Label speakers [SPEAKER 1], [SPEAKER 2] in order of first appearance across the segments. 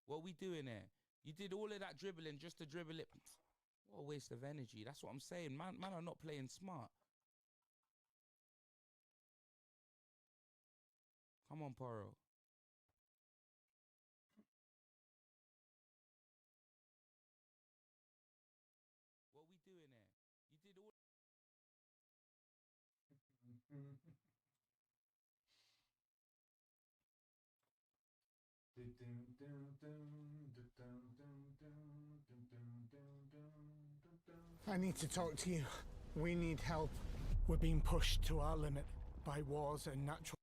[SPEAKER 1] What are we doing here? You did all of that dribbling just to dribble it. What a waste of energy. That's what I'm saying. Man are not playing smart. Come on, Poro. What are we doing here? You did all...
[SPEAKER 2] I need to talk to you. We need help. We're being pushed to our limit by wars and natural...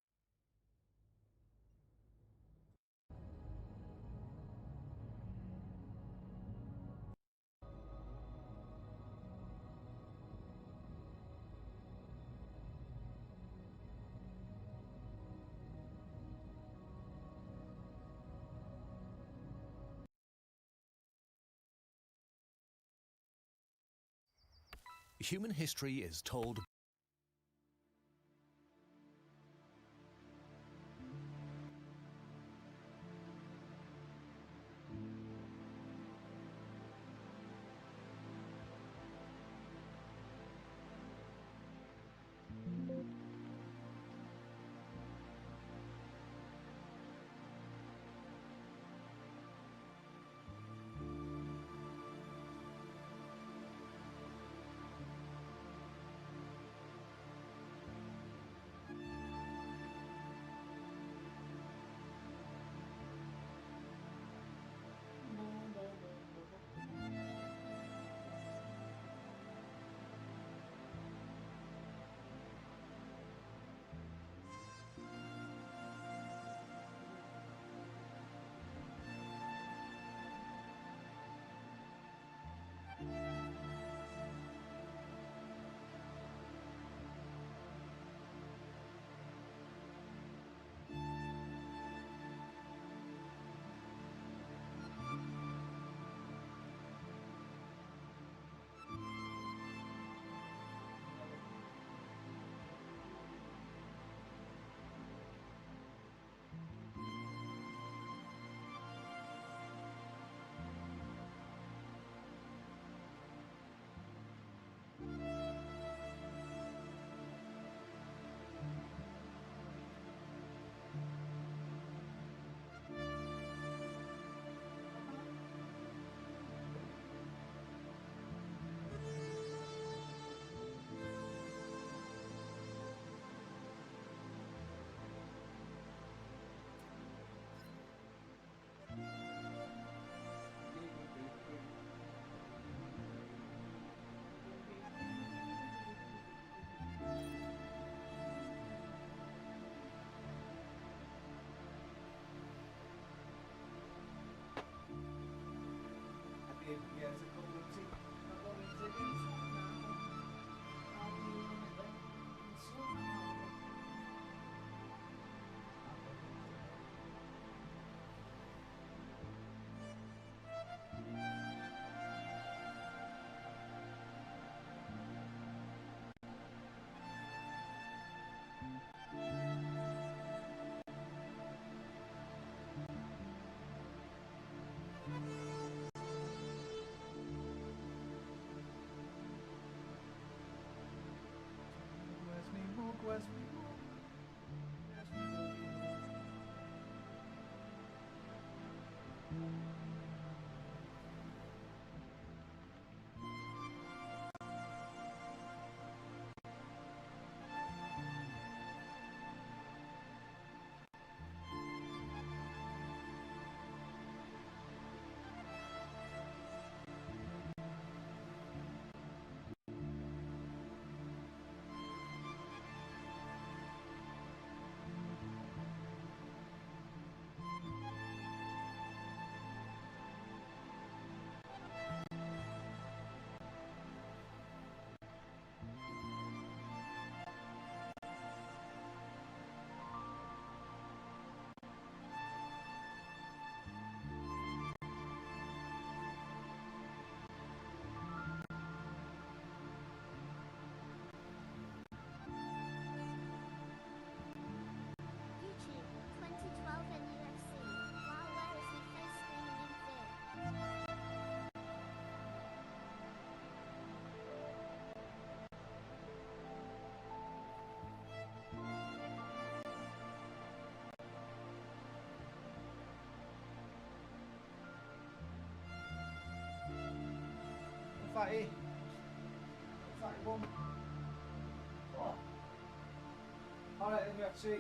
[SPEAKER 3] Human history is told
[SPEAKER 4] fatty. Fatty bum. What? Alright, then you have to see.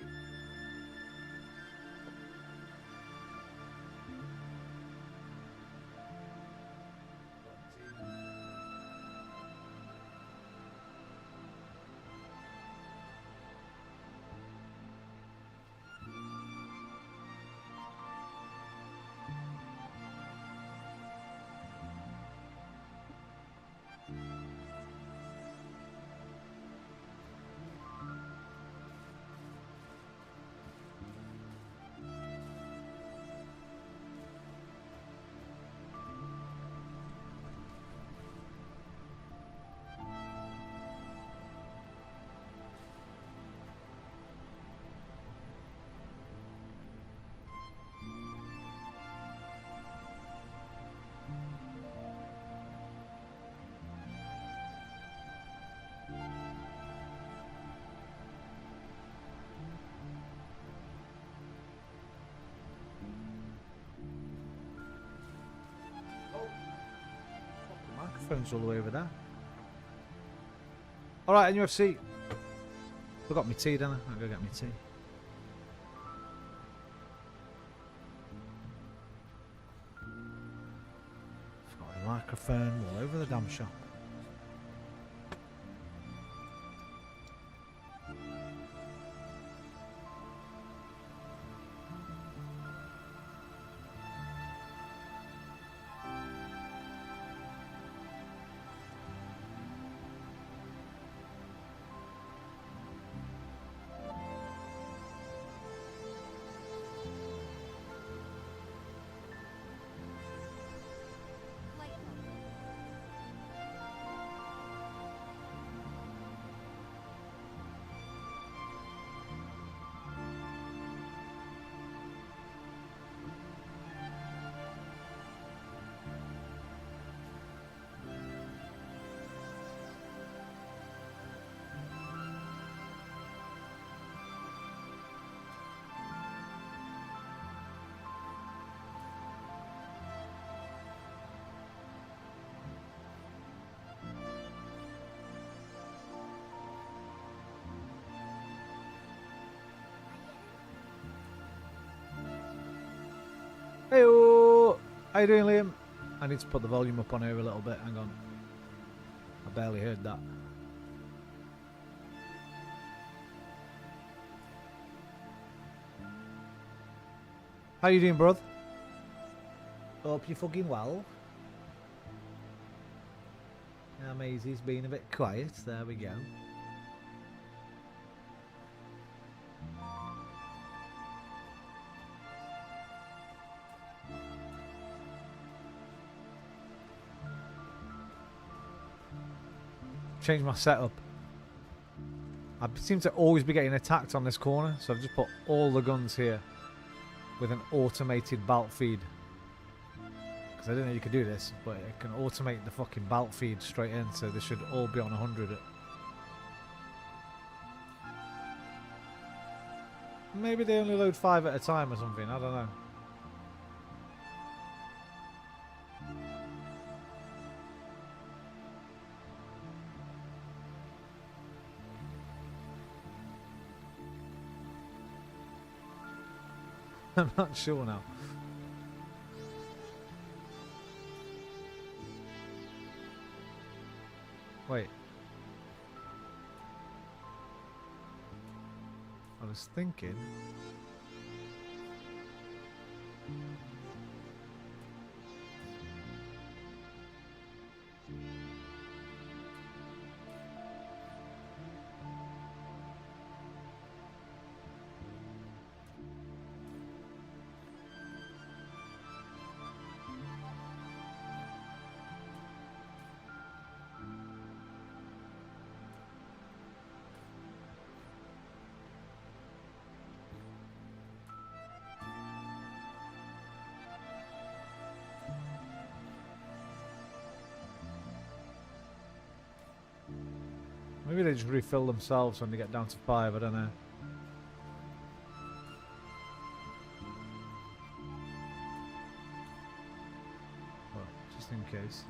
[SPEAKER 5] Microphone's all the way over there. Alright, NFC. Forgot my tea, didn't I? I'll go get my tea. Forgot my microphone all over the damn shop. Heyo! How you doing, Liam? I need to put the volume up on here a little bit. Hang on. I barely heard that. How you doing, bruv? Hope you're fucking well. Yeah, Maisie's been a bit quiet. There we go. Change my setup. I seem to always be getting attacked on this corner, so I've just put all the guns here with an automated bout feed. Because I didn't know you could do this, but it can automate the fucking bout feed straight in, so this should all be on 100. Maybe they only load 5 at a time or something, I don't know. I'm not sure now. Wait. I was thinking. Maybe they just refill themselves when they get down to 5, I don't know. Well, just in case.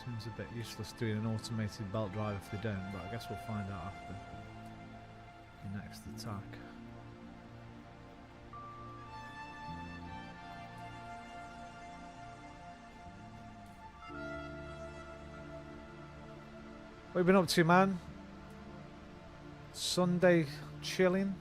[SPEAKER 5] Seems a bit useless doing an automated belt drive if they don't, but I guess we'll find out after the next attack. What have you been up to, man? Sunday chilling?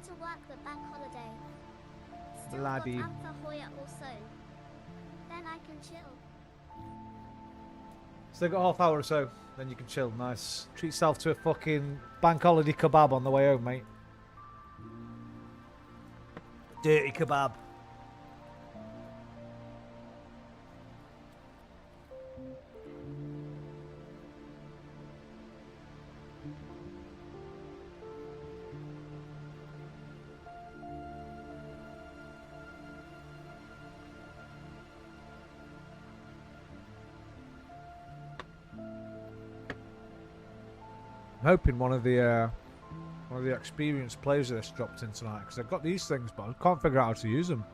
[SPEAKER 6] To work the bank holiday. Still
[SPEAKER 5] Bloody.
[SPEAKER 6] got up for Hoya also. Then I can chill.
[SPEAKER 5] Still got half hour or so, then you can chill. Nice. Treat yourself to a fucking bank holiday kebab on the way home, mate. Dirty kebab. I'm hoping one of the experienced players of this dropped in tonight, because I've got these things but I can't figure out how to use them.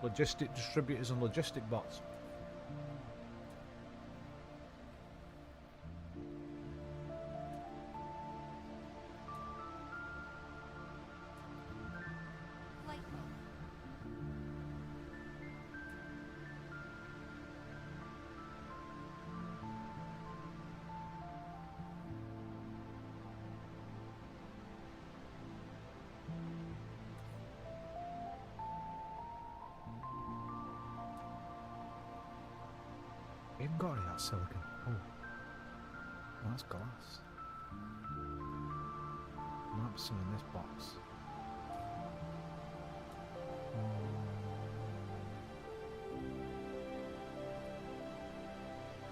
[SPEAKER 5] Logistic distributors and logistic bots. I haven't got any of that silicon. Oh, well, that's glass. Might be some in this box.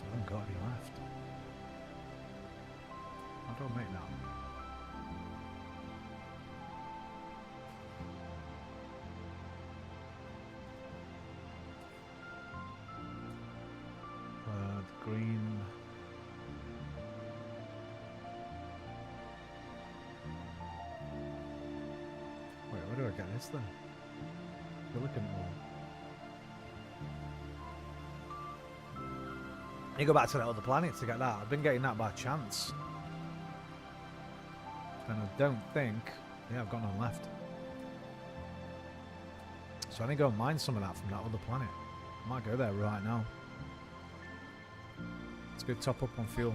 [SPEAKER 5] I haven't got any left. I don't make that. Green. Wait, where do I get this then? Silicon ore. You go back to that other planet to get that. I've been getting that by chance. And I don't think... Yeah, I've got none left. So I need to go and mine some of that from that other planet. I might go there right now. It's a good top up on fuel.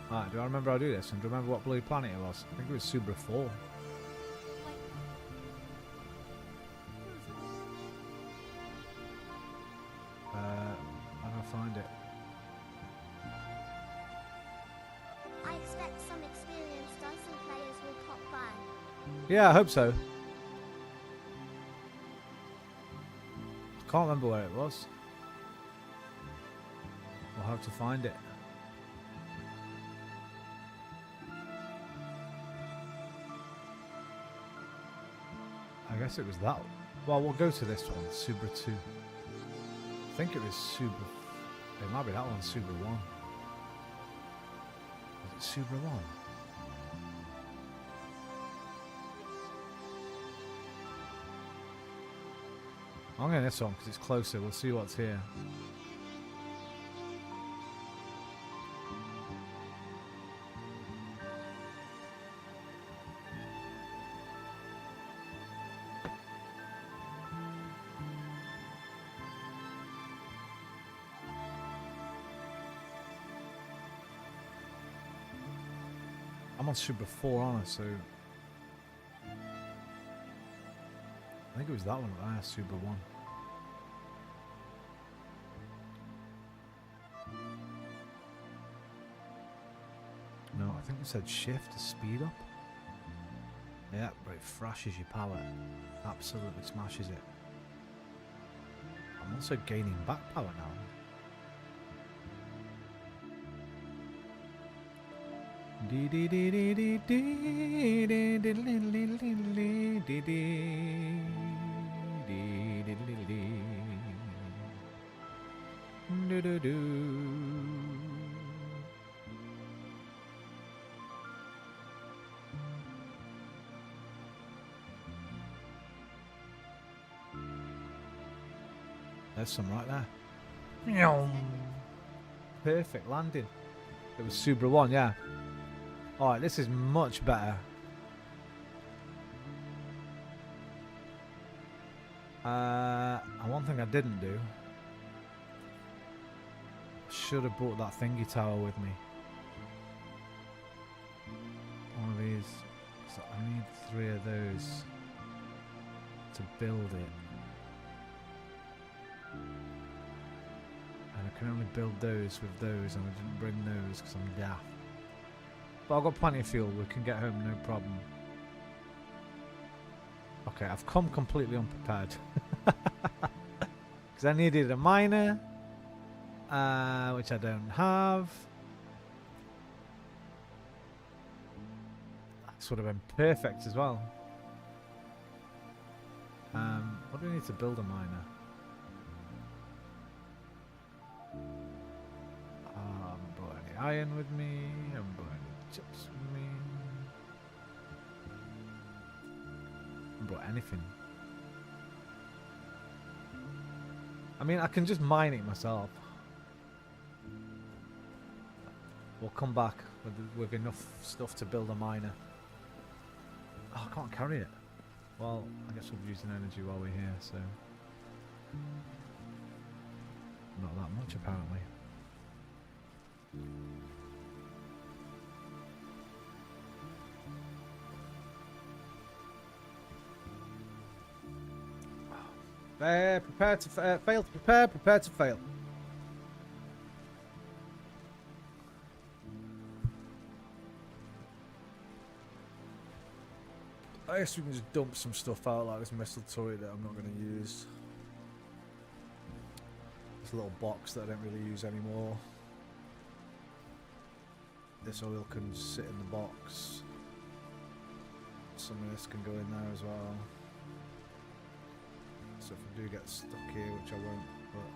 [SPEAKER 5] Alright, do I remember how to do this? And do I remember what bloody planet it was? I think it was Subra 4. I'm gonna find it.
[SPEAKER 6] I expect some experienced Dyson players will pop by.
[SPEAKER 5] Yeah, I hope so. Can't remember where it was. We'll have to find it. I guess it was that. Well, we'll go to this one, Subra 2. I think it was Subra... It might be that one, Subra 1. Was it Subra 1? I'm getting this one because it's closer. We'll see what's here. I'm on Super 4, aren't I? So I think it was that one that I asked Super 1. No, I think it said shift to speed up. Yeah, but it thrashes your power. Absolutely smashes it. I'm also gaining back power now. Dee dee dee dee dee dee dee dee dee dee dee dee dee. There's some right there. Perfect landing. It was Subra 1, yeah. Alright, this is much better. And one thing I didn't do. Should have brought that thingy tower with me. One of these. So I need 3 of those to build it. And I can only build those with those, and I didn't bring those because I'm daft. But I've got plenty of fuel, we can get home no problem. Okay, I've come completely unprepared. Because I needed a miner, which I don't have. This would have been perfect as well. What do we need to build a miner? I haven't brought any iron with me, I haven't brought any chips with me. I haven't brought anything. I mean, I can just mine it myself. We'll come back with enough stuff to build a miner. Oh, I can't carry it. Well, I guess we'll be using energy while we're here, so... Not that much, apparently. Prepare to fail to prepare, prepare to fail. I guess we can just dump some stuff out, like this missile turret that I'm not going to use. This little box that I don't really use anymore. This oil can sit in the box. Some of this can go in there as well. So if I do get stuck here, which I won't, but...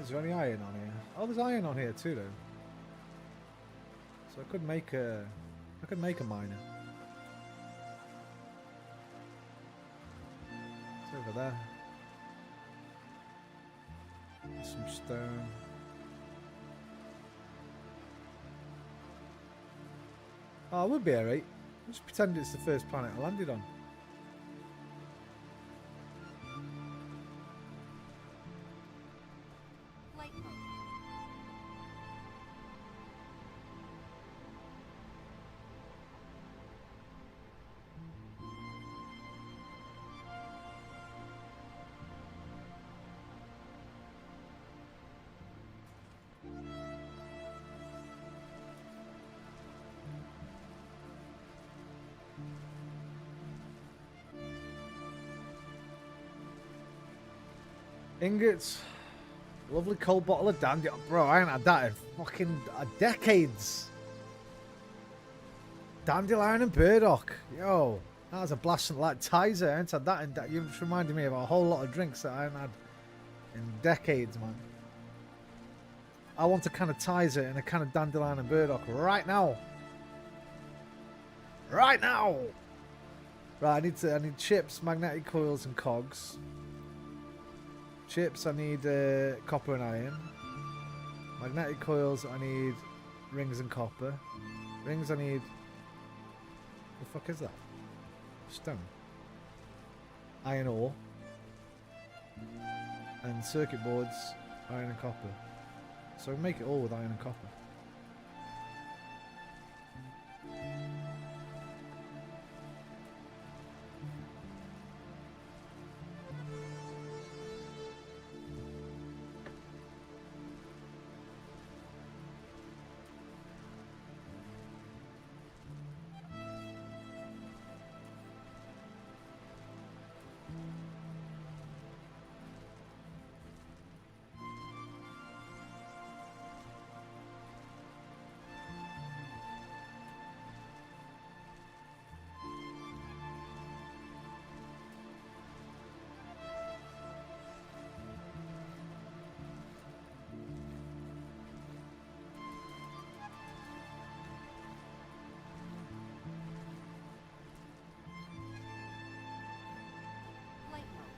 [SPEAKER 5] Is there any iron on here? Oh, there's iron on here too, though. So I could make a miner. It's over there. There's some stone. Oh, I would be alright. Just pretend it's the first planet I landed on. Ingots. Lovely cold bottle of dandy. Bro, I ain't had that in fucking decades. Dandelion and burdock. Yo, that was a blast. Like Tizer. I ain't had that in you just reminded me of a whole lot of drinks that I ain't had in decades, man. I want a can of Tizer and a can of dandelion and burdock right now. Right now. Right, I need chips, magnetic coils, and cogs. Chips, I need copper and iron. Magnetic coils, I need rings and copper. Rings, I need... What the fuck is that? Stone. Iron ore. And circuit boards, iron and copper. So we make it all with iron and copper.
[SPEAKER 7] Flight mode.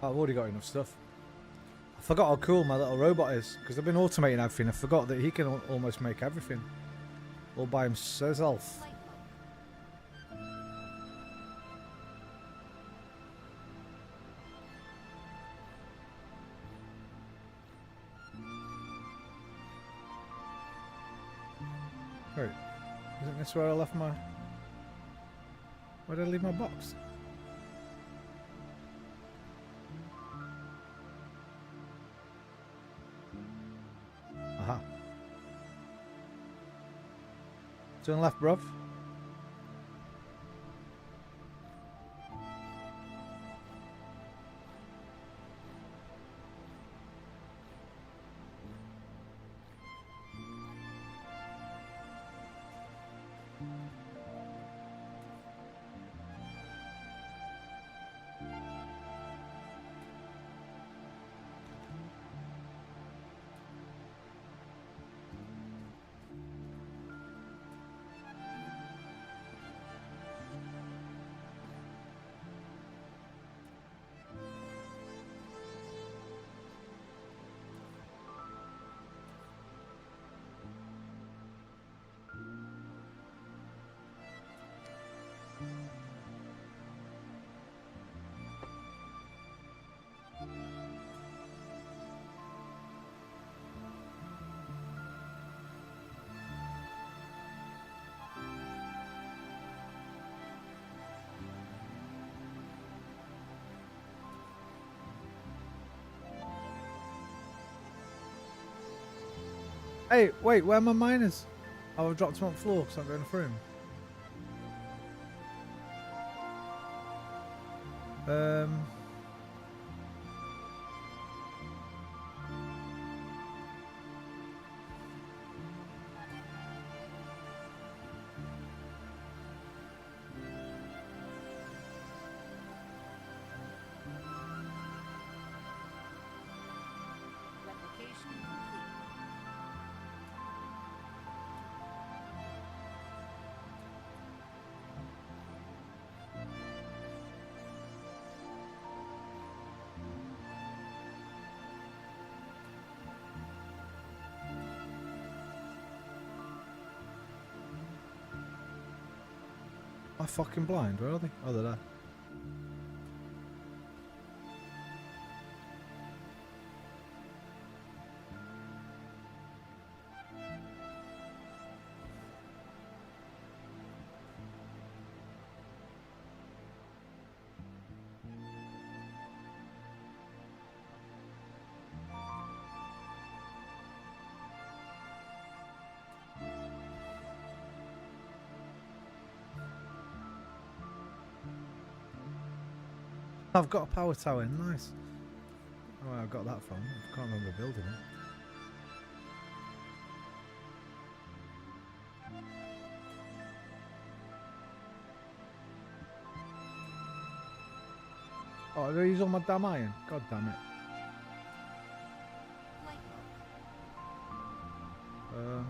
[SPEAKER 5] I've already got enough stuff. I forgot how cool my little robot is, because I've been automating everything. I forgot that he can almost make everything all by himself.
[SPEAKER 7] Flight mode.
[SPEAKER 5] Wait, isn't this where I left my... Where did I leave my box? Aha. Turn left, bruv. Hey, wait, where are my miners? Oh, I've dropped them on the floor because I'm going through them.
[SPEAKER 7] Replication complete.
[SPEAKER 5] Am I fucking blind? Where are they? Oh, they're there. I've got a power tower. Nice. Oh, where I got that from. I can't remember building it. Oh, did I use all my damn iron? God damn it.
[SPEAKER 7] Light mode.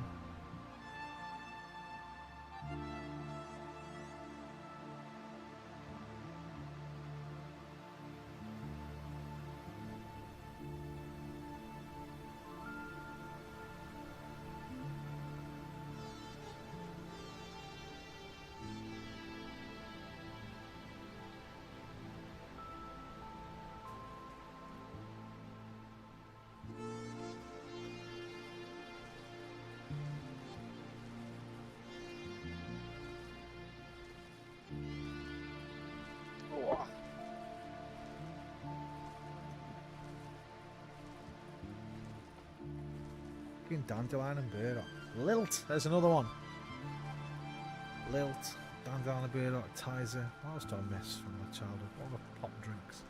[SPEAKER 5] Fucking dandelion and burdock. Lilt. There's another one. Lilt. Dandelion and burdock. Tizer. What else do I miss from my childhood? What other pop drinks?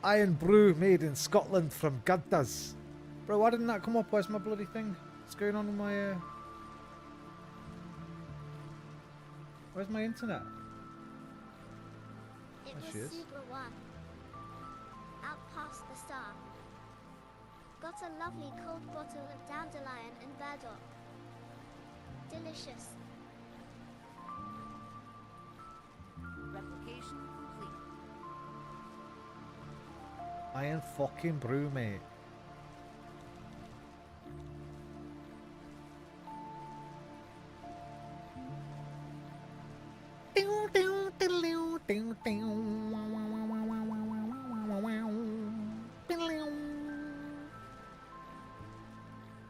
[SPEAKER 5] Iron brew made in Scotland from Gaddas. Bro, why didn't that come up? Where's my bloody thing? What's going on with my... Where's my internet?
[SPEAKER 6] It
[SPEAKER 5] There
[SPEAKER 6] was
[SPEAKER 5] she is.
[SPEAKER 6] Super One. Out past the star. Got a lovely cold bottle of dandelion and burdock. Delicious.
[SPEAKER 7] Replication complete.
[SPEAKER 5] Iron fucking brew, mate.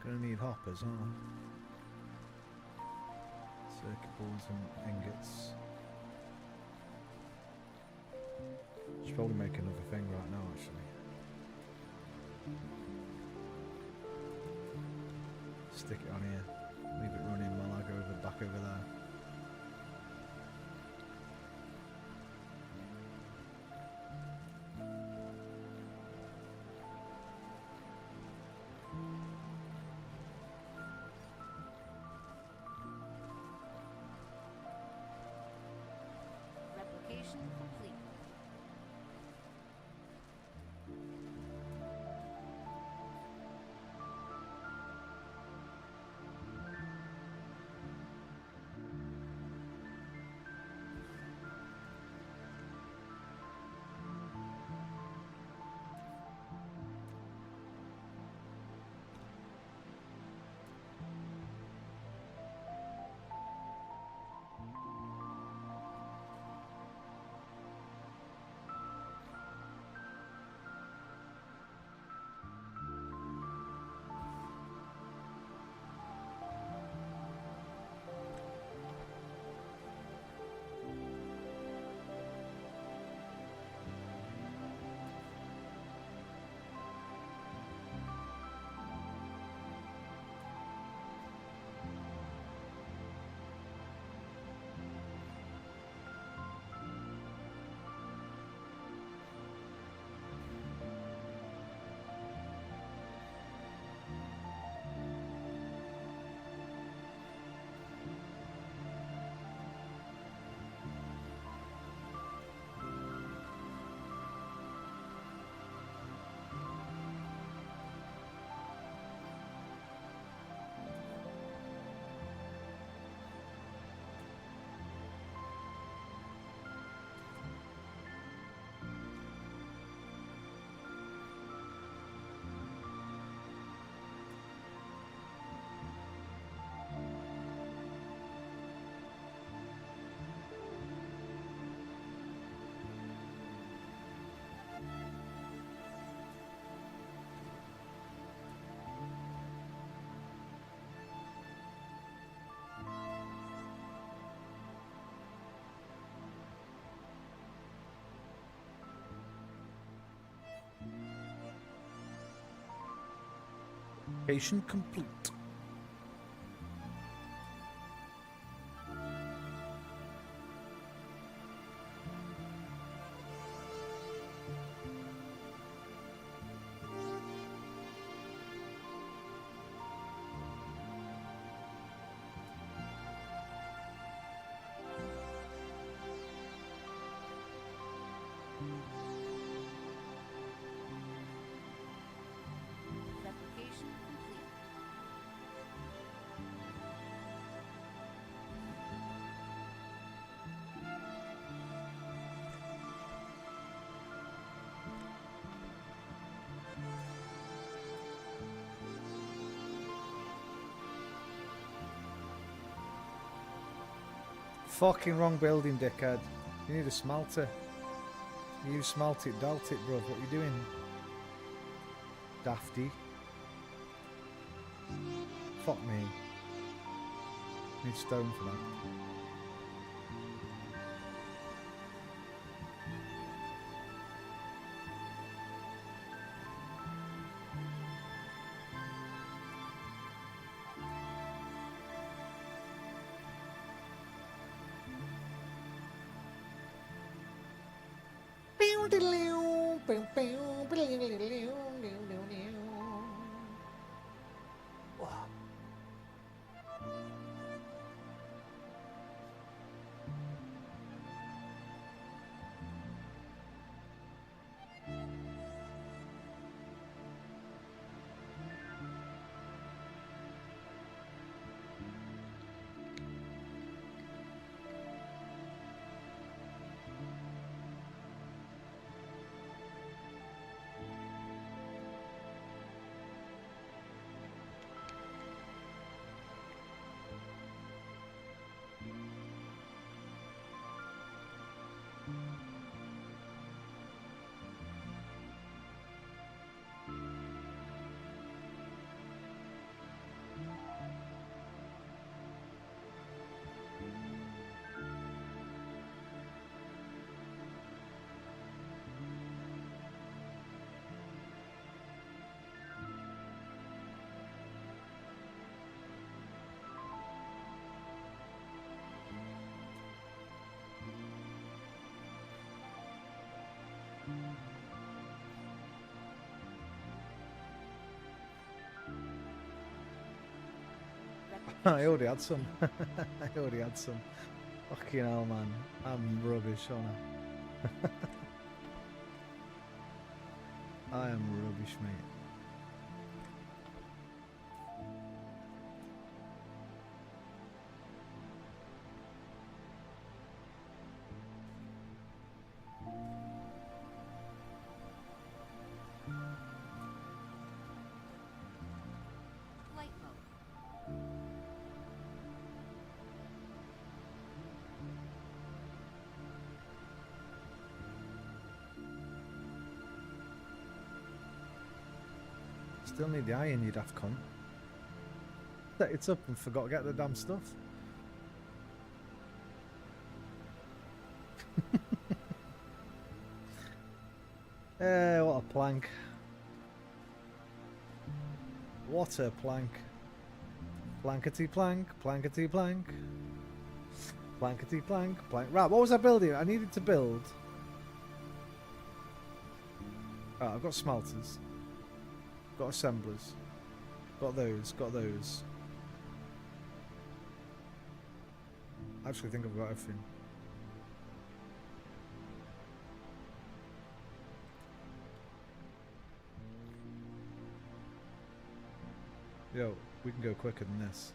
[SPEAKER 5] Gonna need hoppers, aren't I? Circuit boards and ingots. Should probably make another thing right now, actually. Stick it on here. Leave it running while I go back over there.
[SPEAKER 7] Replication complete.
[SPEAKER 5] Replication complete.
[SPEAKER 7] Replication complete.
[SPEAKER 5] Fucking wrong building, dickhead. You need a smelter. You smelt it, dealt it, bruv. What you doing? Dafty. Fuck me. Need stone for that. I already had some. I already had some. Fucking hell, man. I'm rubbish, aren't I? I am rubbish, mate.
[SPEAKER 7] Flight mode.
[SPEAKER 5] Still need the iron, you daft cunt. Set it up and forgot to get the damn stuff. What a plank. What a plank. Plankety plank, plankety plank. Plankety plank, plank. Right, what was I building? I needed to build. Oh, I've got smelters. Got assemblers. Got those, got those. I actually think I've got everything. Yo, we can go quicker than this.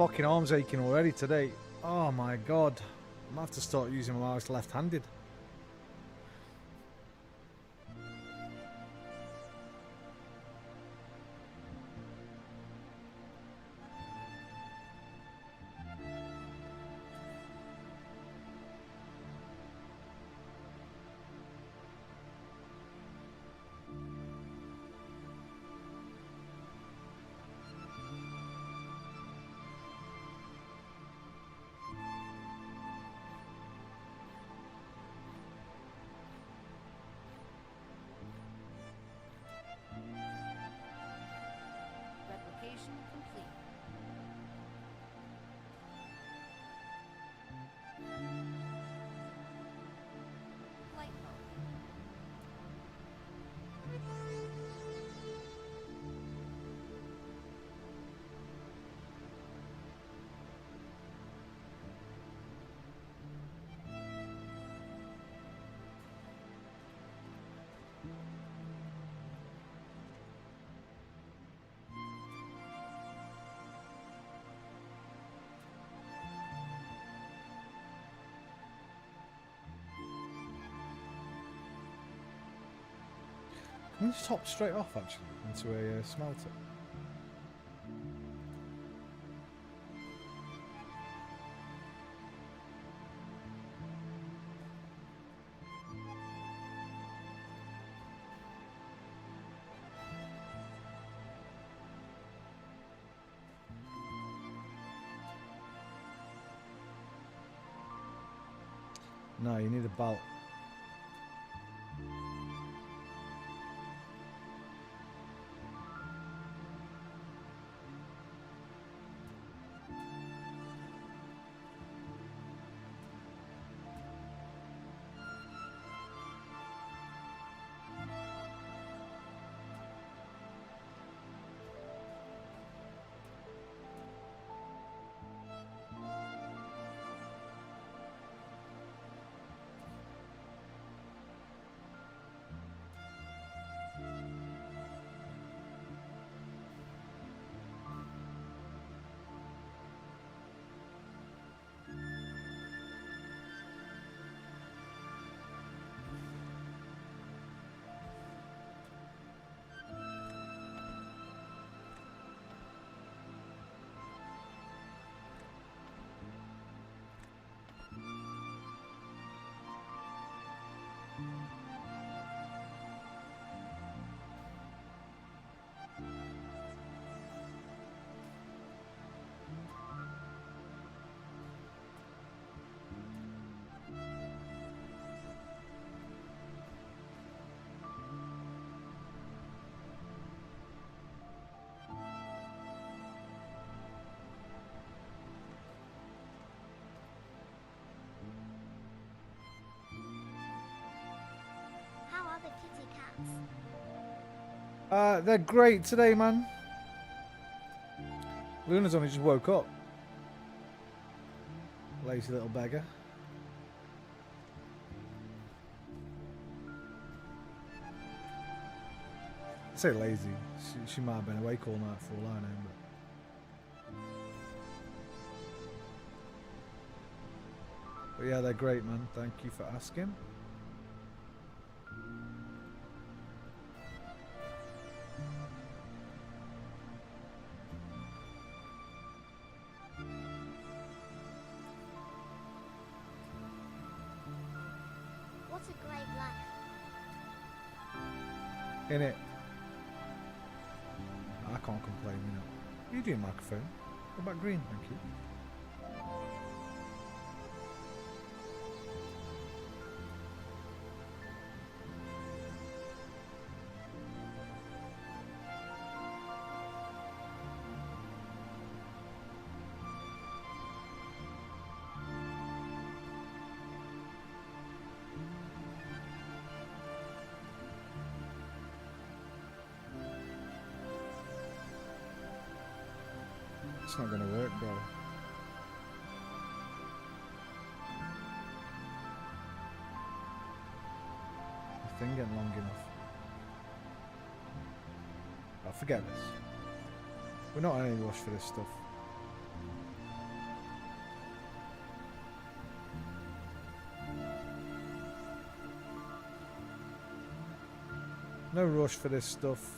[SPEAKER 5] fucking arm's aching already today. Oh my god. I'm gonna have to start using my mouse left-handed.
[SPEAKER 7] Replication complete. Flight mode.
[SPEAKER 5] Can we just hop straight off actually into a smelter? No, you need a belt.
[SPEAKER 6] How are the kitty cats?
[SPEAKER 5] They're great today, man. Luna's only just woke up. Lazy little beggar. I say lazy. She might have been awake all night for all I know, but yeah, they're great, man. Thank you for asking.
[SPEAKER 6] What a great life.
[SPEAKER 5] In it. I can't complain, you know. You do microphone. What about green? Thank you. It's not gonna work, bro. The thing getting long enough. I'll forget this. We're not in any rush for this stuff. No rush for this stuff.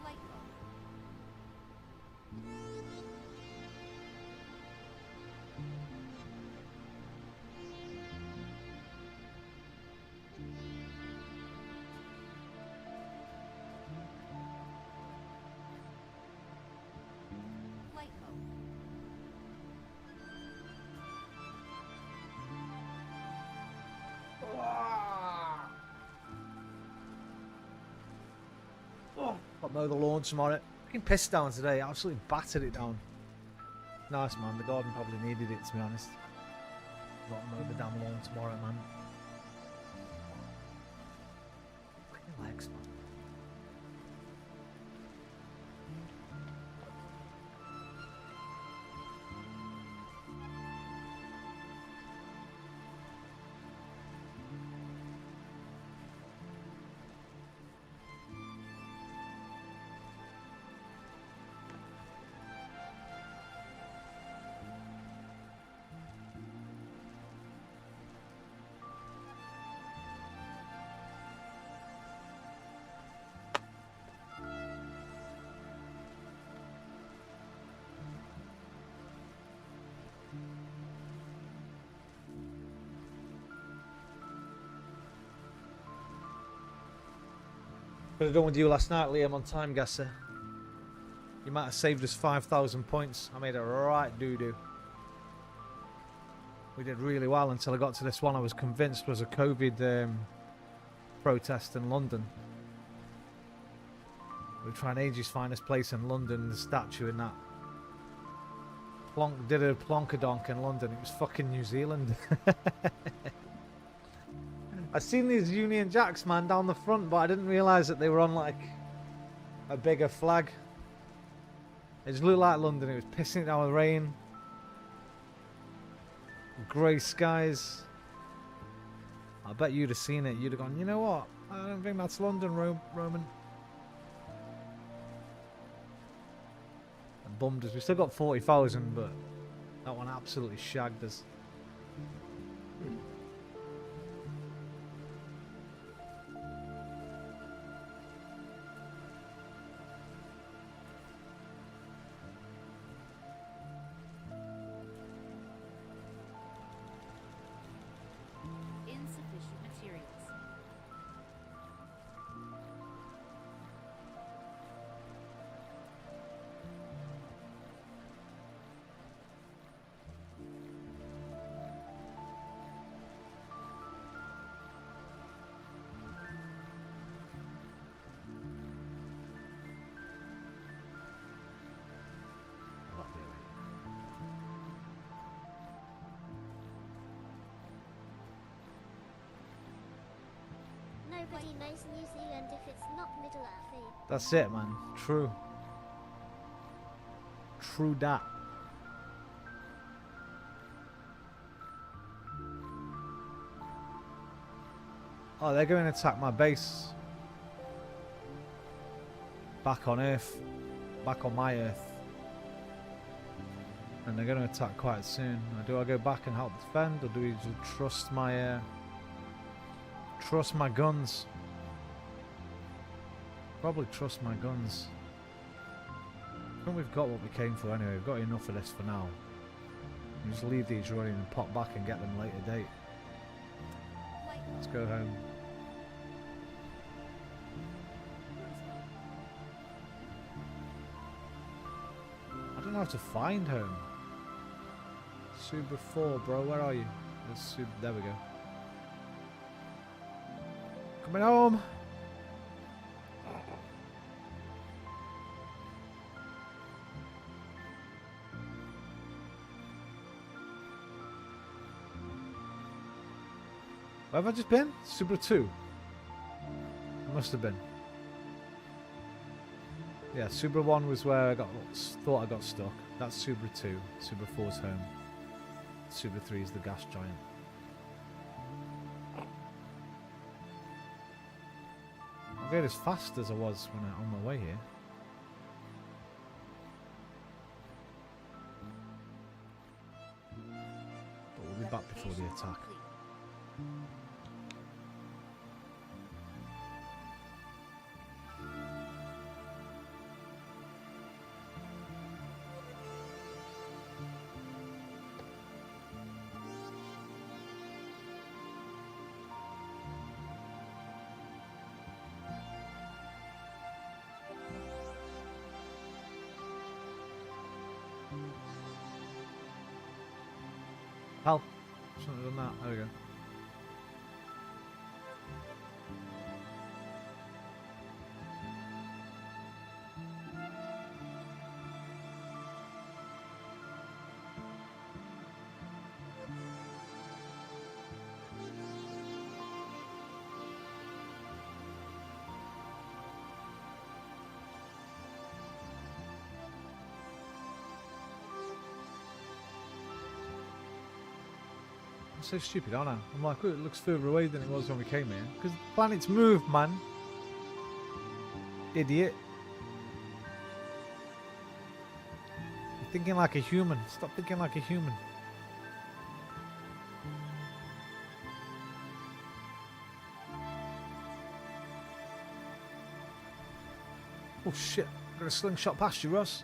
[SPEAKER 7] Flight mode. Flight mode.
[SPEAKER 5] Got mow the lawn tomorrow. Fucking pissed down today. Absolutely battered it down. Nice, man. The garden probably needed it, to be honest. Got to mow the damn lawn tomorrow, man. Fucking legs, man. Could have done with you last night, Liam, on Time Gasser. You might have saved us 5,000 points. I made a right doo-doo. We did really well until I got to this one I was convinced was a COVID protest in London. We were trying ages to find this place in London, the statue in that. Did a plonkadonk in London. It was fucking New Zealand. I seen these Union Jacks, man, down the front, but I didn't realise that they were on, like, a bigger flag. It just looked like London. It was pissing down with rain. Grey skies. I bet you'd have seen it. You'd have gone, you know what? I don't think that's London, Roman. And bummed us. We still got 40,000, but that one absolutely shagged us.
[SPEAKER 7] Insufficient materials.
[SPEAKER 6] Nobody knows New Zealand if it's not Middle Earthy.
[SPEAKER 5] That's it, man. True. True dat. Oh, they're going to attack my base. Back on Earth. Back on my Earth. And they're going to attack quite soon. Now, do I go back and help defend, or do we just trust my Trust my guns. Probably trust my guns. I think we've got what we came for anyway. We've got enough of this for now. We just leave these running and pop back and get them later date. Let's go home. I don't know how to find home. Subaru 4, bro, where are you? There we go. Coming home! Where have I just been? Subaru 2. Must have been. Yeah, Subaru 1 was where I thought I got stuck. That's Subaru 2. Subaru 4's home. Subaru 3 is the gas giant. I'm going as fast as I was when I on my way here. But we'll be back before the attack. Hell, shouldn't have done that. There we go. I'm so stupid, aren't I? I'm like, oh, it looks further away than it was when we came here. Because planets move, man. Idiot. You're thinking like a human. Stop thinking like a human. Oh shit, I'm gonna slingshot past you, Ross.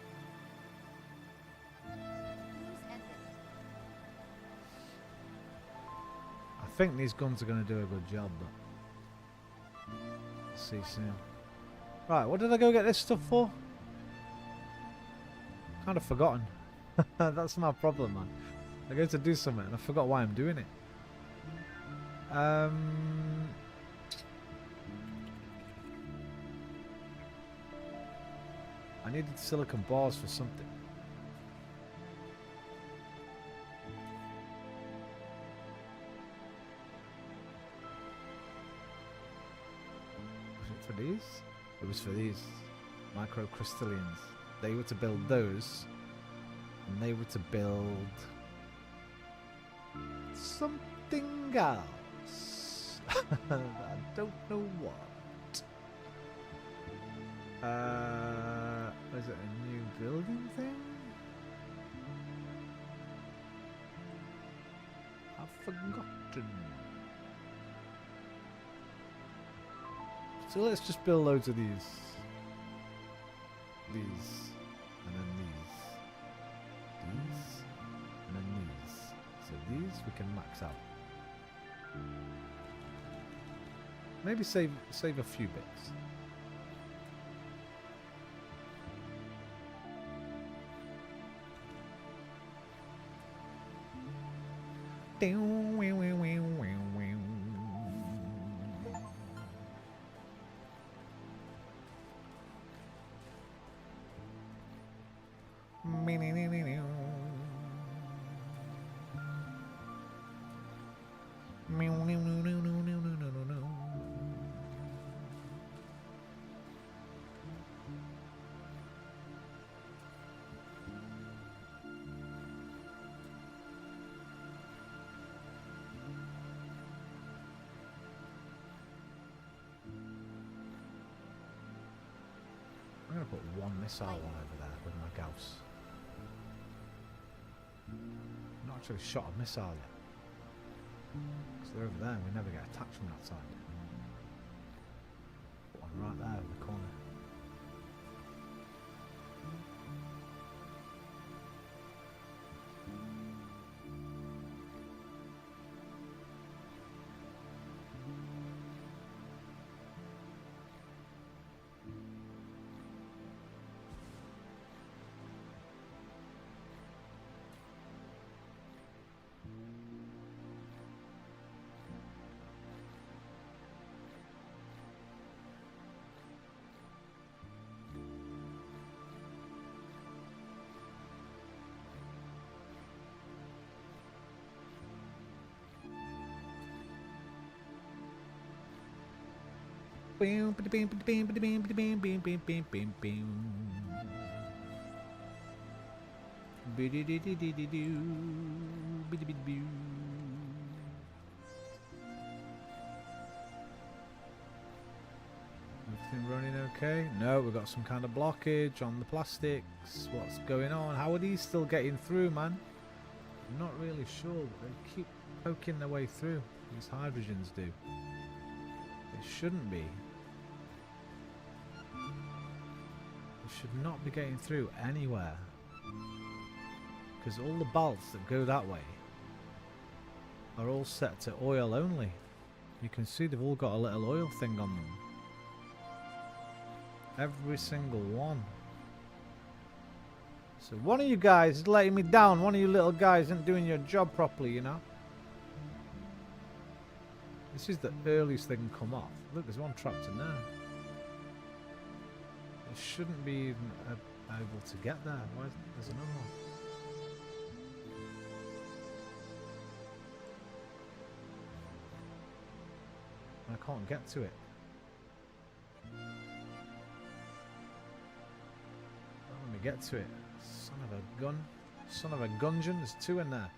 [SPEAKER 5] I think these guns are going to do a good job, but we'll see soon. Right, what did I go get this stuff for? Kind of forgotten. That's my problem, man. I go to do something and I forgot why I'm doing it. I needed silicon bars for something. For these? It was for these microcrystallians. They were to build those, and they were to build something else. I don't know what. Is it a new building thing? I've forgotten. So let's just build loads of these. These. And then these. These. And then these. So these we can max out. Maybe save a few bits. I'm going to put one missile one over there with my Gauss. Not actually shot a missile yet. Because they're over there and we never get attacked from that side. right there in the corner. Boom, bada bing, bada bing, bada bing, bada bing, bing, bing, bing, bing, bing. Biddy-diddy-diddy-doo, biddy-biddy-boo. Everything running okay? No, we've got some kind of blockage on the plastics. What's going on? How are these still getting through, man? I'm not really sure, but they keep poking their way through. These hydrogens do. They shouldn't be. They should not be getting through anywhere. Because all the bolts that go that way are all set to oil only. You can see they've all got a little oil thing on them. Every single one. So one of you guys is letting me down. One of you little guys isn't doing your job properly, you know. This is the earliest they can come off. Look, there's one trapped in there. They shouldn't be even able to get there. Why? There's another one. I can't get to it. Let me get to it. Son of a gun. Son of a gungeon. There's two in there.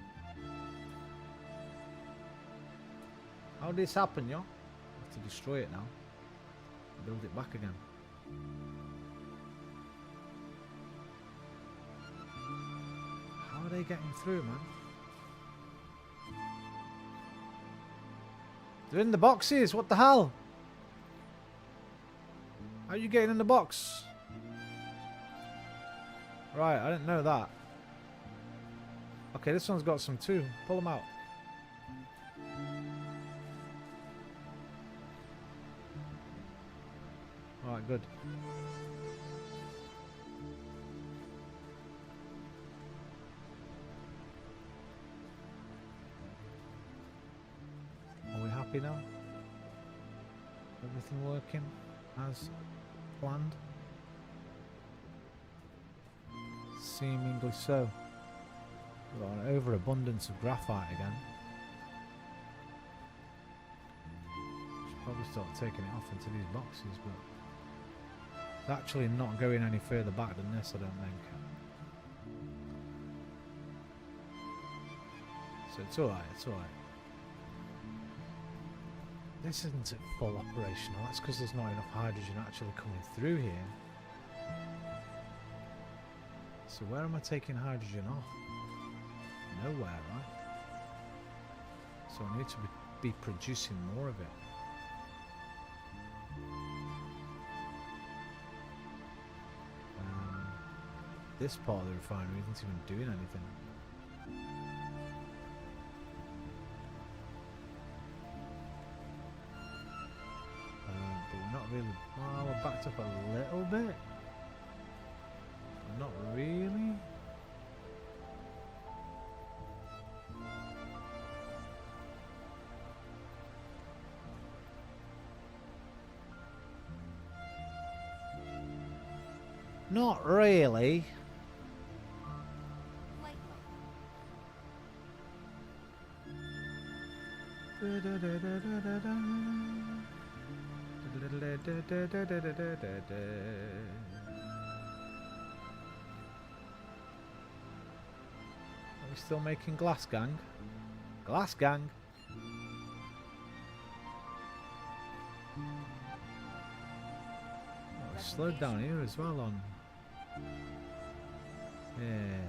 [SPEAKER 5] How did this happen, yo? I have to destroy it now. Build it back again. How are they getting through, man? They're in the boxes. What the hell? How are you getting in the box? Right, I didn't know that. Okay, this one's got some too. Pull them out. Alright, good. Are we happy now? Everything working as planned? Seemingly so. We've got an overabundance of graphite again. Should probably start taking it off into these boxes, but it's actually not going any further back than this, I don't think. So it's alright, it's alright. This isn't at full operational, that's because there's not enough hydrogen actually coming through here. So where am I taking hydrogen off? Nowhere, right? So I need to be producing more of it. This part of the refinery isn't even doing anything. But we're not really... Well, we're backed up a little bit. Not really. Not really.
[SPEAKER 7] Light
[SPEAKER 5] Are we still making glass, gang? Glass, gang! Oh, we slowed down here as well on... Yeah.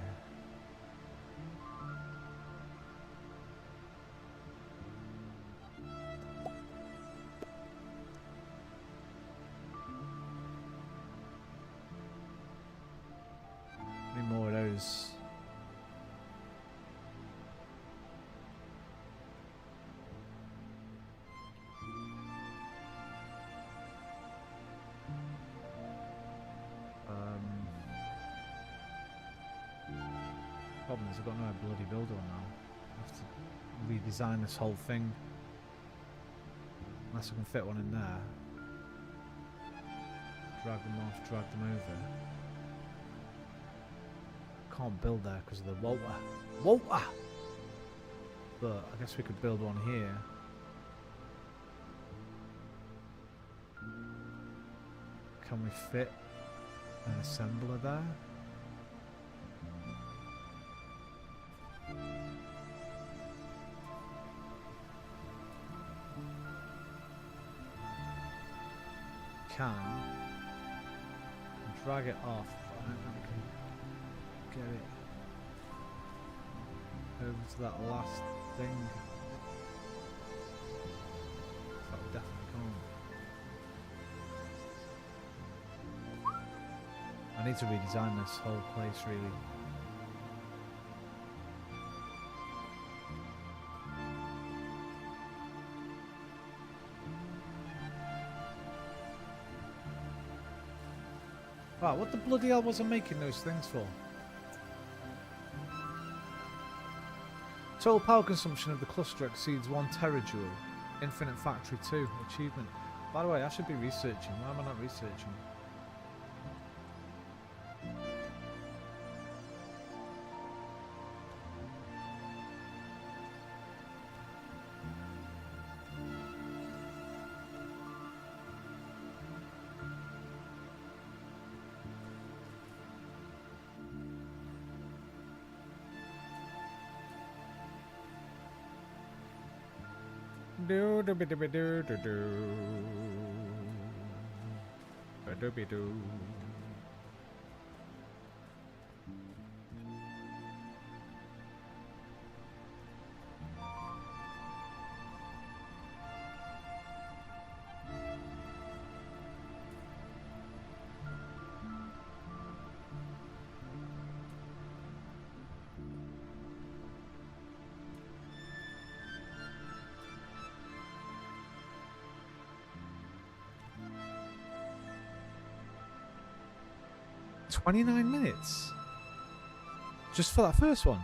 [SPEAKER 5] Problem is, I've got no bloody builder on now. I have to redesign this whole thing. Unless I can fit one in there. Drag them off, drag them over. Can't build there because of the water. Water! But I guess we could build one here. Can we fit an assembler there? Can drag it off, but I don't think we can get it over to that last thing. So we definitely can't. I need to redesign this whole place really. Wow, what the bloody hell was I making those things for? Total power consumption of the cluster exceeds 1 terajoule. Infinite Factory 2 achievement. By the way, I should be researching. Why am I not researching? Do do be do be do do do. Do be do. $29 minutes just for that first one,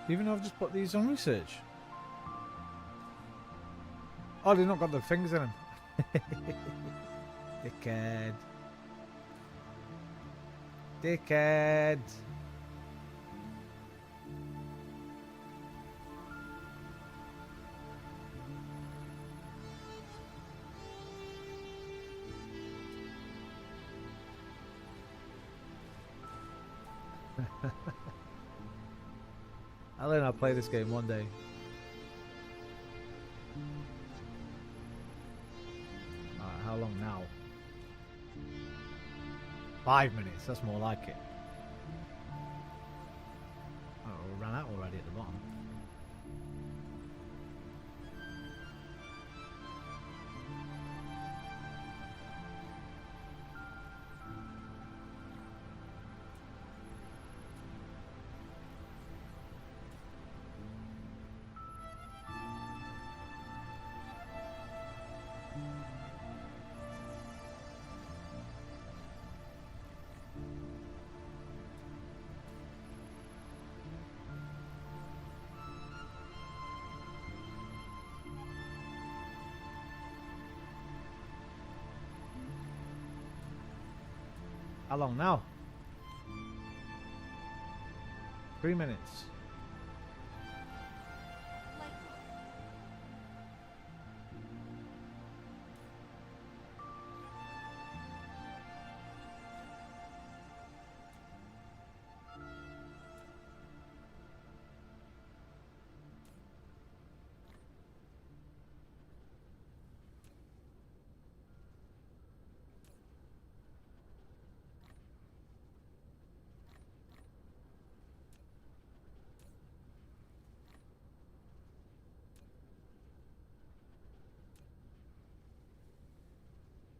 [SPEAKER 5] even though I've just put these on research. Oh, they've not got the fingers in them. Dickhead. Dickhead. I'll learn how to play this game one day. Alright, how long now? 5 minutes, that's more like it. Oh, we ran out already at the bottom. How long now? 3 minutes.
[SPEAKER 7] Light mode.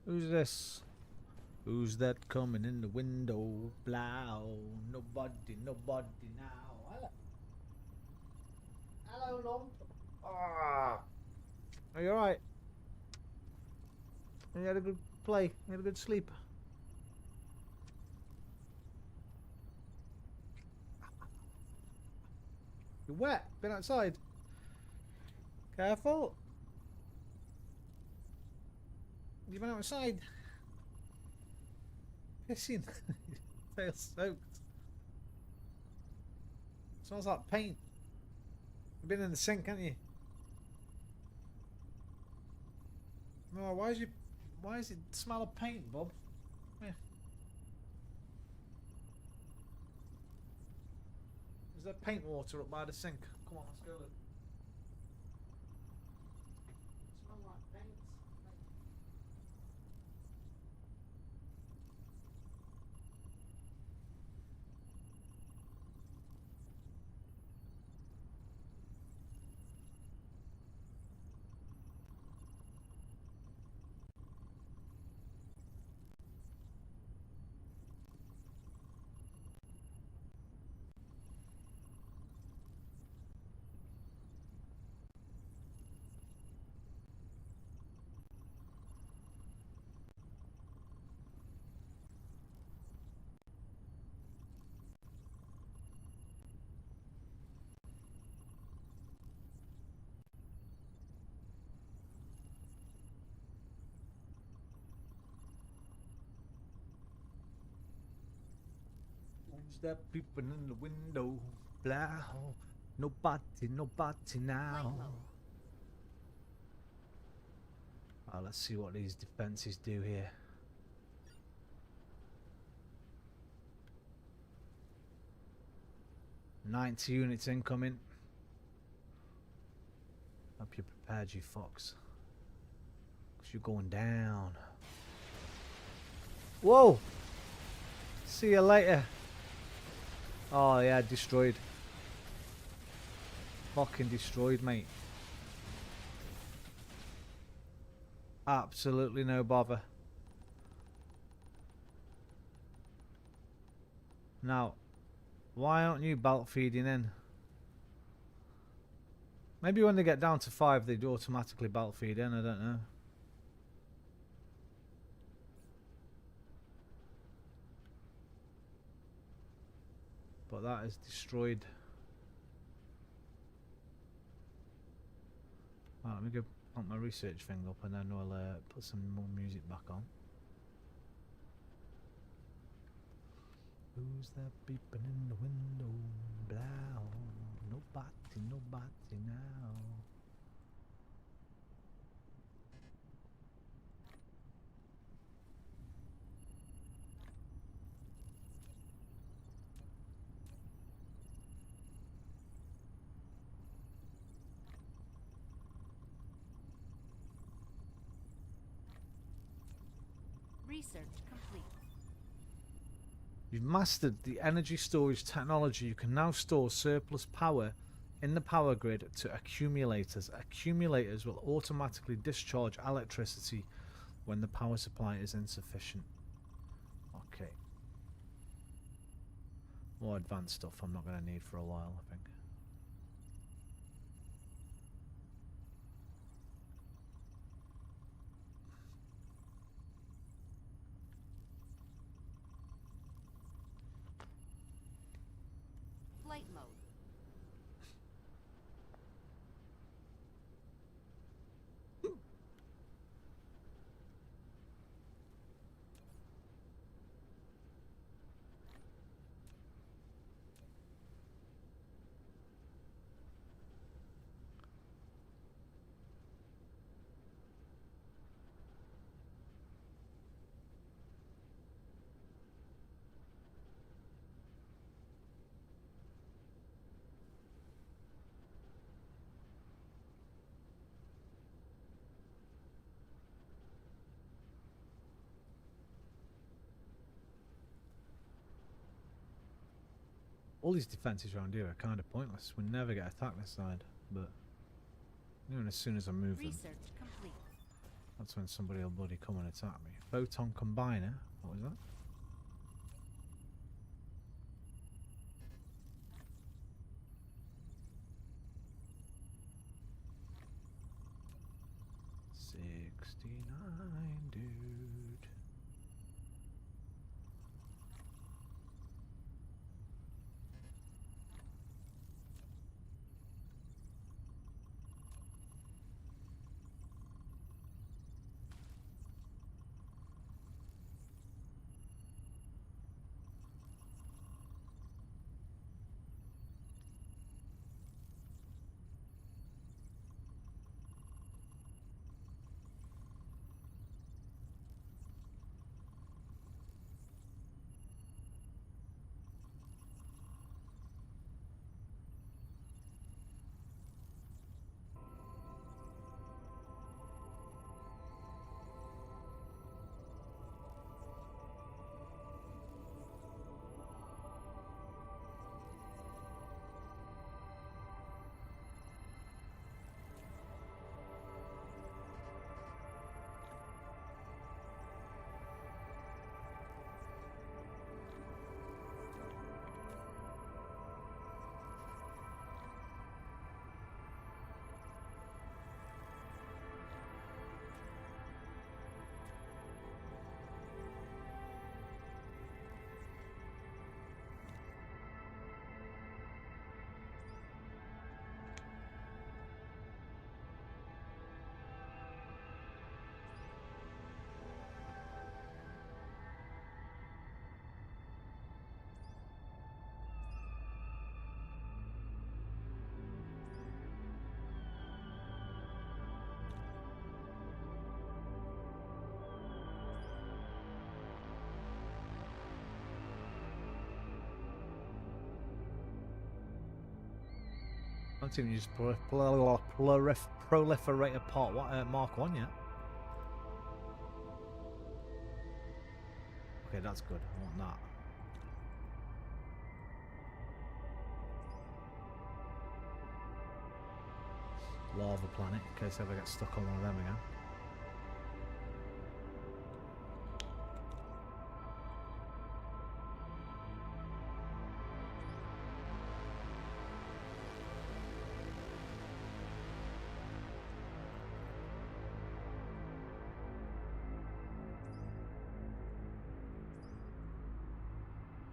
[SPEAKER 5] Who's this? Who's that coming in the window? Blow. Nobody, nobody now. Hello. Hello, Lump. Ah. Are you alright? You had a good play? You had a good sleep? You're wet. Been outside. Careful. You've been outside. Pissing. Tail soaked. Smells like paint. You've been in the sink, haven't you? Oh, why is it smell of paint, Bob? Yeah. Is there paint water up by the sink? Come on, let's go look. Smell like paint. Who's that peeping in the window? Blow. Nobody now. Oh, let's see what these defenses do here. "90 units incoming. Hope you're prepared, you fox. 'Cause you're going down. Whoa! See you later. Oh yeah, destroyed. Fucking destroyed, mate. Absolutely no bother. Now, why aren't you belt feeding in? Maybe when they get down to 5 they'd automatically belt feed in, I don't know. But that is destroyed. Right, let me go put my research thing up and then we'll put some more music back on. Who's that beeping in the window? Blow. Nobody now.
[SPEAKER 7] Research complete.
[SPEAKER 5] You've mastered the energy storage technology. You can now store surplus power in the power grid to accumulators. Accumulators will automatically discharge electricity when the power supply is insufficient. Okay. More advanced stuff I'm not going to need for a while, I think.
[SPEAKER 7] Flight mode.
[SPEAKER 5] All these defences around here are kind of pointless. We never get attacked this side, but even as soon as I move them,
[SPEAKER 7] Research complete.
[SPEAKER 5] that's when somebody will bloody come and attack me. Photon combiner. What was that? $69, dude. haven't even used proliferator part Mark 1 yet. Okay, that's good. I want that. Lava planet, in case I ever get stuck on one of them again.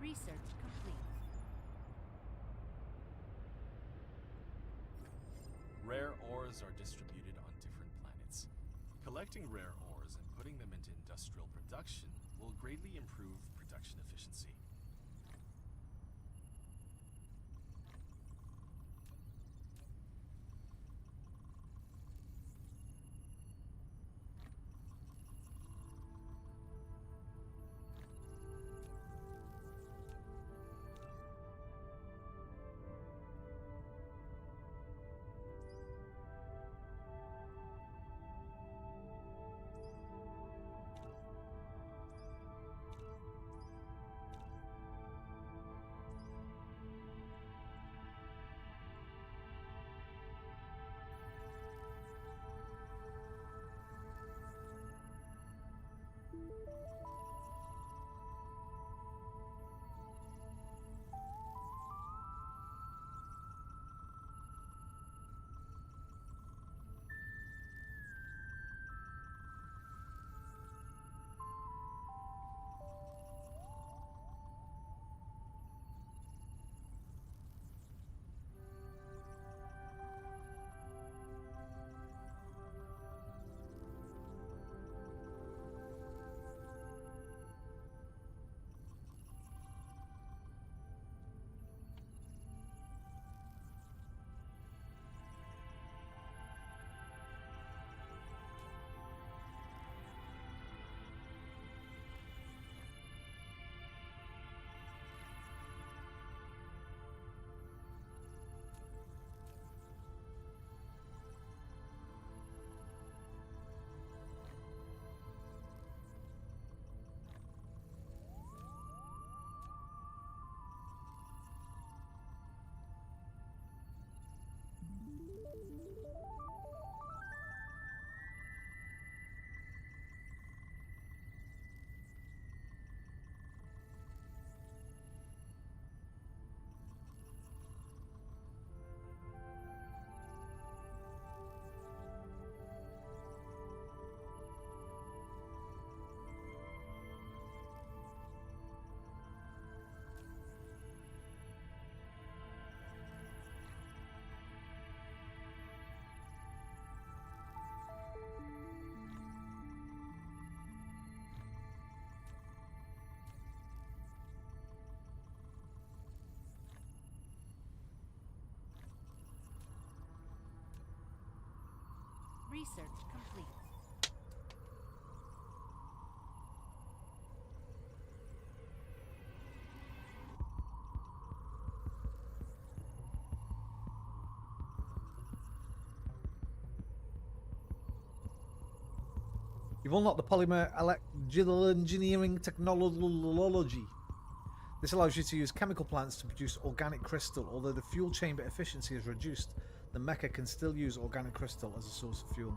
[SPEAKER 7] Research complete.
[SPEAKER 8] Rare ores are distributed on different planets. Collecting rare ores and putting them into industrial production will greatly improve production efficiency.
[SPEAKER 7] Research complete.
[SPEAKER 5] You've unlocked the polymer electrical engineering technology. This allows you to use chemical plants to produce organic crystal. Although the fuel chamber efficiency is reduced, the mecha can still use organic crystal as a source of fuel.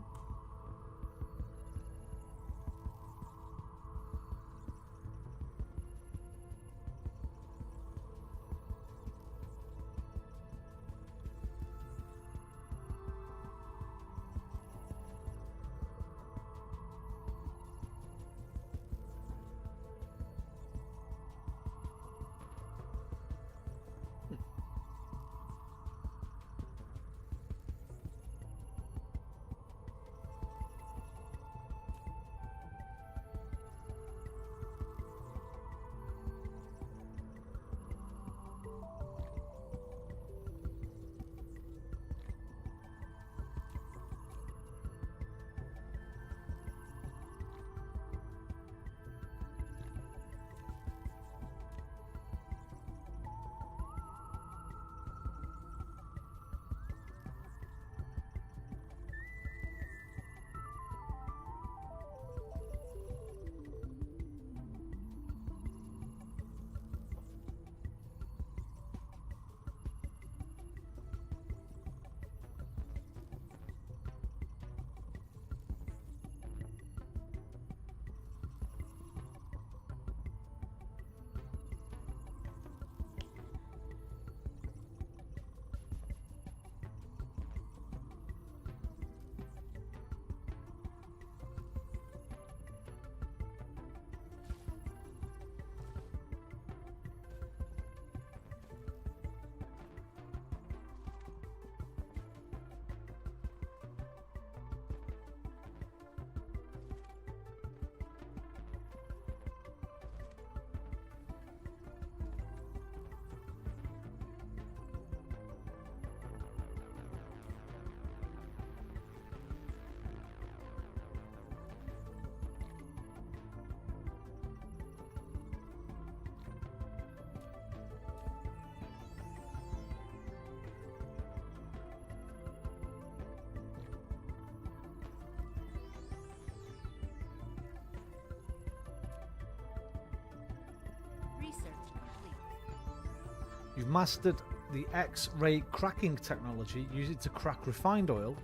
[SPEAKER 5] You've mastered the X-ray cracking technology. Use it to crack refined oil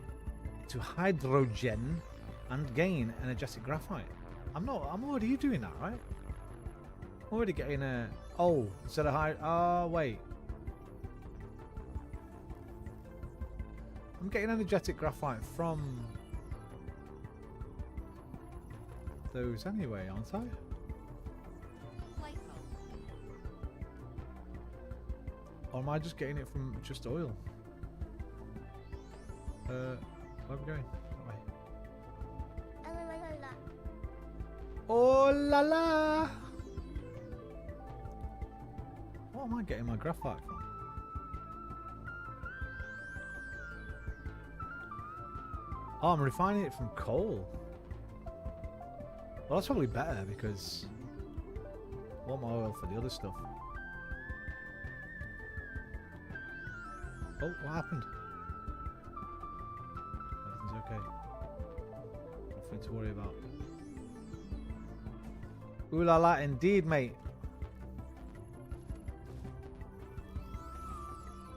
[SPEAKER 5] to hydrogen and gain energetic graphite. I'm already doing that, right? I'm already getting a... Oh, instead of oh, wait. I'm getting energetic graphite from those anyway, aren't I?
[SPEAKER 7] Flight mode.
[SPEAKER 5] Or am I just getting it from just oil? Where are we going? That way. Oh la la! What am I getting my graphite from? Oh, I'm refining it from coal. Well, that's probably better because I want my oil for the other stuff. Oh, what happened? Everything's okay. Nothing to worry about. Ooh la la, indeed, mate.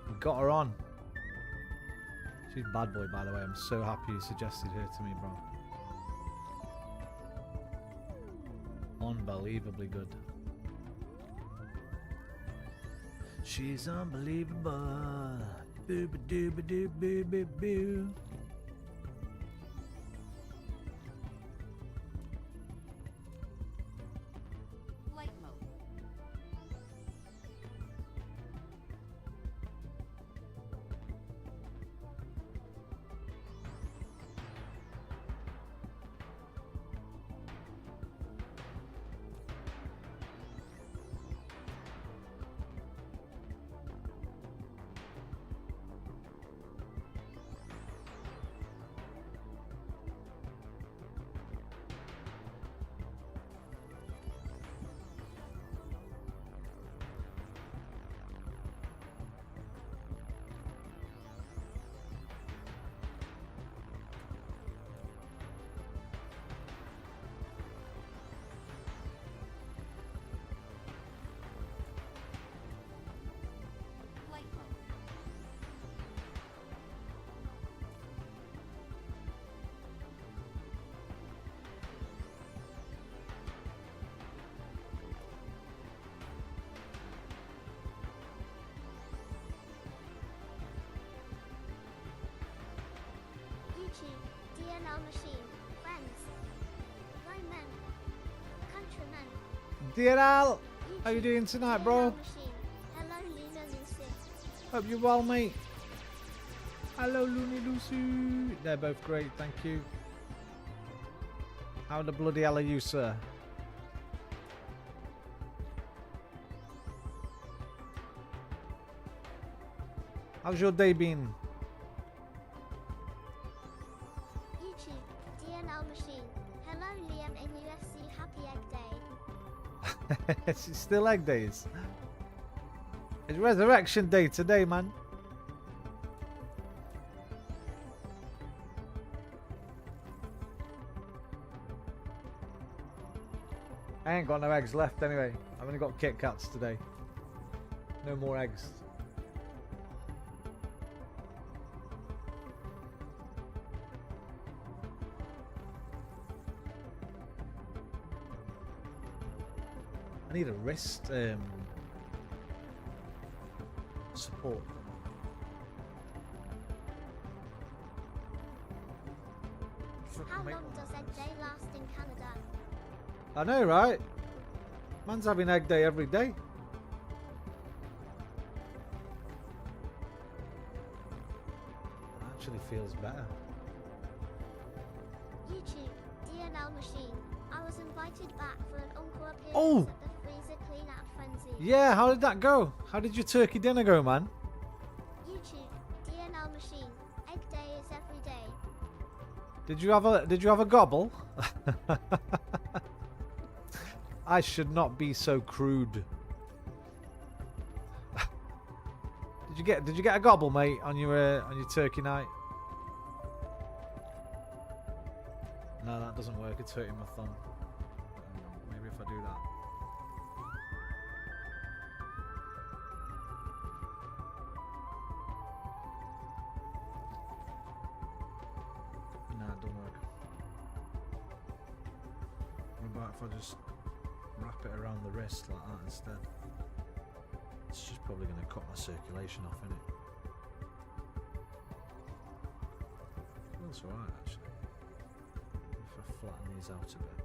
[SPEAKER 5] We got her on. She's bad boy, by the way. I'm so happy you suggested her to me, bro. Unbelievably good. She's unbelievable. Boo ba doo ba doo boo boo boo.
[SPEAKER 7] Flight mode. Flight mode.
[SPEAKER 6] YouTube, DNL machine, friends, Roman, countrymen.
[SPEAKER 5] DNL, how you doing tonight, bro?
[SPEAKER 6] DNL machine. Hello, Luna Lucy.
[SPEAKER 5] Hope you're well, mate. Hello, Looney Lucy. They're both great, thank you. How the bloody hell are you, sir? How's your day been?
[SPEAKER 6] YouTube, DNL machine. Hello, Liam in UFC. Happy Egg Day.
[SPEAKER 5] It's still egg days. It's resurrection day today, man. I ain't got no eggs left anyway. I've only got Kit Kats today. No more eggs. I need a wrist support.
[SPEAKER 6] How long does Egg Day last in Canada?
[SPEAKER 5] I know, right? Man's having egg day every day. Actually feels better.
[SPEAKER 6] YouTube, DNL machine. I was invited back for an uncle appearance
[SPEAKER 5] Oh!
[SPEAKER 6] at the freezer clean out frenzy.
[SPEAKER 5] Yeah, how did that go? How did your turkey dinner go, man?
[SPEAKER 6] YouTube, DNL machine. Egg Day is every day.
[SPEAKER 5] Did you have a gobble? I should not be so crude. Did you get a gobble, mate, on your turkey night? No, that doesn't work. It's hurting my thumb. Maybe if I do that. if I just wrap it around the wrist like that instead? It's just probably going to cut my circulation off, innit? Feels alright actually. If I flatten these out a bit.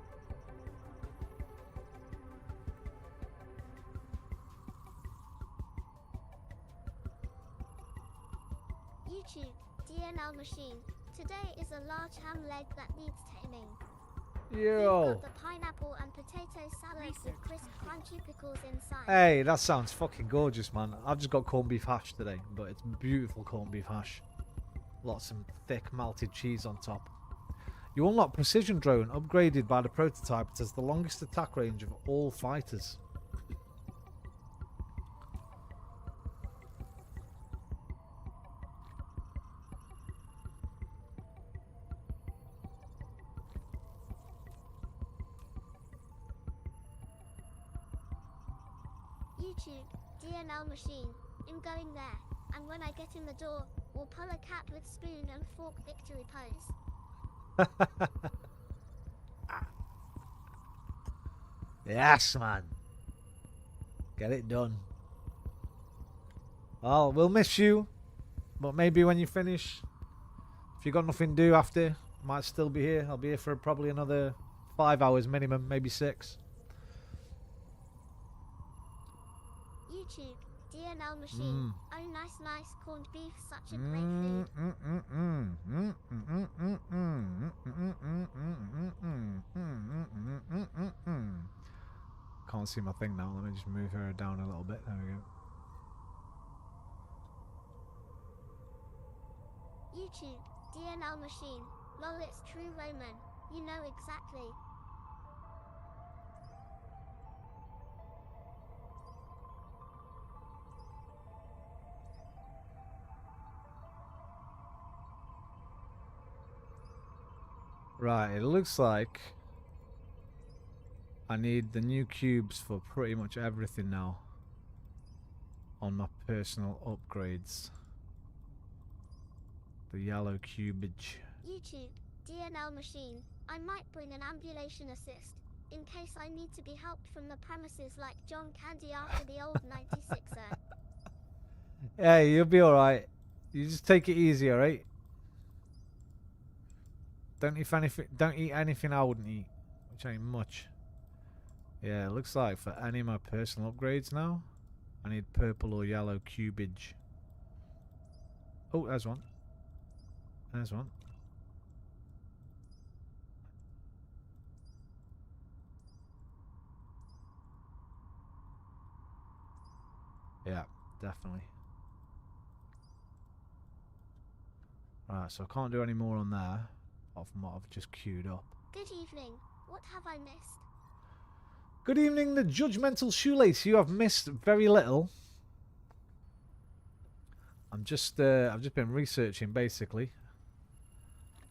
[SPEAKER 6] YouTube, DNL machine. Today is a large ham leg that needs taming.
[SPEAKER 5] Yo!
[SPEAKER 6] You've got the pineapple and potato salad with crisp crunchy pickles inside.
[SPEAKER 5] Hey, that sounds fucking gorgeous, man. I've just got corned beef hash today, but it's beautiful corned beef hash. Lots of thick melted cheese on top. You unlock precision drone, upgraded by the prototype. It has the longest attack range of all fighters.
[SPEAKER 6] YouTube, DNL machine. I'm going there, and when I get in the door, we'll pull a cat with spoon and fork victory pose.
[SPEAKER 5] Yes, man. Get it done. Well, we'll miss you, but maybe when you finish, if you got nothing to do after, might still be here. I'll be here for probably another 5 hours minimum, maybe 6.
[SPEAKER 6] YouTube, DNL machine. Oh, nice corned beef, such a great food.
[SPEAKER 5] Can't see my thing now. Let me just move her down a little bit. There we go.
[SPEAKER 6] YouTube, DNL machine. Lol, it's true, Roman. You know exactly.
[SPEAKER 5] Right, it looks like I need the new cubes for pretty much everything now on my personal upgrades. The yellow cubage.
[SPEAKER 6] YouTube, DNL machine. I might bring an ambulation assist, in case I need to be helped from the premises like John Candy after the old 96er.
[SPEAKER 5] Hey, you'll be alright. You just take it easy, alright? Don't eat anything I wouldn't eat, which ain't much. Yeah, it looks like for any of my personal upgrades now, I need purple or yellow cubage. Oh, there's one. There's one. Yeah, definitely. Right, so I can't do any more on there, apart from what I've just queued up.
[SPEAKER 6] Good evening. What have I missed?
[SPEAKER 5] Good evening, the judgmental shoelace. You have missed very little. I've just been researching basically.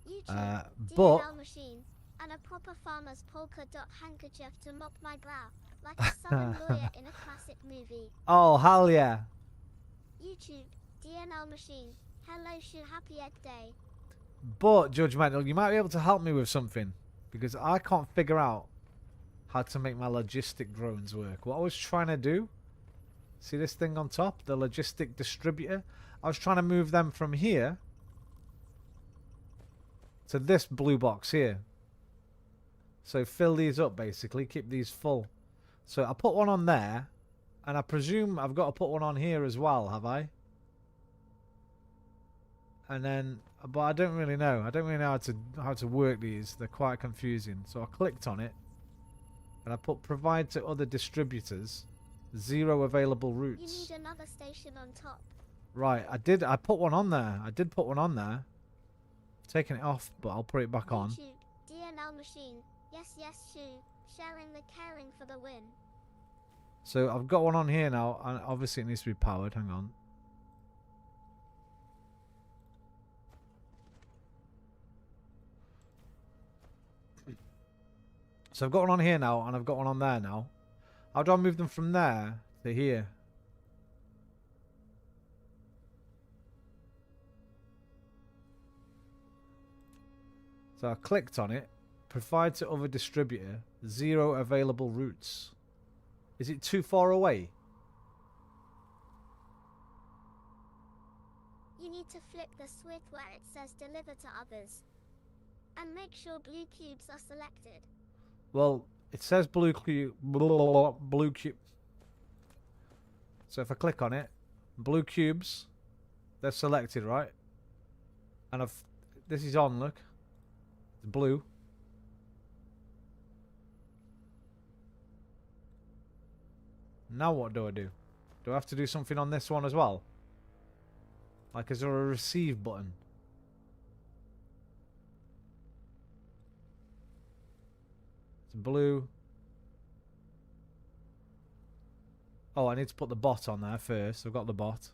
[SPEAKER 6] YouTube,
[SPEAKER 5] but
[SPEAKER 6] DNL machine, and a proper farmer's polka dot handkerchief to mop my brow, like a southern lawyer in a classic movie.
[SPEAKER 5] oh hell yeah!
[SPEAKER 6] YouTube, DNL machine. Hello, Shu, happy Egg Day.
[SPEAKER 5] But judgmental, you might be able to help me with something because I can't figure out how to make my logistic drones work. What I was trying to do, see this thing on top, the logistic distributor. I was trying to move them from here to this blue box here. So fill these up basically, keep these full. So I put one on there, and I presume I've got to put one on here as well, have I? And then, but I don't really know. I don't really know how to work these. They're quite confusing. So I clicked on it, and I put provide to other distributors, 0 available routes.
[SPEAKER 6] You need another station on top.
[SPEAKER 5] Right, I did. I put one on there. I did put one on there. Taking it off, but I'll put it back on.
[SPEAKER 6] YouTube, DNL machine. Yes, Shu. Sharing the caring for the win.
[SPEAKER 5] So I've got one on here now, and obviously it needs to be powered. Hang on. So I've got one on here now, and I've got one on there now. How do I move them from there to here? So I clicked on it, provide to other distributor, 0 available routes. Is it too far away?
[SPEAKER 6] You need to flick the switch where it says deliver to others. And make sure blue cubes are selected.
[SPEAKER 5] Well, it says blue cube. Blue cube. So if I click on it, blue cubes, they're selected, right? And this is on, look. It's blue. Now what do I do? Do I have to do something on this one as well? Like, is there a receive button? It's blue. Oh, I need to put the bot on there first. I've got the bot.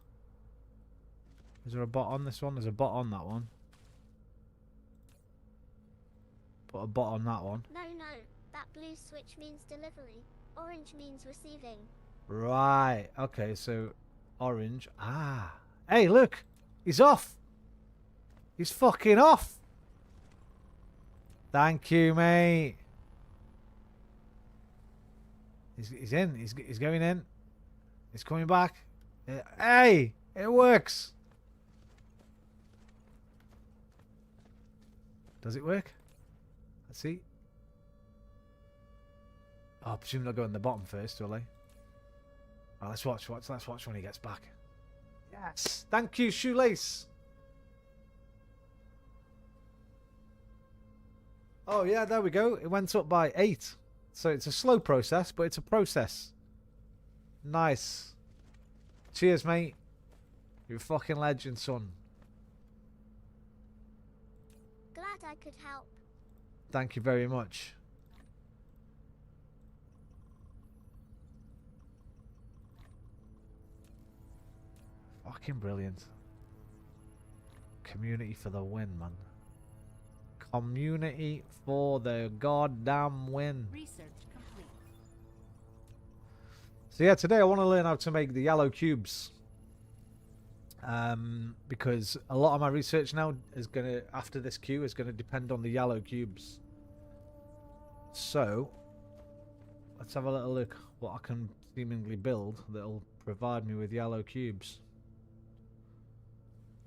[SPEAKER 5] Is there a bot on this one? There's a bot on that one. Put a bot on that one.
[SPEAKER 6] No, that blue switch means delivery. Orange means receiving.
[SPEAKER 5] Right. Okay, so orange. Ah. Hey, look. He's off. He's fucking off. Thank you, mate. He's in. He's going in. He's coming back. Hey, it works. Does it work? Let's see. Oh, I presume they'll go in the bottom first, will they? Oh, let's watch. Let's watch when he gets back. Yes. Thank you, Shoelace. Oh, yeah, there we go. It went up by 8. So it's a slow process, but it's a process. Nice. Cheers, mate. You're a fucking legend, son.
[SPEAKER 6] Glad I could help.
[SPEAKER 5] Thank you very much. Fucking brilliant. Community for the win, man. Community for the goddamn win.
[SPEAKER 7] Research complete.
[SPEAKER 5] So yeah, today I want to learn how to make the yellow cubes. Because a lot of my research now is gonna, after this queue, is gonna depend on the yellow cubes. So let's have a little look what I can seemingly build that'll provide me with yellow cubes.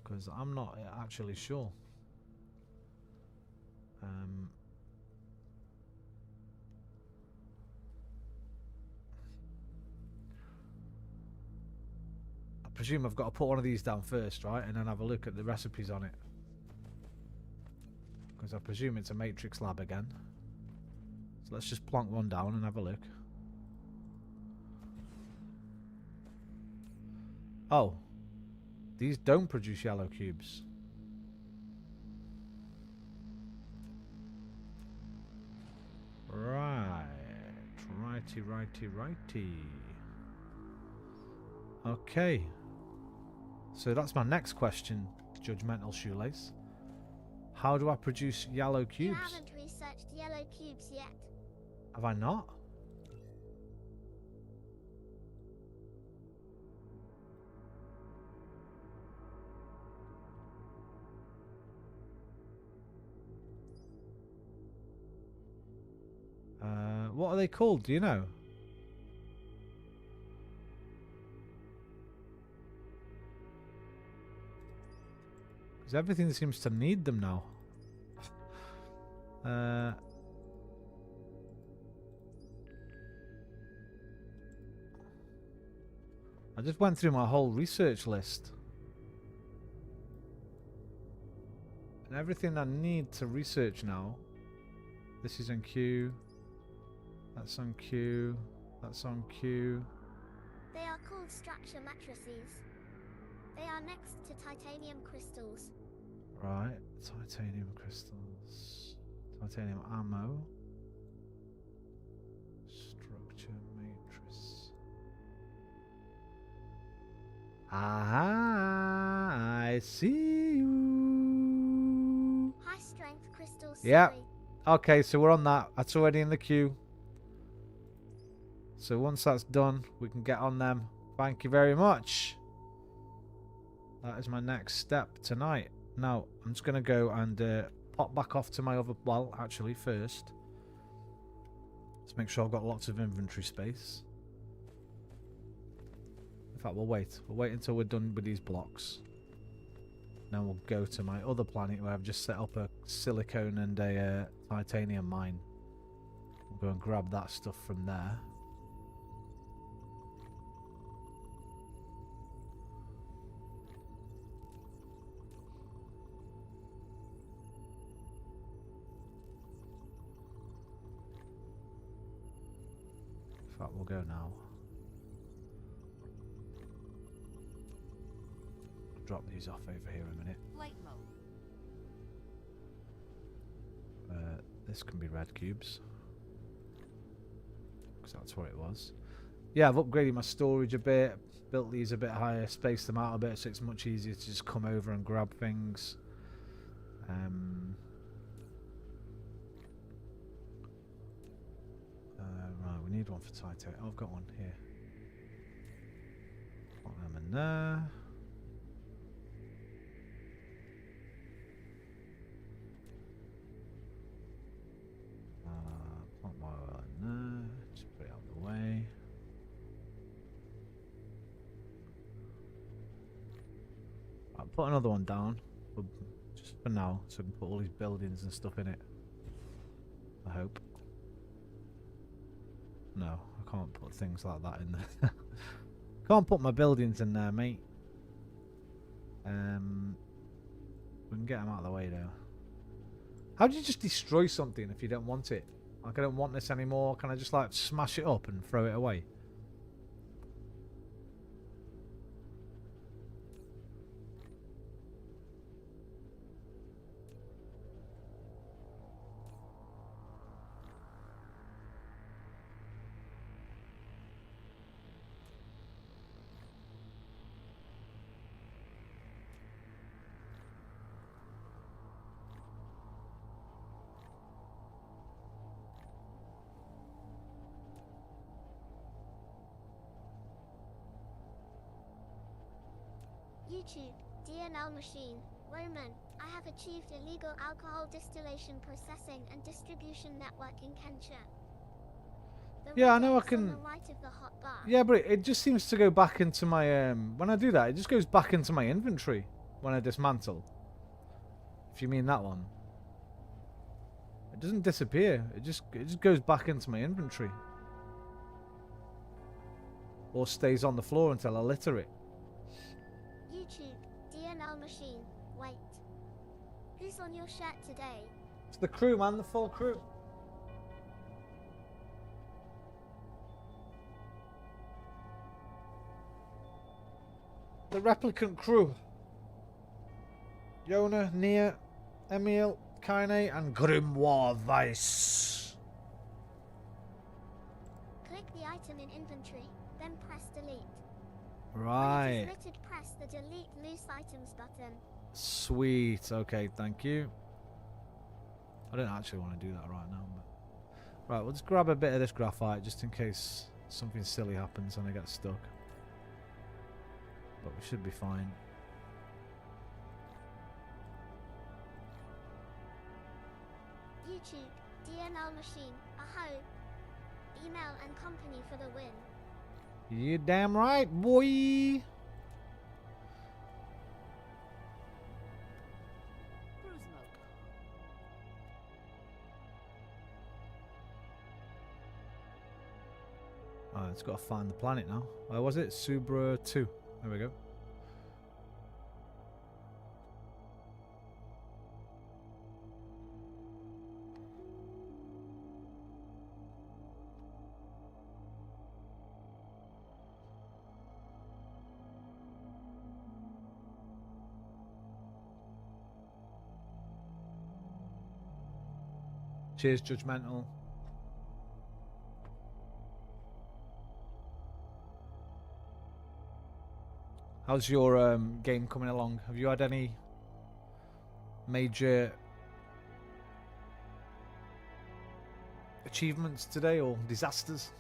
[SPEAKER 5] Because I'm not actually sure. I presume I've got to put one of these down first, right? And then have a look at the recipes on it. Because I presume it's a matrix lab again. So let's just plonk one down and have a look. Oh. These don't produce yellow cubes. Right. Righty. Okay. So that's my next question, Judgmental Shoelace. How do I produce yellow cubes?
[SPEAKER 6] You haven't researched yellow cubes yet.
[SPEAKER 5] Have I not? What are they called? Do you know? Because everything seems to need them now. I just went through my whole research list. And everything I need to research now. This is on queue. That's on queue. That's on queue.
[SPEAKER 6] They are called structure matrices. They are next to titanium crystals.
[SPEAKER 5] Right. Titanium crystals. Titanium ammo. Structure matrix. Aha! I see you.
[SPEAKER 6] High strength crystals.
[SPEAKER 5] Yeah.
[SPEAKER 6] Sorry.
[SPEAKER 5] Okay, so we're on that. That's already in the queue. So once that's done, we can get on them. Thank you very much. That is my next step tonight. Now, I'm just going to go and pop back off to my other... Well, actually, first, to make sure I've got lots of inventory space. In fact, we'll wait. We'll wait until we're done with these blocks. Then we'll go to my other planet where I've just set up a silicone and a titanium mine. We'll go and grab that stuff from there. In fact, we'll go now. Drop these off over here a minute.
[SPEAKER 7] Flight mode.
[SPEAKER 5] This can be red cubes. Because that's what it was. Yeah, I've upgraded my storage a bit. Built these a bit higher. Spaced them out a bit so it's much easier to just come over and grab things. Right, we need one for Titan. Oh, I've got one here. Put them in there. Put my oil in there. Just put it out of the way. I'll put another one down, but just for now, so I can put all these buildings and stuff in it. I hope. No, I can't put things like that in there. Can't put my buildings in there, mate. We can get them out of the way though. How do you just destroy something if you don't want it? Like, I don't want this anymore. Can I just like smash it up and throw it away?
[SPEAKER 6] YouTube, DNL machine, Roman, I have achieved illegal alcohol distillation processing and distribution network in Kensha. The
[SPEAKER 5] Yeah, I
[SPEAKER 6] red
[SPEAKER 5] know I
[SPEAKER 6] X on
[SPEAKER 5] can.
[SPEAKER 6] the right of the hot bar.
[SPEAKER 5] Yeah, but it just seems to go back into my when I do that, it just goes back into my inventory when I dismantle. If you mean that one. It doesn't disappear. It just goes back into my inventory. Or stays on the floor until I litter it.
[SPEAKER 6] YouTube, DNL machine, wait. Who's on your shirt today?
[SPEAKER 5] It's the crew, man, the full crew. The replicant crew. Yona, Nia, Emil, Kaine, and Grimoire Weiss.
[SPEAKER 6] Click the item in inventory, then press delete. When it
[SPEAKER 5] Right.
[SPEAKER 6] is littered, press the delete loose items button.
[SPEAKER 5] Sweet. Okay, thank you. I don't actually want to do that right now, but right, we'll just grab a bit of this graphite just in case something silly happens and I get stuck. But we should be fine.
[SPEAKER 6] YouTube, DNL machine, aho. Email and company for the win.
[SPEAKER 5] You damn right, boy.
[SPEAKER 7] Cruise mode.
[SPEAKER 5] It's got to find the planet now. Where was it? Subra 2. There we go. Cheers, Judgmental. How's your game coming along? Have you had any major achievements today or disasters?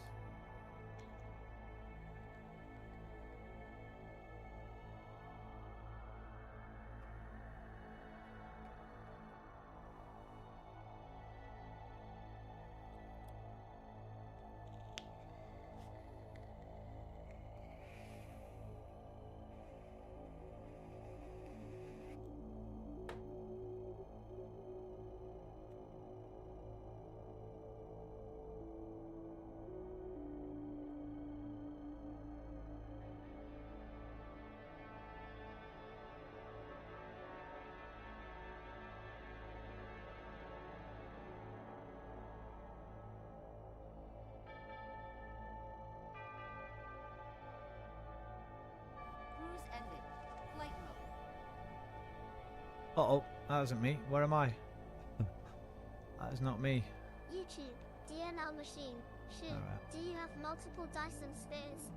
[SPEAKER 5] Uh-oh, that isn't me. Where am I? That is not me.
[SPEAKER 6] YouTube, DNL machine. Shoot,
[SPEAKER 5] Alright.
[SPEAKER 6] do you have multiple Dyson spheres?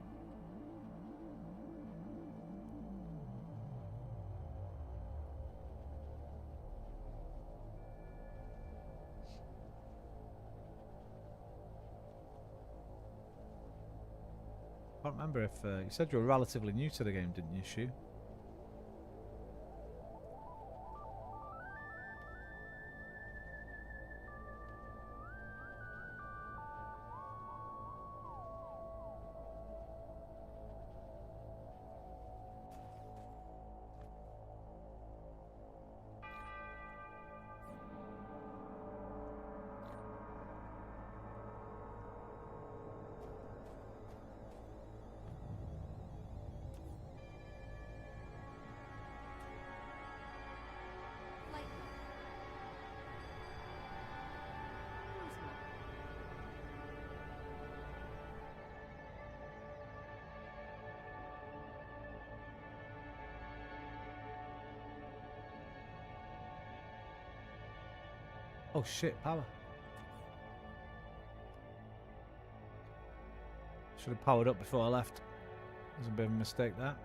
[SPEAKER 5] I can't remember if you said you were relatively new to the game, didn't you, Shu?
[SPEAKER 7] Flight mode. Cruise mode.
[SPEAKER 5] Oh shit, power. Should have powered up before I left. There's a bit of a mistake there.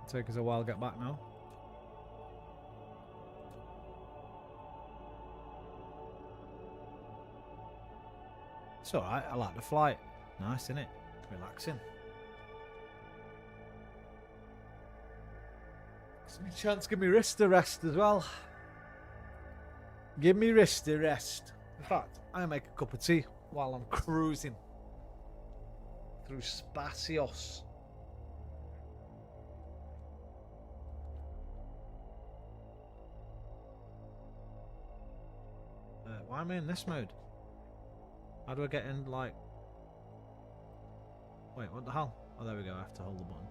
[SPEAKER 5] Take us a while to get back now. It's alright, I like the flight. Nice, isn't it? Relaxing. Gives me a chance, give me wrist to rest as well. Give me wrist to rest. In fact, I make a cup of tea while I'm cruising through Spasios. Why am I in this mode? How do I get in, like... Wait, what the hell? Oh, there we go, I have to hold the button.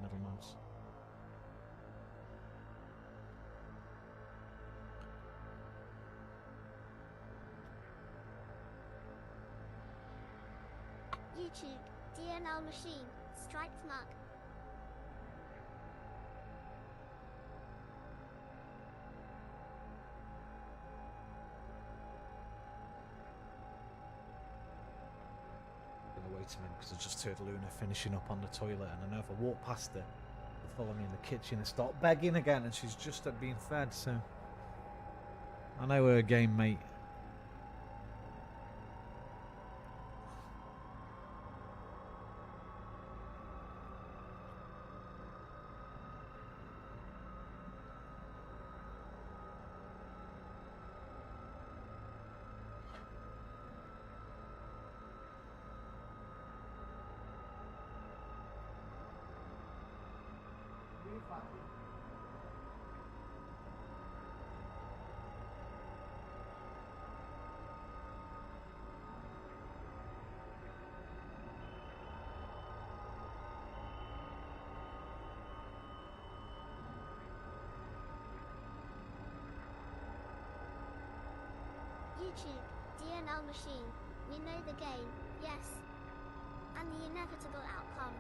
[SPEAKER 5] Middle mouse.
[SPEAKER 6] YouTube, DNL machine, striped mug.
[SPEAKER 5] Gonna wait a minute because I just heard Luna finishing up on the toilet, and I know if I walk past her, she'll follow me in the kitchen and start begging again, and she's just being fed, so I know her game, mate.
[SPEAKER 6] YouTube, DNL machine. We know the game, yes. And the inevitable outcome.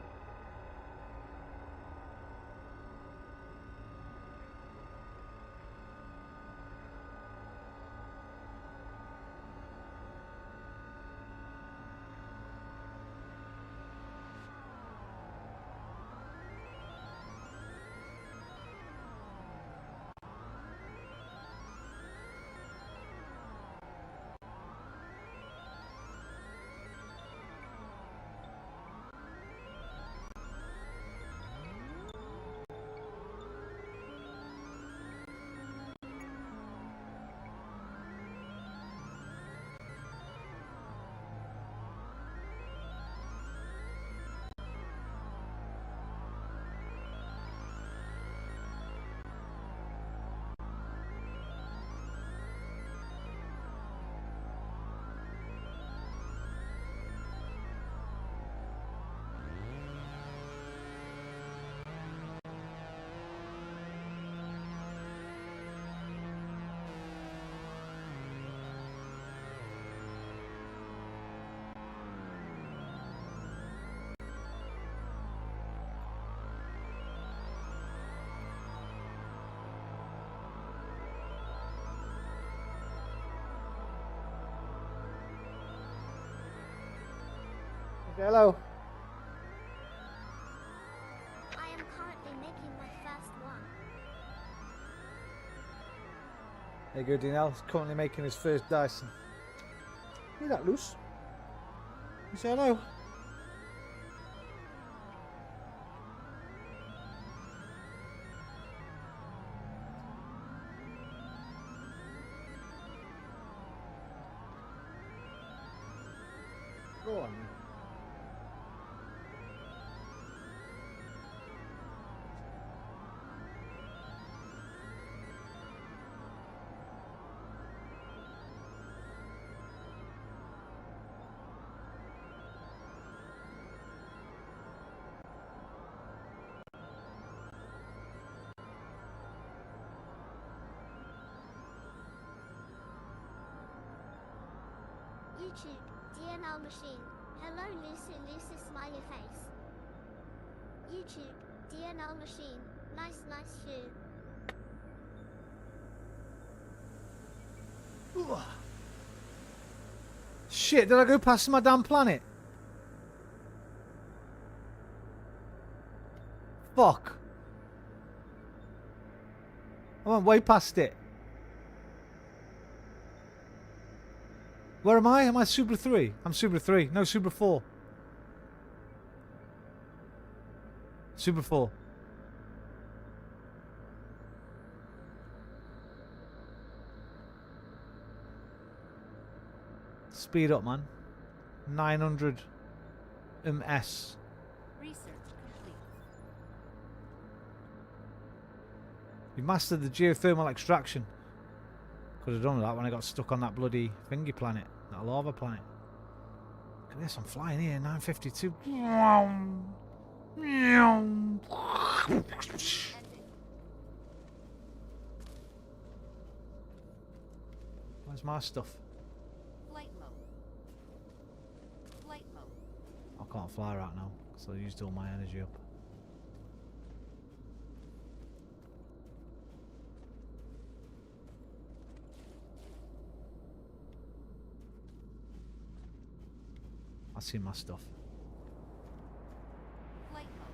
[SPEAKER 5] Hello.
[SPEAKER 6] I am currently making my first one.
[SPEAKER 5] Hey, good. He's currently making his first Dyson. Hear that, Luce? You say hello. Go on.
[SPEAKER 6] YouTube, DNL machine. Hello Lucy Lucy smiley face. YouTube, DNL machine. Nice shoe.
[SPEAKER 5] Shit, did I go past my damn planet? Fuck. I went way past it. Where am I? Am I Super 3? I'm Super 3. No, Super 4. Super 4. Speed up, man. 900 ms.
[SPEAKER 7] Research complete.
[SPEAKER 5] You mastered the geothermal extraction. Could have done that when I got stuck on that bloody thingy planet. That lava planet. Look at this, I'm flying here, 952. Where's my stuff?
[SPEAKER 7] Flight mode. Flight mode.
[SPEAKER 5] I can't fly right now, because I used all my energy up. I see my stuff.
[SPEAKER 7] Flight mode.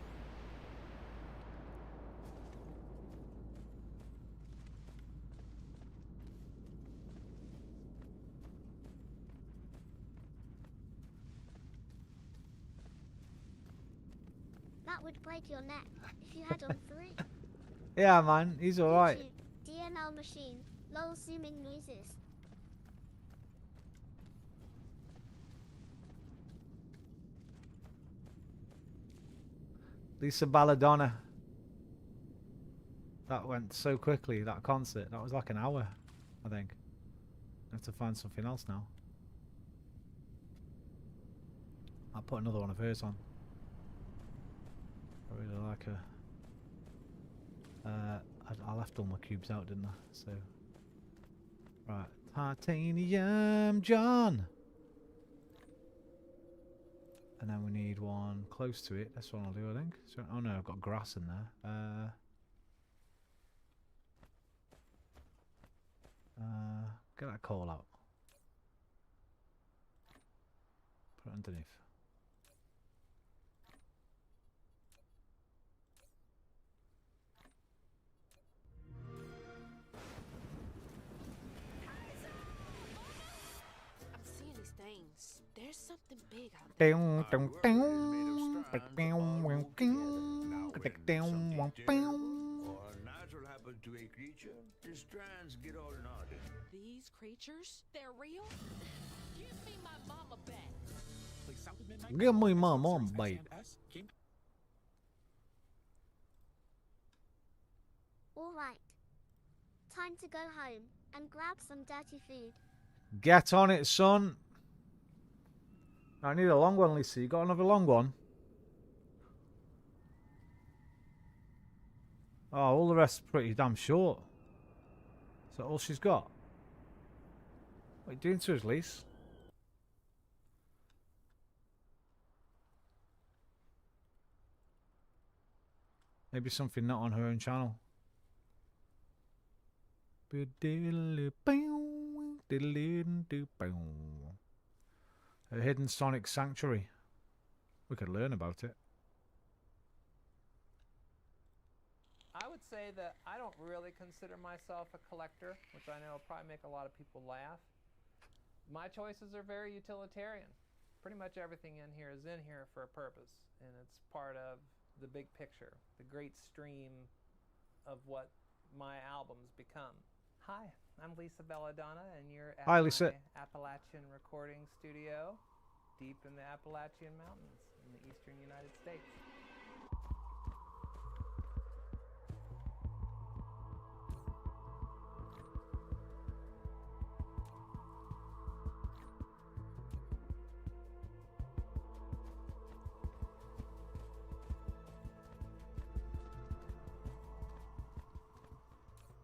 [SPEAKER 6] That would break your neck if you had on 3.
[SPEAKER 5] Yeah, man, he's alright.
[SPEAKER 6] YouTube, DNL machine. Lol zooming noises.
[SPEAKER 5] Lisa Balladonna. That went so quickly, that concert. That was like an hour, I think. I have to find something else now. I'll put another one of hers on. I really like her. I left all my cubes out, didn't I? So, right, Titanium John. And then we need one close to it. This one will do, I think. So, oh no, I've got grass in there. Get that coal out. Put it underneath.
[SPEAKER 7] I'm seeing these things. There's something big out
[SPEAKER 5] Or
[SPEAKER 9] natural happen to a creature, the strands get all knotted.
[SPEAKER 7] These creatures, they're real? Give me my mama back.
[SPEAKER 5] give me my mom bite.
[SPEAKER 6] Alright. Time to go home and grab some dirty food.
[SPEAKER 5] Get on it, son. I need a long one, Lisa. You got another long one? Oh, all the rest are pretty damn short. Is that all she's got? What are you doing to us, Lisa? Maybe something not on her own channel. Her hidden sonic sanctuary. We could learn about it.
[SPEAKER 4] I would say that I don't really consider myself a collector, which I know will probably make a lot of people laugh. My choices are very utilitarian. Pretty much everything in here is in here for a purpose, and it's part of the big picture, the great stream of what my albums become. Hi, I'm Lisa Belladonna, and you're at
[SPEAKER 5] Hi, Lisa.
[SPEAKER 4] my Appalachian recording studio deep in the Appalachian Mountains in the eastern United States.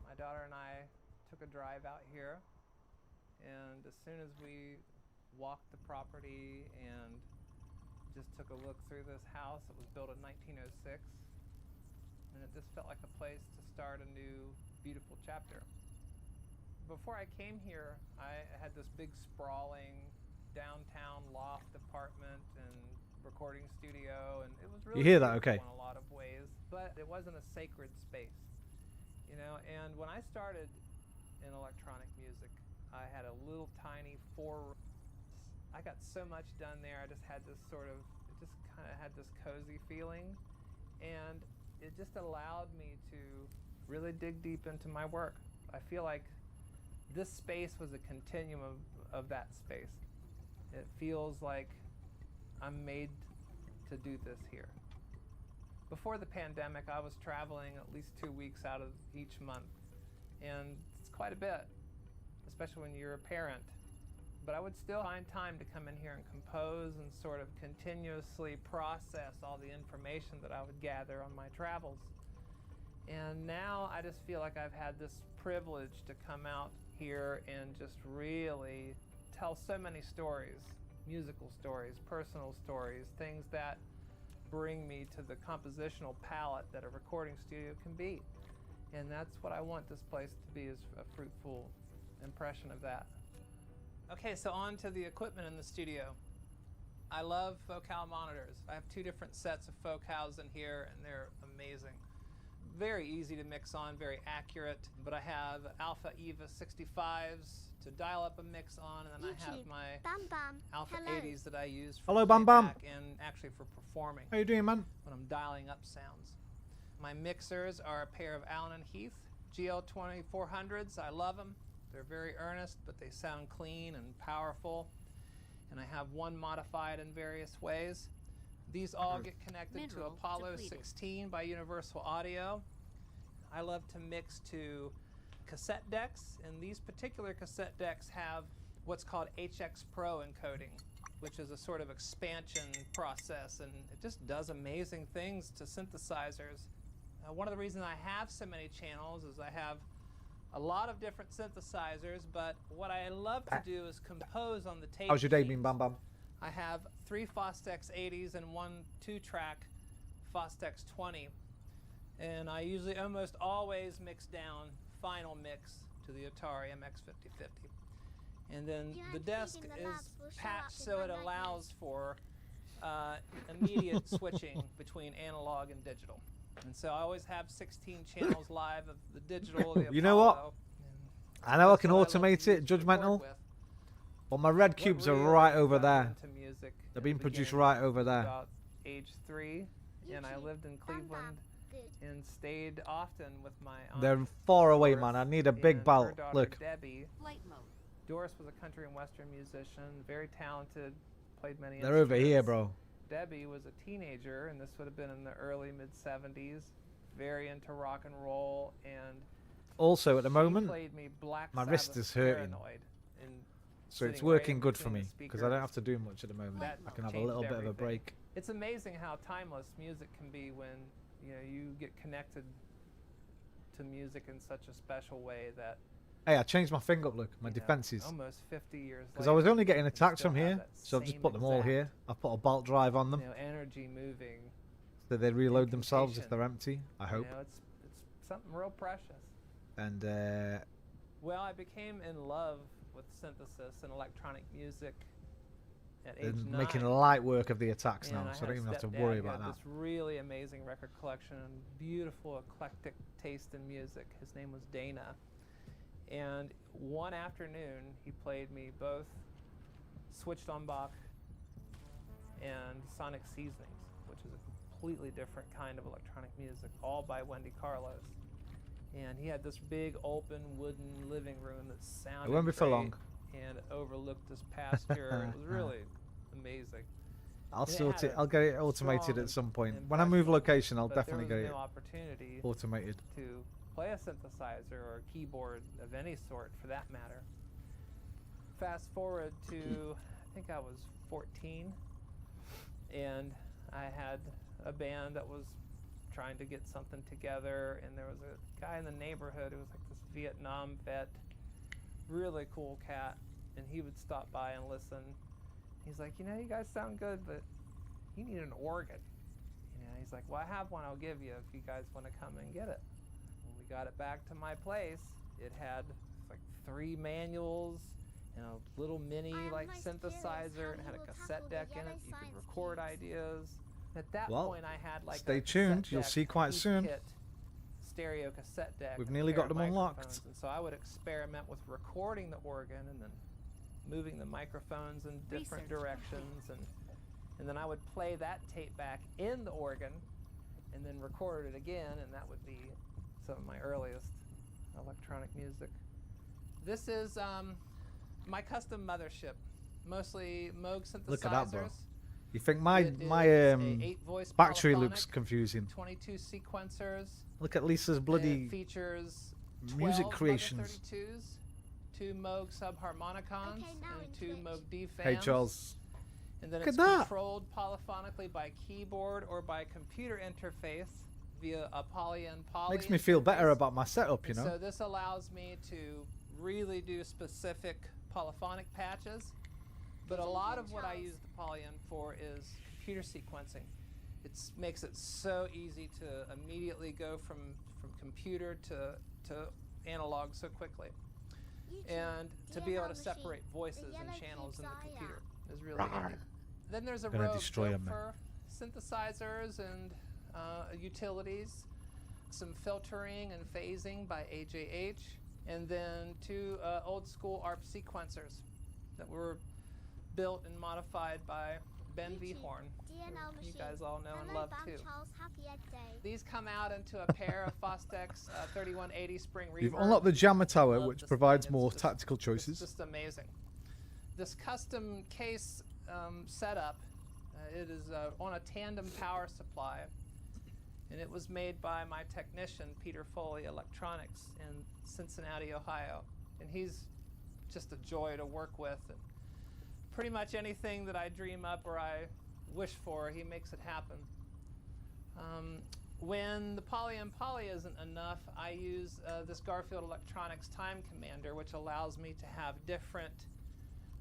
[SPEAKER 4] My daughter and I took a drive out here, and as soon as we walked the property and just took a look through this house, it was built in 1906, and it just felt like a place to start a new, beautiful chapter. Before I came here, I had this big sprawling downtown loft apartment and recording studio, and it was really
[SPEAKER 5] You hear that
[SPEAKER 4] beautiful
[SPEAKER 5] okay?
[SPEAKER 4] in a lot of ways, but it wasn't a sacred space, you know. And when I started in electronic music, I had a little tiny 4 rooms. I got so much done there. I just had this sort of, it just kind of had this cozy feeling, and it just allowed me to really dig deep into my work. I feel like this space was a continuum of that space. It feels like I'm made to do this here. Before the pandemic, I was traveling at least 2 weeks out of each month, and it's quite a bit, especially when you're a parent. But I would still find time to come in here and compose and sort of continuously process all the information that I would gather on my travels. And now I just feel like I've had this privilege to come out here and just really tell so many stories, musical stories, personal stories, things that bring me to the compositional palette that a recording studio can be. And that's what I want this place to be, is a fruitful impression of that. Okay, so on to the equipment in the studio. I love Focal monitors. I have 2 different sets of Focals in here, and they're amazing. Very easy to mix on, very accurate. But I have Alpha Eva 65s to dial up a mix on, and then I have my
[SPEAKER 6] Bam Bam.
[SPEAKER 4] Alpha
[SPEAKER 6] Hello.
[SPEAKER 4] 80s that I use for
[SPEAKER 5] Hello, Bam Bam.
[SPEAKER 4] playback and actually for performing
[SPEAKER 5] How you doing, man?
[SPEAKER 4] when I'm dialing up sounds. My mixers are a pair of Allen and Heath GL2400s. I love them. They're very earnest, but they sound clean and powerful. And I have one modified in various ways. These all get connected to
[SPEAKER 7] Mineral
[SPEAKER 4] Apollo
[SPEAKER 7] depleted.
[SPEAKER 4] 16 by Universal Audio. I love to mix to cassette decks, and these particular cassette decks have what's called HX Pro encoding, which is a sort of expansion process, and it just does amazing things to synthesizers. One of the reasons I have so many channels is I have a lot of different synthesizers, but what I love to do is compose on the tape.
[SPEAKER 5] How's your day
[SPEAKER 4] machines.
[SPEAKER 5] been, Bam Bam?
[SPEAKER 4] I have 3 Fostex 80s and 1 2-track Fostex 20. And I usually almost always mix down final mix to the Atari MX5050. And then
[SPEAKER 6] You know,
[SPEAKER 4] the desk
[SPEAKER 6] feeding the
[SPEAKER 4] is
[SPEAKER 6] labs will show
[SPEAKER 4] patched
[SPEAKER 6] up in
[SPEAKER 4] so
[SPEAKER 6] my
[SPEAKER 4] it
[SPEAKER 6] nightmares.
[SPEAKER 4] allows for immediate switching between analog and digital. And so I always have 16 channels live of the digital, the
[SPEAKER 5] You know what?
[SPEAKER 4] Apollo, and
[SPEAKER 5] I know I
[SPEAKER 4] that's
[SPEAKER 5] can
[SPEAKER 4] what love
[SPEAKER 5] automate
[SPEAKER 4] to
[SPEAKER 5] it,
[SPEAKER 4] use to record
[SPEAKER 5] judgmental.
[SPEAKER 4] with.
[SPEAKER 5] Well, my red
[SPEAKER 4] What
[SPEAKER 5] cubes are
[SPEAKER 4] really
[SPEAKER 5] right over
[SPEAKER 4] got
[SPEAKER 5] there.
[SPEAKER 4] me into music
[SPEAKER 5] They're
[SPEAKER 4] at
[SPEAKER 5] being
[SPEAKER 4] the
[SPEAKER 5] produced
[SPEAKER 4] beginning
[SPEAKER 5] right over there.
[SPEAKER 4] About age 3, and I
[SPEAKER 6] YouTube.
[SPEAKER 4] lived in
[SPEAKER 6] Bam Bam.
[SPEAKER 4] Cleveland
[SPEAKER 6] Good.
[SPEAKER 4] and stayed often with my aunt.
[SPEAKER 5] They're far away,
[SPEAKER 4] Doris,
[SPEAKER 5] man. I need a big
[SPEAKER 4] and
[SPEAKER 5] belt.
[SPEAKER 4] her daughter,
[SPEAKER 5] Look.
[SPEAKER 4] Debbie.
[SPEAKER 7] Flight mode.
[SPEAKER 4] Doris was a country and western musician, very talented, played many
[SPEAKER 5] They're over here,
[SPEAKER 4] instruments.
[SPEAKER 5] bro.
[SPEAKER 4] Debbie was a teenager, and this would have been in the early mid-70s, very into rock and roll, and
[SPEAKER 5] Also, at the
[SPEAKER 4] she
[SPEAKER 5] moment,
[SPEAKER 4] played me Black
[SPEAKER 5] my wrist
[SPEAKER 4] Sabbath's
[SPEAKER 5] is hurting.
[SPEAKER 4] Paranoid in
[SPEAKER 5] so it's
[SPEAKER 4] sitting
[SPEAKER 5] working
[SPEAKER 4] right
[SPEAKER 5] good for
[SPEAKER 4] between
[SPEAKER 5] me
[SPEAKER 4] the
[SPEAKER 5] because I don't
[SPEAKER 4] speakers.
[SPEAKER 5] have to do much at the moment.
[SPEAKER 4] That
[SPEAKER 5] I can have a
[SPEAKER 4] changed
[SPEAKER 5] little bit of a
[SPEAKER 4] everything.
[SPEAKER 5] break.
[SPEAKER 4] It's amazing how timeless music can be when you get connected to music in such a special way that
[SPEAKER 5] Hey, I changed my thing up. Look, my
[SPEAKER 4] you know,
[SPEAKER 5] defenses.
[SPEAKER 4] almost 50 years
[SPEAKER 5] Because I was
[SPEAKER 4] later,
[SPEAKER 5] only getting
[SPEAKER 4] we
[SPEAKER 5] attacks
[SPEAKER 4] still
[SPEAKER 5] from
[SPEAKER 4] have
[SPEAKER 5] here,
[SPEAKER 4] that
[SPEAKER 5] so I've just
[SPEAKER 4] same
[SPEAKER 5] put them all
[SPEAKER 4] exact,
[SPEAKER 5] here. I've put a bolt drive on them,
[SPEAKER 4] energy moving.
[SPEAKER 5] so they reload themselves if
[SPEAKER 4] incantation.
[SPEAKER 5] they're empty. I hope.
[SPEAKER 4] It's something real precious.
[SPEAKER 5] And
[SPEAKER 4] Well, I became in love with synthesis and electronic music at age
[SPEAKER 5] And
[SPEAKER 4] 9.
[SPEAKER 5] making light work of the attacks
[SPEAKER 4] And
[SPEAKER 5] now,
[SPEAKER 4] I
[SPEAKER 5] so I
[SPEAKER 4] had
[SPEAKER 5] don't
[SPEAKER 4] a
[SPEAKER 5] even have to
[SPEAKER 4] stepdad
[SPEAKER 5] worry
[SPEAKER 4] who
[SPEAKER 5] about
[SPEAKER 4] had
[SPEAKER 5] that.
[SPEAKER 4] This really amazing record collection, beautiful eclectic taste in music. His name was Dana. And one afternoon, he played me both Switched on Bach and Sonic Seasonings, which is a completely different kind of electronic music, all by Wendy Carlos. And he had this big open wooden living room that sounded
[SPEAKER 5] It won't be for
[SPEAKER 4] great
[SPEAKER 5] long.
[SPEAKER 4] and overlooked this pasture. It was really amazing.
[SPEAKER 5] I'll
[SPEAKER 4] And it
[SPEAKER 5] sort
[SPEAKER 4] had
[SPEAKER 5] it.
[SPEAKER 4] a
[SPEAKER 5] I'll get it automated
[SPEAKER 4] strong
[SPEAKER 5] at some point.
[SPEAKER 4] impression
[SPEAKER 5] When I move
[SPEAKER 4] on me,
[SPEAKER 5] location, I'll
[SPEAKER 4] but
[SPEAKER 5] definitely get
[SPEAKER 4] there
[SPEAKER 5] it
[SPEAKER 4] was no opportunity
[SPEAKER 5] automated.
[SPEAKER 4] to play a synthesizer or a keyboard of any sort for that matter. Fast forward to, I think I was 14, and I had a band that was trying to get something together, and there was a guy in the neighborhood who was like this Vietnam vet, really cool cat, and he would stop by and listen. He's like, you know, you guys sound good, but you need an organ. You know, he's like, well, I have one I'll give you if you guys want to come and get it. When we got it back to my place, it had like 3 manuals and a little mini like synthesizer, and it had a cassette deck in it. You could record ideas. At that
[SPEAKER 5] Well,
[SPEAKER 4] point, I had like
[SPEAKER 5] stay
[SPEAKER 4] a
[SPEAKER 5] tuned.
[SPEAKER 4] cassette
[SPEAKER 5] You'll
[SPEAKER 4] deck,
[SPEAKER 5] see quite
[SPEAKER 4] heat
[SPEAKER 5] soon.
[SPEAKER 4] kit, stereo cassette deck.
[SPEAKER 5] We've
[SPEAKER 4] and a
[SPEAKER 5] nearly
[SPEAKER 4] pair
[SPEAKER 5] got
[SPEAKER 4] of
[SPEAKER 5] them unlocked.
[SPEAKER 4] microphones. And so I would experiment with recording the organ and then moving the microphones in different directions, and then I would play that tape back in the organ and then record it again, and that would be some of my earliest electronic music. This is my custom mothership, mostly Moog synthesizers.
[SPEAKER 5] Look at that, bro. You think my
[SPEAKER 4] It is
[SPEAKER 5] my
[SPEAKER 4] a 8-voice
[SPEAKER 5] battery
[SPEAKER 4] polyphonic,
[SPEAKER 5] looks confusing?
[SPEAKER 4] 22 sequencers.
[SPEAKER 5] Look at Lisa's
[SPEAKER 4] It
[SPEAKER 5] bloody
[SPEAKER 4] features
[SPEAKER 5] music
[SPEAKER 4] 12
[SPEAKER 5] creations.
[SPEAKER 4] 32s, 2 Moog subharmonicons,
[SPEAKER 6] Okay, now
[SPEAKER 4] and
[SPEAKER 6] in
[SPEAKER 4] 2
[SPEAKER 6] Twitch.
[SPEAKER 4] Moog D fans.
[SPEAKER 5] Hey Charles.
[SPEAKER 4] And then
[SPEAKER 5] Look
[SPEAKER 4] it's
[SPEAKER 5] at that.
[SPEAKER 4] controlled polyphonically by keyboard or by computer interface via a poly and poly.
[SPEAKER 5] Makes me feel better
[SPEAKER 4] interface.
[SPEAKER 5] about my setup, you
[SPEAKER 4] And
[SPEAKER 5] know.
[SPEAKER 4] So this allows me to really do specific polyphonic patches. But a lot of what I use the polyen for is computer sequencing. It makes it so easy to immediately go from computer to analog so quickly. And to be able to separate voices and channels in the computer is really handy. Then there's a
[SPEAKER 5] Gonna
[SPEAKER 4] row of
[SPEAKER 5] destroy 'em,
[SPEAKER 4] for synthesizers and utilities, some filtering and phasing by AJH, and then 2 old school ARP sequencers that were built and modified by Ben V. Horn, who you guys all know and love too. These come out into a pair of Fostex 3180 spring reverb.
[SPEAKER 5] You've unlocked the Jammer Tower,
[SPEAKER 4] Love
[SPEAKER 5] which
[SPEAKER 4] this
[SPEAKER 5] provides
[SPEAKER 4] thing.
[SPEAKER 5] more
[SPEAKER 4] It's just-
[SPEAKER 5] tactical
[SPEAKER 4] It's
[SPEAKER 5] choices.
[SPEAKER 4] just amazing. This custom case setup, it is on a tandem power supply, and it was made by my technician, Peter Foley Electronics in Cincinnati, Ohio. And he's just a joy to work with. And pretty much anything that I dream up or I wish for, he makes it happen. When the poly and poly isn't enough, I use this Garfield Electronics Time Commander, which allows me to have different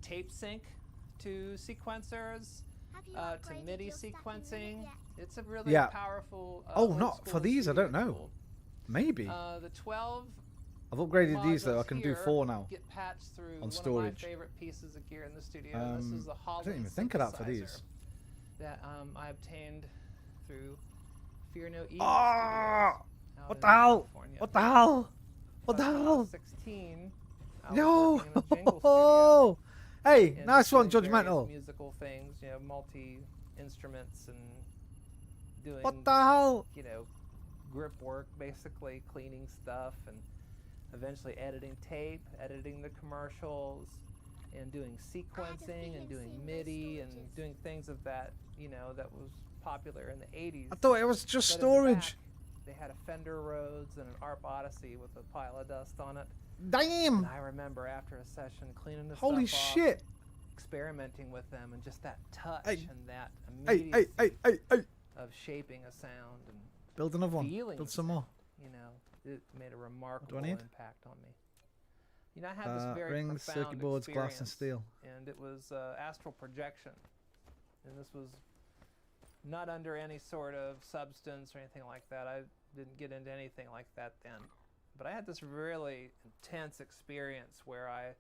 [SPEAKER 4] tape sync to sequencers, to MIDI sequencing. It's a really powerful
[SPEAKER 5] Oh,
[SPEAKER 4] old
[SPEAKER 5] not
[SPEAKER 4] school
[SPEAKER 5] for these, I don't
[SPEAKER 4] studio
[SPEAKER 5] know.
[SPEAKER 4] tool.
[SPEAKER 5] Maybe.
[SPEAKER 4] The 12
[SPEAKER 5] I've upgraded these though. I
[SPEAKER 4] modules
[SPEAKER 5] can do
[SPEAKER 4] here
[SPEAKER 5] 4 now.
[SPEAKER 4] Get patched through
[SPEAKER 5] on
[SPEAKER 4] one
[SPEAKER 5] storage.
[SPEAKER 4] of my favorite pieces of gear in the studio. This is the
[SPEAKER 5] I
[SPEAKER 4] Holland
[SPEAKER 5] didn't even think of that for
[SPEAKER 4] synthesizer
[SPEAKER 5] these.
[SPEAKER 4] that I obtained through Fear No Evil.
[SPEAKER 5] Ah!
[SPEAKER 4] Studios out
[SPEAKER 5] What
[SPEAKER 4] in
[SPEAKER 5] the hell?
[SPEAKER 4] California.
[SPEAKER 5] What the hell? What the
[SPEAKER 4] When I was
[SPEAKER 5] hell?
[SPEAKER 4] 16, I was
[SPEAKER 5] No!
[SPEAKER 4] working in a jingle studio.
[SPEAKER 5] Hey,
[SPEAKER 4] and
[SPEAKER 5] nice one,
[SPEAKER 4] doing various
[SPEAKER 5] Judgmental.
[SPEAKER 4] Musical things, you know, multi instruments and doing
[SPEAKER 5] What the hell?
[SPEAKER 4] you know, grip work, basically cleaning stuff, and eventually editing tape, editing the commercials, and doing sequencing and doing MIDI and doing things of that, you know, that was popular in the 80s.
[SPEAKER 5] I thought it was just
[SPEAKER 4] But in the
[SPEAKER 5] storage.
[SPEAKER 4] back, they had a Fender Rhodes and an ARP Odyssey with a pile of dust on it.
[SPEAKER 5] Damn!
[SPEAKER 4] And I remember after a session cleaning the
[SPEAKER 5] Holy
[SPEAKER 4] stuff off,
[SPEAKER 5] shit!
[SPEAKER 4] experimenting with them, and just that touch
[SPEAKER 5] Hey.
[SPEAKER 4] and that
[SPEAKER 5] Hey,
[SPEAKER 4] immediacy
[SPEAKER 5] hey!
[SPEAKER 4] of shaping a sound and
[SPEAKER 5] Build another one.
[SPEAKER 4] feeling
[SPEAKER 5] Build
[SPEAKER 4] a
[SPEAKER 5] some more.
[SPEAKER 4] sound, you know, it made a remarkable
[SPEAKER 5] need?
[SPEAKER 4] impact on me. You know, I had this very
[SPEAKER 5] Rings,
[SPEAKER 4] profound
[SPEAKER 5] circuit boards, glass and
[SPEAKER 4] experience,
[SPEAKER 5] steel.
[SPEAKER 4] and it was astral projection, and this was not under any sort of substance or anything like that. I didn't get into anything like that then, but I had this really intense experience where I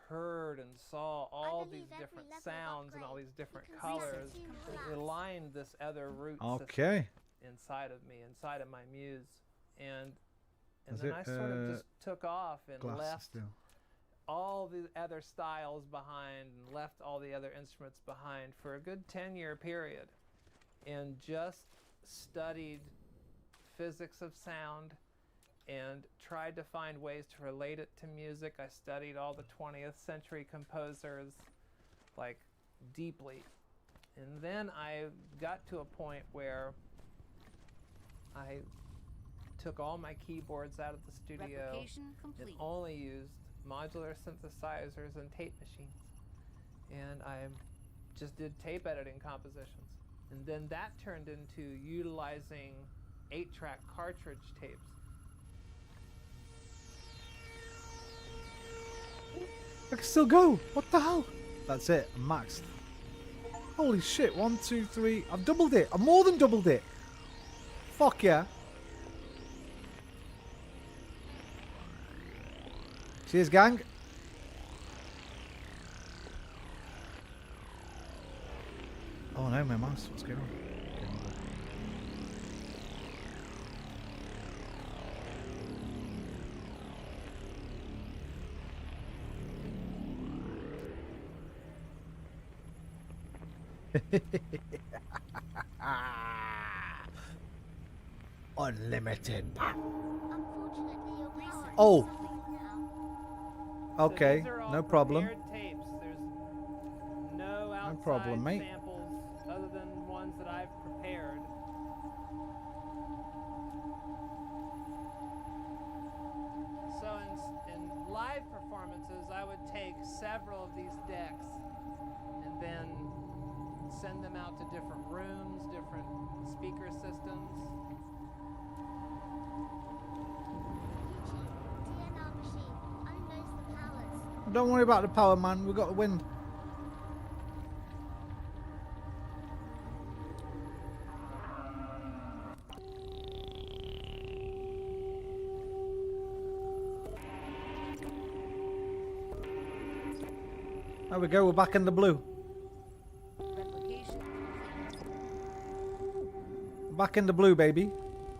[SPEAKER 4] heard and saw all
[SPEAKER 6] believe
[SPEAKER 4] these
[SPEAKER 6] every
[SPEAKER 4] different
[SPEAKER 6] level of
[SPEAKER 4] sounds and all
[SPEAKER 6] upgrade,
[SPEAKER 4] these different
[SPEAKER 6] you can
[SPEAKER 4] colors.
[SPEAKER 6] set it to
[SPEAKER 4] It
[SPEAKER 6] relax.
[SPEAKER 4] aligned this other root system
[SPEAKER 5] Okay.
[SPEAKER 4] inside of me, inside of my muse. And
[SPEAKER 5] Is
[SPEAKER 4] then
[SPEAKER 5] it,
[SPEAKER 4] I sort of just took off and
[SPEAKER 5] Glass
[SPEAKER 4] left
[SPEAKER 5] still.
[SPEAKER 4] all the other styles behind and left all the other instruments behind for a good 10-year period and just studied physics of sound and tried to find ways to relate it to music. I studied all the 20th century composers like deeply. And then I got to a point where I took all my keyboards out of the studio
[SPEAKER 7] Replication
[SPEAKER 4] and
[SPEAKER 7] complete.
[SPEAKER 4] only used modular synthesizers and tape machines. And I just did tape editing compositions. And then that turned into utilizing 8-track cartridge tapes.
[SPEAKER 5] I can still go. What the hell? That's it. I'm maxed. Holy shit. 1, 2, 3. I've doubled it. I've more than doubled it. Fuck yeah. Cheers, gang. Oh no, my mouse. What's going on? Unlimited.
[SPEAKER 6] Unfortunately, your power
[SPEAKER 5] Oh.
[SPEAKER 6] is complete now.
[SPEAKER 5] Okay,
[SPEAKER 4] So these are all
[SPEAKER 5] no problem.
[SPEAKER 4] prepared tapes. There's no outside
[SPEAKER 5] problem, mate.
[SPEAKER 4] samples other than ones that I've prepared. So in live performances, I would take several of these decks and then send them out to different rooms, different speaker systems.
[SPEAKER 6] DNR machine. Only knows the powers.
[SPEAKER 5] Don't worry about the power, man. We got to win. There we go. We're back in the blue.
[SPEAKER 7] Replication complete.
[SPEAKER 5] Back in the blue, baby.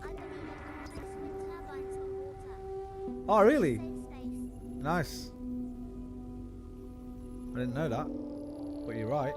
[SPEAKER 6] I believe you can place wind turbines on water.
[SPEAKER 5] Oh, really?
[SPEAKER 6] Save space.
[SPEAKER 5] Nice. I didn't know that. But you're right.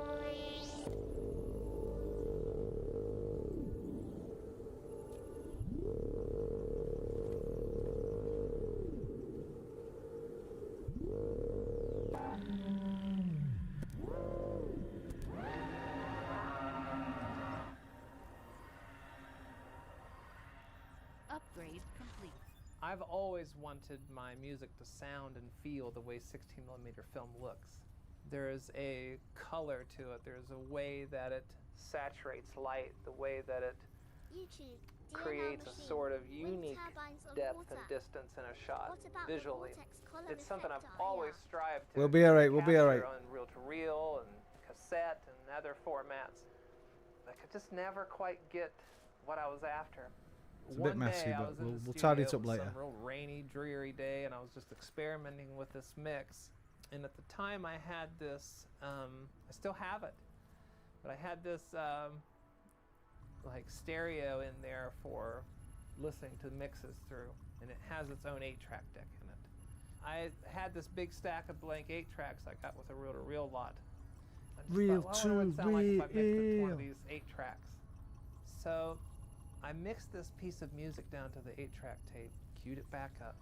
[SPEAKER 7] Upgrade complete.
[SPEAKER 4] I've always wanted my music to sound and feel the way 16mm film looks. There is a color to it. There's a way that it saturates light, the way that it
[SPEAKER 6] YouTube. DNR
[SPEAKER 4] creates a
[SPEAKER 6] machine.
[SPEAKER 4] sort of
[SPEAKER 6] Wind
[SPEAKER 4] unique
[SPEAKER 6] turbines on
[SPEAKER 4] depth
[SPEAKER 6] water.
[SPEAKER 4] and distance in a shot
[SPEAKER 6] What about
[SPEAKER 4] visually.
[SPEAKER 6] the vortex column
[SPEAKER 4] It's something I've
[SPEAKER 6] effect
[SPEAKER 4] always
[SPEAKER 6] RER?
[SPEAKER 4] strived to
[SPEAKER 5] We'll be alright. We'll be alright.
[SPEAKER 4] capture on reel-to-reel and cassette and other formats. I could just never quite get what I was after.
[SPEAKER 5] It's a bit messy,
[SPEAKER 4] day, I
[SPEAKER 5] but
[SPEAKER 4] was in the
[SPEAKER 5] we'll tidy it
[SPEAKER 4] studio,
[SPEAKER 5] up
[SPEAKER 4] it was
[SPEAKER 5] later.
[SPEAKER 4] Some real rainy, dreary day, and I was just experimenting with this mix. And at the time, I had this. I still have it, but I had this like stereo in there for listening to mixes through, and it has its own 8-track deck in it. I had this big stack of blank 8 tracks I got with a reel-to-reel lot. I just
[SPEAKER 5] Reel
[SPEAKER 4] thought, well, what would it sound like if I mixed it to one of
[SPEAKER 5] reel.
[SPEAKER 4] these 8 tracks? So I mixed this piece of music down to the 8-track tape, queued it back up,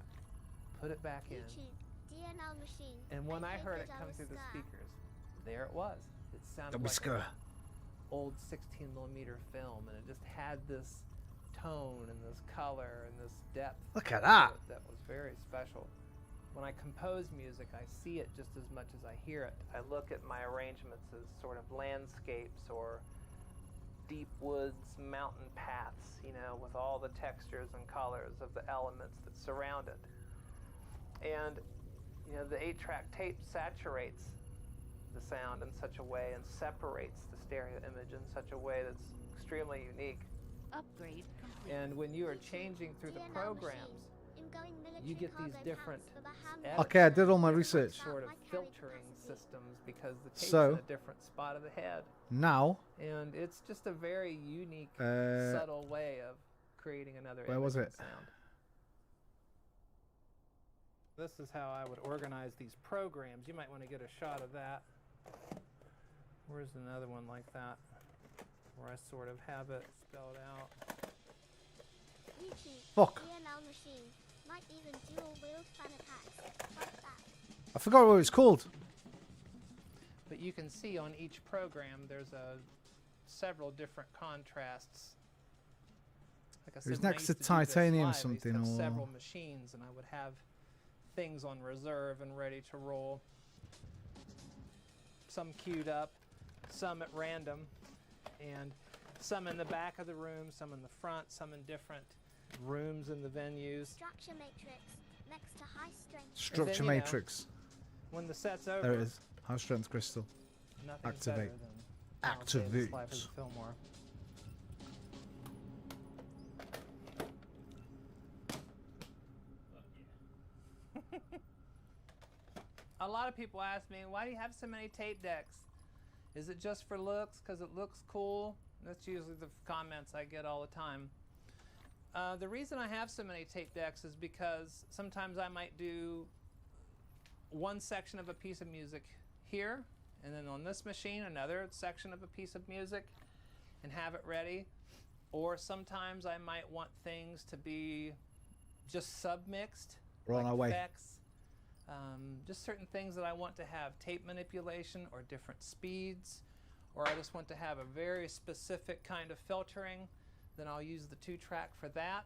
[SPEAKER 4] put it back in,
[SPEAKER 6] YouTube. DNR machine.
[SPEAKER 4] and when I heard it
[SPEAKER 6] figured I
[SPEAKER 4] come
[SPEAKER 6] was
[SPEAKER 4] through the
[SPEAKER 6] scar.
[SPEAKER 4] speakers, there it was. It sounded
[SPEAKER 5] Don't be
[SPEAKER 4] like
[SPEAKER 5] scared.
[SPEAKER 4] an old 16mm film, and it just had this tone and this color and this depth.
[SPEAKER 5] Look at
[SPEAKER 4] to
[SPEAKER 5] that.
[SPEAKER 4] it that was very special. When I compose music, I see it just as much as I hear it. I look at my arrangements as sort of landscapes or deep woods, mountain paths, you know, with all the textures and colors of the elements that surround it. And, you know, the 8-track tape saturates the sound in such a way and separates the stereo image in such a way that's extremely unique.
[SPEAKER 7] Upgrade complete.
[SPEAKER 4] And when you are changing through the
[SPEAKER 6] DNR
[SPEAKER 4] programs,
[SPEAKER 6] machine. ongoing military
[SPEAKER 4] you get these
[SPEAKER 6] cargo
[SPEAKER 4] different
[SPEAKER 6] tanks for Baham
[SPEAKER 4] edits,
[SPEAKER 5] Okay, I did all my
[SPEAKER 6] Different
[SPEAKER 5] research.
[SPEAKER 4] sort of
[SPEAKER 6] my carrying
[SPEAKER 4] filtering
[SPEAKER 6] capacity.
[SPEAKER 4] systems because the tape's
[SPEAKER 5] So-
[SPEAKER 4] in a different spot of the head.
[SPEAKER 5] Now,
[SPEAKER 4] And it's just a very unique,
[SPEAKER 5] Uh,
[SPEAKER 4] subtle way of creating another
[SPEAKER 5] where
[SPEAKER 4] image
[SPEAKER 5] was
[SPEAKER 4] and
[SPEAKER 5] it?
[SPEAKER 4] sound. This is how I would organize these programs. You might want to get a shot of that. Where's another one like that? Where I sort of have it spelled out.
[SPEAKER 6] YouTube,
[SPEAKER 5] fuck.
[SPEAKER 6] DLL machine. Might even dual-wield fan attacks. Fuck that.
[SPEAKER 5] I forgot what it's called.
[SPEAKER 4] But you can see on each program there's several different contrasts. Like I said,
[SPEAKER 5] It was
[SPEAKER 4] when I
[SPEAKER 5] next
[SPEAKER 4] used
[SPEAKER 5] to
[SPEAKER 4] do this
[SPEAKER 5] titanium
[SPEAKER 4] live, I used to
[SPEAKER 5] something
[SPEAKER 4] have
[SPEAKER 5] or-
[SPEAKER 4] several machines, and I would have things on reserve and ready to roll. Some queued up, some at random, and some in the back of the room, some in the front, some in different rooms in the venues.
[SPEAKER 6] Structure matrix. Next to high strength.
[SPEAKER 5] Structure
[SPEAKER 4] you know,
[SPEAKER 5] matrix.
[SPEAKER 4] When the set's over,
[SPEAKER 5] There it is. High strength crystal.
[SPEAKER 4] nothing's
[SPEAKER 5] Activate.
[SPEAKER 4] better than Miles Davis live
[SPEAKER 5] Activate.
[SPEAKER 4] at Fillmore. A lot of people ask me, why do you have so many tape decks? Is it just for looks? Because it looks cool? That's usually the comments I get all the time. The reason I have so many tape decks is because sometimes I might do one section of a piece of music here, and then on this machine another section of a piece of music and have it ready. Or sometimes I might want things to be just submixed,
[SPEAKER 5] We're on
[SPEAKER 4] like
[SPEAKER 5] our way.
[SPEAKER 4] effects. Just certain things that I want to have tape manipulation or different speeds, or I just want to have a very specific kind of filtering, then I'll use the 2-track for that.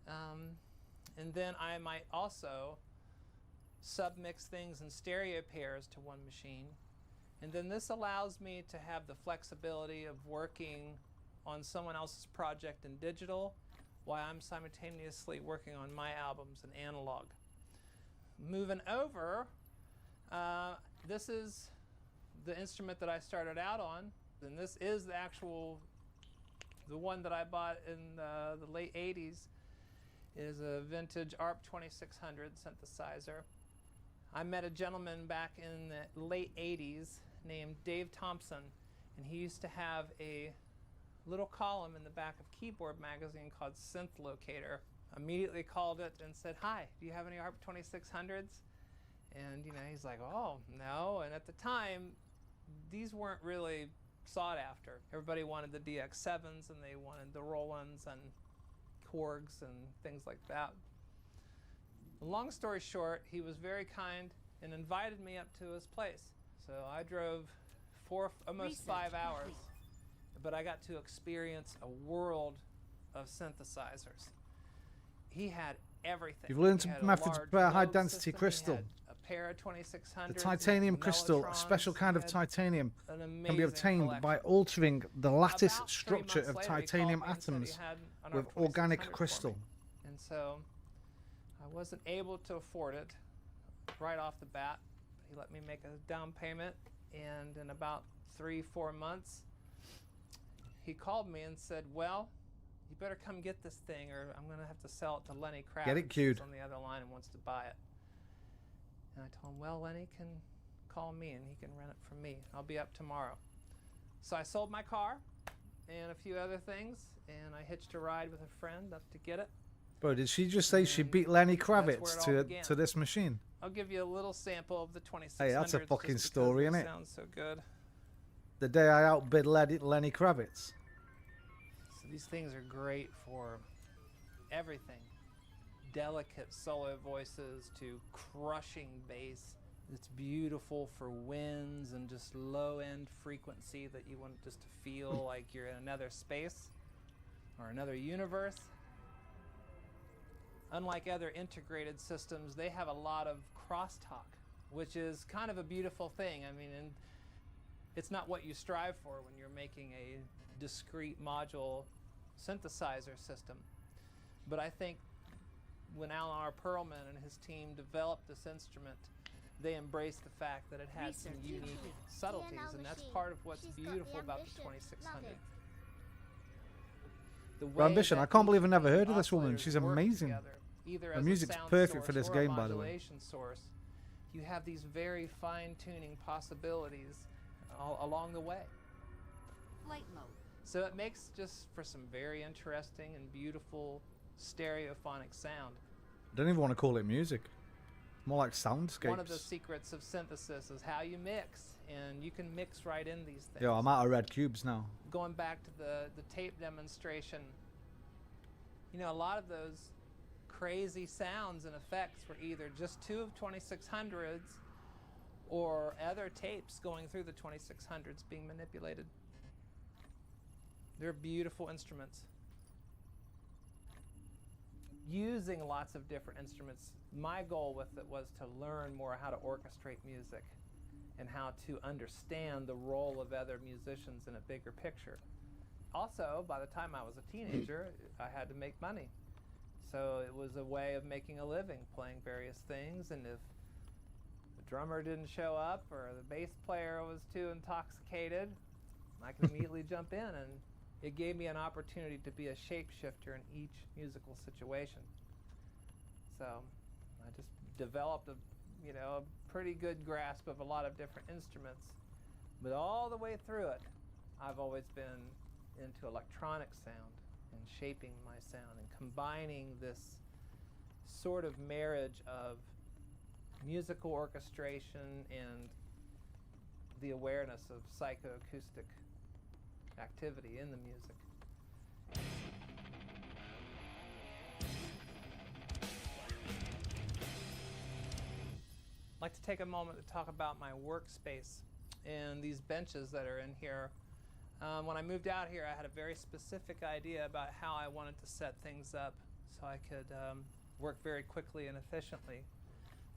[SPEAKER 4] And then I might also submix things in stereo pairs to one machine. And then this allows me to have the flexibility of working on someone else's project in digital while I'm simultaneously working on my albums in analog. Moving over, this is the instrument that I started out on, and this is the one that I bought in the late 80s. It is a vintage ARP 2600 synthesizer. I met a gentleman back in the late 80s named Dave Thompson, and he used to have a little column in the back of Keyboard magazine called Synth Locator. Immediately called it and said, "Hi, do you have any ARP 2600s?" And he's like, "Oh, no." And at the time, these weren't really sought after. Everybody wanted the DX7s, and they wanted the Rolands and Korgs and things like that. Long story short, he was very kind and invited me up to his place. So I drove almost 5 hours, but I got to experience a world of synthesizers. He had everything.
[SPEAKER 5] You've learned
[SPEAKER 4] He
[SPEAKER 5] a
[SPEAKER 4] had
[SPEAKER 5] method to
[SPEAKER 4] large
[SPEAKER 5] prepare high
[SPEAKER 4] load
[SPEAKER 5] density
[SPEAKER 4] system. He
[SPEAKER 5] crystal.
[SPEAKER 4] had a pair of 2600s.
[SPEAKER 5] The titanium crystal, a special kind of titanium, can be obtained by altering the lattice
[SPEAKER 4] About 3
[SPEAKER 5] structure
[SPEAKER 4] months
[SPEAKER 5] of
[SPEAKER 4] later, he
[SPEAKER 5] titanium
[SPEAKER 4] called me and said he
[SPEAKER 5] atoms
[SPEAKER 4] had an
[SPEAKER 5] with
[SPEAKER 4] ARP
[SPEAKER 5] organic
[SPEAKER 4] 2600 for me.
[SPEAKER 5] crystal.
[SPEAKER 4] And so I wasn't able to afford it right off the bat. He let me make a down payment, and in about 3-4 months, he called me and said, "Well, you better come get this thing, or I'm going to have to sell it to Lenny Kravitz.
[SPEAKER 5] Get it queued.
[SPEAKER 4] He's on the other line and wants to buy it." And I told him, "Well, Lenny can call me and he can rent it from me. I'll be up tomorrow." So I sold my car and a few other things, and I hitched a ride with a friend up to get it.
[SPEAKER 5] Bro, did she just say she
[SPEAKER 4] And
[SPEAKER 5] beat Lenny
[SPEAKER 4] that's where
[SPEAKER 5] Kravitz
[SPEAKER 4] it all
[SPEAKER 5] to
[SPEAKER 4] began.
[SPEAKER 5] this machine?
[SPEAKER 4] I'll give you a little sample of the 2600s.
[SPEAKER 5] Hey, that's a fucking
[SPEAKER 4] just
[SPEAKER 5] story,
[SPEAKER 4] because
[SPEAKER 5] innit?
[SPEAKER 4] it sounds so good.
[SPEAKER 5] The day I outbid Lenny Kravitz.
[SPEAKER 4] So these things are great for everything. Delicate solo voices to crushing bass. It's beautiful for winds and just low-end frequency that you want just to feel like you're in another space or another universe. Unlike other integrated systems, they have a lot of crosstalk, which is kind of a beautiful thing. I mean, and it's not what you strive for when you're making a discrete module synthesizer system. But I think when Alan R. Perlman and his team developed this instrument, they embraced the fact that it had some unique subtleties, and that's part of what's beautiful about the 2600. The way
[SPEAKER 5] Ambition,
[SPEAKER 4] that
[SPEAKER 5] I can't believe I
[SPEAKER 4] each
[SPEAKER 5] never
[SPEAKER 4] of the
[SPEAKER 5] heard of this woman.
[SPEAKER 4] oscillators
[SPEAKER 5] She's
[SPEAKER 4] work
[SPEAKER 5] amazing.
[SPEAKER 4] together either
[SPEAKER 5] The
[SPEAKER 4] as
[SPEAKER 5] music's
[SPEAKER 4] a sound
[SPEAKER 5] perfect
[SPEAKER 4] source
[SPEAKER 5] for this
[SPEAKER 4] or
[SPEAKER 5] game,
[SPEAKER 4] a
[SPEAKER 5] by the way.
[SPEAKER 4] modulation source, you have these very fine-tuning possibilities all along the way.
[SPEAKER 7] Flight mode.
[SPEAKER 4] So it makes just for some very interesting and beautiful stereophonic sound.
[SPEAKER 5] I don't even want to call it music. More like soundscapes.
[SPEAKER 4] One of the secrets of synthesis is how you mix, and you can mix right in these things.
[SPEAKER 5] Yo, I'm out of red cubes now.
[SPEAKER 4] Going back to the tape demonstration, you know, a lot of those crazy sounds and effects were either just two of 2600s or other tapes going through the 2600s being manipulated. They're beautiful instruments. Using lots of different instruments, my goal with it was to learn more how to orchestrate music and how to understand the role of other musicians in a bigger picture. Also, by the time I was a teenager, I had to make money. So it was a way of making a living, playing various things, and if the drummer didn't show up or the bass player was too intoxicated, I could immediately jump in, and it gave me an opportunity to be a shapeshifter in each musical situation. So I just developed a pretty good grasp of a lot of different instruments, but all the way through it, I've always been into electronic sound and shaping my sound and combining this sort of marriage of musical orchestration and the awareness of psychoacoustic activity in the music. I'd like to take a moment to talk about my workspace and these benches that are in here. When I moved out here, I had a very specific idea about how I wanted to set things up so I could work very quickly and efficiently.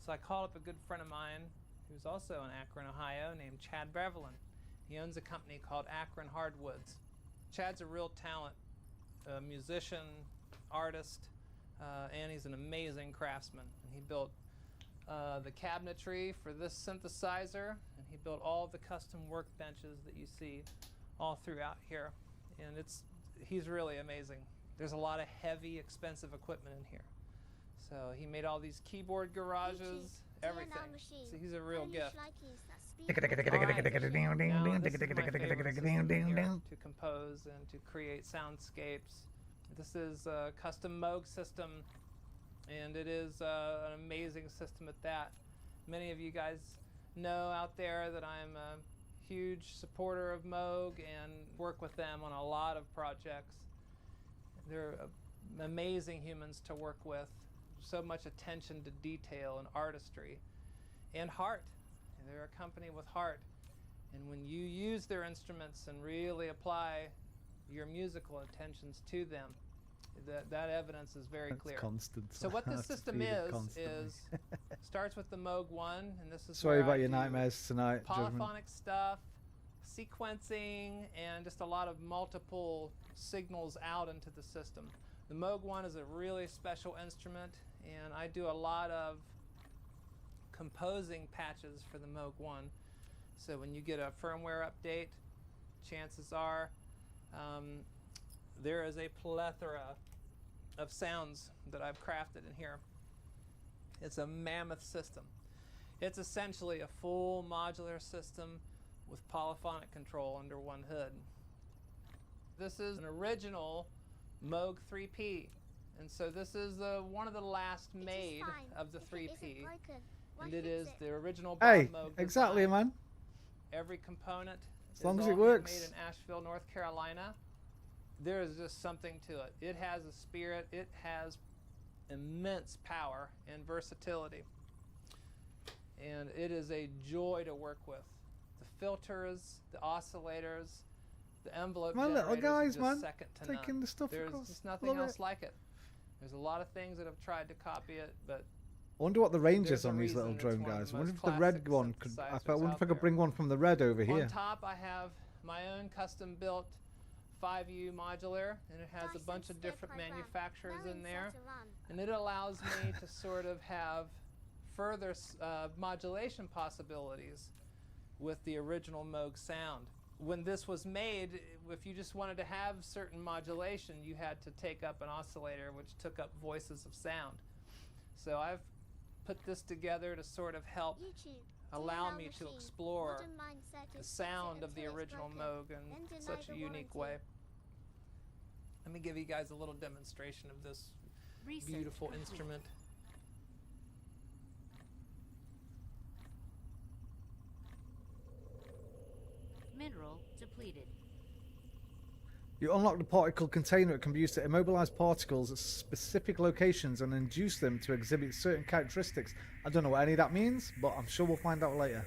[SPEAKER 4] So I called up a good friend of mine who's also in Akron, Ohio, named Chad Beverlin. He owns a company called Akron Hardwoods. Chad's a real talent, a musician, artist, and he's an amazing craftsman. And he built the cabinetry for this synthesizer, and he built all the custom workbenches that you see all throughout here. And he's really amazing. There's a lot of heavy, expensive equipment in here. So he made all these keyboard garages, everything. So he's a real gift. Right. Now, this is my favorite system here to compose and to create soundscapes. This is a custom Moog system, and it is an amazing system at that. Many of you guys know out there that I'm a huge supporter of Moog and work with them on a lot of projects. They're amazing humans to work with. So much attention to detail and artistry and heart. They're a company with heart. And when you use their instruments and really apply your musical intentions to them, that evidence is very clear.
[SPEAKER 5] Constant.
[SPEAKER 4] So what this system is starts with the Moog 1, and this is
[SPEAKER 5] Sorry
[SPEAKER 4] where
[SPEAKER 5] about
[SPEAKER 4] I
[SPEAKER 5] your
[SPEAKER 4] do
[SPEAKER 5] nightmares tonight, Judgment.
[SPEAKER 4] polyphonic stuff, sequencing, and just a lot of multiple signals out into the system. The Moog 1 is a really special instrument, and I do a lot of composing patches for the Moog 1. So when you get a firmware update, chances are there is a plethora of sounds that I've crafted in here. It's a mammoth system. It's essentially a full modular system with polyphonic control under one hood. This is an original Moog 3P, and so this is one of the last made of the 3P, and it is the original Bob Moog
[SPEAKER 5] exactly,
[SPEAKER 4] design.
[SPEAKER 5] man.
[SPEAKER 4] Every component
[SPEAKER 5] As long
[SPEAKER 4] is
[SPEAKER 5] as it
[SPEAKER 4] all
[SPEAKER 5] works.
[SPEAKER 4] made in Asheville, North Carolina. There is just something to it. It has a spirit. It has immense power and versatility, and it is a joy to work with. The filters, the oscillators, the envelope
[SPEAKER 5] My little
[SPEAKER 4] generators
[SPEAKER 5] guys,
[SPEAKER 4] are just
[SPEAKER 5] man,
[SPEAKER 4] second to
[SPEAKER 5] taking
[SPEAKER 4] none.
[SPEAKER 5] the stuff
[SPEAKER 4] There's
[SPEAKER 5] across.
[SPEAKER 4] just nothing
[SPEAKER 5] Love
[SPEAKER 4] else
[SPEAKER 5] it.
[SPEAKER 4] like it. There's a lot of things that have tried to copy it, but
[SPEAKER 5] I wonder what the range
[SPEAKER 4] there's
[SPEAKER 5] is
[SPEAKER 4] a
[SPEAKER 5] on these
[SPEAKER 4] reason
[SPEAKER 5] little
[SPEAKER 4] it's
[SPEAKER 5] drone
[SPEAKER 4] one of
[SPEAKER 5] guys.
[SPEAKER 4] the
[SPEAKER 5] I wonder
[SPEAKER 4] most
[SPEAKER 5] if the red
[SPEAKER 4] classic
[SPEAKER 5] one could. I
[SPEAKER 4] synthesizers
[SPEAKER 5] wonder
[SPEAKER 4] out
[SPEAKER 5] if I could
[SPEAKER 4] there.
[SPEAKER 5] bring one from the red over here.
[SPEAKER 4] On top, I have my own custom-built 5U modular, and it has a bunch of different manufacturers in there, and it allows me to sort of have further modulation possibilities with the original Moog sound. When this was made, if you just wanted to have certain modulation, you had to take up an oscillator which took up voices of sound. So I've put this together to sort of help allow me to explore the sound of the original Moog in such a unique way. Let me give you guys a little demonstration of this beautiful instrument.
[SPEAKER 10] Mineral depleted.
[SPEAKER 5] You unlock the particle container. It can be used to immobilize particles at specific locations and induce them to exhibit certain characteristics. I don't know what any of that means, but I'm sure we'll find out later.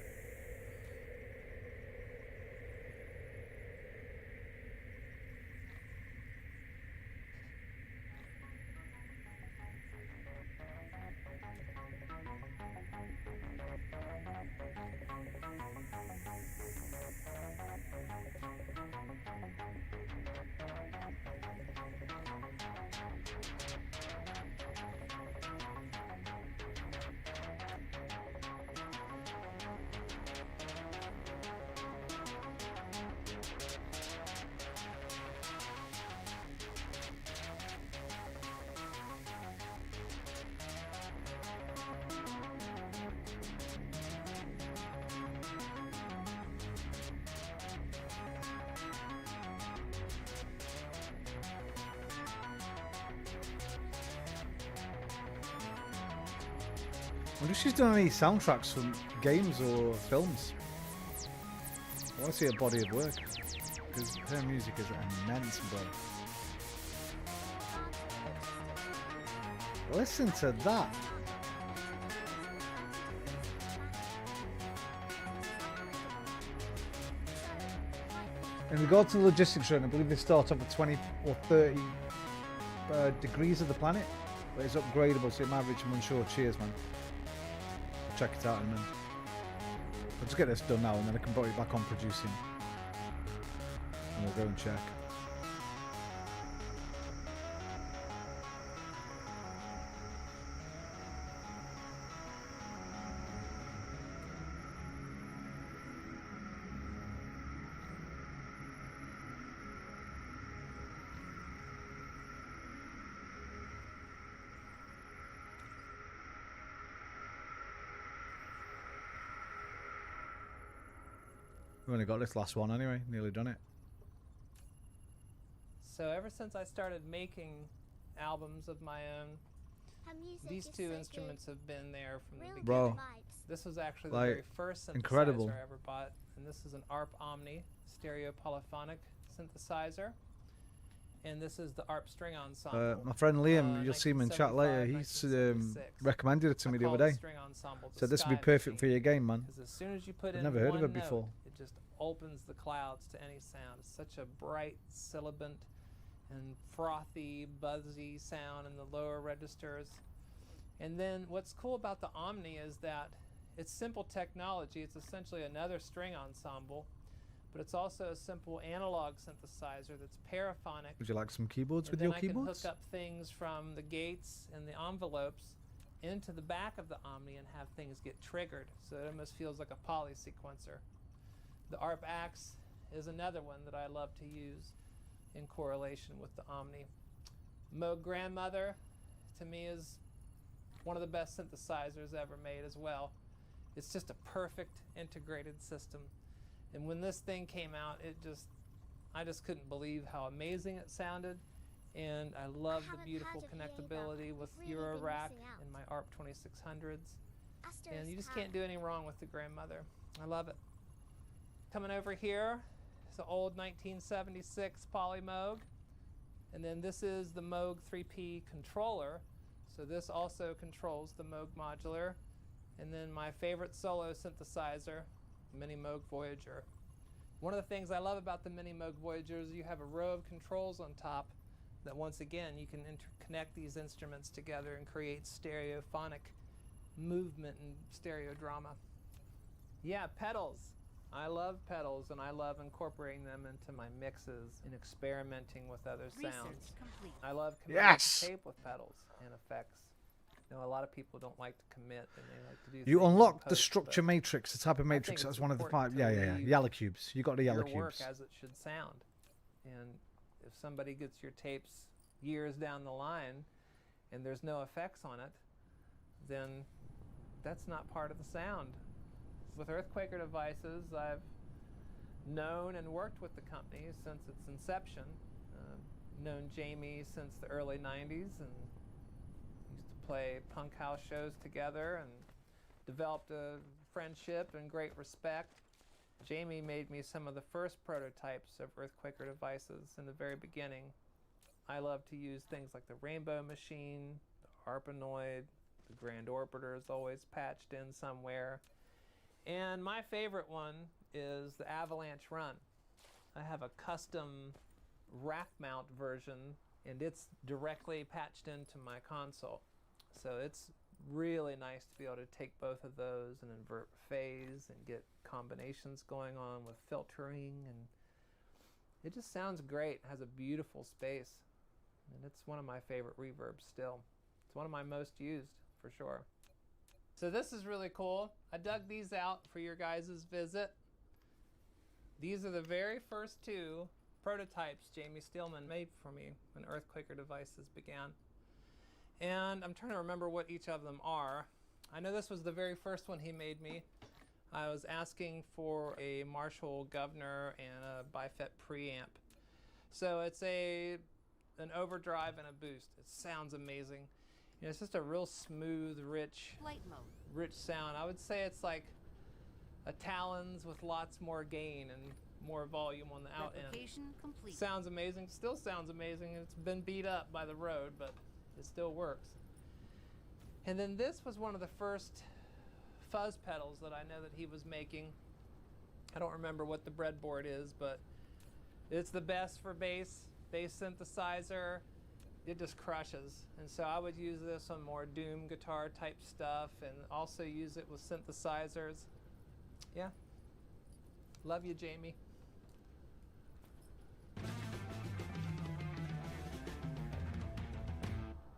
[SPEAKER 5] I wonder if she's done any soundtracks from games or films. I want to see a body of work, because her music is immense, bro. Listen to that. In regard to the logistics run, I believe they start off at 20 or 30 degrees of the planet, but it's upgradable, so it might reach, I'm unsure. Cheers, man. Check it out in a minute. I'll just get this done now and then I can put it back on producing. And we'll go and check. We've only got this last one anyway, nearly done it.
[SPEAKER 4] So ever since I started making albums of my own, these two instruments have been there from the beginning.
[SPEAKER 5] Bro,
[SPEAKER 4] this was actually
[SPEAKER 5] like,
[SPEAKER 4] the very first synthesizer
[SPEAKER 5] incredible.
[SPEAKER 4] I ever bought, and this is an ARP Omni stereo polyphonic synthesizer. And this is the ARP string ensemble.
[SPEAKER 5] My friend Liam, you'll see him in chat later, he's recommended it to me the other day. So this would be perfect for your game, man.
[SPEAKER 4] Because as soon as you put
[SPEAKER 5] I've
[SPEAKER 4] in
[SPEAKER 5] never heard of
[SPEAKER 4] one
[SPEAKER 5] it before.
[SPEAKER 4] note, it just opens the clouds to any sound. It's such a bright, sibilant, and frothy, buzzy sound in the lower registers. And then what's cool about the Omni is that it's simple technology. It's essentially another string ensemble, but it's also a simple analog synthesizer that's paraphonic.
[SPEAKER 5] Would you like some keyboards with
[SPEAKER 4] then
[SPEAKER 5] your
[SPEAKER 4] I
[SPEAKER 5] keyboards?
[SPEAKER 4] can hook up things from the gates and the envelopes into the back of the Omni and have things get triggered. So it almost feels like a poly sequencer. The ARP Axe is another one that I love to use in correlation with the Omni. Moog Grandmother, to me, is one of the best synthesizers ever made as well. It's just a perfect integrated system. And when this thing came out, I just couldn't believe how amazing it sounded. And I love the beautiful connectability with Eurorack and my ARP 2600s. And you just can't do any wrong with the Grandmother. I love it. Coming over here, it's an old 1976 Poly Moog. And then this is the Moog 3P controller. So this also controls the Moog modular. And then my favorite solo synthesizer, Mini Moog Voyager. One of the things I love about the Mini Moog Voyager is you have a row of controls on top that once again you can interconnect these instruments together and create stereophonic movement and stereo drama. Yeah, pedals. I love pedals and I love incorporating them into my mixes and experimenting with other sounds. I love committing to tape with pedals and effects. You know, a lot of people don't like to commit and they like to do
[SPEAKER 5] You
[SPEAKER 4] things in
[SPEAKER 5] unlock the
[SPEAKER 4] post,
[SPEAKER 5] structure
[SPEAKER 4] but
[SPEAKER 5] matrix, the type of
[SPEAKER 4] I think
[SPEAKER 5] matrix
[SPEAKER 4] it's
[SPEAKER 5] that's one of the
[SPEAKER 4] important
[SPEAKER 5] 5.
[SPEAKER 4] to
[SPEAKER 5] Yeah.
[SPEAKER 4] leave
[SPEAKER 5] Yellow cubes. You got the yellow
[SPEAKER 4] your work
[SPEAKER 5] cubes.
[SPEAKER 4] as it should sound. And if somebody gets your tapes years down the line and there's no effects on it, then that's not part of the sound. With Earthquaker Devices, I've known and worked with the company since its inception. Known Jamie since the early 90s and used to play punk house shows together and developed a friendship and great respect. Jamie made me some of the first prototypes of Earthquaker Devices in the very beginning. I love to use things like the Rainbow Machine, the Arpanoid, the Grand Orbiter is always patched in somewhere. And my favorite one is the Avalanche Run. I have a custom rack mount version and it's directly patched into my console. So it's really nice to be able to take both of those and invert phase and get combinations going on with filtering, and it just sounds great. It has a beautiful space and it's one of my favorite reverbs still. It's one of my most used for sure. So this is really cool. I dug these out for your guys' visit. These are the very first two prototypes Jamie Steelman made for me when Earthquaker Devices began. And I'm trying to remember what each of them are. I know this was the very first one he made me. I was asking for a Marshall Governor and a Bifet preamp. So it's an overdrive and a boost. It sounds amazing. You know, it's just a real smooth, rich sound. I would say it's like a Talons with lots more gain and more volume on the out end.
[SPEAKER 10] Complete.
[SPEAKER 4] Sounds amazing, still sounds amazing. It's been beat up by the road, but it still works. And then this was one of the first fuzz pedals that I know that he was making. I don't remember what the breadboard is, but it's the best for bass synthesizer. It just crushes. And so I would use this on more doom guitar type stuff and also use it with synthesizers. Yeah. Love you, Jamie.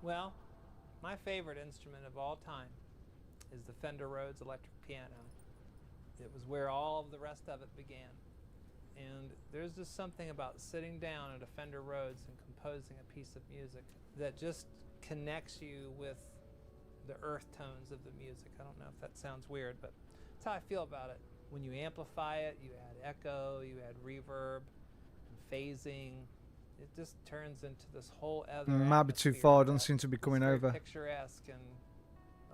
[SPEAKER 4] Well, my favorite instrument of all time is the Fender Rhodes electric piano. It was where all of the rest of it began. And there's just something about sitting down at a Fender Rhodes and composing a piece of music that just connects you with the earth tones of the music. I don't know if that sounds weird, but that's how I feel about it. When you amplify it, you add echo, you add reverb, and phasing. It just turns into this whole other
[SPEAKER 5] might be too far. I don't seem to be coming over.
[SPEAKER 4] It's picturesque and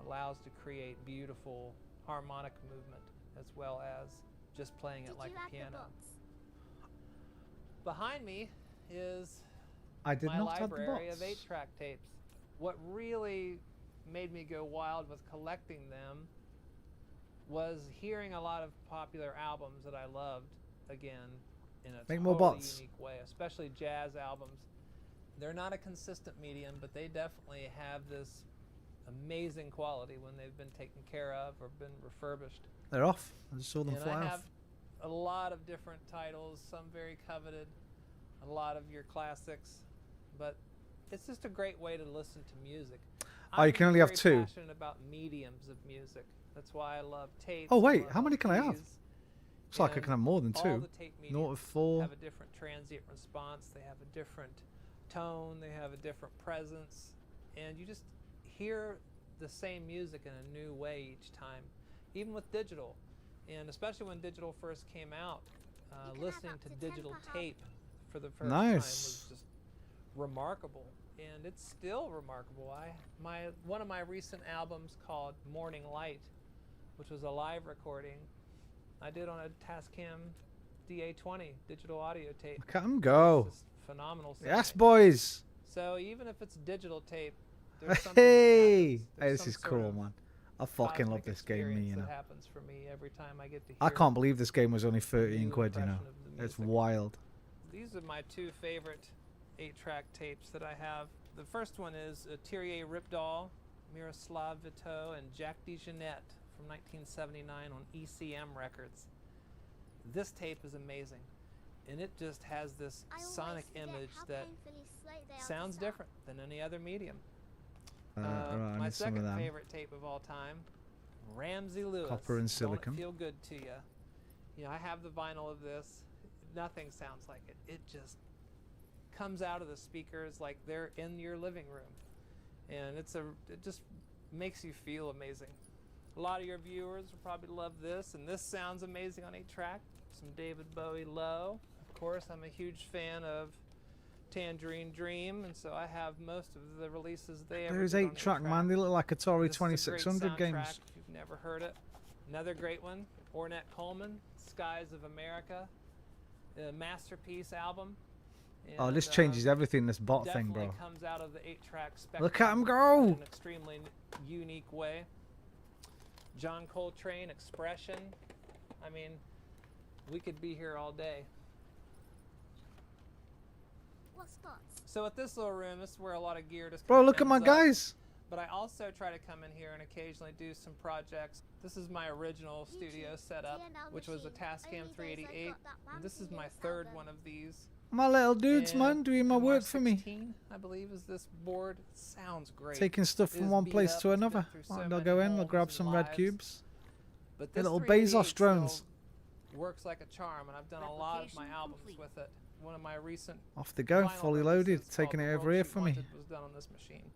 [SPEAKER 4] allows to create beautiful harmonic movement as well as just playing it like a piano. Behind me is my library of 8-track tapes. What really made me go wild with collecting them was hearing a lot of popular albums that I loved again in a totally unique way, especially jazz albums. They're not a consistent medium, but they definitely have this amazing quality when they've been taken care of or been refurbished.
[SPEAKER 5] They're off. I just saw them fly off.
[SPEAKER 4] I have a lot of different titles, some very coveted, a lot of your classics, but it's just a great way to listen to music.
[SPEAKER 5] Oh, you can only have two.
[SPEAKER 4] I'm passionate about mediums of music. That's why I love tapes.
[SPEAKER 5] Oh wait, how many can I have? Looks like I can have more than two.
[SPEAKER 4] All the tape mediums
[SPEAKER 5] 0 to 4.
[SPEAKER 4] have a different transient response. They have a different tone. They have a different presence, and you just hear the same music in a new way each time, even with digital. And especially when digital first came out, listening to digital tape for the first time was just remarkable, and it's still remarkable. One of my recent albums called Morning Light, which was a live recording, I did on a Tascam DA20 digital audio tape.
[SPEAKER 5] Look at him go.
[SPEAKER 4] It's just phenomenal sound.
[SPEAKER 5] Yes, boys.
[SPEAKER 4] So even if it's digital tape, there's something
[SPEAKER 5] hey,
[SPEAKER 4] there's
[SPEAKER 5] this is cool, man. I fucking love this game, you know.
[SPEAKER 4] That happens for me every time I get to hear
[SPEAKER 5] I can't believe this game was only 13 quid, you know. It's wild.
[SPEAKER 4] These are my two favorite 8-track tapes that I have. The first one is Thierry Ripdahl, Miroslav Vito, and Jacques DeJohnette from 1979 on ECM Records. This tape is amazing, and it just has this sonic image that sounds different than any other medium.
[SPEAKER 5] Right,
[SPEAKER 4] my second favorite tape of all time, Ramsey Lewis.
[SPEAKER 5] Copper and Silicon.
[SPEAKER 4] Don't It Feel Good to You. You know, I have the vinyl of this. Nothing sounds like it. It just comes out of the speakers like they're in your living room, and it just makes you feel amazing. A lot of your viewers will probably love this, and this sounds amazing on 8-track. Some David Bowie low. Of course, I'm a huge fan of Tangerine Dream, and so I have most of the releases they ever
[SPEAKER 5] There's
[SPEAKER 4] did on
[SPEAKER 5] 8-track,
[SPEAKER 4] 8-track.
[SPEAKER 5] man. They look like Atari
[SPEAKER 4] This is a great
[SPEAKER 5] 2600
[SPEAKER 4] soundtrack
[SPEAKER 5] games.
[SPEAKER 4] if you've never heard it. Another great one, Ornette Coleman, Skies of America, a masterpiece album.
[SPEAKER 5] Oh, this
[SPEAKER 4] And,
[SPEAKER 5] changes everything, this bot thing,
[SPEAKER 4] definitely
[SPEAKER 5] bro.
[SPEAKER 4] comes out of the 8-track spectrum.
[SPEAKER 5] Look at him go!
[SPEAKER 4] In an extremely unique way. John Coltrane, Expression. I mean, we could be here all day.
[SPEAKER 6] What spots?
[SPEAKER 4] So at this little room, this is where a lot of gear just
[SPEAKER 5] Bro,
[SPEAKER 4] kinda
[SPEAKER 5] look at my
[SPEAKER 4] ends up.
[SPEAKER 5] guys.
[SPEAKER 4] But I also try to come in here and occasionally do some projects. This is my original studio setup, which was a Tascam 388. And this is my third one of these.
[SPEAKER 5] My little dudes,
[SPEAKER 4] And
[SPEAKER 5] man, doing my work for me.
[SPEAKER 4] MR16, I believe, is this board. Sounds great.
[SPEAKER 5] Taking stuff
[SPEAKER 4] It
[SPEAKER 5] from
[SPEAKER 4] is
[SPEAKER 5] one
[SPEAKER 4] beat
[SPEAKER 5] place
[SPEAKER 4] up,
[SPEAKER 5] to
[SPEAKER 4] it's been
[SPEAKER 5] another.
[SPEAKER 4] through so
[SPEAKER 5] Right, they'll
[SPEAKER 4] many
[SPEAKER 5] go in, they'll
[SPEAKER 4] homes
[SPEAKER 5] grab
[SPEAKER 4] and
[SPEAKER 5] some red
[SPEAKER 4] lives.
[SPEAKER 5] cubes.
[SPEAKER 4] But
[SPEAKER 5] They're
[SPEAKER 4] this
[SPEAKER 5] little
[SPEAKER 4] 388
[SPEAKER 5] Bezos drones.
[SPEAKER 4] still works like a charm, and I've done a lot of my
[SPEAKER 10] Replication
[SPEAKER 4] albums
[SPEAKER 10] complete.
[SPEAKER 4] with it. One of my recent
[SPEAKER 5] Off they go,
[SPEAKER 4] vinyl
[SPEAKER 5] fully loaded,
[SPEAKER 4] releases
[SPEAKER 5] taking
[SPEAKER 4] called
[SPEAKER 5] it
[SPEAKER 4] The
[SPEAKER 5] over
[SPEAKER 4] World
[SPEAKER 5] here
[SPEAKER 4] She
[SPEAKER 5] for me.
[SPEAKER 4] Wanted was done on this machine.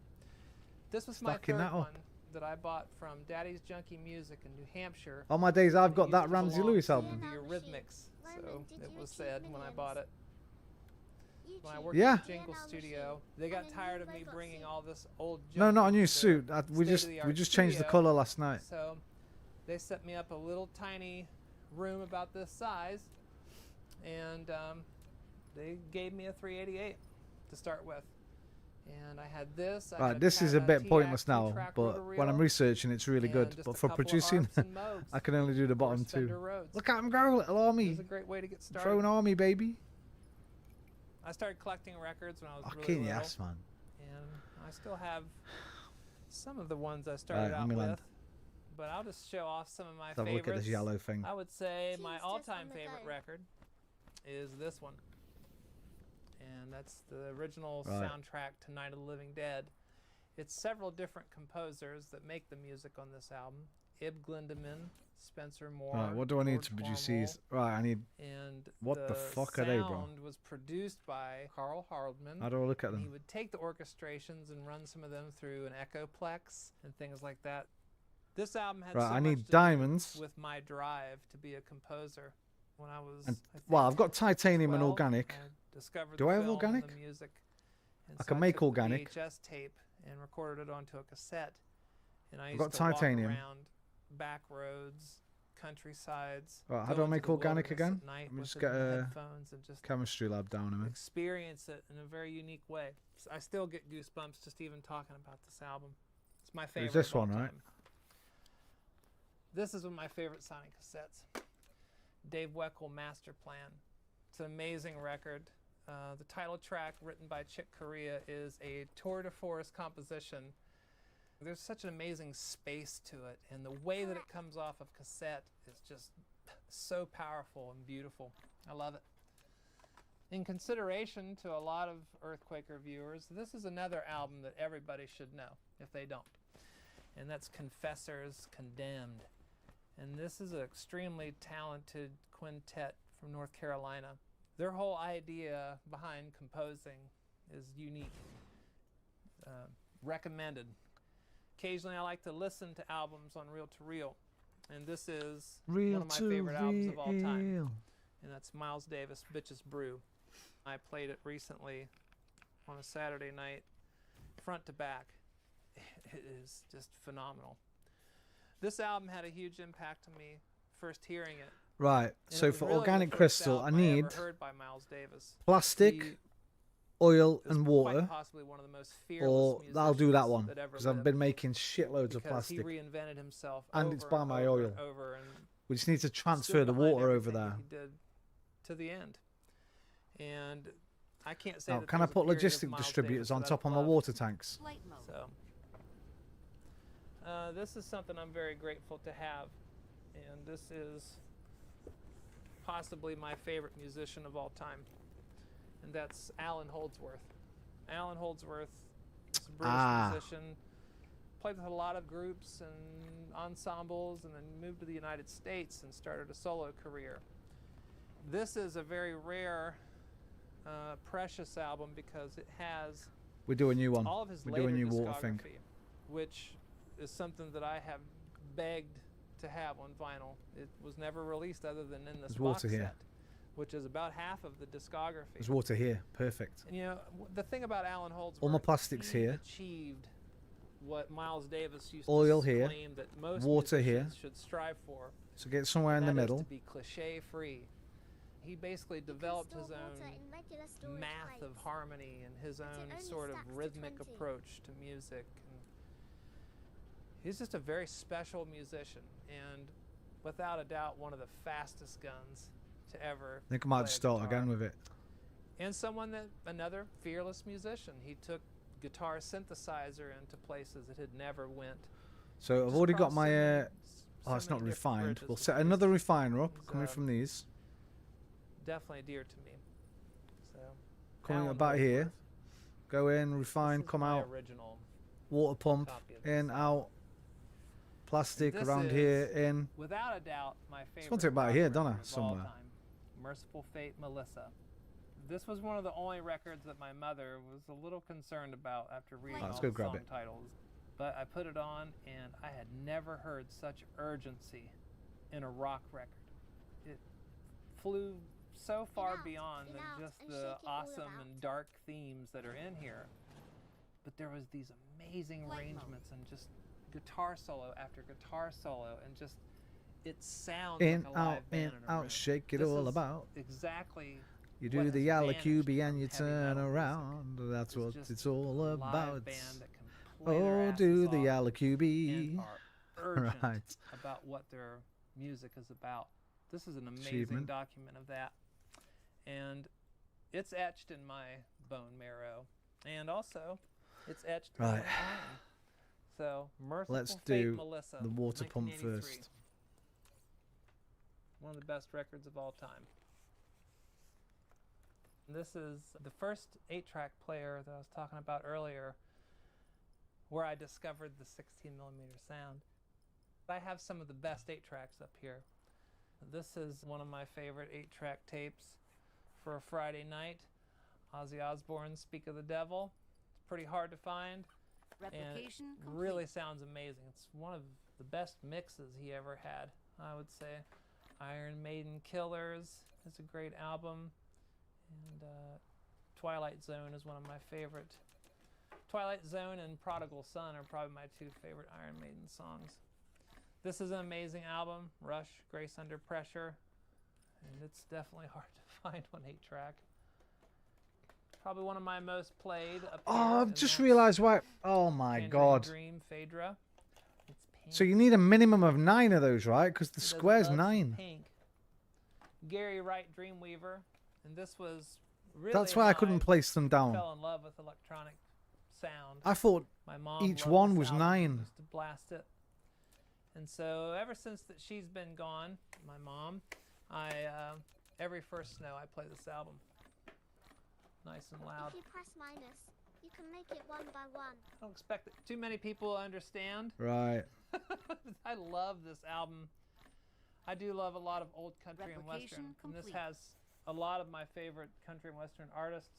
[SPEAKER 4] This was my
[SPEAKER 5] Stacking
[SPEAKER 4] third
[SPEAKER 5] that up.
[SPEAKER 4] one that I bought from Daddy's Junkie Music in New Hampshire.
[SPEAKER 5] On my days, I've
[SPEAKER 4] and
[SPEAKER 5] got
[SPEAKER 4] it
[SPEAKER 5] that
[SPEAKER 4] used to
[SPEAKER 5] Ramsey
[SPEAKER 4] belong
[SPEAKER 5] Lewis
[SPEAKER 4] to
[SPEAKER 5] album.
[SPEAKER 4] the Eurythmics, so
[SPEAKER 6] Roman, did
[SPEAKER 4] it
[SPEAKER 6] you
[SPEAKER 4] was
[SPEAKER 6] achieve
[SPEAKER 4] said when I
[SPEAKER 6] millions?
[SPEAKER 4] bought it. When I
[SPEAKER 6] YouTube.
[SPEAKER 4] worked
[SPEAKER 5] Yeah.
[SPEAKER 4] at the Jingle
[SPEAKER 6] Yeah,
[SPEAKER 4] Studio, they got
[SPEAKER 6] And a
[SPEAKER 4] tired
[SPEAKER 6] new
[SPEAKER 4] of me
[SPEAKER 6] robot
[SPEAKER 4] bringing
[SPEAKER 6] suit.
[SPEAKER 4] all this old junk
[SPEAKER 5] No, not a
[SPEAKER 4] into
[SPEAKER 5] new
[SPEAKER 4] their
[SPEAKER 5] suit. We
[SPEAKER 4] state-of-the-art
[SPEAKER 5] just changed the
[SPEAKER 4] studio.
[SPEAKER 5] color last night.
[SPEAKER 4] So they set me up a little tiny room about this size, and they gave me a 388 to start with. And I had this. I had
[SPEAKER 5] Right, this is a bit pointless now, but when I'm researching, it's really good. But for producing, I can only do the bottom two. Look at him go, little
[SPEAKER 4] It
[SPEAKER 5] army.
[SPEAKER 4] was a great way to get started.
[SPEAKER 5] Throwing army, baby.
[SPEAKER 4] I started collecting records when I was really
[SPEAKER 5] Fucking
[SPEAKER 4] little,
[SPEAKER 5] yes, man.
[SPEAKER 4] and I still have some of the ones I started
[SPEAKER 5] Right,
[SPEAKER 4] out
[SPEAKER 5] Milan.
[SPEAKER 4] with. But I'll just show off some of my
[SPEAKER 5] Let's have a
[SPEAKER 4] favorites.
[SPEAKER 5] look at this yellow thing.
[SPEAKER 4] I would say my
[SPEAKER 6] She's just
[SPEAKER 4] all-time
[SPEAKER 6] on the
[SPEAKER 4] favorite
[SPEAKER 6] go.
[SPEAKER 4] record is this one. And that's the original
[SPEAKER 5] Right.
[SPEAKER 4] soundtrack to Night of the Living Dead. It's several different composers that make the music on this album. Ib Glindeman, Spencer Moore,
[SPEAKER 5] Right, what do I need
[SPEAKER 4] George
[SPEAKER 5] to produce
[SPEAKER 4] Cornwall,
[SPEAKER 5] these? Right, I need.
[SPEAKER 4] and
[SPEAKER 5] What the fuck are they, bro?
[SPEAKER 4] sound was produced by Carl Hardman.
[SPEAKER 5] How do I look at
[SPEAKER 4] And he
[SPEAKER 5] them?
[SPEAKER 4] would take the orchestrations and run some of them through an Echoplex and things like that. This album had
[SPEAKER 5] Right,
[SPEAKER 4] so
[SPEAKER 5] I
[SPEAKER 4] much
[SPEAKER 5] need
[SPEAKER 4] to do
[SPEAKER 5] diamonds.
[SPEAKER 4] with my drive to be a composer. When I was,
[SPEAKER 5] And,
[SPEAKER 4] I think,
[SPEAKER 5] well, I've got titanium and
[SPEAKER 4] 12,
[SPEAKER 5] organic.
[SPEAKER 4] I discovered
[SPEAKER 5] Do
[SPEAKER 4] the
[SPEAKER 5] I have
[SPEAKER 4] film and
[SPEAKER 5] organic?
[SPEAKER 4] the music, and
[SPEAKER 5] I
[SPEAKER 4] so
[SPEAKER 5] can make
[SPEAKER 4] took the
[SPEAKER 5] organic.
[SPEAKER 4] VHS tape and recorded it onto a cassette. And I
[SPEAKER 5] I've
[SPEAKER 4] used
[SPEAKER 5] got
[SPEAKER 4] to
[SPEAKER 5] titanium.
[SPEAKER 4] walk around back roads, countrysides.
[SPEAKER 5] Right, how
[SPEAKER 4] go
[SPEAKER 5] do I
[SPEAKER 4] into
[SPEAKER 5] make
[SPEAKER 4] the
[SPEAKER 5] organic
[SPEAKER 4] wilderness
[SPEAKER 5] again?
[SPEAKER 4] at night
[SPEAKER 5] Let me
[SPEAKER 4] with
[SPEAKER 5] just
[SPEAKER 4] it
[SPEAKER 5] get
[SPEAKER 4] in the
[SPEAKER 5] a
[SPEAKER 4] headphones and just
[SPEAKER 5] chemistry lab down a minute.
[SPEAKER 4] experience it in a very unique way. I still get goosebumps just even talking about this album. It's my favorite.
[SPEAKER 5] this
[SPEAKER 4] of all
[SPEAKER 5] one, right?
[SPEAKER 4] time. This is one of my favorite Sonic cassettes. Dave Weckl Master Plan. It's an amazing record. The title track, written by Chick Corea, is a tour de force composition. There's such an amazing space to it, and the way that it comes off of cassette is just so powerful and beautiful. I love it. In consideration to a lot of Earthquaker viewers, this is another album that everybody should know if they don't. And that's Confessor's Condemned. And this is an extremely talented quintet from North Carolina. Their whole idea behind composing is unique. Recommended. Occasionally I like to listen to albums on Reel to Reel, and this is one of my favorite albums of all time. And that's Miles Davis, Bitches Brew. I played it recently on a Saturday night, front to back. It is just phenomenal. This album had a huge impact on me first hearing it.
[SPEAKER 5] Right,
[SPEAKER 4] And
[SPEAKER 5] so
[SPEAKER 4] it was
[SPEAKER 5] for
[SPEAKER 4] really
[SPEAKER 5] organic
[SPEAKER 4] the first
[SPEAKER 5] crystal, I
[SPEAKER 4] album
[SPEAKER 5] need
[SPEAKER 4] ever heard by Miles Davis.
[SPEAKER 5] plastic,
[SPEAKER 4] He
[SPEAKER 5] oil,
[SPEAKER 4] is
[SPEAKER 5] and
[SPEAKER 4] quite
[SPEAKER 5] water.
[SPEAKER 4] possibly one of the most fearless
[SPEAKER 5] Or I'll do that
[SPEAKER 4] musicians
[SPEAKER 5] one,
[SPEAKER 4] that ever
[SPEAKER 5] because I've
[SPEAKER 4] lived,
[SPEAKER 5] been making shitloads of
[SPEAKER 4] because he
[SPEAKER 5] plastic.
[SPEAKER 4] reinvented himself
[SPEAKER 5] And
[SPEAKER 4] over
[SPEAKER 5] it's by my
[SPEAKER 4] over
[SPEAKER 5] oil.
[SPEAKER 4] and over, and
[SPEAKER 5] We just need to
[SPEAKER 4] stood
[SPEAKER 5] transfer the
[SPEAKER 4] behind
[SPEAKER 5] water over
[SPEAKER 4] everything
[SPEAKER 5] there.
[SPEAKER 4] that he did to the end. And I can't say
[SPEAKER 5] Now,
[SPEAKER 4] that
[SPEAKER 5] can I
[SPEAKER 4] there's a
[SPEAKER 5] put
[SPEAKER 4] period of
[SPEAKER 5] logistic
[SPEAKER 4] Miles
[SPEAKER 5] distributors
[SPEAKER 4] Davis
[SPEAKER 5] on
[SPEAKER 4] that
[SPEAKER 5] top
[SPEAKER 4] I've
[SPEAKER 5] of my
[SPEAKER 4] loved.
[SPEAKER 5] water tanks?
[SPEAKER 10] Flight mode.
[SPEAKER 4] So, this is something I'm very grateful to have, and this is possibly my favorite musician of all time, and that's Alan Holdsworth. Alan Holdsworth is a British musician, played with a lot of groups and ensembles, and then moved to the United States and started a solo career. This is a very rare, precious album because it has
[SPEAKER 5] We do a new one.
[SPEAKER 4] all of his
[SPEAKER 5] We
[SPEAKER 4] later
[SPEAKER 5] do a new water thing.
[SPEAKER 4] discography, which is something that I have begged to have on vinyl. It was never released other than in this
[SPEAKER 5] There's
[SPEAKER 4] box
[SPEAKER 5] water here.
[SPEAKER 4] set, which is about half of the discography.
[SPEAKER 5] There's water here. Perfect.
[SPEAKER 4] And, you know, the thing about Alan Holdsworth,
[SPEAKER 5] All my plastics
[SPEAKER 4] he
[SPEAKER 5] here.
[SPEAKER 4] achieved what Miles Davis used
[SPEAKER 5] Oil
[SPEAKER 4] to
[SPEAKER 5] here.
[SPEAKER 4] claim that most
[SPEAKER 5] Water here.
[SPEAKER 4] musicians should strive for.
[SPEAKER 5] So get somewhere in
[SPEAKER 4] and
[SPEAKER 5] the
[SPEAKER 4] that is
[SPEAKER 5] middle.
[SPEAKER 4] to be cliche-free. He basically developed his own math of harmony and his own sort of rhythmic approach to music. And he's just a very special musician, and without a doubt, one of the fastest guns to ever.
[SPEAKER 5] I think I might
[SPEAKER 4] play a
[SPEAKER 5] start
[SPEAKER 4] guitar.
[SPEAKER 5] again with it.
[SPEAKER 4] And another fearless musician. He took guitar synthesizer into places it had never went.
[SPEAKER 5] So I've
[SPEAKER 4] Just
[SPEAKER 5] already got
[SPEAKER 4] crossed
[SPEAKER 5] my.
[SPEAKER 4] so
[SPEAKER 5] It's not
[SPEAKER 4] many different
[SPEAKER 5] refined.
[SPEAKER 4] bridges
[SPEAKER 5] We'll
[SPEAKER 4] with
[SPEAKER 5] set
[SPEAKER 4] music.
[SPEAKER 5] another refiner up,
[SPEAKER 4] He's,
[SPEAKER 5] coming from these.
[SPEAKER 4] Definitely dear to me. So
[SPEAKER 5] Coming
[SPEAKER 4] Alan
[SPEAKER 5] about here.
[SPEAKER 4] Holdsworth.
[SPEAKER 5] Go in, refine,
[SPEAKER 4] This is
[SPEAKER 5] come
[SPEAKER 4] my
[SPEAKER 5] out.
[SPEAKER 4] original
[SPEAKER 5] Water pump,
[SPEAKER 4] copy of
[SPEAKER 5] in,
[SPEAKER 4] this.
[SPEAKER 5] out. Plastic
[SPEAKER 4] This
[SPEAKER 5] around
[SPEAKER 4] is,
[SPEAKER 5] here, in.
[SPEAKER 4] Without a doubt, my favorite.
[SPEAKER 5] want to take about
[SPEAKER 4] rock
[SPEAKER 5] here,
[SPEAKER 4] record
[SPEAKER 5] don't I?
[SPEAKER 4] of all
[SPEAKER 5] Somewhere.
[SPEAKER 4] time. Merciful Fate, Melissa. This was one of the only records that my mother was a little concerned about after reading
[SPEAKER 5] Let's
[SPEAKER 4] all
[SPEAKER 5] go
[SPEAKER 4] the
[SPEAKER 5] grab
[SPEAKER 4] song
[SPEAKER 5] it.
[SPEAKER 4] titles. But I put it on, and I had never heard such urgency in a rock record. It flew so far beyond than just the awesome and dark themes that are in here. But there was these amazing arrangements and just guitar solo after guitar solo, and just it sounds
[SPEAKER 5] In,
[SPEAKER 4] like a live
[SPEAKER 5] out,
[SPEAKER 4] band
[SPEAKER 5] in,
[SPEAKER 4] in a room.
[SPEAKER 5] out, shake it
[SPEAKER 4] This
[SPEAKER 5] all
[SPEAKER 4] is
[SPEAKER 5] about.
[SPEAKER 4] exactly
[SPEAKER 5] You
[SPEAKER 4] what
[SPEAKER 5] do
[SPEAKER 4] has
[SPEAKER 5] the
[SPEAKER 4] vanished
[SPEAKER 5] Yalakubi and
[SPEAKER 4] from
[SPEAKER 5] you
[SPEAKER 4] heavy
[SPEAKER 5] turn
[SPEAKER 4] metal music.
[SPEAKER 5] around. That's
[SPEAKER 4] It's
[SPEAKER 5] what
[SPEAKER 4] just
[SPEAKER 5] it's all
[SPEAKER 4] a live
[SPEAKER 5] about.
[SPEAKER 4] band that can play their
[SPEAKER 5] Oh,
[SPEAKER 4] asses
[SPEAKER 5] do the
[SPEAKER 4] off
[SPEAKER 5] Yalakubi.
[SPEAKER 4] and are urgent
[SPEAKER 5] Right.
[SPEAKER 4] about what their music is about. This is an amazing
[SPEAKER 5] Achievement.
[SPEAKER 4] document of that, and it's etched in my bone marrow, and also it's etched in my
[SPEAKER 5] Right.
[SPEAKER 4] mind. So, Merciful
[SPEAKER 5] Let's
[SPEAKER 4] Fate,
[SPEAKER 5] do
[SPEAKER 4] Melissa,
[SPEAKER 5] the water pump
[SPEAKER 4] 1983.
[SPEAKER 5] first.
[SPEAKER 4] One of the best records of all time. This is the first 8-track player that I was talking about earlier, where I discovered the 16mm sound. I have some of the best 8-tracks up here. This is one of my favorite 8-track tapes for a Friday night. Ozzy Osbourne's Speak of the Devil. It's pretty hard to find.
[SPEAKER 10] Replication
[SPEAKER 4] And it
[SPEAKER 10] complete.
[SPEAKER 4] really sounds amazing. It's one of the best mixes he ever had, I would say. Iron Maiden Killers is a great album. And Twilight Zone is one of my favorite. Twilight Zone and Prodigal Son are probably my two favorite Iron Maiden songs. This is an amazing album, Rush, Grace Under Pressure. And it's definitely hard to find on 8-track. Probably one of my most played up
[SPEAKER 5] Oh,
[SPEAKER 4] here,
[SPEAKER 5] I've
[SPEAKER 4] and
[SPEAKER 5] just
[SPEAKER 4] that's
[SPEAKER 5] realised why. Oh my
[SPEAKER 4] Tangerine
[SPEAKER 5] god.
[SPEAKER 4] Dream, Phaedra. It's pink.
[SPEAKER 5] So you need a minimum of 9 of those, right? Because the
[SPEAKER 4] He does
[SPEAKER 5] square's
[SPEAKER 4] love some
[SPEAKER 5] 9.
[SPEAKER 4] Pink. Gary Wright, Dreamweaver, and this was really
[SPEAKER 5] That's why I couldn't place them down.
[SPEAKER 4] fell in love with electronic sound.
[SPEAKER 5] I thought
[SPEAKER 4] My mom
[SPEAKER 5] each
[SPEAKER 4] loved
[SPEAKER 5] one
[SPEAKER 4] this
[SPEAKER 5] was
[SPEAKER 4] album,
[SPEAKER 5] 9.
[SPEAKER 4] used to blast it. And so ever since that she's been gone, my mom, every first snow I play this album. Nice and loud.
[SPEAKER 6] If you press minus, you can make it one by one.
[SPEAKER 4] I don't expect that too many people understand.
[SPEAKER 5] Right.
[SPEAKER 4] I love this album. I do love a lot of old country and
[SPEAKER 10] Replication
[SPEAKER 4] western. And this
[SPEAKER 10] complete.
[SPEAKER 4] has a lot of my favorite country and western artists.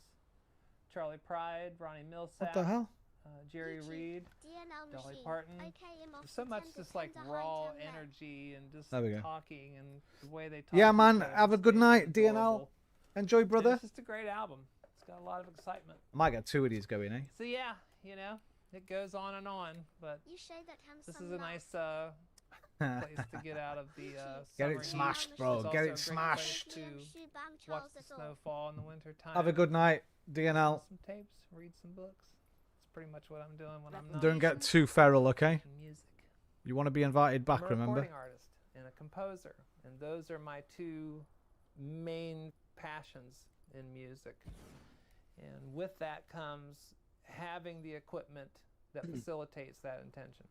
[SPEAKER 4] Charlie Pride, Ronnie Millsap,
[SPEAKER 5] What the hell?
[SPEAKER 4] Jerry
[SPEAKER 6] YouTube,
[SPEAKER 4] Reed,
[SPEAKER 6] DNL
[SPEAKER 4] Dolly
[SPEAKER 6] machine.
[SPEAKER 4] Parton.
[SPEAKER 6] Okay,
[SPEAKER 4] There's so much just like raw energy and just
[SPEAKER 5] There we go.
[SPEAKER 4] talking and the way they talk.
[SPEAKER 5] Yeah,
[SPEAKER 4] to
[SPEAKER 5] man.
[SPEAKER 4] each other
[SPEAKER 5] Have a
[SPEAKER 4] on
[SPEAKER 5] good
[SPEAKER 4] stage
[SPEAKER 5] night,
[SPEAKER 4] is
[SPEAKER 5] DNL.
[SPEAKER 4] adorable.
[SPEAKER 5] Enjoy,
[SPEAKER 4] And
[SPEAKER 5] brother.
[SPEAKER 4] It's just a great album. It's got a lot of excitement.
[SPEAKER 5] I might get 2 of these going, eh?
[SPEAKER 4] So yeah, you know, it goes on and on, but
[SPEAKER 6] You showed that handsome
[SPEAKER 4] this is a
[SPEAKER 6] laugh.
[SPEAKER 4] nice place to get out of the
[SPEAKER 5] Get
[SPEAKER 4] summer
[SPEAKER 5] it
[SPEAKER 4] heat.
[SPEAKER 5] smashed,
[SPEAKER 4] It's
[SPEAKER 5] bro.
[SPEAKER 4] also
[SPEAKER 5] Get
[SPEAKER 4] a
[SPEAKER 5] it
[SPEAKER 4] great
[SPEAKER 5] smashed.
[SPEAKER 4] place to
[SPEAKER 6] Shoe bang
[SPEAKER 4] watch
[SPEAKER 6] Charles
[SPEAKER 4] the
[SPEAKER 6] at all.
[SPEAKER 4] snow fall in the winter time.
[SPEAKER 5] Have a good night,
[SPEAKER 4] Listen
[SPEAKER 5] DNL.
[SPEAKER 4] to some tapes, read some books. It's pretty much what I'm doing when I'm not
[SPEAKER 5] Don't get too feral, okay?
[SPEAKER 4] making music.
[SPEAKER 5] You want to be invited back,
[SPEAKER 4] I'm a
[SPEAKER 5] remember?
[SPEAKER 4] recording artist and a composer, and those are my two main passions in music. And with that comes having the equipment that facilitates that intention.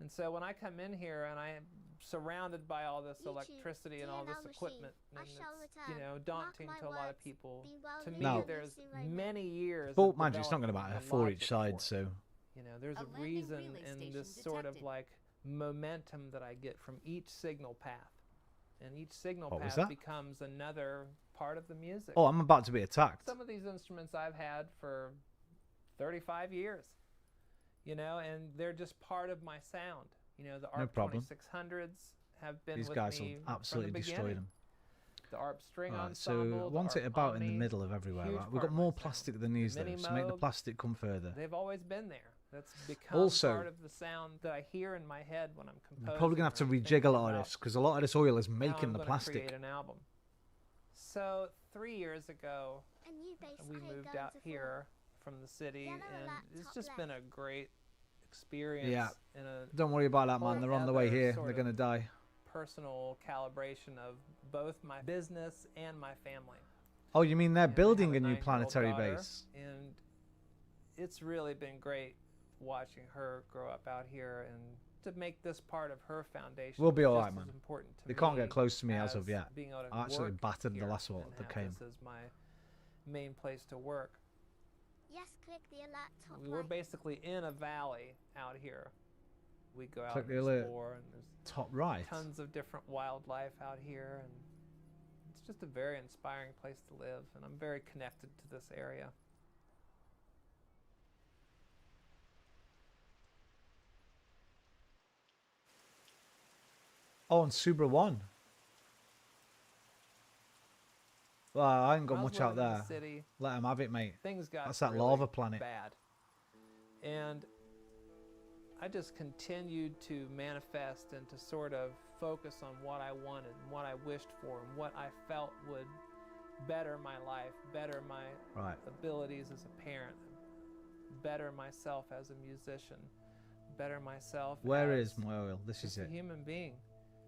[SPEAKER 4] And so when I come in here and I am surrounded by all this
[SPEAKER 6] YouTube,
[SPEAKER 4] electricity and all
[SPEAKER 6] DNL
[SPEAKER 4] this
[SPEAKER 6] machine.
[SPEAKER 4] equipment,
[SPEAKER 6] I
[SPEAKER 4] and
[SPEAKER 6] shall
[SPEAKER 4] it's,
[SPEAKER 6] return.
[SPEAKER 4] you know,
[SPEAKER 6] Mark
[SPEAKER 4] daunting
[SPEAKER 6] my
[SPEAKER 4] to a lot of
[SPEAKER 6] words.
[SPEAKER 4] people,
[SPEAKER 6] Be well
[SPEAKER 4] to me
[SPEAKER 5] No.
[SPEAKER 4] there's
[SPEAKER 6] Lucy Raymond.
[SPEAKER 4] many years
[SPEAKER 5] But
[SPEAKER 4] of
[SPEAKER 5] mind you, it's not going to
[SPEAKER 4] development
[SPEAKER 5] matter
[SPEAKER 4] and
[SPEAKER 5] 4
[SPEAKER 4] logic
[SPEAKER 5] each side,
[SPEAKER 4] for it.
[SPEAKER 5] so.
[SPEAKER 4] You know, there's
[SPEAKER 10] A
[SPEAKER 4] a
[SPEAKER 10] landing
[SPEAKER 4] reason
[SPEAKER 10] relay
[SPEAKER 4] in
[SPEAKER 10] station
[SPEAKER 4] this sort of
[SPEAKER 10] detected.
[SPEAKER 4] like momentum that I get from each signal path. And each signal
[SPEAKER 5] What was
[SPEAKER 4] path
[SPEAKER 5] that?
[SPEAKER 4] becomes another part of the music.
[SPEAKER 5] Oh, I'm about to be attacked.
[SPEAKER 4] Some of these instruments I've had for 35 years. you know, and they're just part of my sound. You know, the
[SPEAKER 5] No
[SPEAKER 4] ARP
[SPEAKER 5] problem.
[SPEAKER 4] 2600s have been
[SPEAKER 5] These
[SPEAKER 4] with
[SPEAKER 5] guys
[SPEAKER 4] me
[SPEAKER 5] will absolutely
[SPEAKER 4] from the
[SPEAKER 5] destroy
[SPEAKER 4] beginning.
[SPEAKER 5] them.
[SPEAKER 4] The ARP string
[SPEAKER 5] Right,
[SPEAKER 4] ensemble.
[SPEAKER 5] so
[SPEAKER 4] the
[SPEAKER 5] want it
[SPEAKER 4] ARP
[SPEAKER 5] about in the
[SPEAKER 4] Omni,
[SPEAKER 5] middle of everywhere,
[SPEAKER 4] huge
[SPEAKER 5] right? We've
[SPEAKER 4] part
[SPEAKER 5] got
[SPEAKER 4] of my
[SPEAKER 5] more
[SPEAKER 4] sound.
[SPEAKER 5] plastic than these
[SPEAKER 4] The
[SPEAKER 5] though,
[SPEAKER 4] Mini
[SPEAKER 5] so make the
[SPEAKER 4] Moog,
[SPEAKER 5] plastic come further.
[SPEAKER 4] They've always been there. That's become
[SPEAKER 5] Also,
[SPEAKER 4] part of the sound that I hear in my head when I'm composing.
[SPEAKER 5] You're probably gonna have to
[SPEAKER 4] or I'm
[SPEAKER 5] rejig a lot
[SPEAKER 4] thinking
[SPEAKER 5] of
[SPEAKER 4] about
[SPEAKER 5] this because a lot of this oil is
[SPEAKER 4] how
[SPEAKER 5] making
[SPEAKER 4] I'm
[SPEAKER 5] the
[SPEAKER 4] gonna
[SPEAKER 5] plastic.
[SPEAKER 4] create an album. So 3 years ago,
[SPEAKER 6] A new bass
[SPEAKER 4] we
[SPEAKER 6] plate
[SPEAKER 4] moved
[SPEAKER 6] going
[SPEAKER 4] out
[SPEAKER 6] to
[SPEAKER 4] here from the city,
[SPEAKER 6] Yellow
[SPEAKER 4] and
[SPEAKER 6] alert,
[SPEAKER 4] it's
[SPEAKER 6] top
[SPEAKER 4] just
[SPEAKER 6] left.
[SPEAKER 4] been a great experience.
[SPEAKER 5] Yeah.
[SPEAKER 4] In a
[SPEAKER 5] Don't worry about that, man.
[SPEAKER 4] whole
[SPEAKER 5] They're on the way
[SPEAKER 4] other
[SPEAKER 5] here.
[SPEAKER 4] sort
[SPEAKER 5] They're
[SPEAKER 4] of
[SPEAKER 5] gonna die.
[SPEAKER 4] personal calibration of both my business and my family.
[SPEAKER 5] Oh, you mean they're
[SPEAKER 4] And I
[SPEAKER 5] building
[SPEAKER 4] have
[SPEAKER 5] a new
[SPEAKER 4] 9-year-old
[SPEAKER 5] planetary
[SPEAKER 4] daughter,
[SPEAKER 5] base?
[SPEAKER 4] and it's really been great watching her grow up out here, and to make this part of her foundation.
[SPEAKER 5] We'll be all
[SPEAKER 4] just
[SPEAKER 5] right, man.
[SPEAKER 4] as important to
[SPEAKER 5] They can't
[SPEAKER 4] me
[SPEAKER 5] get close to me as of
[SPEAKER 4] as
[SPEAKER 5] yet.
[SPEAKER 4] being able to
[SPEAKER 5] I absolutely
[SPEAKER 4] work
[SPEAKER 5] battered the
[SPEAKER 4] here
[SPEAKER 5] last one
[SPEAKER 4] and
[SPEAKER 5] that
[SPEAKER 4] have
[SPEAKER 5] came.
[SPEAKER 4] This as my main place to work.
[SPEAKER 6] Yes, click the alert top
[SPEAKER 4] We were
[SPEAKER 6] right.
[SPEAKER 4] basically in a valley out here. We go out
[SPEAKER 5] Click
[SPEAKER 4] and
[SPEAKER 5] the alert.
[SPEAKER 4] explore, and there's
[SPEAKER 5] Top right.
[SPEAKER 4] tons of different wildlife out here, and it's just a very inspiring place to live, and I'm very connected to this area.
[SPEAKER 5] Oh, and Subra 1. Well, I ain't got
[SPEAKER 4] When I was
[SPEAKER 5] much out
[SPEAKER 4] living in
[SPEAKER 5] there.
[SPEAKER 4] the city,
[SPEAKER 5] Let them have it, mate.
[SPEAKER 4] things got
[SPEAKER 5] That's that
[SPEAKER 4] really
[SPEAKER 5] lava planet.
[SPEAKER 4] bad, and I just continued to manifest and to sort of focus on what I wanted and what I wished for and what I felt would better my life, better my
[SPEAKER 5] Right.
[SPEAKER 4] abilities as a parent, better myself as a musician, better myself
[SPEAKER 5] Where
[SPEAKER 4] as
[SPEAKER 5] is my oil? This is
[SPEAKER 4] just a
[SPEAKER 5] it.
[SPEAKER 4] human being.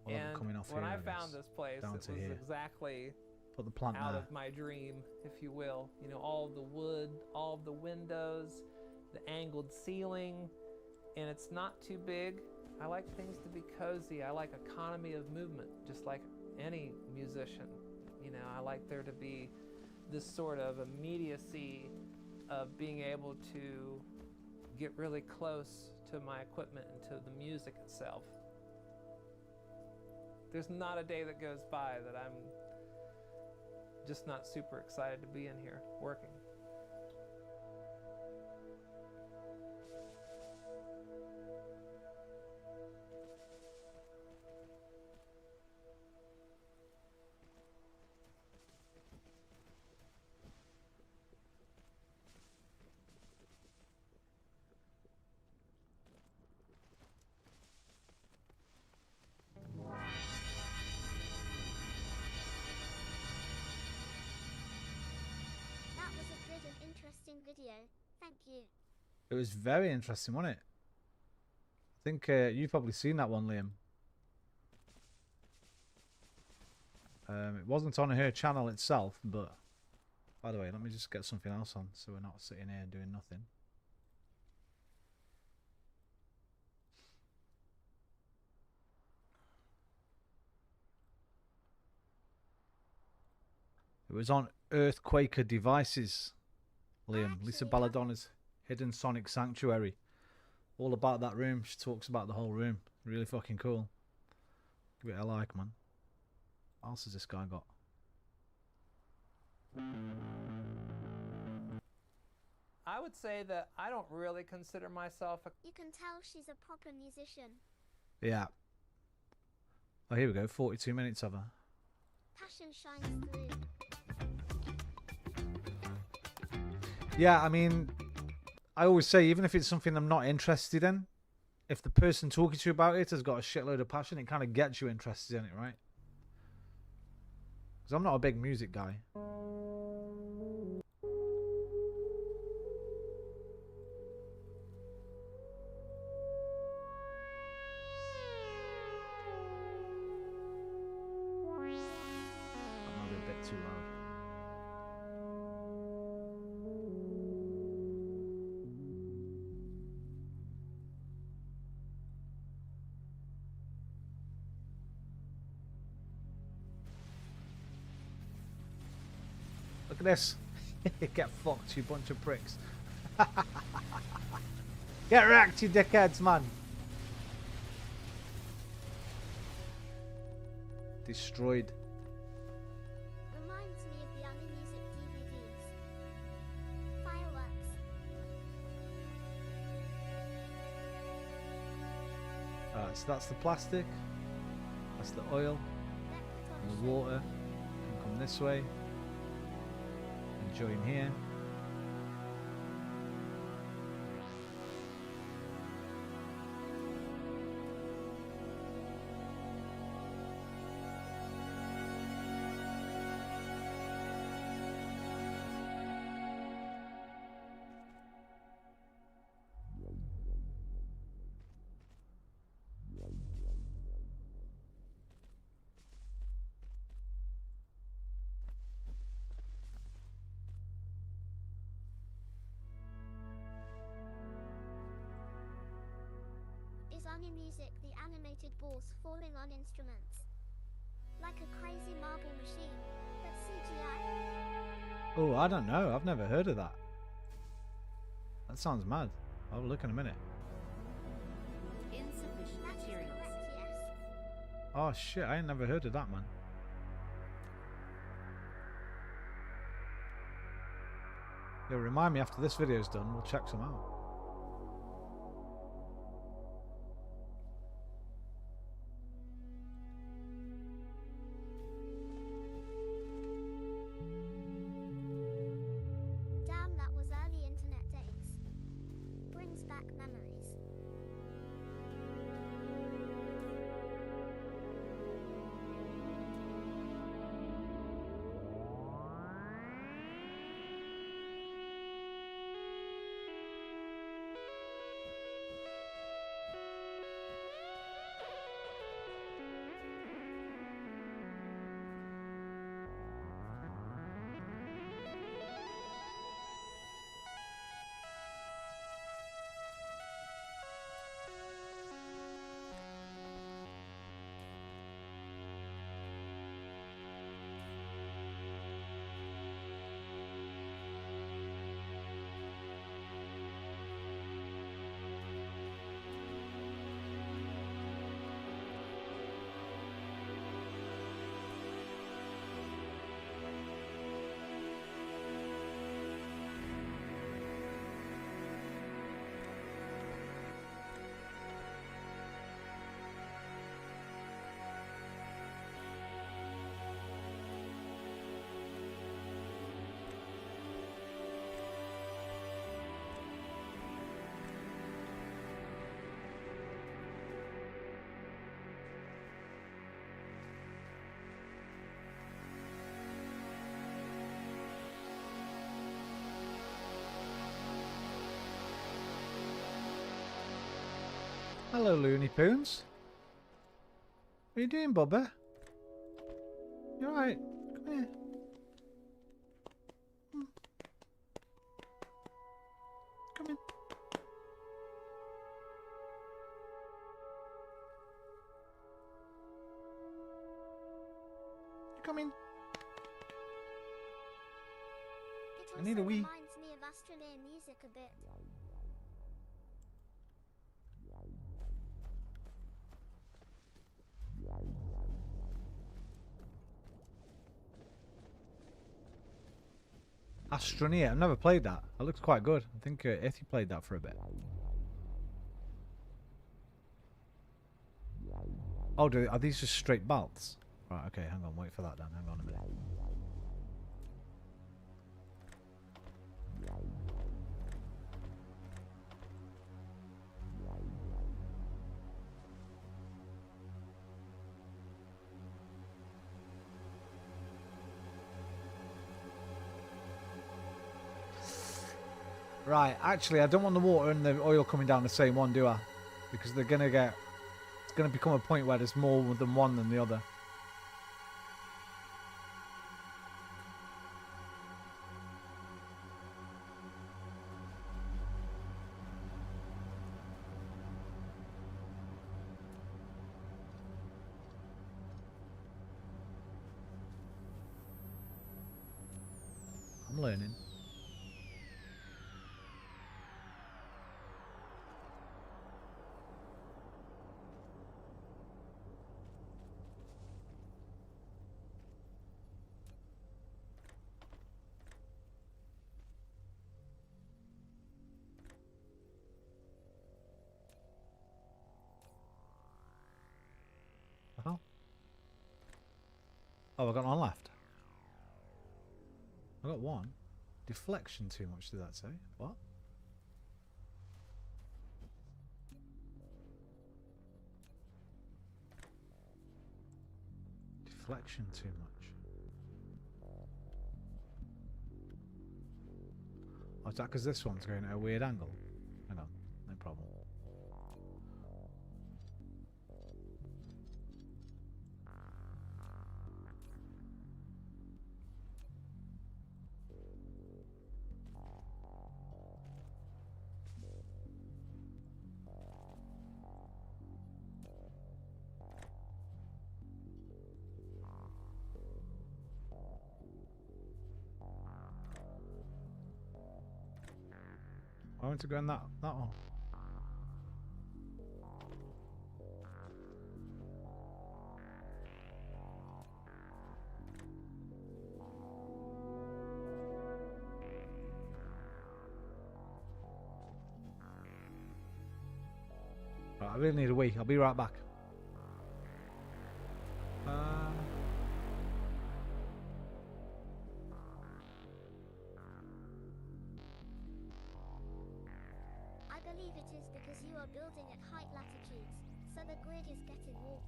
[SPEAKER 5] Well, I'm
[SPEAKER 4] And
[SPEAKER 5] coming off
[SPEAKER 4] when
[SPEAKER 5] here,
[SPEAKER 4] I
[SPEAKER 5] I
[SPEAKER 4] found
[SPEAKER 5] guess.
[SPEAKER 4] this place,
[SPEAKER 5] Down
[SPEAKER 4] it
[SPEAKER 5] to
[SPEAKER 4] was
[SPEAKER 5] here.
[SPEAKER 4] exactly
[SPEAKER 5] Put the plant
[SPEAKER 4] out
[SPEAKER 5] there.
[SPEAKER 4] of my dream, if you will. You know, all of the wood, all of the windows, the angled ceiling, and it's not too big. I like things to be cozy. I like economy of movement, just like any musician. You know, I like there to be this sort of immediacy of being able to get really close to my equipment and to the music itself. There's not a day that goes by that I'm just not super excited to be in here working.
[SPEAKER 6] That was a good and interesting video. Thank you.
[SPEAKER 5] It was very interesting, wasn't it? I think you've probably seen that one, Liam. It wasn't on her channel itself, but by the way, let me just get something else on so we're not sitting here doing nothing. It was on Earthquaker Devices, Liam. Lisa
[SPEAKER 6] Actually,
[SPEAKER 5] Balladonna's Hidden Sonic Sanctuary. All about that room. She talks about the whole room. Really fucking cool. Give it a like, man. What else has this guy got?
[SPEAKER 4] I would say that I don't really consider myself a
[SPEAKER 6] You can tell she's a proper musician.
[SPEAKER 5] Yeah. Oh, here we go. 42 minutes of her.
[SPEAKER 6] Passion shines through.
[SPEAKER 5] Yeah, I mean, I always say, even if it's something I'm not interested in, if the person talking to you about it has got a shitload of passion, it kind of gets you interested in it, right? Because I'm not a big music guy. That might be a bit too loud. Look at this. Get fucked, you bunch of pricks. Get wrecked, you dickheads, man. Destroyed.
[SPEAKER 6] Reminds me of the other music DVDs. Fireworks.
[SPEAKER 5] Right, so that's the plastic. That's the oil. And the water can come this way. And join here.
[SPEAKER 6] Is Onion Music the animated balls falling on instruments? Like a crazy marble machine, but CGI?
[SPEAKER 5] Oh, I don't know. I've never heard of that. That sounds mad. I'll look in a minute.
[SPEAKER 10] Insufficient
[SPEAKER 6] That is
[SPEAKER 10] materials.
[SPEAKER 6] correct, yes.
[SPEAKER 5] Oh shit, I ain't never heard of that, man. Yeah, remind me after this video's done, we'll check some out.
[SPEAKER 6] Damn, that was early internet days. Brings back memories.
[SPEAKER 5] Hello, Looney Poons. What are you doing, Bubba? You alright? Come here. Come in. Come in.
[SPEAKER 6] It
[SPEAKER 5] I need a
[SPEAKER 6] also
[SPEAKER 5] wee.
[SPEAKER 6] reminds me of Australian music a bit.
[SPEAKER 5] Astroneer. I've never played that. That looks quite good. I think Ethy played that for a bit. Oh, are these just straight belts? Right, okay, hang on, wait for that then. Hang on a minute. Right, actually, I don't want the water and the oil coming down the same one, do I? Because they're gonna get... It's gonna become a point where there's more than one than the other. I'm learning. Oh, I got one left. I got one. Deflection too much, did that say? What? Deflection too much. Oh, is that because this one's going at a weird angle? Hang on, no problem. I want to go in that one. Right, I really need a wee. I'll be right back.
[SPEAKER 6] I believe it is because you are building at height latitudes, so the grid is getting warped.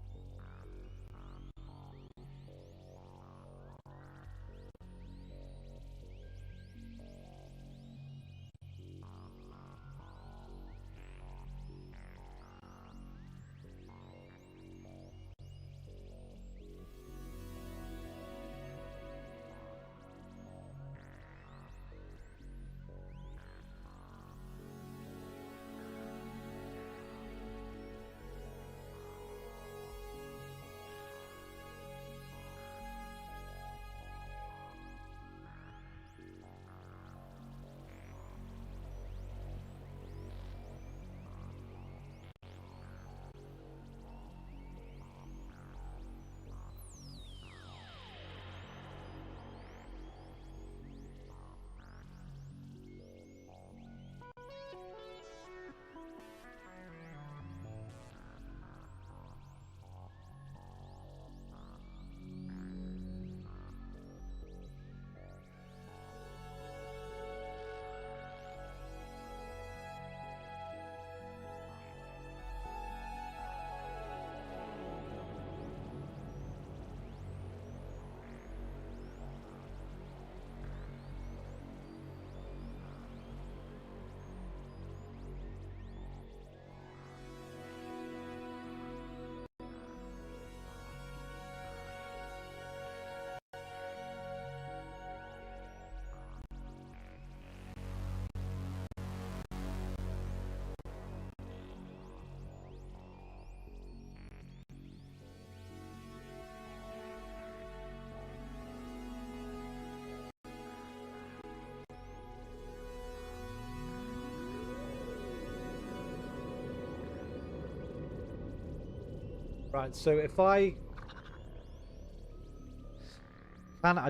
[SPEAKER 6] Right, so if I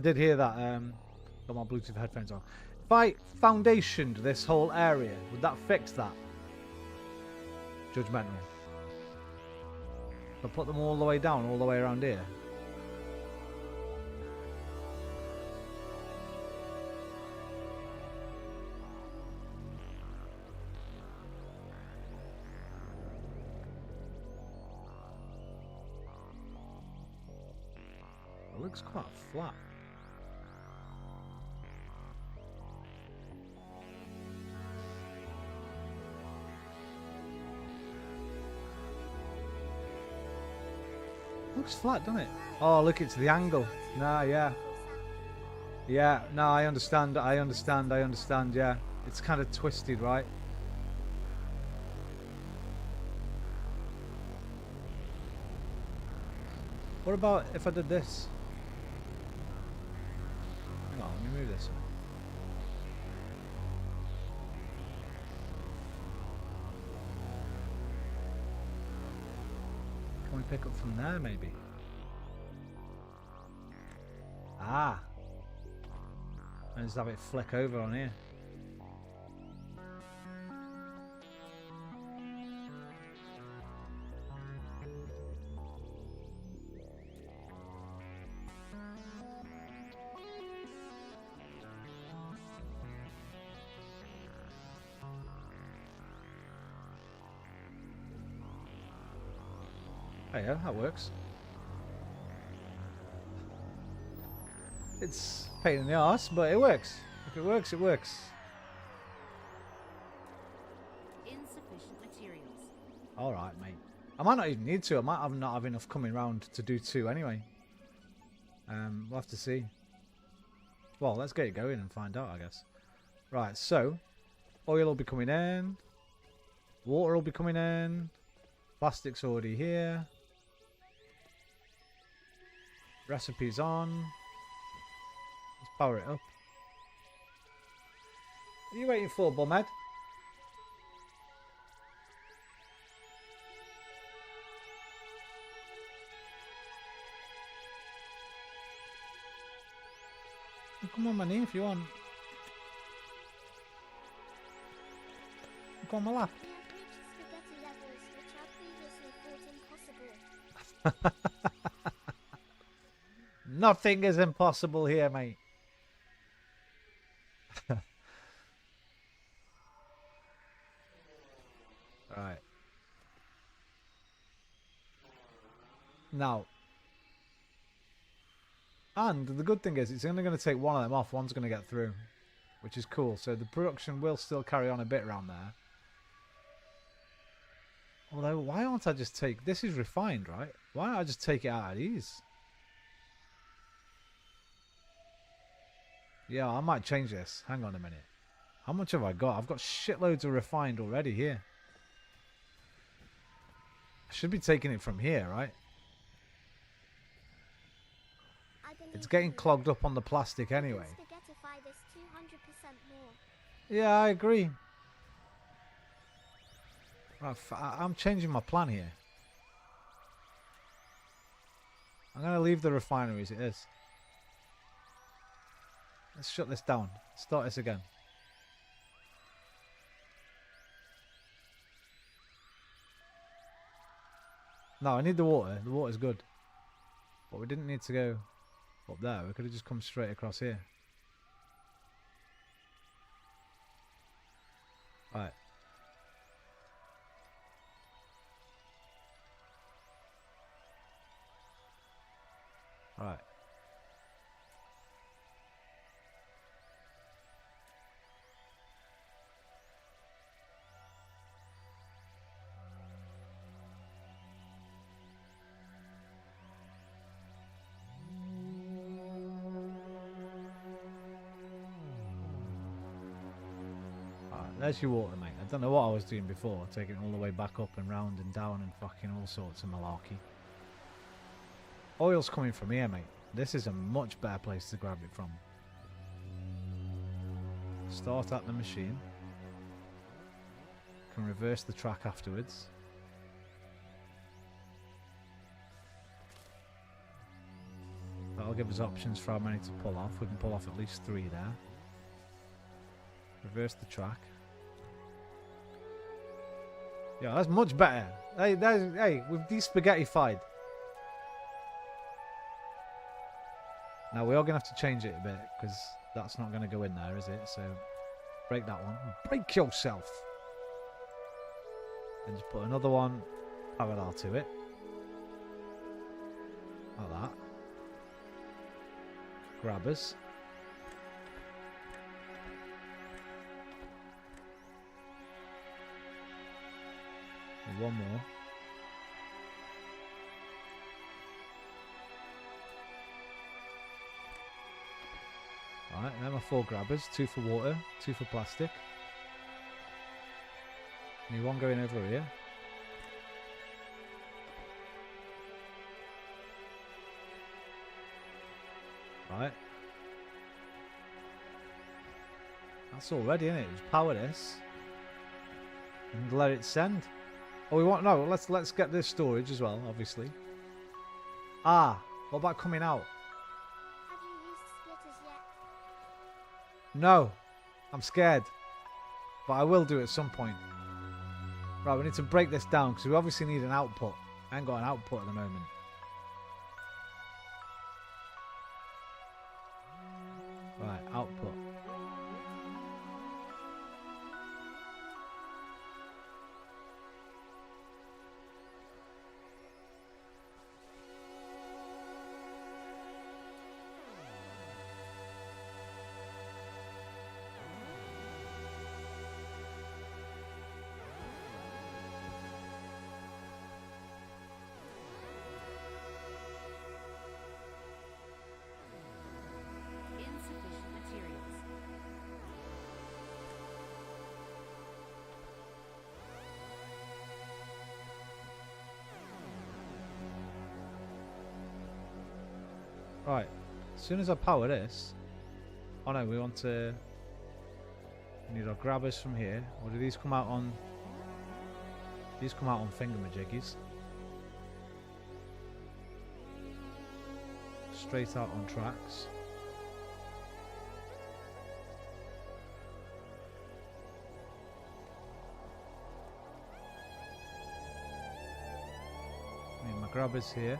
[SPEAKER 6] did hear that, got my Bluetooth headphones on. If I foundationed this whole area, would that fix that? Judgmental. I'll put them all the way down, all the way around here. It looks quite flat. Looks flat, doesn't it? Oh, look, it's the angle. Nah, yeah. Yeah, no, I understand, yeah. It's kind of twisted, right? What about if I did this? Hang on, let me move this. Can we pick up from there, maybe? Ah! And just have it flick over on here.
[SPEAKER 5] Oh yeah, that works. It's a pain in the arse, but it works. If it works, it works.
[SPEAKER 10] Insufficient materials.
[SPEAKER 5] Alright, mate. I might not even need to. I might not have enough coming round to do 2 anyway. We'll have to see. Well, let's get it going and find out, I guess. Right, so oil will be coming in. Water will be coming in. Plastic's already here. Recipes on. Let's power it up. What are you waiting for, bumhead? Come on my knee if you want. Go on my lap.
[SPEAKER 6] We have reached spaghetti levels which are previously thought impossible.
[SPEAKER 5] Nothing is impossible here, mate. Right. Now. And the good thing is it's only going to take one of them off. One's going to get through. Which is cool. So the production will still carry on a bit around there. Although, why don't I just take... This is refined, right? Why don't I just take it out of these? Yeah, I might change this. Hang on a minute. How much have I got? I've got shitloads of refined already here. I should be taking it from here, right? It's getting clogged up on the plastic anyway.
[SPEAKER 6] Spaghettify this 200% more.
[SPEAKER 5] Yeah, I agree. Right, I'm changing my plan here. I'm going to leave the refinery as it is. Let's shut this down. Start this again. No, I need the water. The water's good. But we didn't need to go up there. We could have just come straight across here. Right. Alright. There's your water, mate. I don't know what I was doing before, taking it all the way back up and round and down and fucking all sorts of malarkey. Oil's coming from here, mate. This is a much better place to grab it from. Start at the machine. Can reverse the track afterwards. That'll give us options for how many to pull off. We can pull off at least 3 there. Reverse the track. Yeah, that's much better. Hey, we've de-spaghettified. Now we are going to have to change it a bit because that's not going to go in there, is it? So break that one. Break yourself. And just put another one parallel to it. Like that. Grabbers. And one more. Alright, and then my 4 grabbers. 2 for water, 2 for plastic. Need one going over here. Right. That's all ready, isn't it? Just power this. And let it send. Oh, we want... No, let's get this storage as well, obviously. Ah, what about coming out?
[SPEAKER 6] Have you used splitters yet?
[SPEAKER 5] No, I'm scared. But I will do it at some point. Right, we need to break this down because we obviously need an output. I ain't got an output at the moment. Right, output. Right. As soon as I power this... Oh no, we want to... We need our grabbers from here. Or do these come out on... These come out on thingamajiggies. Straight out on tracks. Need my grabbers here.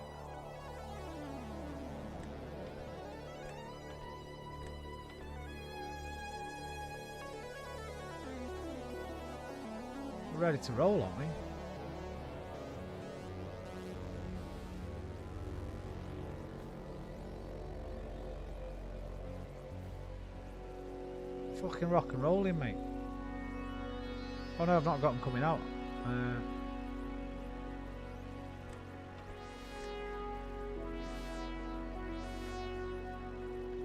[SPEAKER 5] We're ready to roll, aren't we? Fucking rock and rolling, mate. Oh no, I've not got them coming out.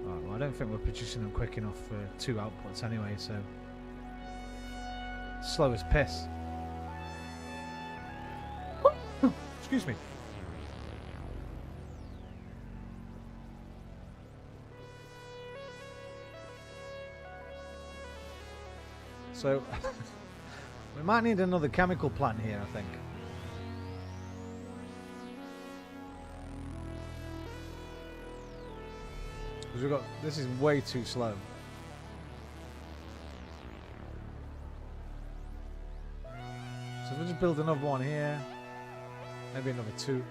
[SPEAKER 5] Right, well, I don't think we're producing them quick enough for 2 outputs anyway, so... Slow as piss. Excuse me. So, we might need another chemical plant here, I think. Because we've got, this is way too slow. So we'll just build another one here. Maybe another 2.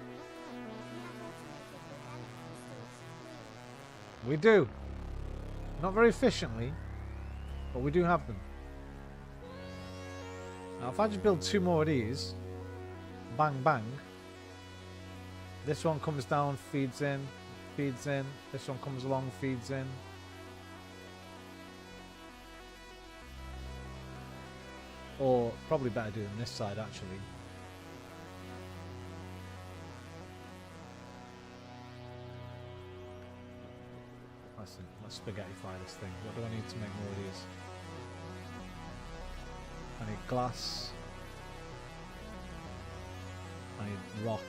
[SPEAKER 5] We do. Not very efficiently, but we do have them. Now if I just build 2 more of these, bang bang, this one comes down, feeds in, this one comes along, feeds in. Or probably better doing this side actually. Let's spaghettify this thing. What do I need to make more of these? I need glass. I need rock.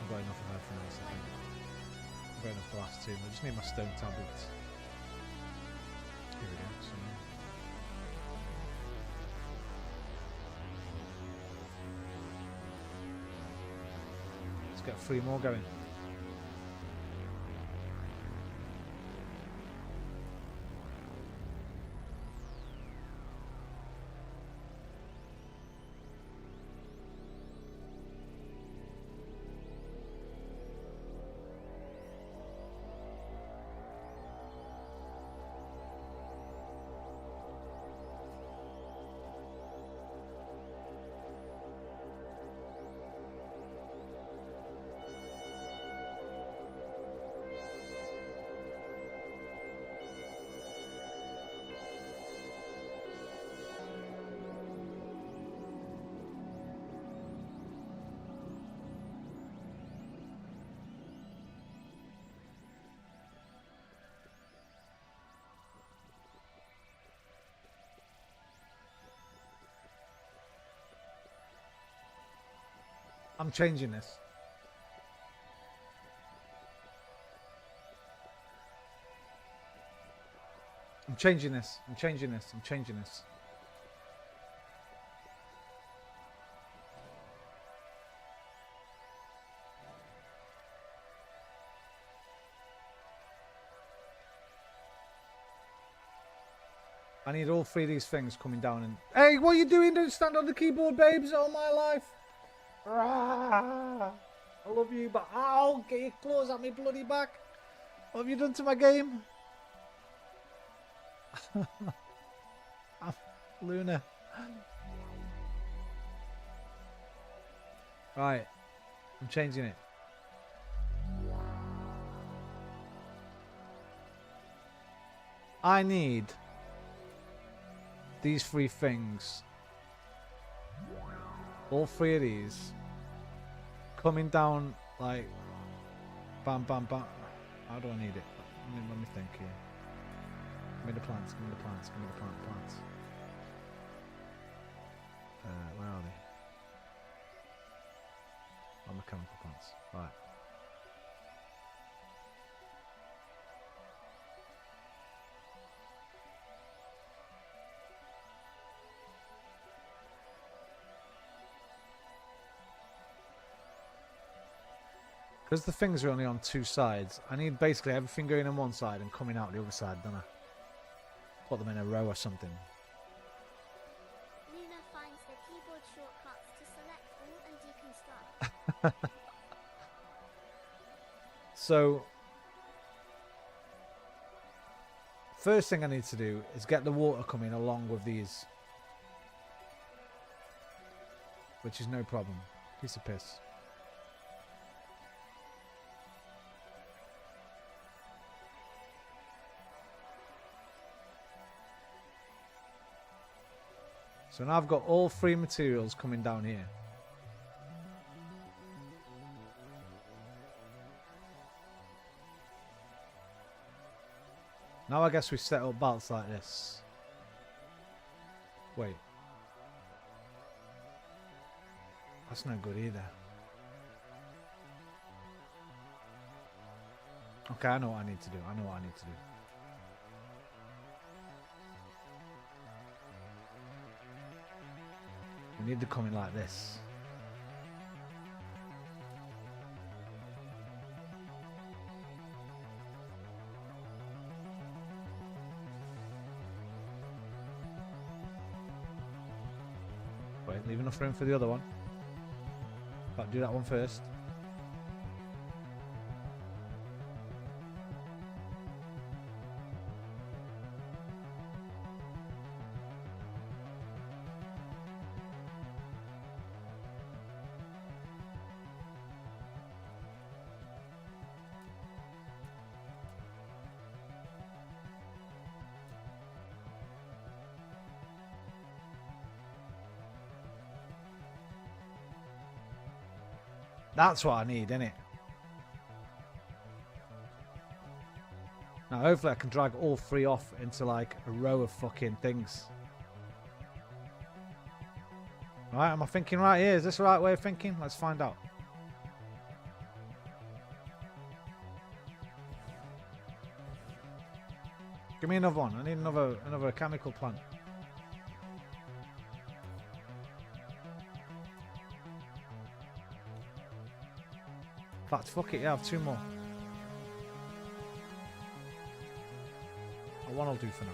[SPEAKER 5] I've got enough of everything else, I think. I've got enough glass too. I just need my stone tablets. Here we go. So, let's get 3 more going. I'm changing this. I'm changing this. I'm changing this. I'm changing this. I need all 3 of these things coming down and... Hey, what are you doing? Don't stand on the keyboard, babes, all my life. I love you, but ow, get your claws at me bloody back. What have you done to my game? Luna. Right, I'm changing it. I need these 3 things. All 3 of these coming down like bam bam bam. How do I need it? Let me think here. Give me the plants, give me the plants, give me the plants. Where are they? Oh, mechanical plants. Right. Because the things are only on two sides, I need basically everything going in one side and coming out the other side, don't I? Put them in a row or something.
[SPEAKER 6] Luna finds the keyboard shortcuts to select all and deconstruct.
[SPEAKER 5] So, first thing I need to do is get the water coming along with these. Which is no problem. Piece of piss. So now I've got all three materials coming down here. Now I guess we set up belts like this. Wait. That's no good either. Okay, I know what I need to do. I know what I need to do. We need to come in like this. Wait, leave enough room for the other one. But do that one first. That's what I need, innit? Now, hopefully I can drag all three off into, like, a row of fucking things. Right, am I thinking right here? Is this the right way of thinking? Let's find out. Give me another one. I need another chemical plant. In fact, fuck it, yeah, I have two more. Oh, one I'll do for now.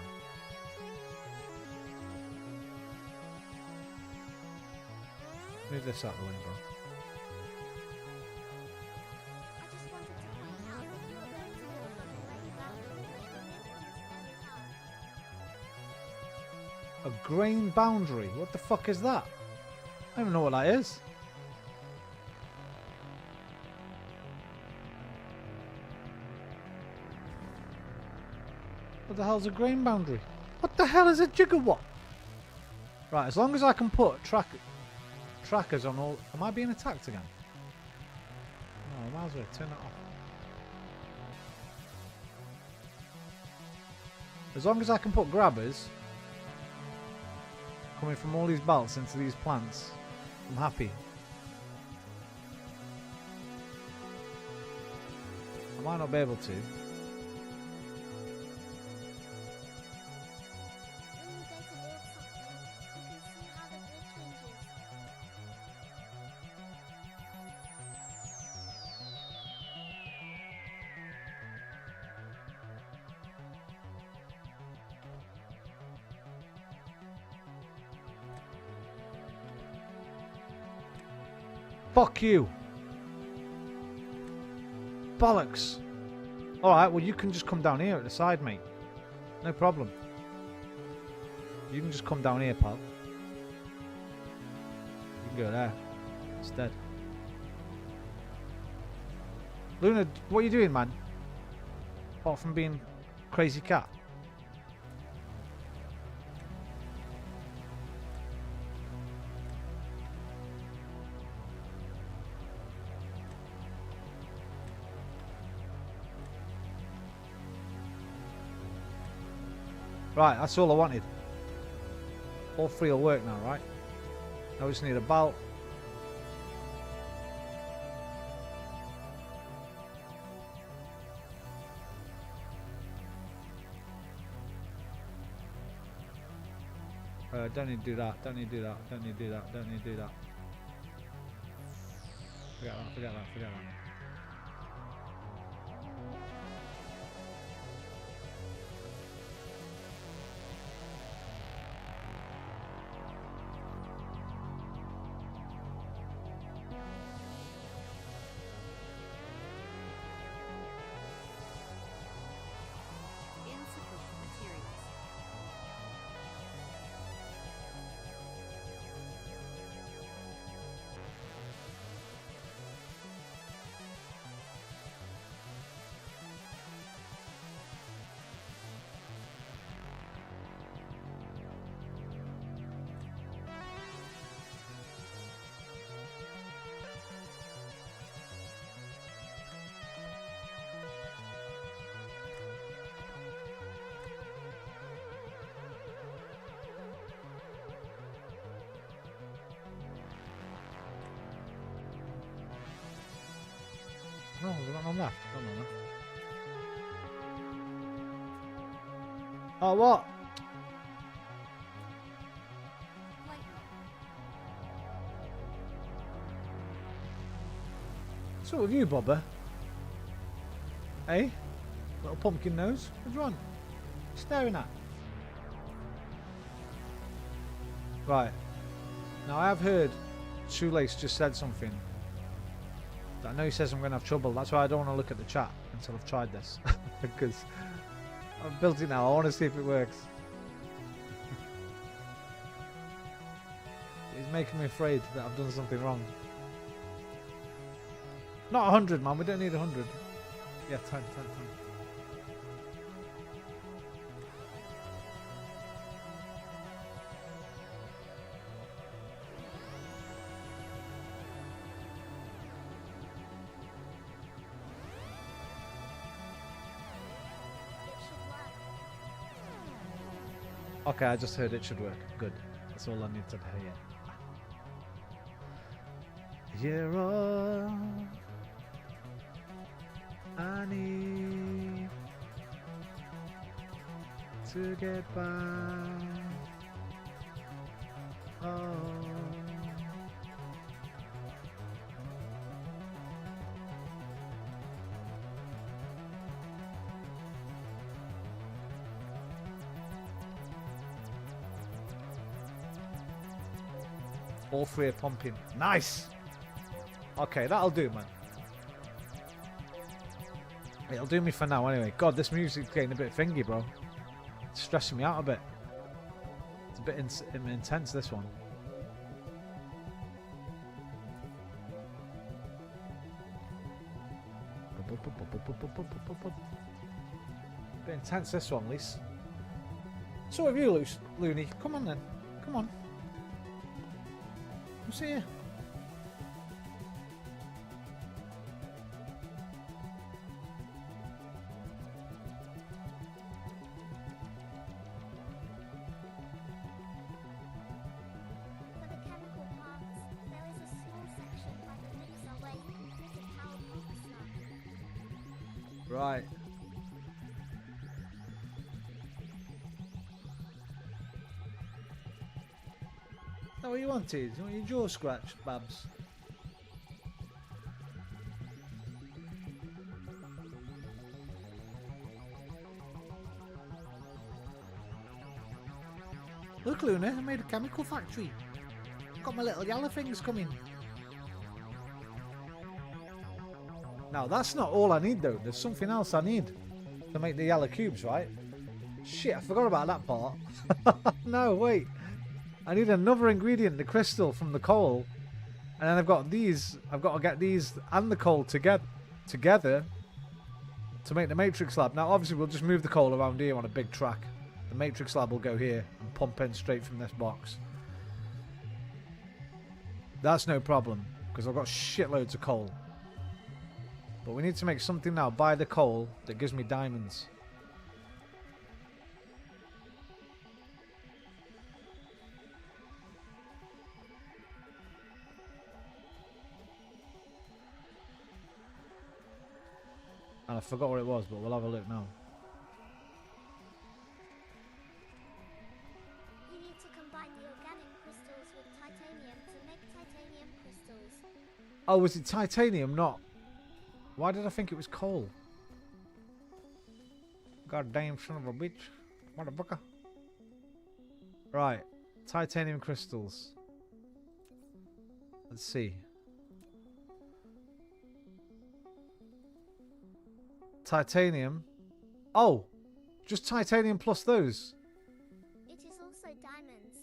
[SPEAKER 5] Move this out of the way, bro.
[SPEAKER 6] I just wanted to point out that you are going to build on a grain boundary which will make things very hard.
[SPEAKER 5] A grain boundary? What the fuck is that? I don't even know what that is. What the hell's a grain boundary? What the hell is a gigawatt? Right, as long as I can put trackers on all... Am I being attacked again? No, I might as well turn that off. As long as I can put grabbers coming from all these belts into these plants, I'm happy. I might not be able to.
[SPEAKER 6] When you go to build something, you can see how the grid changes.
[SPEAKER 5] Fuck you! Bollocks! Alright, well you can just come down here at the side, mate. No problem. You can just come down here, pal. You can go there instead. Luna, what are you doing, man? Apart from being crazy cat. Right, that's all I wanted. All three will work now, right? I just need a belt. Don't need to do that, don't need to do that, don't need to do that, don't need to do that. Forget that, forget that, forget that. one left. Don't know that. Oh, what? What's up with you, Bobber? Hey? Little pumpkin nose? What do you want? What you staring at? Right. Now, I have heard Shoelace just said something. I know he says I'm going to have trouble. That's why I don't want to look at the chat until I've tried this. Because I've built it now. I want to see if it works. It's making me afraid that I've done something wrong. Not 100, man. We don't need 100. Yeah, 10. Okay, I just heard it should work. Good. That's all I need to hear. You're all I need to get by. Oh. All three are pumping. Nice! Okay, that'll do, man. It'll do me for now anyway. God, this music's getting a bit thingy, bro. It's stressing me out a bit. It's a bit intense, this one. Bit intense, this one, Lise. So have you, Looney. Come on, then. Come on. We'll see you.
[SPEAKER 6] For the chemical parts, there is a small section by the mixer where you can put a power pump slab.
[SPEAKER 5] Right. Is that what you wanted? You want your jaw scratched, Babs? Look, Luna, I made a chemical factory. Got my little yellow things coming. Now, that's not all I need, though. There's something else I need to make the yellow cubes, right? Shit, I forgot about that part. No, wait. I need another ingredient, the crystal from the coal. And then I've got these. I've got to get these and the coal together to make the matrix lab. Now, obviously, we'll just move the coal around here on a big track. The matrix lab will go here and pump in straight from this box. That's no problem, because I've got shitloads of coal. But we need to make something now by the coal that gives me diamonds. And I forgot what it was, but we'll have a look now.
[SPEAKER 6] You need to combine the organic crystals with titanium to make titanium crystals.
[SPEAKER 5] Oh, was it titanium, not... Why did I think it was coal? Goddamn son of a bitch. Motherfucker. Right. Titanium crystals. Let's see. Titanium. Oh! Just titanium plus those.
[SPEAKER 6] It is also diamonds.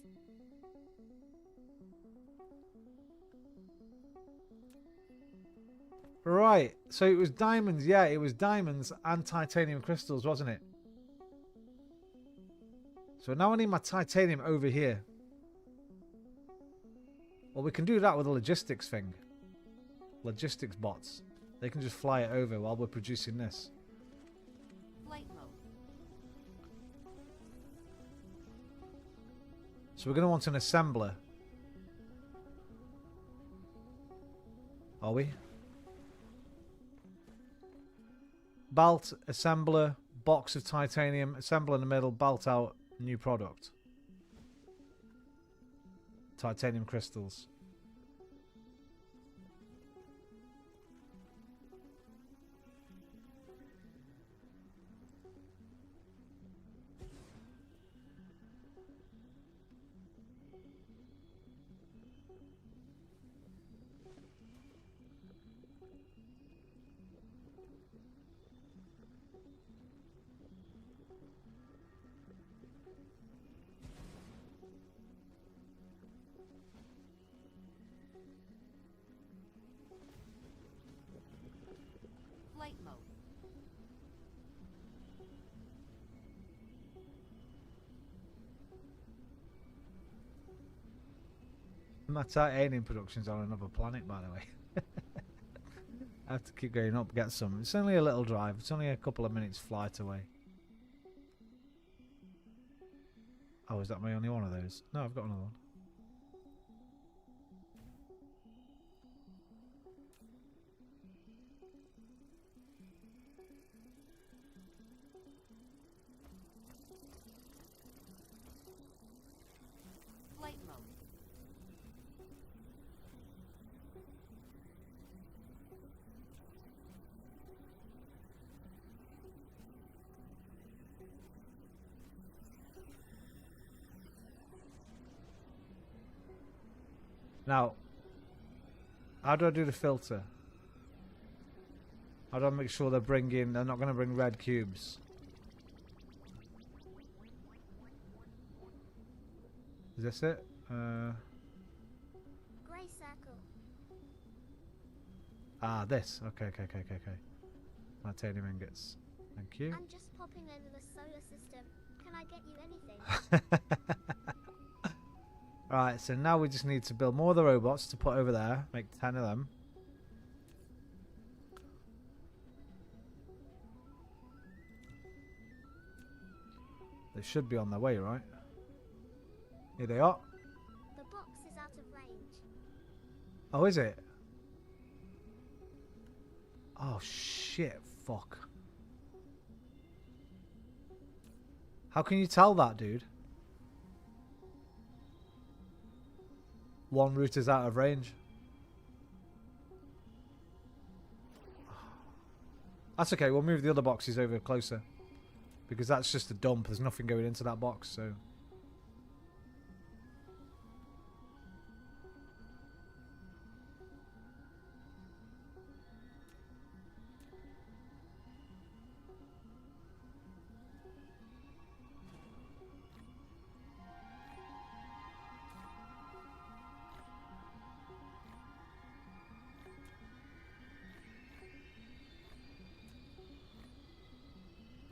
[SPEAKER 5] Right. So it was diamonds. Yeah, it was diamonds and titanium crystals, wasn't it? So now I need my titanium over here. Well, we can do that with a logistics thing. Logistics bots. They can just fly it over while we're producing this.
[SPEAKER 10] Flight mode.
[SPEAKER 5] So we're going to want an assembler. Are we? Balt, assembler, box of titanium, assembler in the middle, balt out, new product. Titanium crystals.
[SPEAKER 10] Flight mode.
[SPEAKER 5] My titanium production's on another planet, by the way. I have to keep going up, get some. It's only a little drive. It's only a couple of minutes flight away. Oh, is that my only one of those? No, I've got another one.
[SPEAKER 10] Flight mode.
[SPEAKER 5] Now, how do I do the filter? How do I make sure they're not going to bring red cubes? Is this it?
[SPEAKER 6] Grey circle.
[SPEAKER 5] Ah, this. Okay. Titanium ingots. Thank you.
[SPEAKER 6] I'm just popping over the solar system. Can I get you anything?
[SPEAKER 5] Alright, so now we just need to build more of the robots to put over there. Make 10 of them. They should be on their way, right? Here they are.
[SPEAKER 6] The box is out of range.
[SPEAKER 5] Oh, is it? Oh, shit. Fuck. How can you tell that, dude? One route is out of range. That's okay, we'll move the other boxes over closer. Because that's just a dump, there's nothing going into that box, so...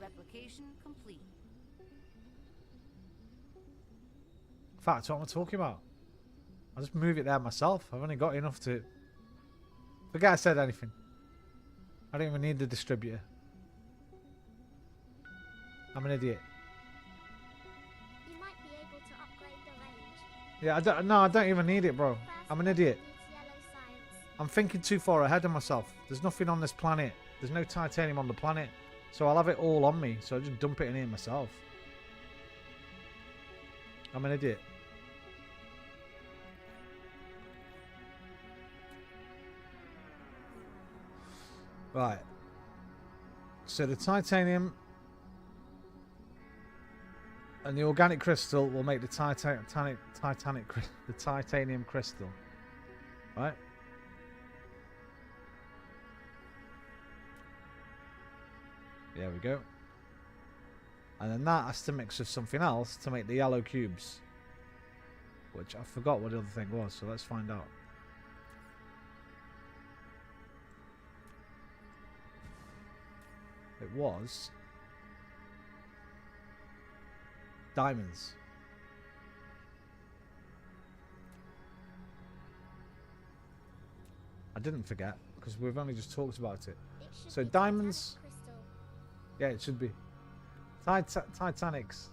[SPEAKER 10] Replication complete.
[SPEAKER 5] In fact, what am I talking about? I'll just move it there myself. I've only got enough to... Forget I said anything. I don't even need the distributor. I'm an idiot.
[SPEAKER 6] You might be able to upgrade the range.
[SPEAKER 5] Yeah, I don't even need it, bro. I'm an idiot.
[SPEAKER 6] Needs yellow science.
[SPEAKER 5] I'm thinking too far ahead of myself. There's nothing on this planet. There's no titanium on the planet. So I'll have it all on me. So I'll just dump it in here myself. I'm an idiot. Right. So the titanium and the organic crystal will make the titanium crystal. Right? There we go. And then that has to mix with something else to make the yellow cubes. Which I forgot what the other thing was, so let's find out. It was diamonds. I didn't forget because we've only just talked about it. So diamonds. Yeah, it should be. Titanics.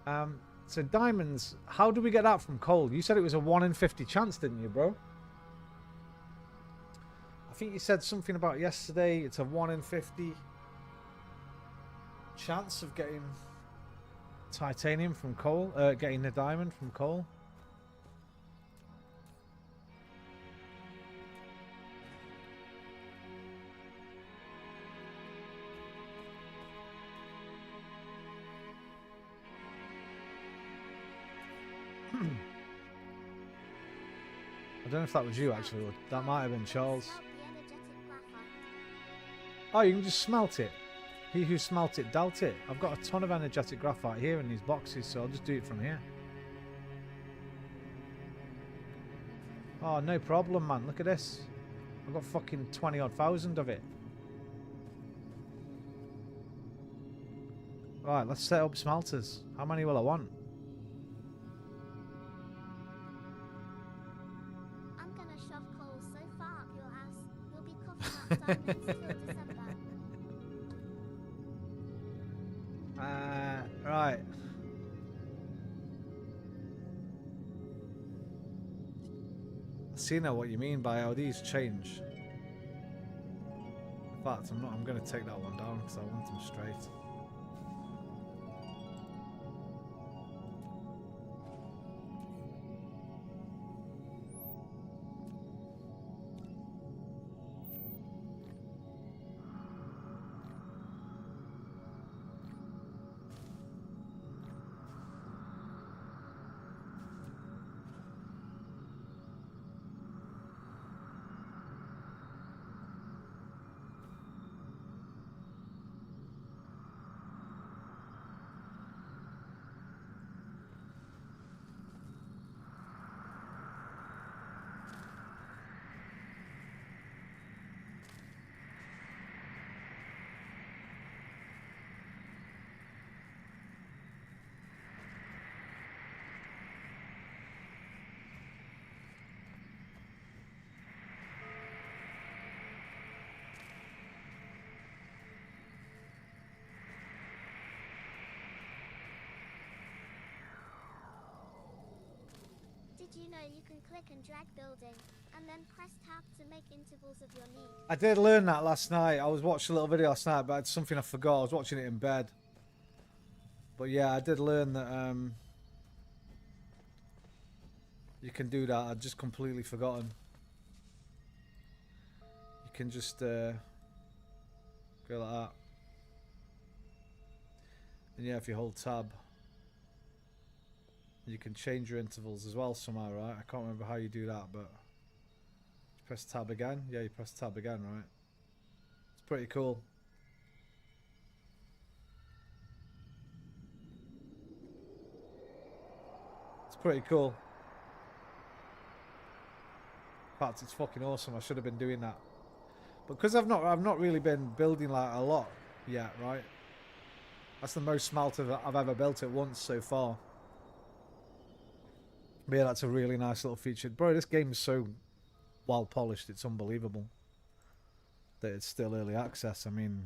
[SPEAKER 5] So diamonds. How do we get that from coal? You said it was a 1 in 50 chance, didn't you, bro? I think you said something about yesterday. It's a 1 in 50. chance of getting titanium from coal? Getting a diamond from coal? I don't know if that was you actually, or that might have been Charles.
[SPEAKER 6] Smelt the energetic graphite.
[SPEAKER 5] Oh, you can just smelt it. He who smelt it dealt it. I've got a ton of energetic graphite here in these boxes, so I'll just do it from here. Oh, no problem, man. Look at this. I've got fucking 20-odd thousand of it. Right, let's set up smelters. How many will I want?
[SPEAKER 6] I'm gonna shove coals so far up your ass, you'll be coughing up diamonds till December.
[SPEAKER 5] Right. I see now what you mean by how these change. In fact, I'm going to take that one down because I want them straight.
[SPEAKER 6] Did you know you can click and drag building, and then press tab to make intervals of your need?
[SPEAKER 5] I did learn that last night. I was watching a little video last night, but it's something I forgot. I was watching it in bed. But yeah, I did learn that you can do that. I'd just completely forgotten. You can just go like that. And yeah, if you hold tab, you can change your intervals as well somehow, right? I can't remember how you do that, but you press tab again. Yeah, you press tab again, right? It's pretty cool. It's pretty cool. In fact, it's fucking awesome. I should have been doing that, but because I've not really been building like a lot yet, right? That's the most smelter that I've ever built at once so far. But yeah, that's a really nice little feature. Bro, this game is so well polished, it's unbelievable that it's still early access. I mean,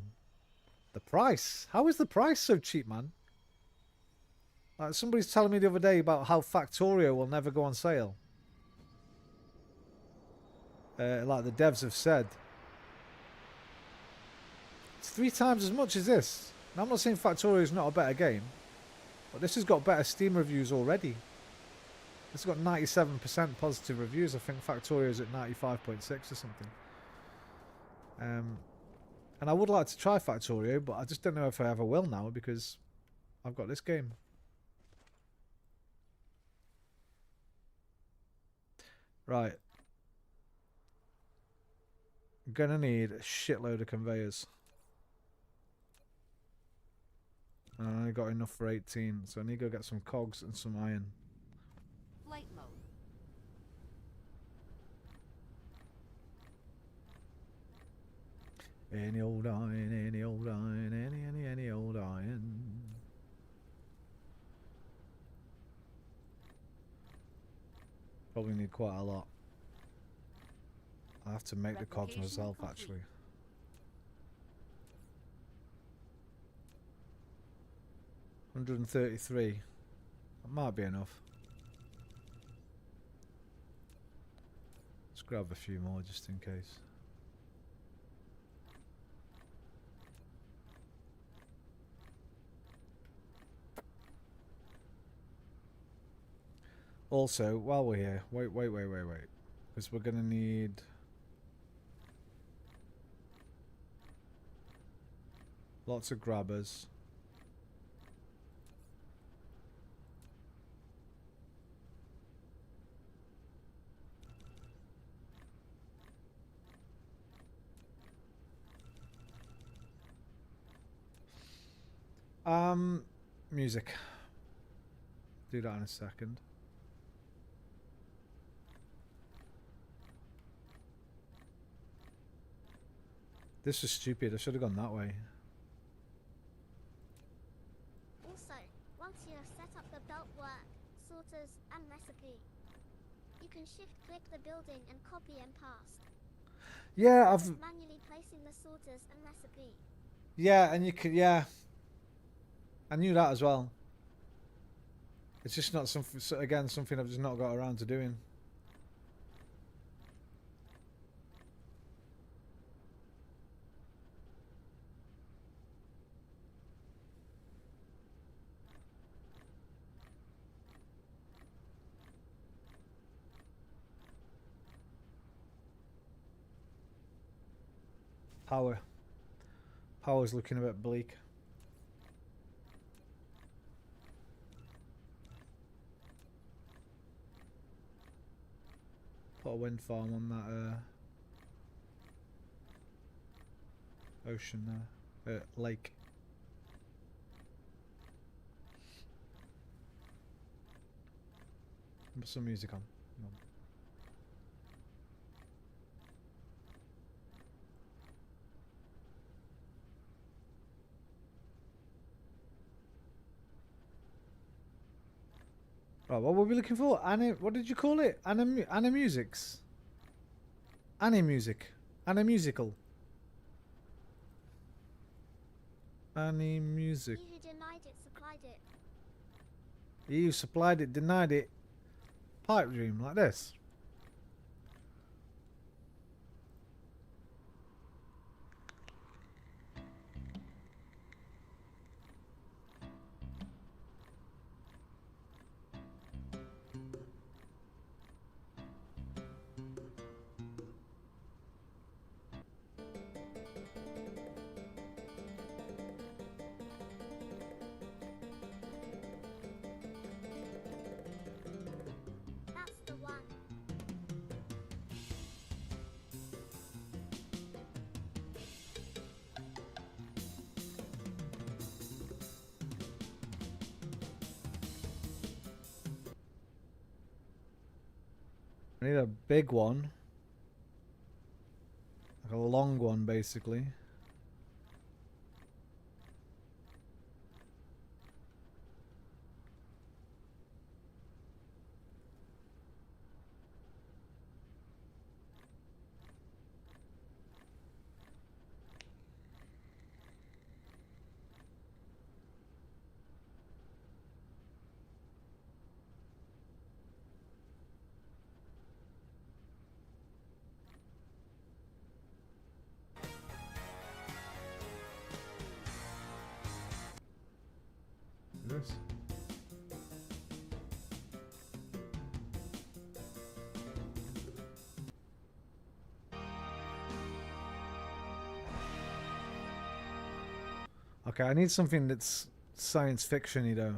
[SPEAKER 5] the price. How is the price so cheap, man? Like, somebody's telling me the other day about how Factorio will never go on sale. Like the devs have said. It's 3 times as much as this. Now, I'm not saying Factorio is not a better game, but this has got better Steam reviews already. It's got 97% positive reviews. I think Factorio is at 95.6 or something. And I would like to try Factorio, but I just don't know if I ever will now because I've got this game. Right. I'm going to need a shitload of conveyors. And I only got enough for 18, so I need to go get some cogs and some iron.
[SPEAKER 10] Flight mode.
[SPEAKER 5] Any old iron, any old iron, any old iron. Probably need quite a lot. I have to make the cogs myself, actually. $133. That might be enough. Let's grab a few more just in case. . Also, while we're here, wait. Because we're going to need... lots of grabbers. Music. Do that in a second. This was stupid. I should have gone that way.
[SPEAKER 6] Also, once you have set up the belt work, sorters, and recipe, you can shift-click the building and copy and paste.
[SPEAKER 5] Yeah, I've...
[SPEAKER 6] manually placing the sorters and recipe.
[SPEAKER 5] Yeah, and you could... Yeah. I knew that as well. It's just not something... Again, something I've just not got around to doing. Power. Power's looking a bit bleak. Put a wind farm on that ocean there. Lake. Put some music on. No. Right, what were we looking for? What did you call it? Animusics. Animusic. Animusical. Animusic.
[SPEAKER 6] He who denied it supplied it.
[SPEAKER 5] He who supplied it denied it. Pipe dream like this.
[SPEAKER 6] That's the one.
[SPEAKER 5] I need a big one. Like a long one, basically. This. Okay, I need something that's science fiction-y though.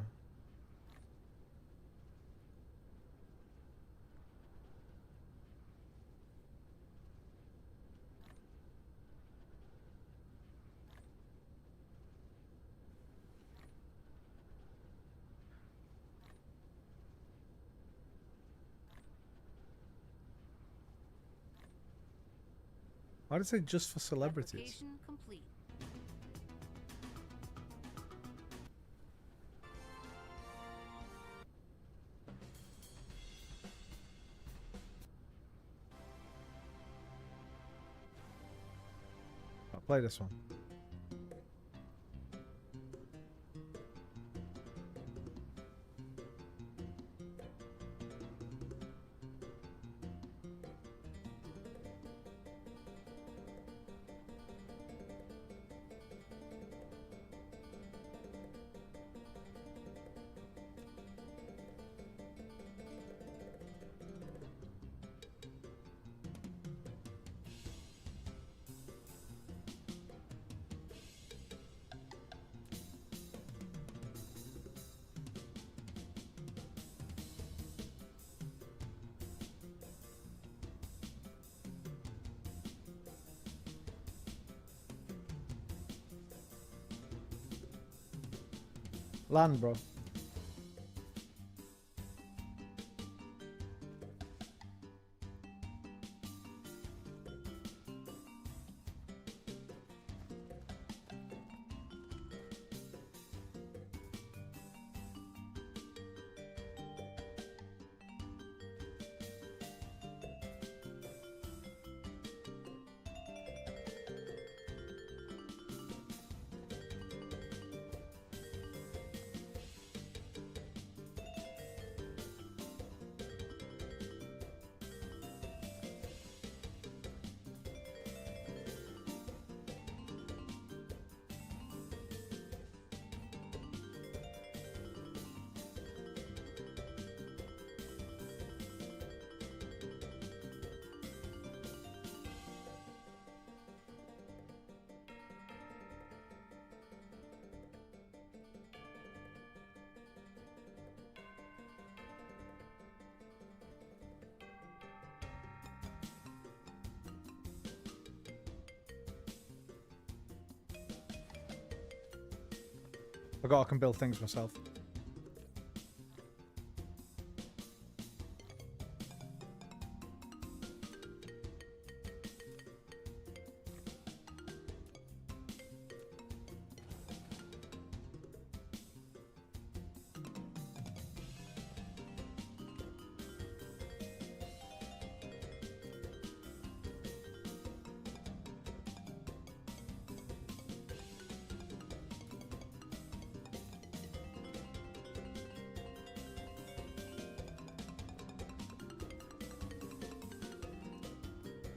[SPEAKER 5] Why did it say just for celebrities?
[SPEAKER 10] Application complete.
[SPEAKER 5] I'll play this one. Land, bro. Forgot I can build things myself.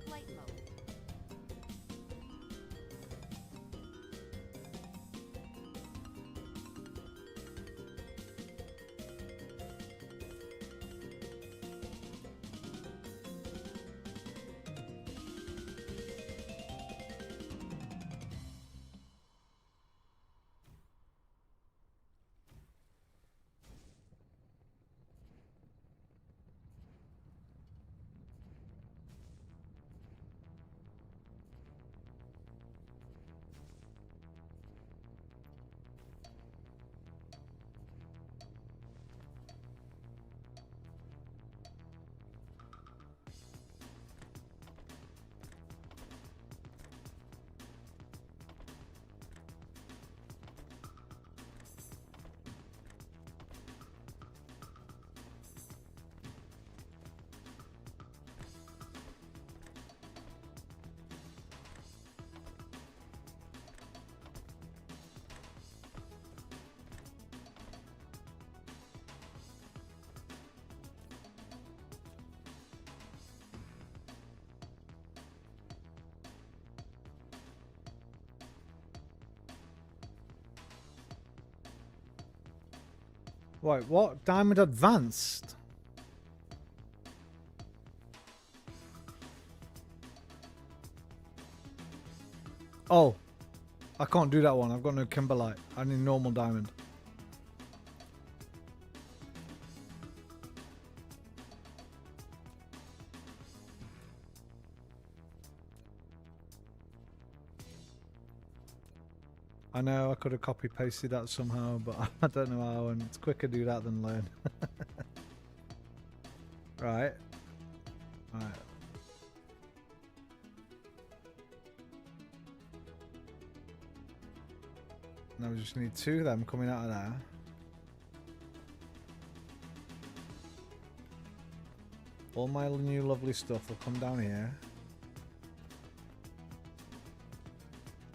[SPEAKER 10] Flight mode. Wait, what? Diamond Advanced? Oh. I can't do that one. I've got no Kimberlite. I need normal diamond. I know I could have copy pasted that somehow, but I don't know how, and it's quicker to do that than learn. Right. Right. Now we just need two of them coming out of there. All my new lovely stuff will come down here.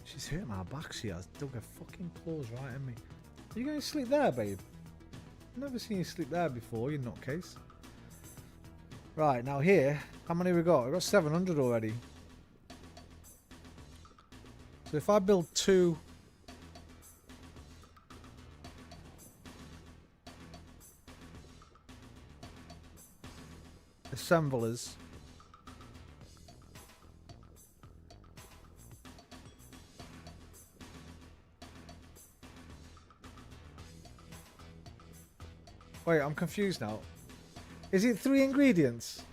[SPEAKER 10] She's hurt my back, she has. Dug her fucking claws right at me. Are you going to sleep there, babe? I've never seen you sleep there before, you nutcase. Right, now here, how many we got? We've got 700 already. So if I build two... assemblers... Wait, I'm confused now. Is it 3 ingredients?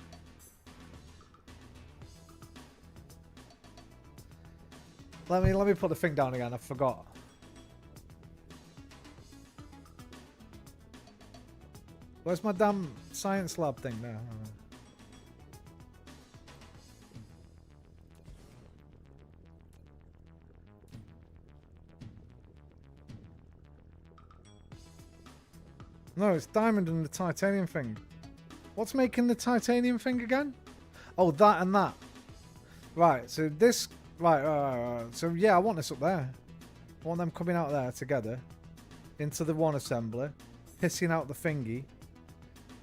[SPEAKER 10] Let me put the thing down again. I forgot. Where's my damn science lab thing now? No, it's diamond and the titanium thing. What's making the titanium thing again? Oh, that and that. Right, so this... Right. So, yeah, I want this up there. I want them coming out there together. Into the one assembly. Hissing out the thingy.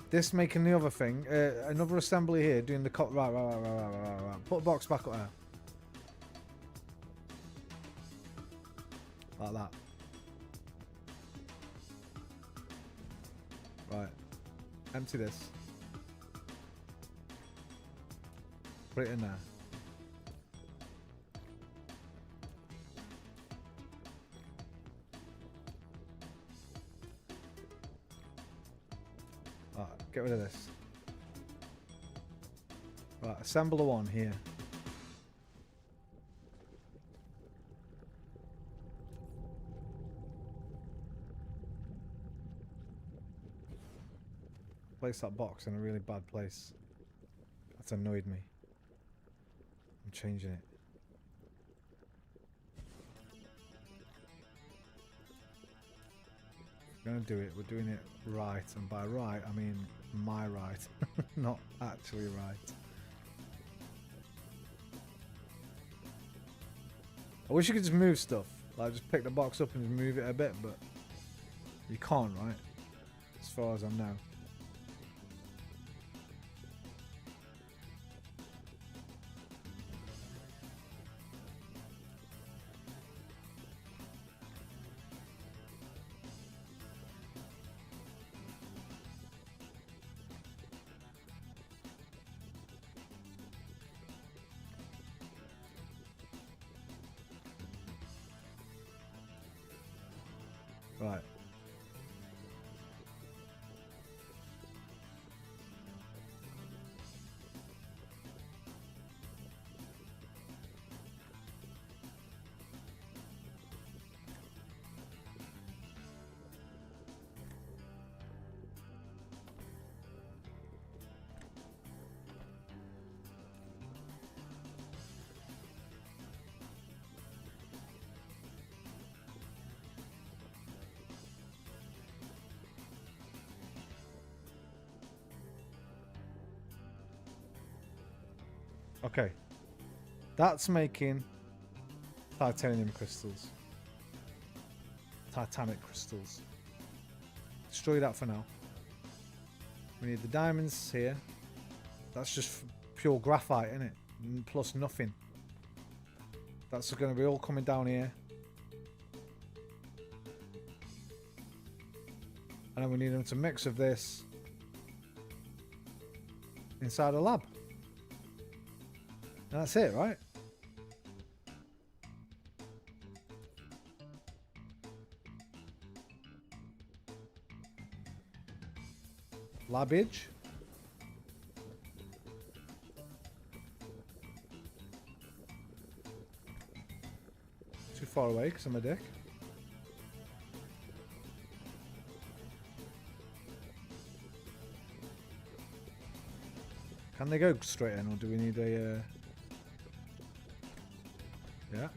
[SPEAKER 10] This making the other thing. Another assembly here doing the... Right. Put a box back up there. Like that. Right. Empty this. Put it in there. Right, get rid of this. Right, assemble the one here. Place that box in a really bad place. That's annoyed me. I'm changing it. We're gonna do it. We're doing it right, and by right I mean my right, not actually right. I wish you could just move stuff. Like just pick the box up and just move it a bit, but you can't, right? As far as I know. Right. Okay. That's making titanium crystals. Titanic crystals. Destroy that for now. We need the diamonds here. That's just pure graphite, isn't it? Plus nothing. That's going to be all coming down here. And then we need them to mix of this inside a lab. And that's it, right? Labbage. Too far away because I'm a dick. Can they go straight in, or do we need a... Yeah.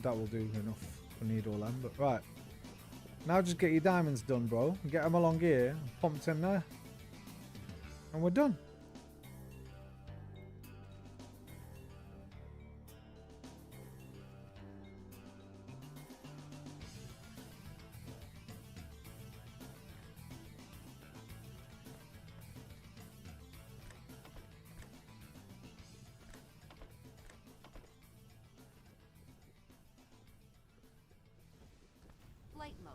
[SPEAKER 10] That will do enough for need all them, but right. Now just get your diamonds done, bro. Get them along here, pumped in there. And we're done.
[SPEAKER 7] Flight mode.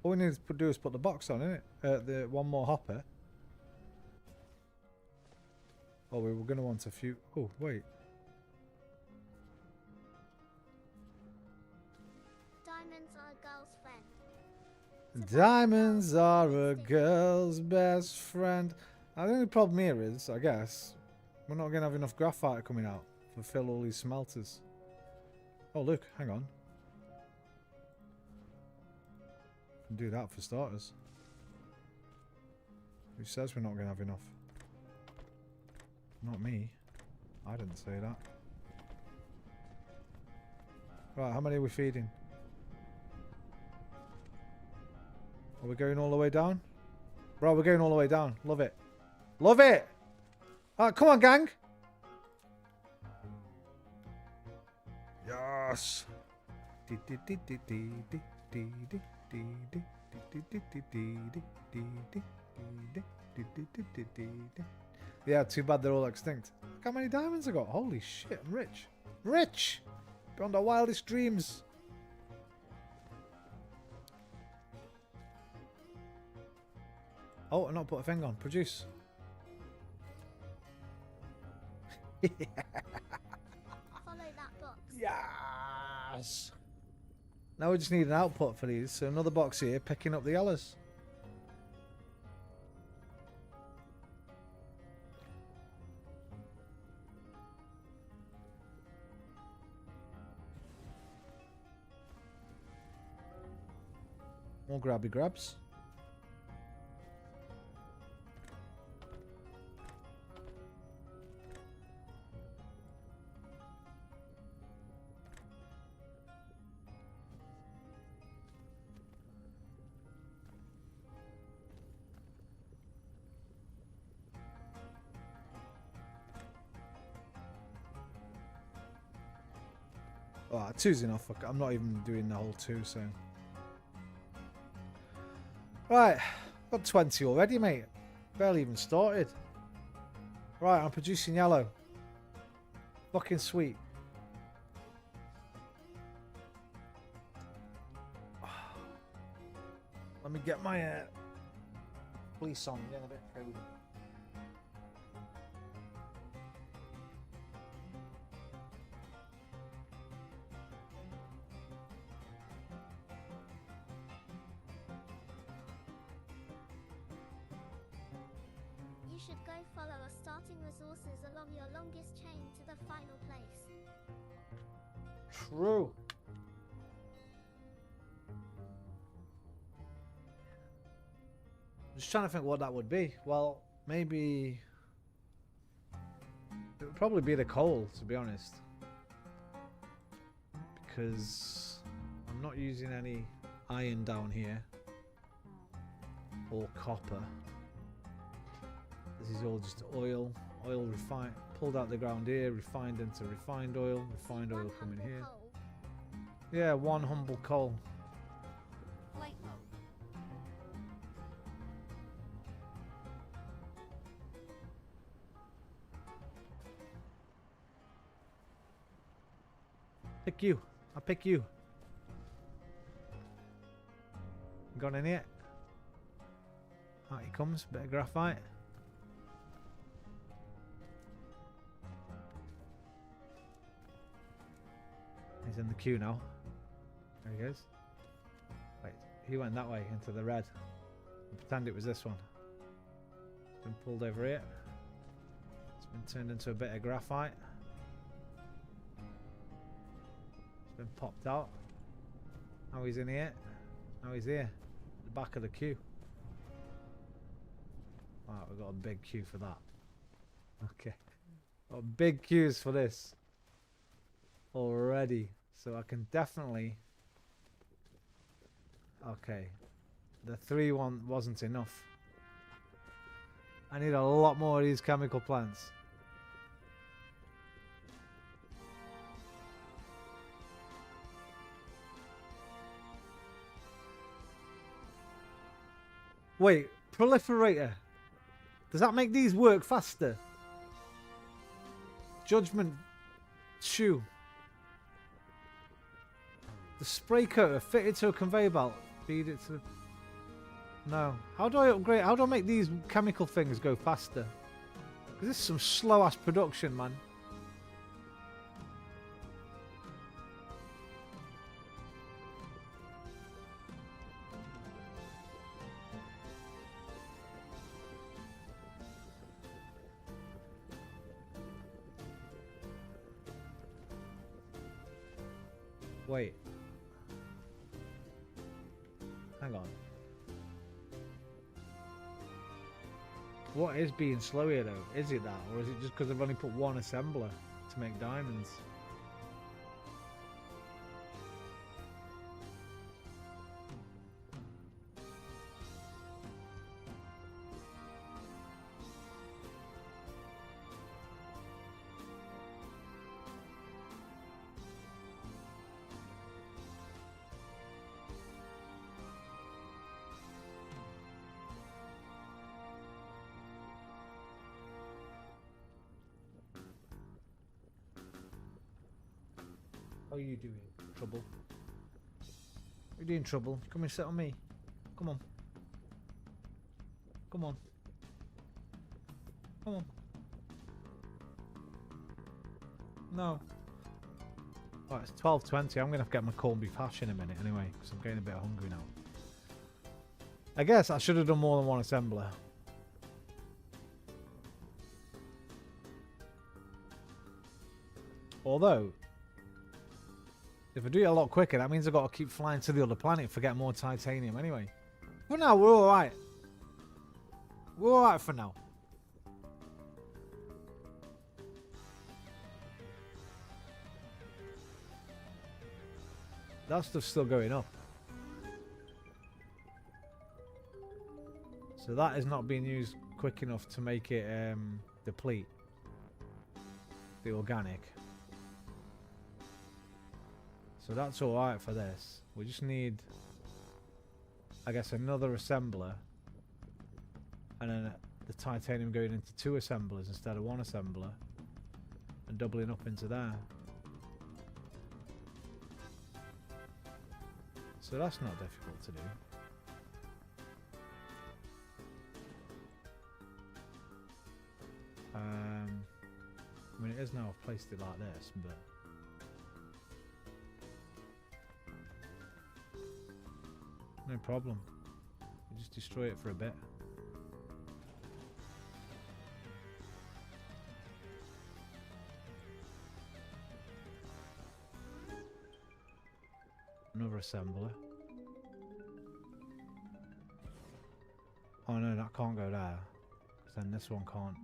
[SPEAKER 10] All we need to do is put the box on, innit? The one more hopper. Oh, we were going to want a few... Oh, wait.
[SPEAKER 6] Diamonds are a girl's friend.
[SPEAKER 10] Diamonds are a girl's best friend. The only problem here is, I guess, we're not going to have enough graphite coming out to fill all these smelters. Oh, look, hang on. Can do that for starters. Who says we're not going to have enough? Not me. I didn't say that. Right, how many are we feeding? Are we going all the way down? Bro, we're going all the way down. Love it. Love it! Alright, come on, gang! Yes! Yeah, too bad they're all extinct. Look how many diamonds I got. Holy shit, I'm rich. Rich! Beyond our wildest dreams. Oh, I've not put a thing on. Produce.
[SPEAKER 6] Follow that box.
[SPEAKER 10] Yes! Now we just need an output for these. So another box here picking up the yellows. More grabby grabs. Oh, two's enough. I'm not even doing the whole two, so. Right, got 20 already, mate. Barely even started. Right, I'm producing yellow. Fucking sweet. Let me get my fleece on. Getting a bit cold.
[SPEAKER 6] You should go follow a starting resources along your longest chain to the final place.
[SPEAKER 10] True. Just trying to think what that would be. Well, maybe it would probably be the coal, to be honest, because I'm not using any iron down here or copper. This is all just oil refined, pulled out the ground here, refined into refined oil coming here.
[SPEAKER 6] Coal.
[SPEAKER 10] Yeah, one humble coal.
[SPEAKER 7] Flight mode.
[SPEAKER 10] Pick you. I'll pick you. Got any yet? Out he comes, bit of graphite. He's in the queue now. There he goes. Wait, he went that way into the red. I'll pretend it was this one. It's been pulled over here. It's been turned into a bit of graphite. It's been popped out. Now he's in here. Now he's here. The back of the queue. Wow, we've got a big queue for that. Okay. Got big queues for this already. So I can definitely... Okay. The 3-1 wasn't enough. I need a lot more of these chemical plants. Wait, proliferator. Does that make these work faster? Judgment shoe. The spray coater fitted to a conveyor belt. Feed it to... No. How do I upgrade? How do I make these chemical things go faster? Because this is some slow ass production, man. Wait. Hang on. What is being slow here though? Is it that? Or is it just because I've only put one assembler to make diamonds? How are you doing? Trouble? You're doing trouble. Come and sit on me. Come on. Come on. Come on. No. Right, it's 12:20. I'm going to have to get my corned beef hash in a minute anyway, because I'm getting a bit hungry now. I guess I should have done more than one assembler. Although, if I do it a lot quicker, that means I've got to keep flying to the other planet for get more titanium anyway. For now, we're alright. We're alright for now. That stuff's still going up. So that is not being used quick enough to make it deplete the organic. So that's alright for this. We just need, I guess, another assembler. And then the titanium going into 2 assemblers instead of 1 assembler. And doubling up into there. So that's not difficult to do. I mean, it is now I've placed it like this, but no problem. You just destroy it for a bit. Another assembler. Oh no, that can't go there. Then this one can't.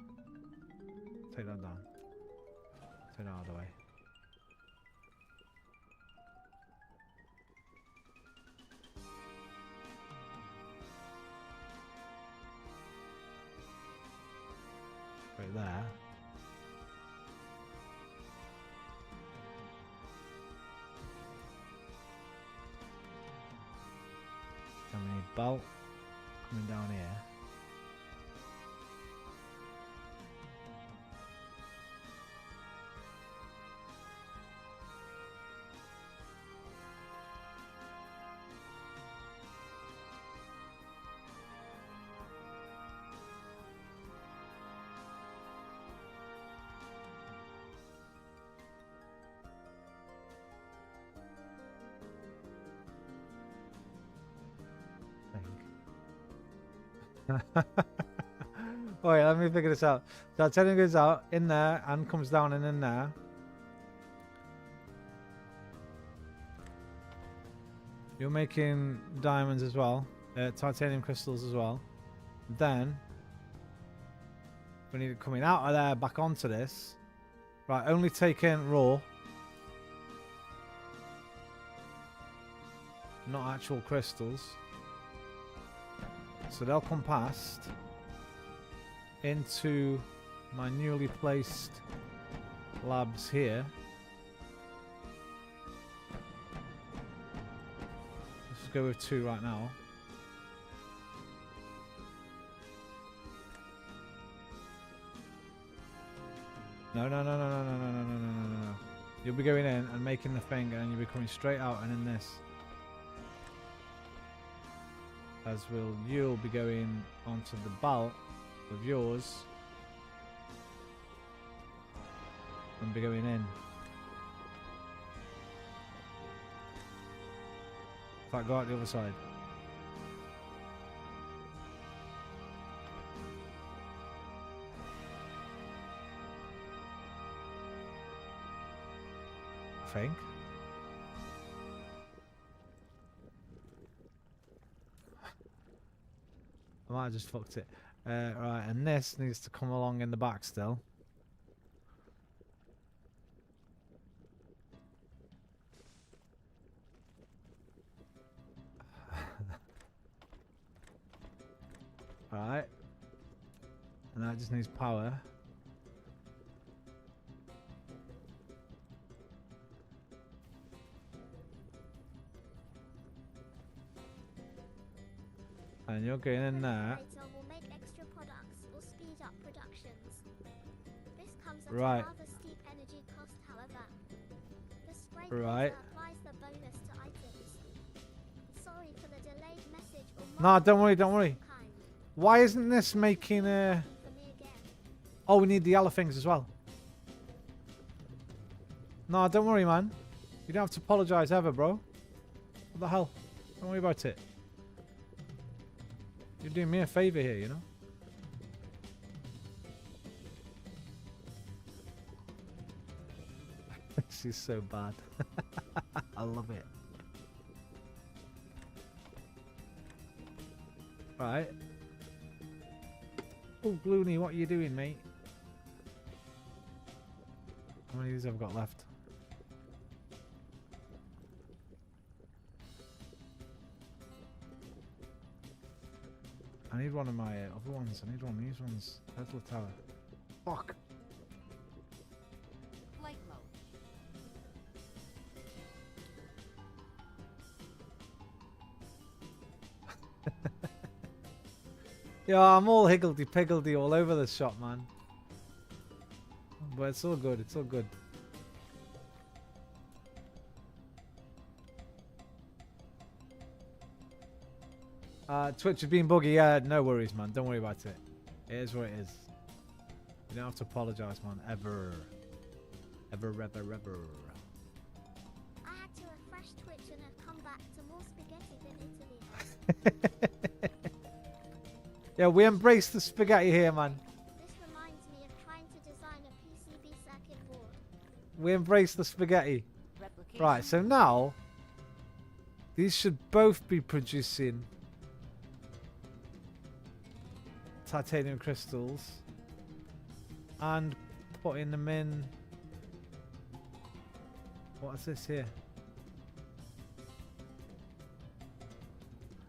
[SPEAKER 10] Take that down. Take that out of the way. Right there. Then we need bolt coming down here. Wait, let me figure this out. Titanium goes out in there and comes down and in there. You're making diamonds as well, titanium crystals as well. Then we need it coming out of there back onto this. Right, only take in raw, not actual crystals. So they'll come past into my newly placed labs here. Let's go with 2 right now. No. You'll be going in and making the thing, and then you'll be coming straight out and in this. As will you'll be going onto the belt of yours and be going in. In fact, go out the other side. I think.
[SPEAKER 5] I might have just fucked it. Right, and this needs to come along in the back still. Alright. And that just needs power. And you're going in there.
[SPEAKER 6] Will make extra products or speed up productions. This comes at
[SPEAKER 5] Right.
[SPEAKER 6] a rather steep energy cost, however. The spray
[SPEAKER 5] Right.
[SPEAKER 6] coater applies the bonus to items. Sorry for the delayed message or
[SPEAKER 5] No, don't worry, don't worry.
[SPEAKER 6] kind.
[SPEAKER 5] Why isn't this making a...
[SPEAKER 6] For me again.
[SPEAKER 5] Oh, we need the yellow things as well. No, don't worry, man. You don't have to apologise ever, bro. What the hell? Don't worry about it. You're doing me a favour here, you know? This is so bad. I love it. Right. Oh, Gloony, what are you doing, mate? How many of these have I got left? I need one of my other ones. I need one of these ones. Tesla Tower. Fuck.
[SPEAKER 7] Flight mode.
[SPEAKER 5] Yeah, I'm all higgledy-piggledy all over this shop, man. But it's all good. It's all good. Twitch has been buggy. Yeah, no worries, man. Don't worry about it. It is what it is. You don't have to apologise, man. Ever. Ever, ever, ever.
[SPEAKER 6] I had to refresh Twitch and have come back to more spaghetti than Italy.
[SPEAKER 5] Yeah, we embrace the spaghetti here, man.
[SPEAKER 6] This reminds me of trying to design a PCB circuit board.
[SPEAKER 5] We embrace the spaghetti.
[SPEAKER 7] Replication.
[SPEAKER 5] Right, so now these should both be producing titanium crystals and putting them in. What is this here?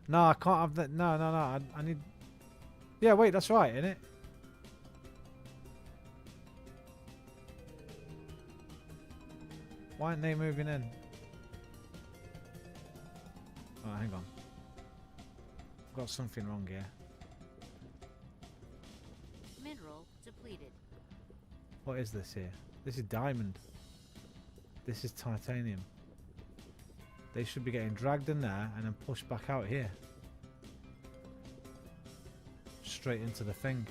[SPEAKER 5] No, I can't have that. No. I need. Yeah, wait, that's right, isn't it? Why aren't they moving in? Oh, hang on. I've got something wrong here.
[SPEAKER 7] Mineral depleted.
[SPEAKER 5] What is this here? This is diamond. This is titanium. They should be getting dragged in there and then pushed back out here. Straight into the thing.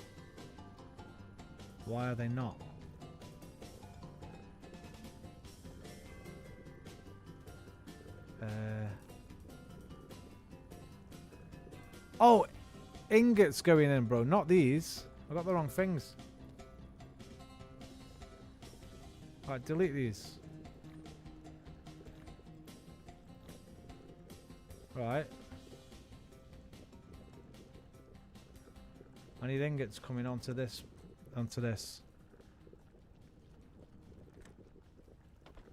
[SPEAKER 5] Why are they not? Oh, ingots going in, bro. Not these. I got the wrong things. Alright, delete these. Right. I need ingots coming onto this. Onto this.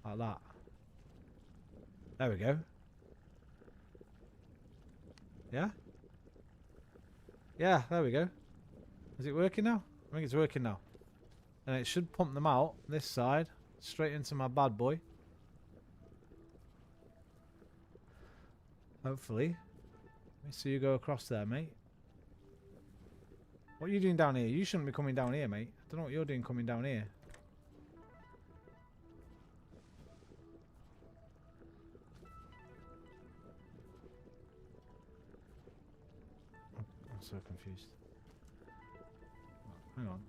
[SPEAKER 5] Like that. There we go. Yeah? Yeah, there we go. Is it working now? I think it's working now. And it should pump them out this side. Straight into my bad boy. Hopefully. Let me see you go across there, mate. What are you doing down here? You shouldn't be coming down here, mate. I don't know what you're doing coming down here. I'm so confused. Hang on.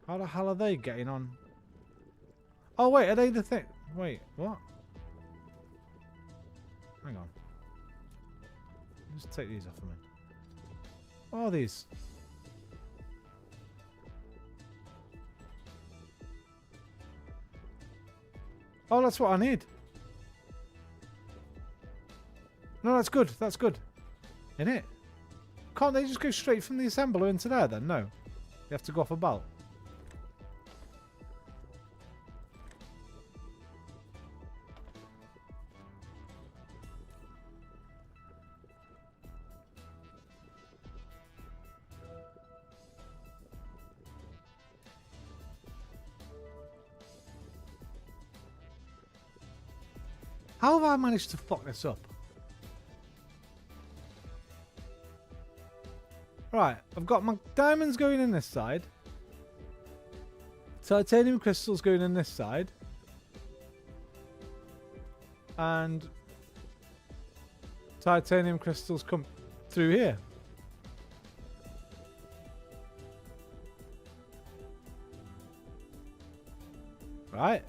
[SPEAKER 5] How the hell are they getting on? Oh, wait, are they the thing? Wait, what? Hang on. Just take these off a minute. What are these? Oh, that's what I need. No, that's good. That's good. In it? Can't they just go straight from the assembler into there then? No. You have to go off a belt. How have I managed to fuck this up? Right, I've got my diamonds going in this side. Titanium crystals going in this side. And titanium crystals come through here. Right.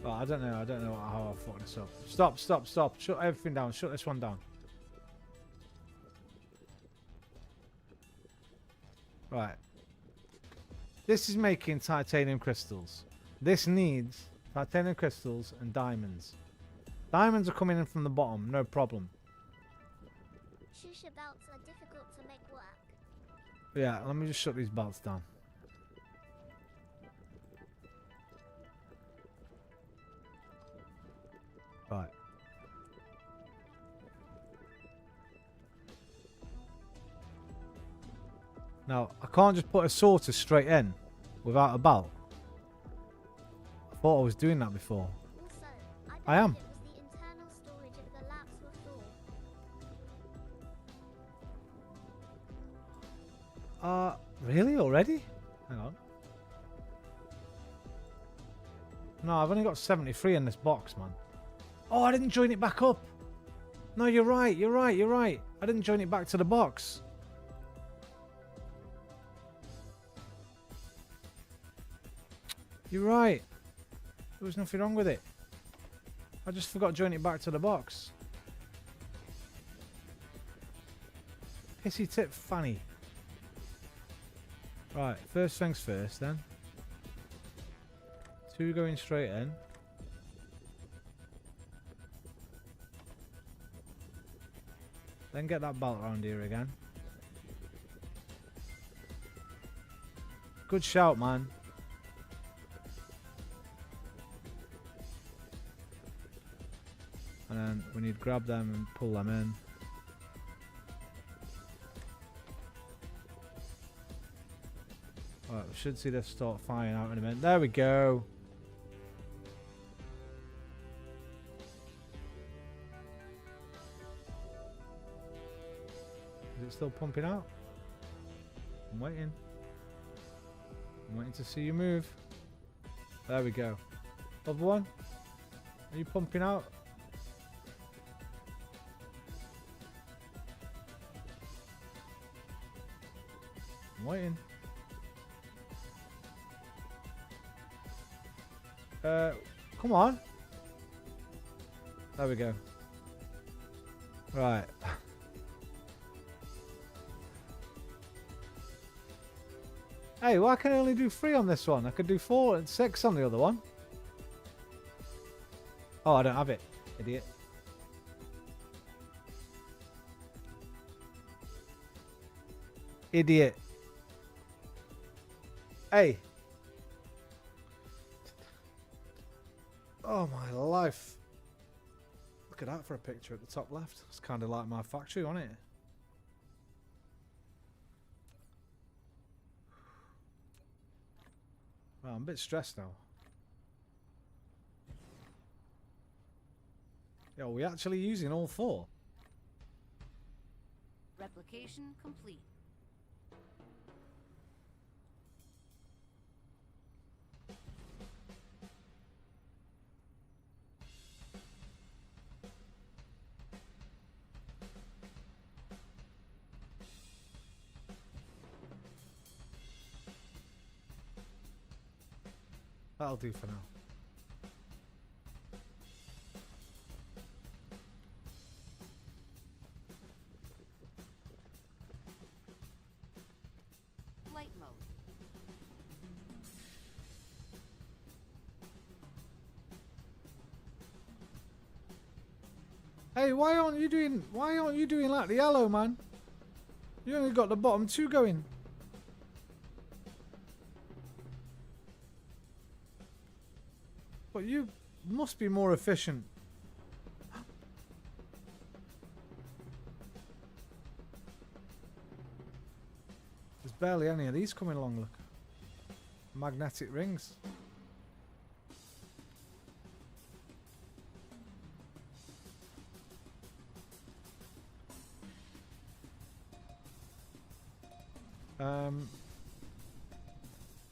[SPEAKER 5] Oh, I don't know how I fucked this up. Stop. Shut everything down. Shut this one down. Right. This is making titanium crystals. This needs titanium crystals and diamonds. Diamonds are coming in from the bottom, no problem.
[SPEAKER 6] Shusha belts are difficult to make work.
[SPEAKER 5] Yeah, let me just shut these belts down. Right. Now, I can't just put a sorter straight in without a belt. I thought I was doing that before.
[SPEAKER 6] Also,
[SPEAKER 5] I am.
[SPEAKER 6] it was the internal storage of the laps were full.
[SPEAKER 5] Really? Already? Hang on. No, I've only got 73 in this box, man. Oh, I didn't join it back up. No, you're right. I didn't join it back to the box. You're right. There was nothing wrong with it. I just forgot to join it back to the box. Pissy tip fanny. Right, first things first then. 2 going straight in. Then get that belt around here again. Good shout, man. And then we need to grab them and pull them in. Alright, we should see this start firing out in a minute. There we go. Is it still pumping out? I'm waiting. I'm waiting to see you move. There we go. Other one. Are you pumping out? I'm waiting. Come on. There we go. Right. Hey, why can I only do 3 on this one? I could do 4 and 6 on the other one. Oh, I don't have it. Idiot. Idiot. Hey. Oh my life. Look at that for a picture at the top left. It's kind of like my factory, isn't it? Well, I'm a bit stressed now. Yeah, are we actually using all 4?
[SPEAKER 11] Replication complete.
[SPEAKER 5] That'll do for now.
[SPEAKER 11] Flight mode.
[SPEAKER 10] Hey, why aren't you doing like the yellow, man? You only got the bottom two going. But you must be more efficient. There's barely any of these coming along, look. Magnetic rings.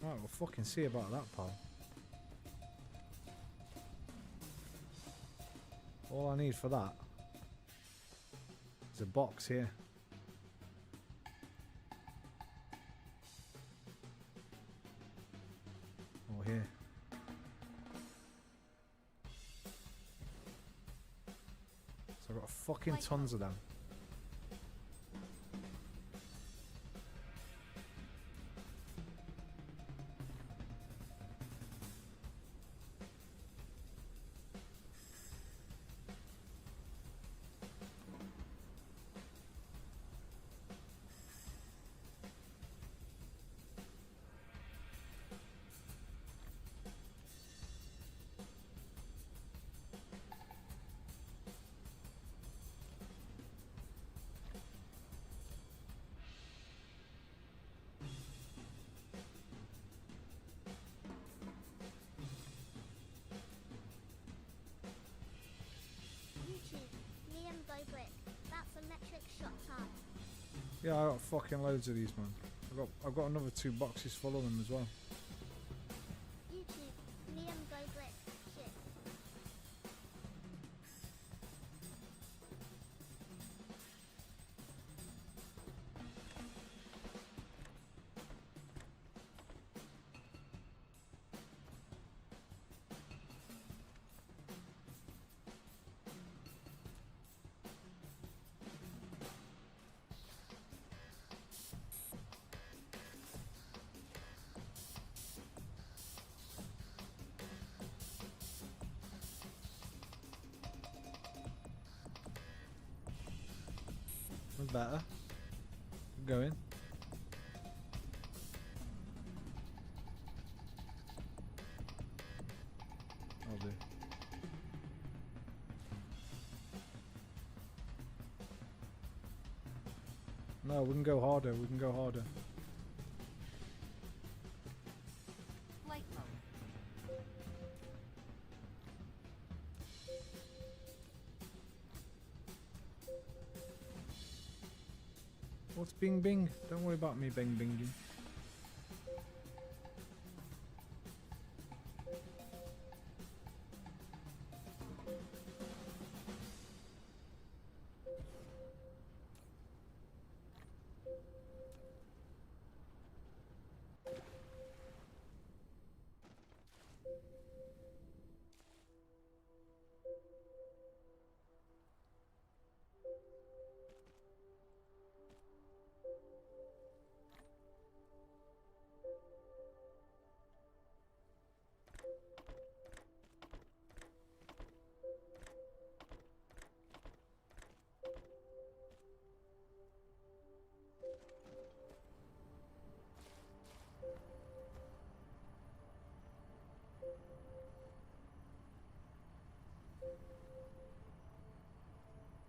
[SPEAKER 10] Right, we'll fucking see about that, pal. All I need for that is a box here. Or here. So I've got fucking tons of them. Yeah, I got fucking loads of these, man. I've got another 2 boxes full of them as well.
[SPEAKER 6] YouTube, Liam Go Brick, shit.
[SPEAKER 10] That's better. Going. I'll do. No, we can go harder. We can go harder.
[SPEAKER 11] Flight mode.
[SPEAKER 10] What's bing bing? Don't worry about me bing binging.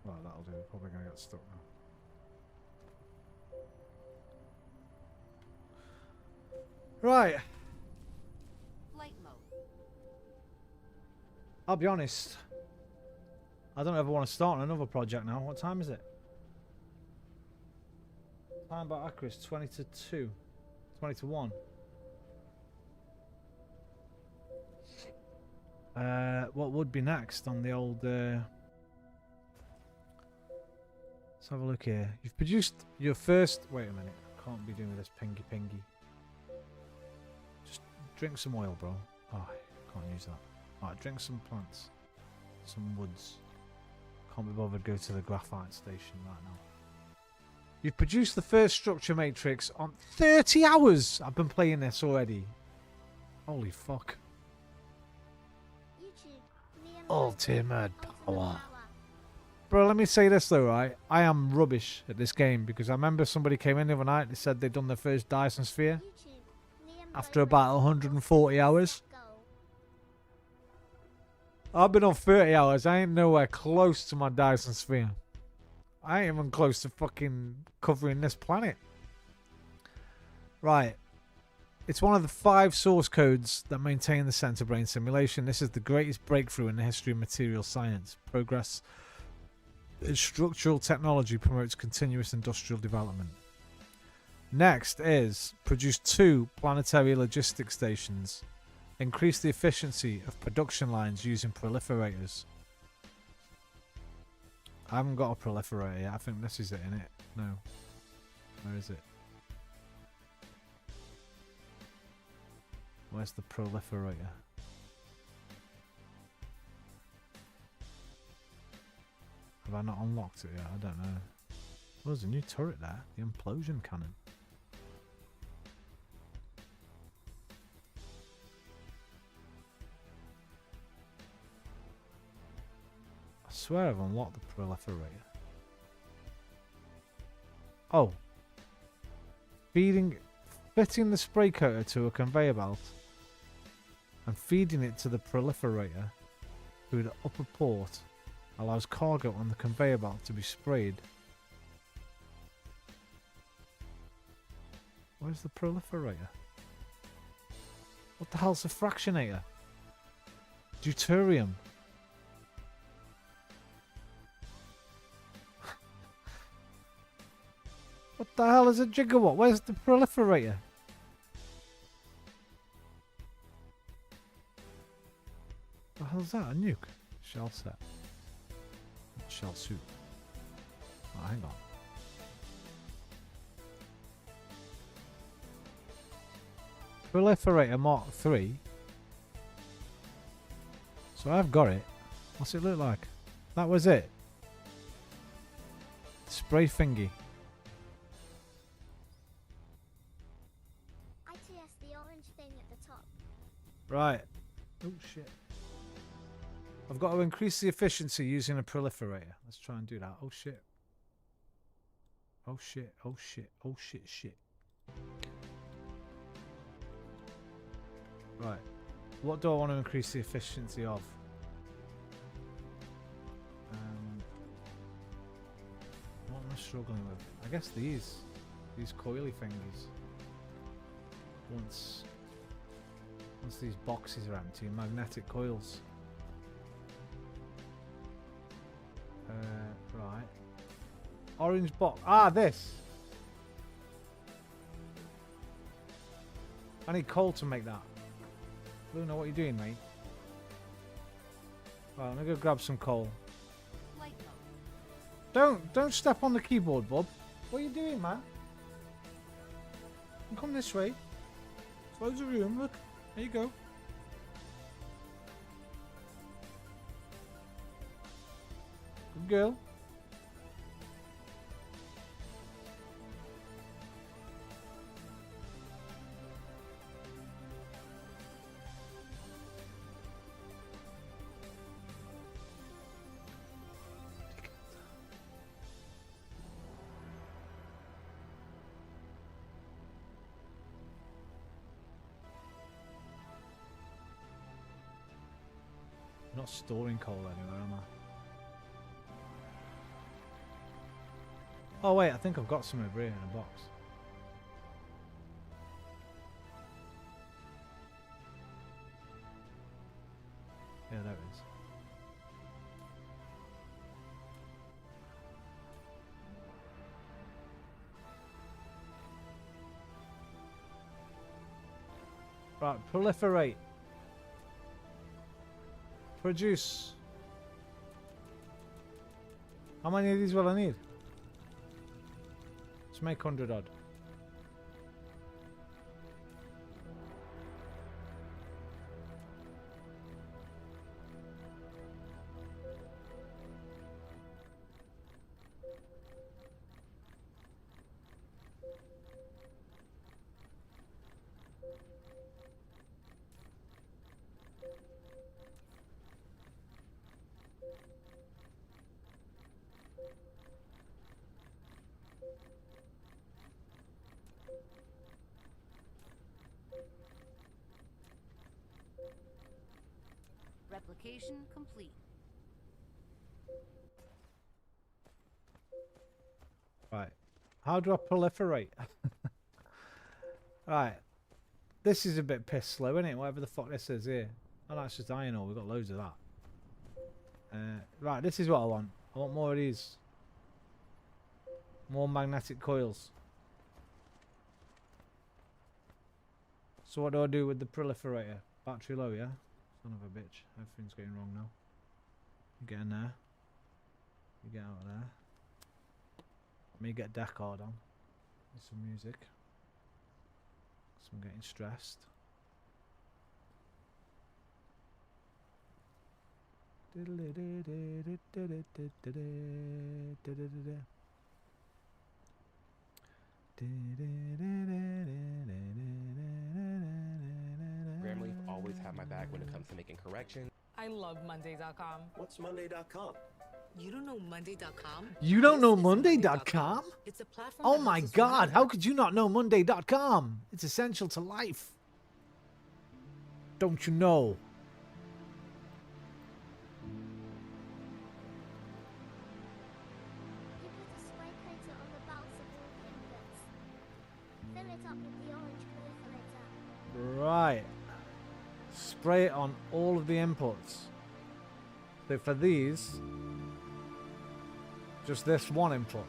[SPEAKER 10] Well, that'll do. Probably gonna get stuck now. Right.
[SPEAKER 11] Flight mode.
[SPEAKER 10] I'll be honest. I don't ever want to start on another project now. What time is it? Time by Acris, 20 to 2. 20 to 1. What would be next on the old... Let's have a look here. You've produced your first... Wait a minute. Can't be doing this pingy. Just drink some oil, bro. Oh, can't use that. Alright, drink some plants. Some woods. Can't be bothered to go to the graphite station right now. You've produced the first structure matrix on 30 hours! I've been playing this already. Holy fuck.
[SPEAKER 6] YouTube, Liam
[SPEAKER 10] Ultimate power.
[SPEAKER 5] Bro, let me say this though, right? I am rubbish at this game because I remember somebody came in the other night. They said they'd done their first Dyson sphere after about 140 hours. I've been on 30 hours. I ain't nowhere close to my Dyson sphere. I ain't even close to fucking covering this planet. Right. It's one of the 5 source codes that maintain the center brain simulation. This is the greatest breakthrough in the history of material science. Progress in structural technology promotes continuous industrial development. Next is produce 2 planetary logistics stations. Increase the efficiency of production lines using proliferators. I haven't got a proliferator yet. I think this is it, innit? No. Where is it? Where's the proliferator? Have I not unlocked it yet? I don't know. Oh, there's a new turret there. The implosion cannon. I swear I've unlocked the proliferator. Oh. Fitting the spray coater to a conveyor belt and feeding it to the proliferator through the upper port allows cargo on the conveyor belt to be sprayed. Where's the proliferator? What the hell's a fractionator? Deuterium. What the hell is a gigawatt? Where's the proliferator? The hell's that? A nuke? Shell set. Shell suit. Oh, hang on. Proliferator Mark 3. So I've got it. What's it look like? That was it. Spray thingy.
[SPEAKER 6] ITS, the orange thing at the top.
[SPEAKER 5] Right. Oh shit. I've got to increase the efficiency using a proliferator. Let's try and do that. Oh shit. Oh shit. Oh shit. Oh shit shit. Right. What do I want to increase the efficiency of? What am I struggling with? I guess these coily thingies. Once these boxes are empty, magnetic coils. Right. Orange box. Ah, this. I need coal to make that. Luna, what are you doing, mate? Right, I'm gonna go grab some coal. Don't step on the keyboard, Bob. What are you doing, man? Come this way. Close the room. Look, there you go. Good girl. I'm not storing coal anywhere, am I? Oh wait, I think I've got some over here in a box. Yeah, there it is. Right, proliferate. Produce. How many of these will I need? Let's make 100 odd.
[SPEAKER 11] Replication complete.
[SPEAKER 5] Right. How do I proliferate? Right. This is a bit piss slow, isn't it? Whatever the fuck this is here. Oh, that's just iron ore. We've got loads of that. Right, this is what I want. I want more of these. More magnetic coils. So what do I do with the proliferator? Battery low, yeah? Son of a bitch. Everything's getting wrong now. You get in there. You get out of there. Let me get deck hard on. With some music. So I'm getting stressed.
[SPEAKER 12] Grammarly always have my back when it comes to making corrections.
[SPEAKER 13] I love Monday.com.
[SPEAKER 9] What's Monday.com?
[SPEAKER 13] You don't know Monday.com?
[SPEAKER 5] You don't know Monday.com?
[SPEAKER 13] It's a platform.
[SPEAKER 5] Oh my god, how could you not know Monday.com? It's essential to life. Don't you know?
[SPEAKER 6] You put a spray coater on the bowels of all the inputs. Fill it up with the orange proliferator.
[SPEAKER 5] Right. Spray it on all of the inputs. So for these, just this one input.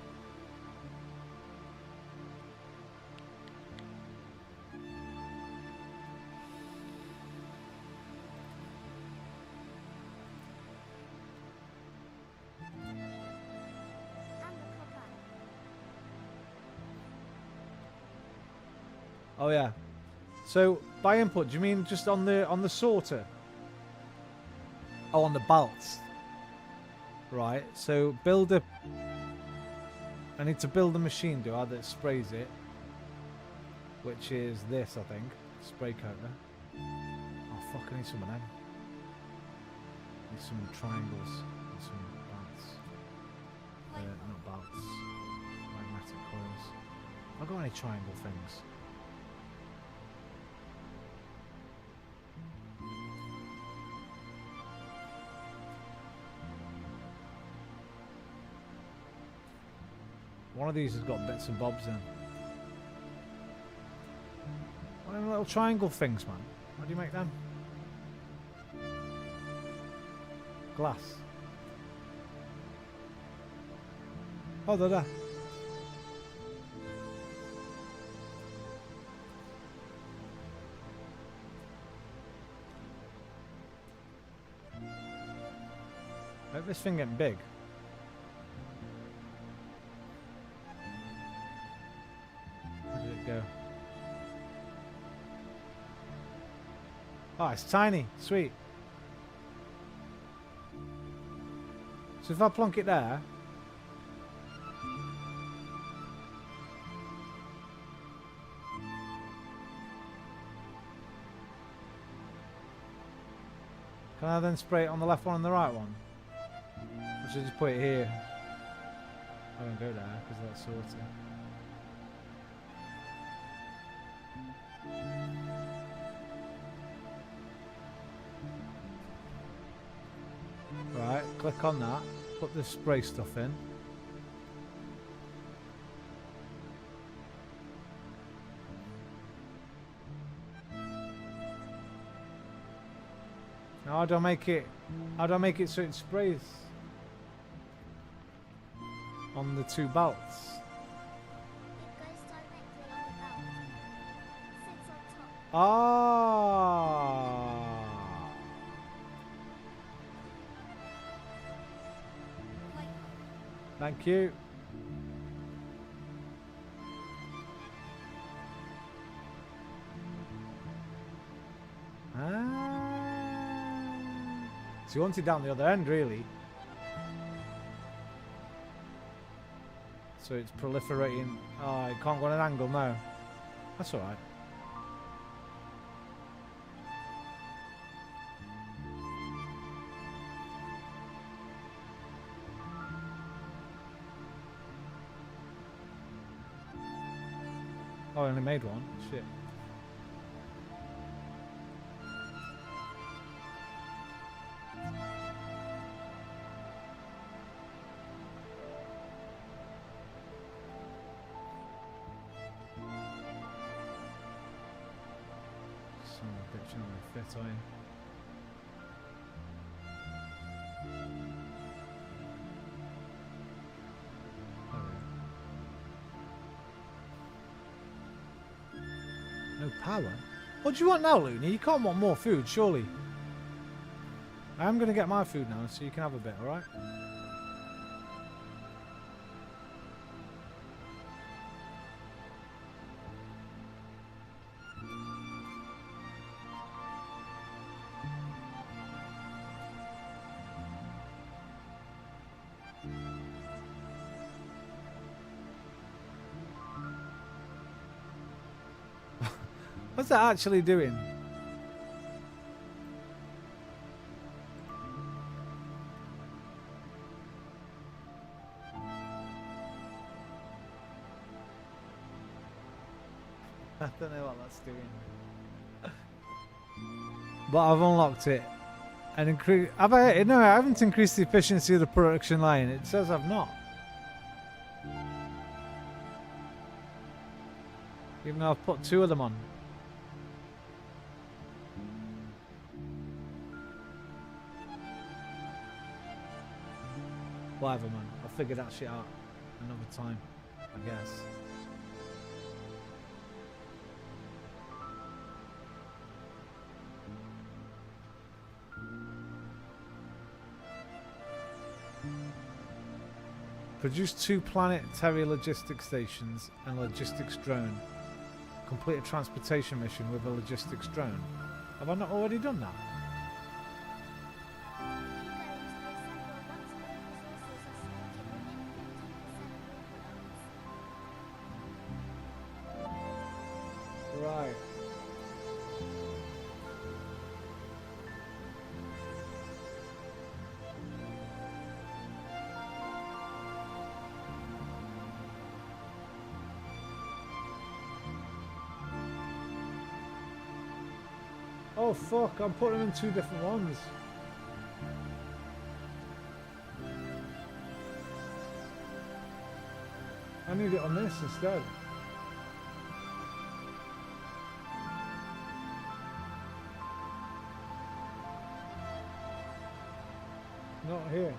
[SPEAKER 5] Oh yeah. So by input, do you mean just on the sorter? Oh, on the belts. Right. So build a. I need to build a machine, do I, that sprays it, which is this, I think, spray coater. Oh fuck! I need some of them. Need some triangles and some belts. Not belts. Magnetic coils. Have I got any triangle things? One of these has got bits and bobs in. What are them little triangle things, man? How do you make them? Glass. Oh, they're there. Make this thing getting big. Where did it go? Oh, it's tiny. Sweet. So if I plonk it there, can I then spray it on the left one and the right one? I should just put it here. I don't go there because that's sorted. Right, click on that. Put the spray stuff in. Now how do I make it? How do I make it so it sprays on the two belts?
[SPEAKER 6] It goes directly on the belt. Sits on top.
[SPEAKER 5] Ah. Thank you. So you want it down the other end, really. So it's proliferating. Oh, it can't go on an angle, no. That's alright. Oh, I only made one. Shit.
[SPEAKER 10] You're not gonna fit, are you? No power? What do you want now, Looney? You can't want more food, surely. I am going to get my food now, so you can have a bit, alright? What's that actually doing? I don't know what that's doing. But I've unlocked it. And increase. Have I? No, I haven't increased the efficiency of the production line. It says I've not. Even though I've put 2 of them on. Whatever, man. I'll figure that shit out another time, I guess. Produce 2 planetary logistics stations and logistics drone. Complete a transportation mission with a logistics drone. Have I not already done that? Right. Oh fuck, I'm putting them in 2 different ones. I need it on this instead. Not here.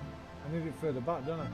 [SPEAKER 10] I need it further back, don't I?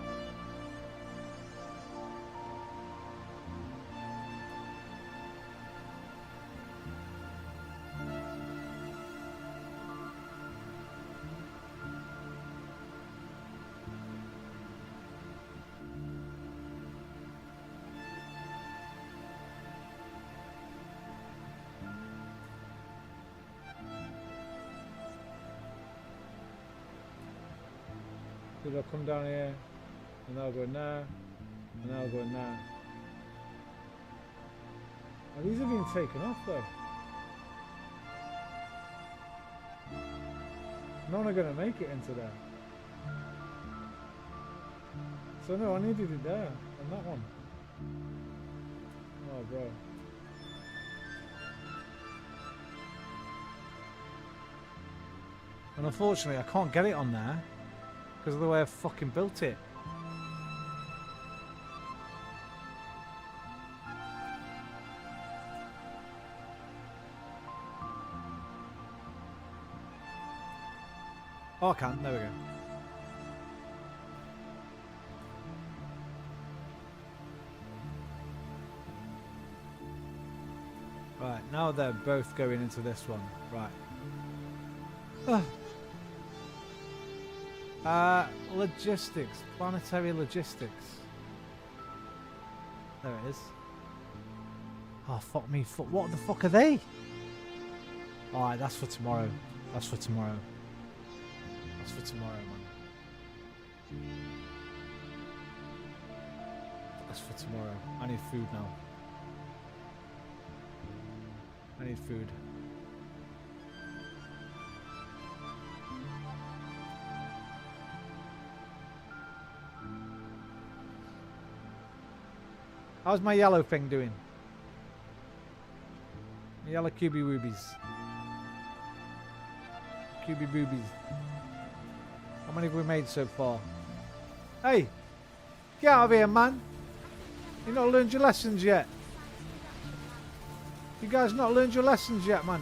[SPEAKER 10] So they'll come down here, and they'll go now, and they'll go now. Oh, these are being taken off though. None are going to make it into there. So no, I needed it there, on that one. Oh bro. And unfortunately I can't get it on there because of the way I fucking built it. Oh, I can. There we go. Right, now they're both going into this one. Right. Logistics. Planetary logistics. There it is. Oh, fuck me. What the fuck are they? Alright, that's for tomorrow. That's for tomorrow. That's for tomorrow, man. That's for tomorrow. I need food now. I need food. How's my yellow thing doing? My yellow cubey woobies. Cubey boobies. How many have we made so far? Hey! Get out of here, man! You not learned your lessons yet. You guys not learned your lessons yet, man.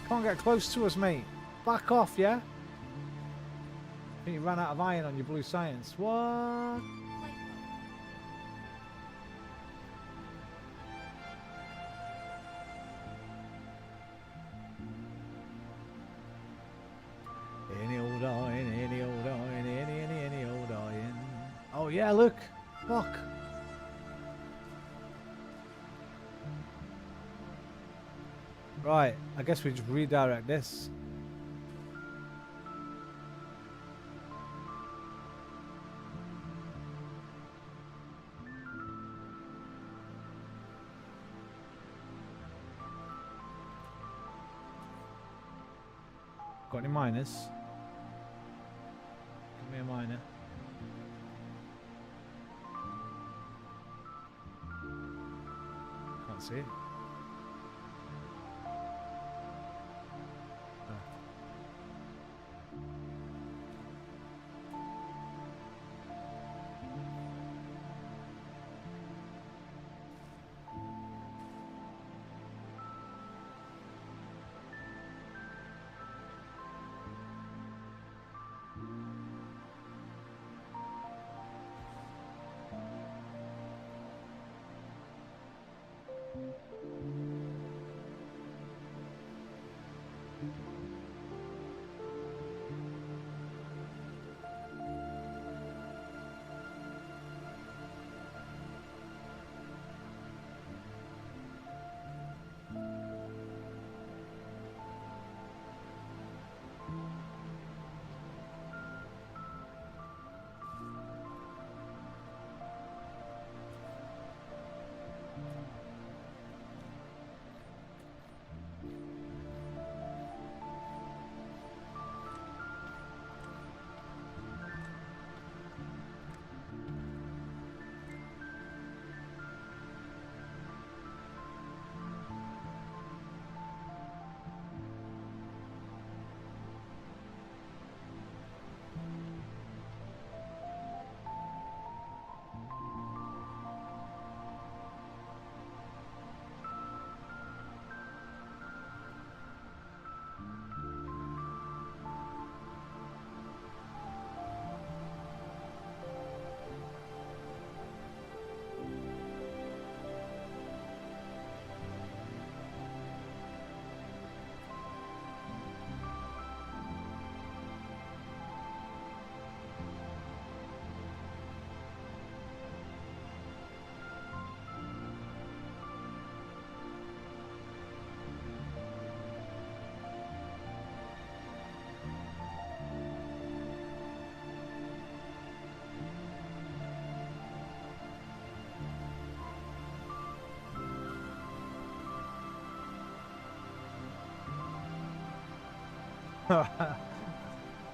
[SPEAKER 5] Can't get close to us, mate. Back off, yeah? I think you ran out of iron on your blue science. What? Any old iron, any old iron, any old iron. Oh yeah, look. Fuck. Right, I guess we just redirect this. Got any miners? Give me a miner. Can't see it.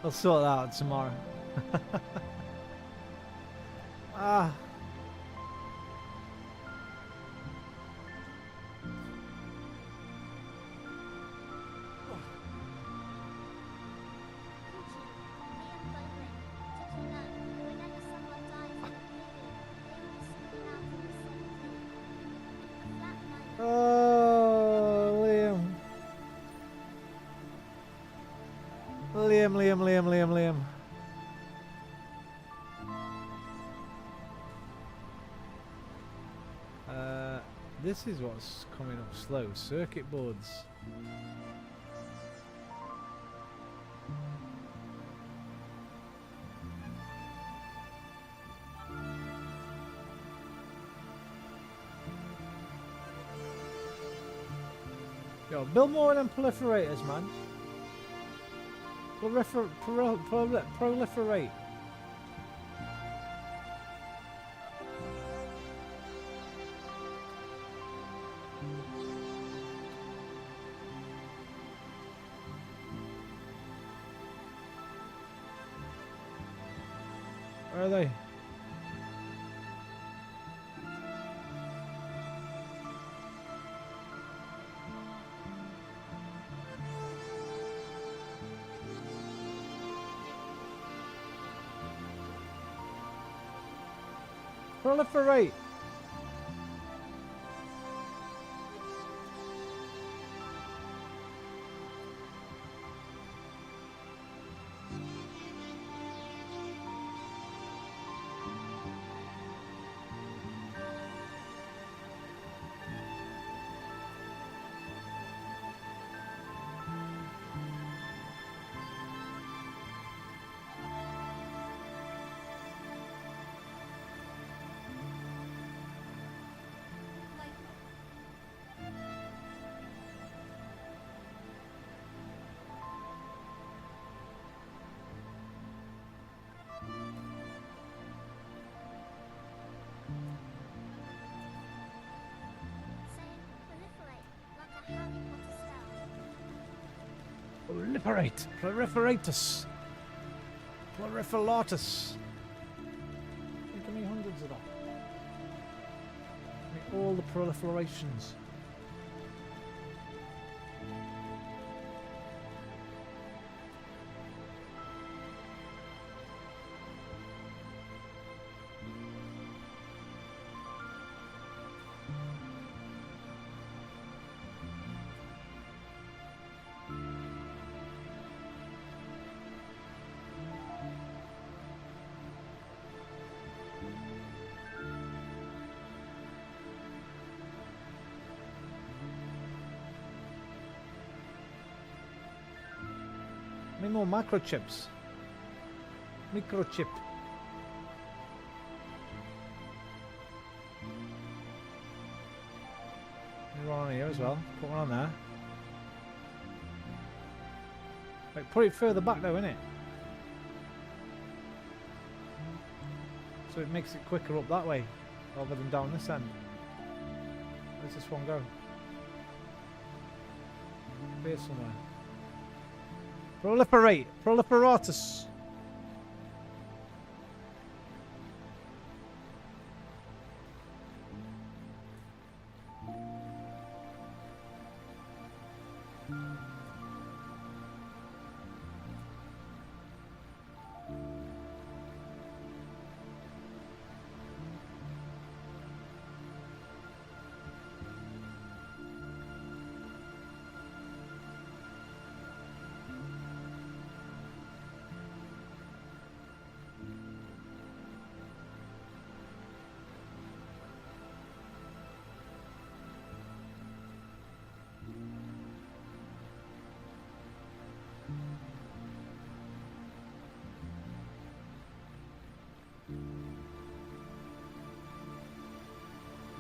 [SPEAKER 5] I'll sort that out tomorrow. Ah. Oh, Liam. Liam. This is what's coming up slow. Circuit boards. Yo, build more of them proliferators, man. Proliferate. Where are they? Proliferate. Proliferate. Proliferatus. Proliferatus. Give me hundreds of that. Give me all the proliferations. Need more microchips. Microchip. Need one on here as well. Put one on there. Wait, put it further back though, innit? So it makes it quicker up that way, rather than down this end. Where's this one go? Here somewhere. Proliferate! Proliferatus!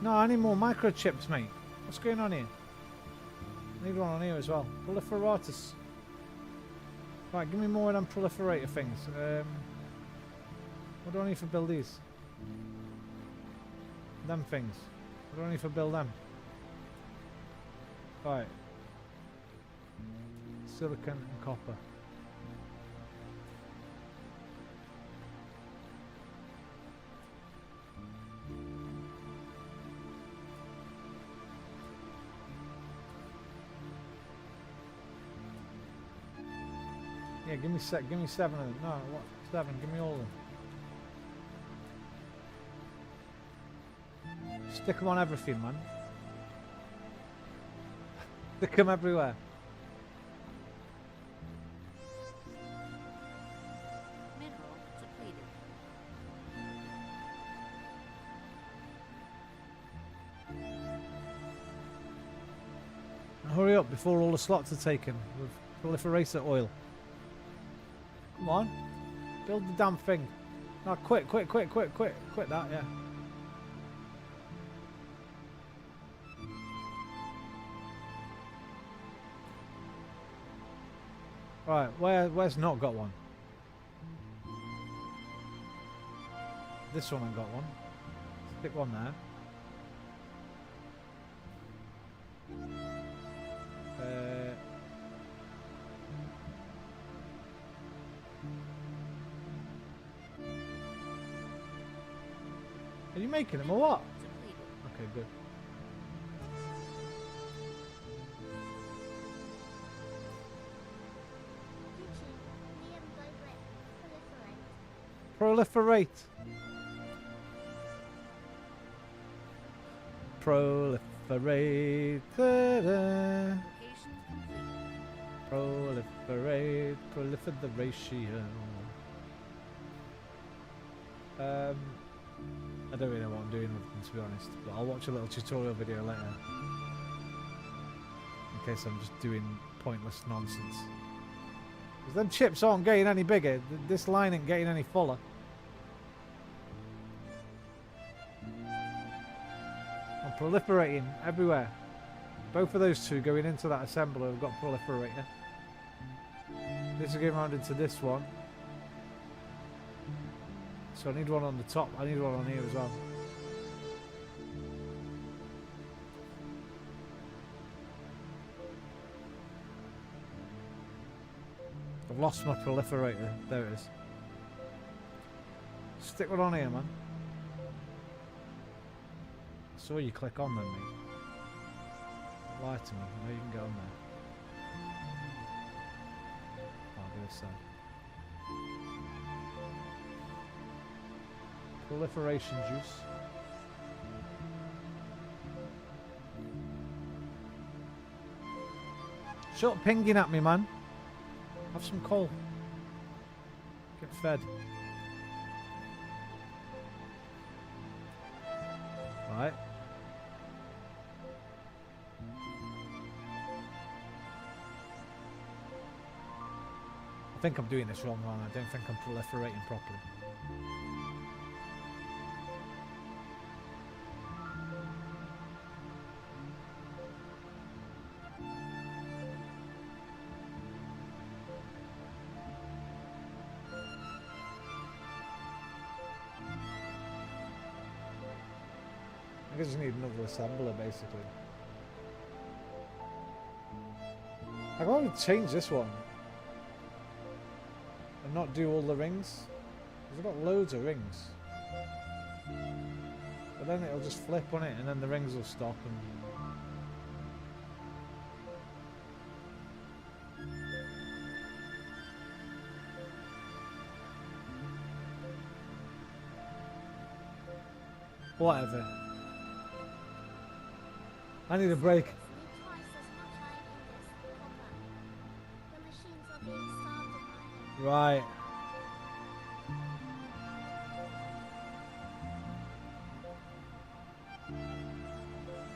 [SPEAKER 5] No, I need more microchips, mate. What's going on here? I need one on here as well. Proliferatus. Right, give me more of them proliferator things. What do I need for build these? Them things. What do I need for build them? Right. Silicon and copper. Yeah, give me 7 of them. No, what? 7, give me all of them. Stick them on everything, man. Stick them everywhere.
[SPEAKER 11] Mineral depleted.
[SPEAKER 5] Now hurry up before all the slots are taken with proliferator oil. Come on. Build the damn thing. No, quit that, yeah. Right, where's not got one? This one ain't got one. Stick one there. Are you making them or what? Okay, good. Proliferate. Proliferate. Ta-da. Proliferate. Prolifer the ratio. I don't really know what I'm doing with them, to be honest, but I'll watch a little tutorial video later. In case I'm just doing pointless nonsense. Because them chips aren't getting any bigger. This line ain't getting any fuller. I'm proliferating everywhere. Both of those two going into that assembler have got proliferator. This is going round into this one. So I need one on the top. I need one on here as well.
[SPEAKER 10] I've lost my proliferator. There it is. Stick one on here, man. I saw you click on them, mate. Don't lie to me. I know you can get on there. I'll go this side. Proliferation juice. Shut pinging at me, man. Have some coal. Get fed. Right. I think I'm doing this wrong, man. I don't think I'm proliferating properly. I just need another assembler, basically. I can probably change this one and not do all the rings. Because I've got loads of rings. But then it'll just flip on it and then the rings will stop and... Whatever. I need a break. Right.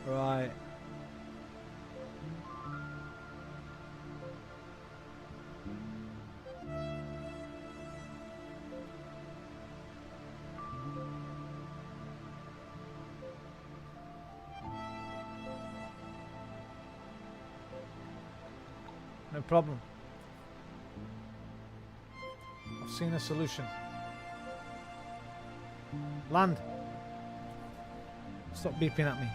[SPEAKER 10] Right. No problem. I've seen a solution. Land. Stop beeping at me.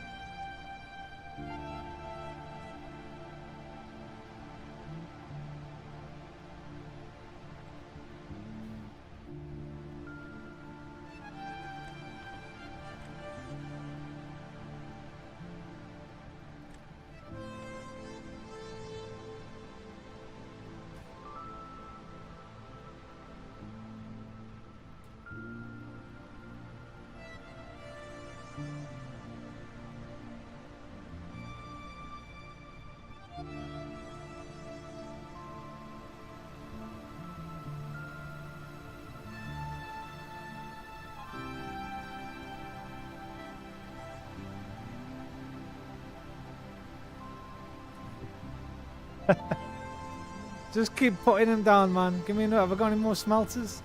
[SPEAKER 10] Just keep putting them down, man. Give me another. Have I got any more smelters?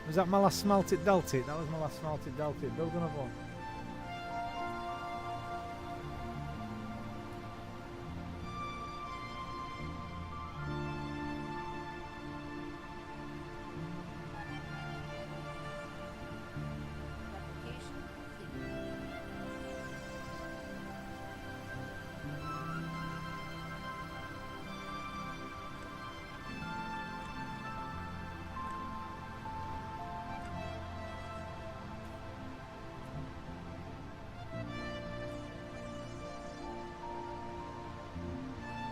[SPEAKER 10] Was that my last smelt it, dealt it? That was my last smelt it, dealt it. Build another one.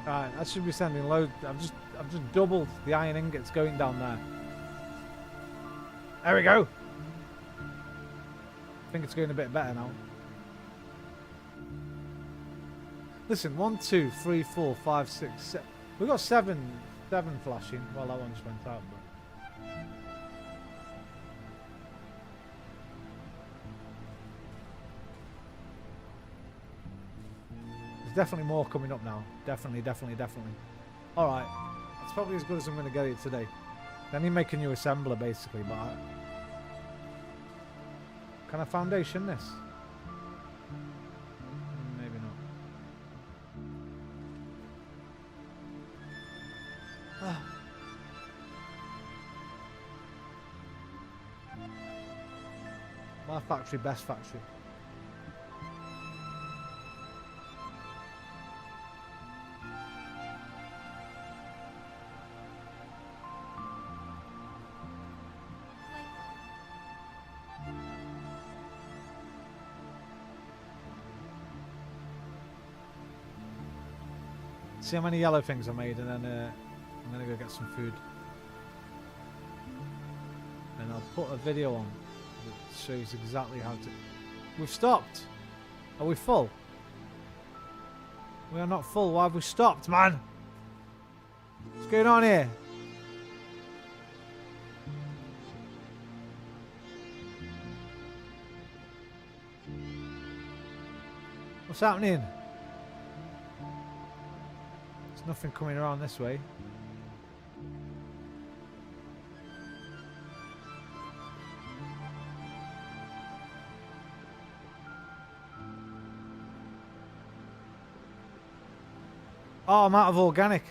[SPEAKER 10] Alright, that should be sending loads. I've just doubled the iron ingots going down there. There we go. I think it's going a bit better now. Listen, 1, 2, 3, 4, 5, 6, 7. We've got seven flashing. Well, that one just went out, but. There's definitely more coming up now. Definitely. Alright. That's probably as good as I'm going to get it today. Then you make a new assembler, basically, but can I foundation this? Maybe not. My factory, best factory.
[SPEAKER 5] See how many yellow things I made, and then I'm gonna go get some food. And I'll put a video on that shows exactly how to... We've stopped! Are we full? We are not full. Why have we stopped, man? What's going on here? What's happening? There's nothing coming around this way. Oh, I'm out of organic.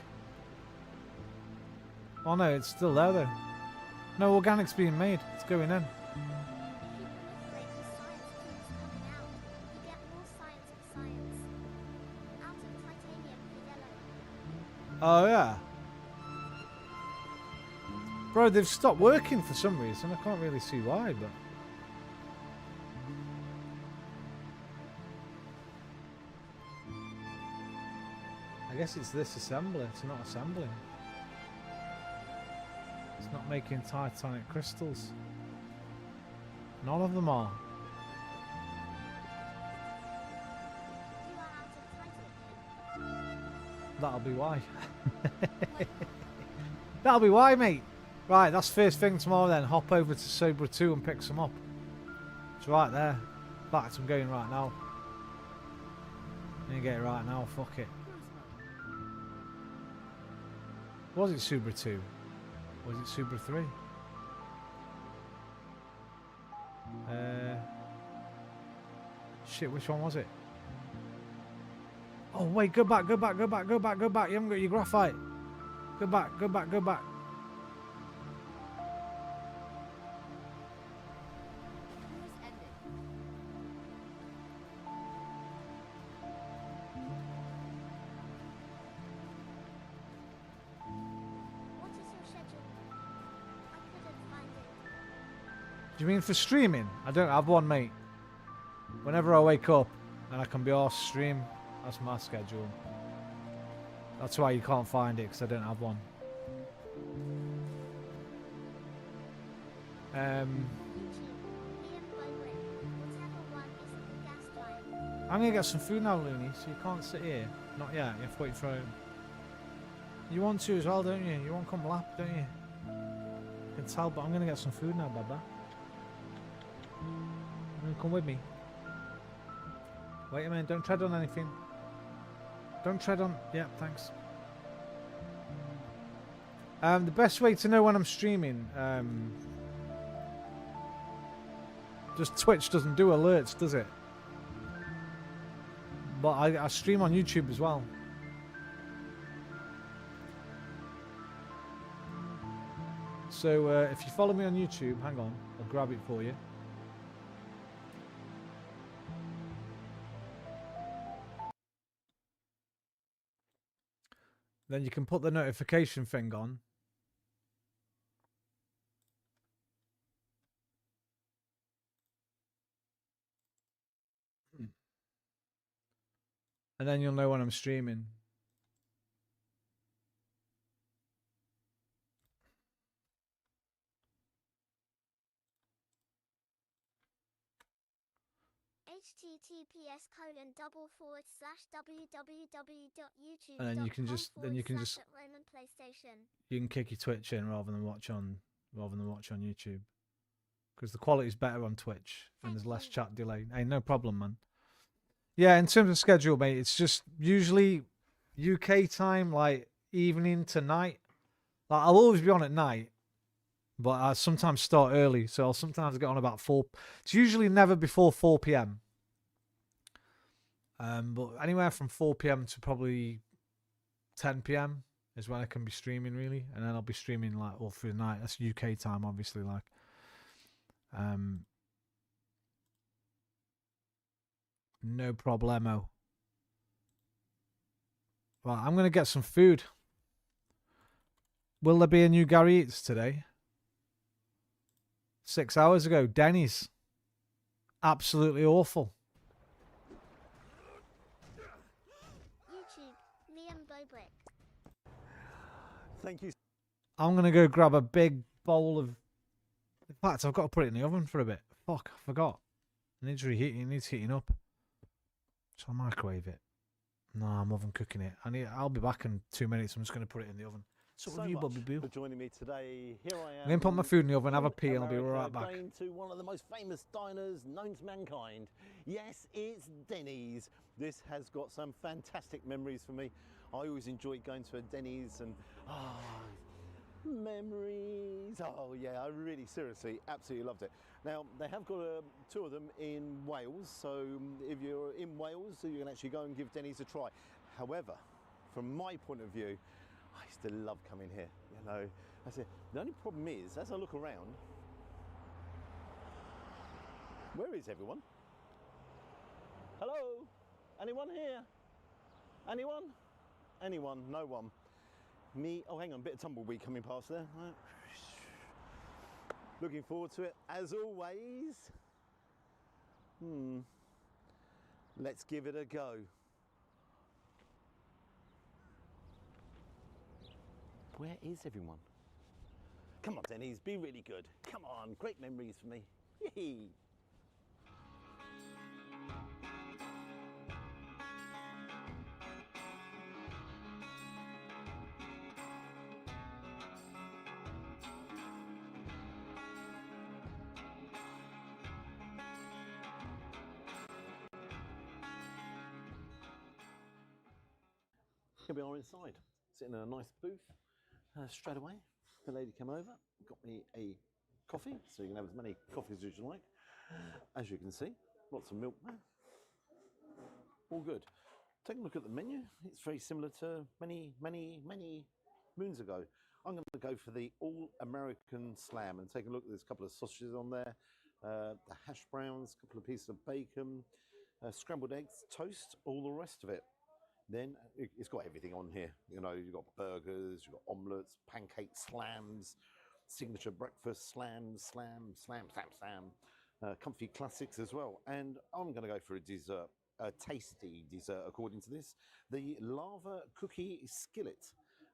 [SPEAKER 5] Oh no, it's still there though. No organic's being made. It's going in. Oh yeah. Bro, they've stopped working for some reason. I can't really see why, but... I guess it's this assembly. It's not assembling. It's not making titanic crystals. None of them are. That'll be why. That'll be why, mate. Right, that's first thing tomorrow then. Hop over to Sobra 2 and pick some up. It's right there. In fact, I'm going right now. I'm gonna get it right now. Fuck it. Was it Subra 2? Was it Subra 3? Shit, which one was it? Oh wait, go back, go back, go back, go back, go back. You haven't got your graphite. Go back, go back, go back. Do you mean for streaming? I don't have one, mate. Whenever I wake up and I can be off stream, that's my schedule. That's why you can't find it, because I don't have one. I'm gonna get some food now, Looney, so you can't sit here. Not yet, you have to wait for him. You want to as well, don't you? You want to come lap, don't you? I can tell, but I'm gonna get some food now, Baba. Come with me. Wait a minute, don't tread on anything. Don't tread on... Yeah, thanks. The best way to know when I'm streaming... just Twitch doesn't do alerts, does it? But I stream on YouTube as well. So if you follow me on YouTube, hang on, I'll grab it for you. Then you can put the notification thing on. And then you'll know when I'm streaming.
[SPEAKER 6] https://www.youtube.com/.
[SPEAKER 5] And then you can just you can kick your Twitch in rather than watch on YouTube, because the quality's better on Twitch and there's less chat delay. Hey, no problem, man. Yeah, in terms of schedule, mate, it's just usually UK time, like evening to night. Like I'll always be on at night, but I sometimes start early, so I'll sometimes get on about 4. It's usually never before 4 p.m. But anywhere from 4 p.m. to probably 10 p.m. is when I can be streaming, really, and then I'll be streaming like all through the night. That's UK time, obviously. Like, no problemo. Right, I'm gonna get some food. Will there be a new Gary Eats today? 6 hours ago, Denny's. Absolutely awful.
[SPEAKER 6] YouTube, Liam Bobrick.
[SPEAKER 14] Thank you.
[SPEAKER 5] I'm going to go grab a big bowl of... In fact, I've got to put it in the oven for a bit. Fuck, I forgot. It needs reheating. It needs heating up. Shall I microwave it? No, I'm oven cooking it. I'll be back in 2 minutes. I'm just going to put it in the oven. So
[SPEAKER 14] So
[SPEAKER 5] you,
[SPEAKER 14] much
[SPEAKER 5] Bobby Boo.
[SPEAKER 14] for joining me today. Here I am.
[SPEAKER 5] I'm going to put my food in the oven, have a pee, and I'll be
[SPEAKER 14] America,
[SPEAKER 5] right back.
[SPEAKER 14] Going to one of the most famous diners known to mankind. Yes, it's Denny's. This has got some fantastic memories for me. I always enjoyed going to a Denny's and memories. Oh yeah, I really seriously absolutely loved it. Now they have got two of them in Wales, so if you're in Wales, you can actually go and give Denny's a try. However, from my point of view, I still love coming here. You know, I say the only problem is, as I look around, where is everyone? Hello? Anyone here? Anyone? Anyone? No one. Me? Oh, hang on, a bit of tumbleweed coming past there. Right. Looking forward to it, as always. Let's give it a go. Where is everyone? Come on, Denny's, be really good. Come on, great memories for me. Yee. Here we are inside, sitting in a nice booth. Straight away, the lady came over, got me a coffee, so you can have as many coffees as you like. As you can see, lots of milk there. All good. Take a look at the menu. It's very similar to many moons ago. I'm going to go for the all-American slam and take a look. There's a couple of sausages on there, the hash browns, a couple of pieces of bacon, scrambled eggs, toast, all the rest of it. Then it's got everything on here. You know, you've got burgers, you've got omelettes, pancake slams, signature breakfast slams, comfy classics as well. And I'm going to go for a dessert, a tasty dessert according to this. The lava cookie skillet,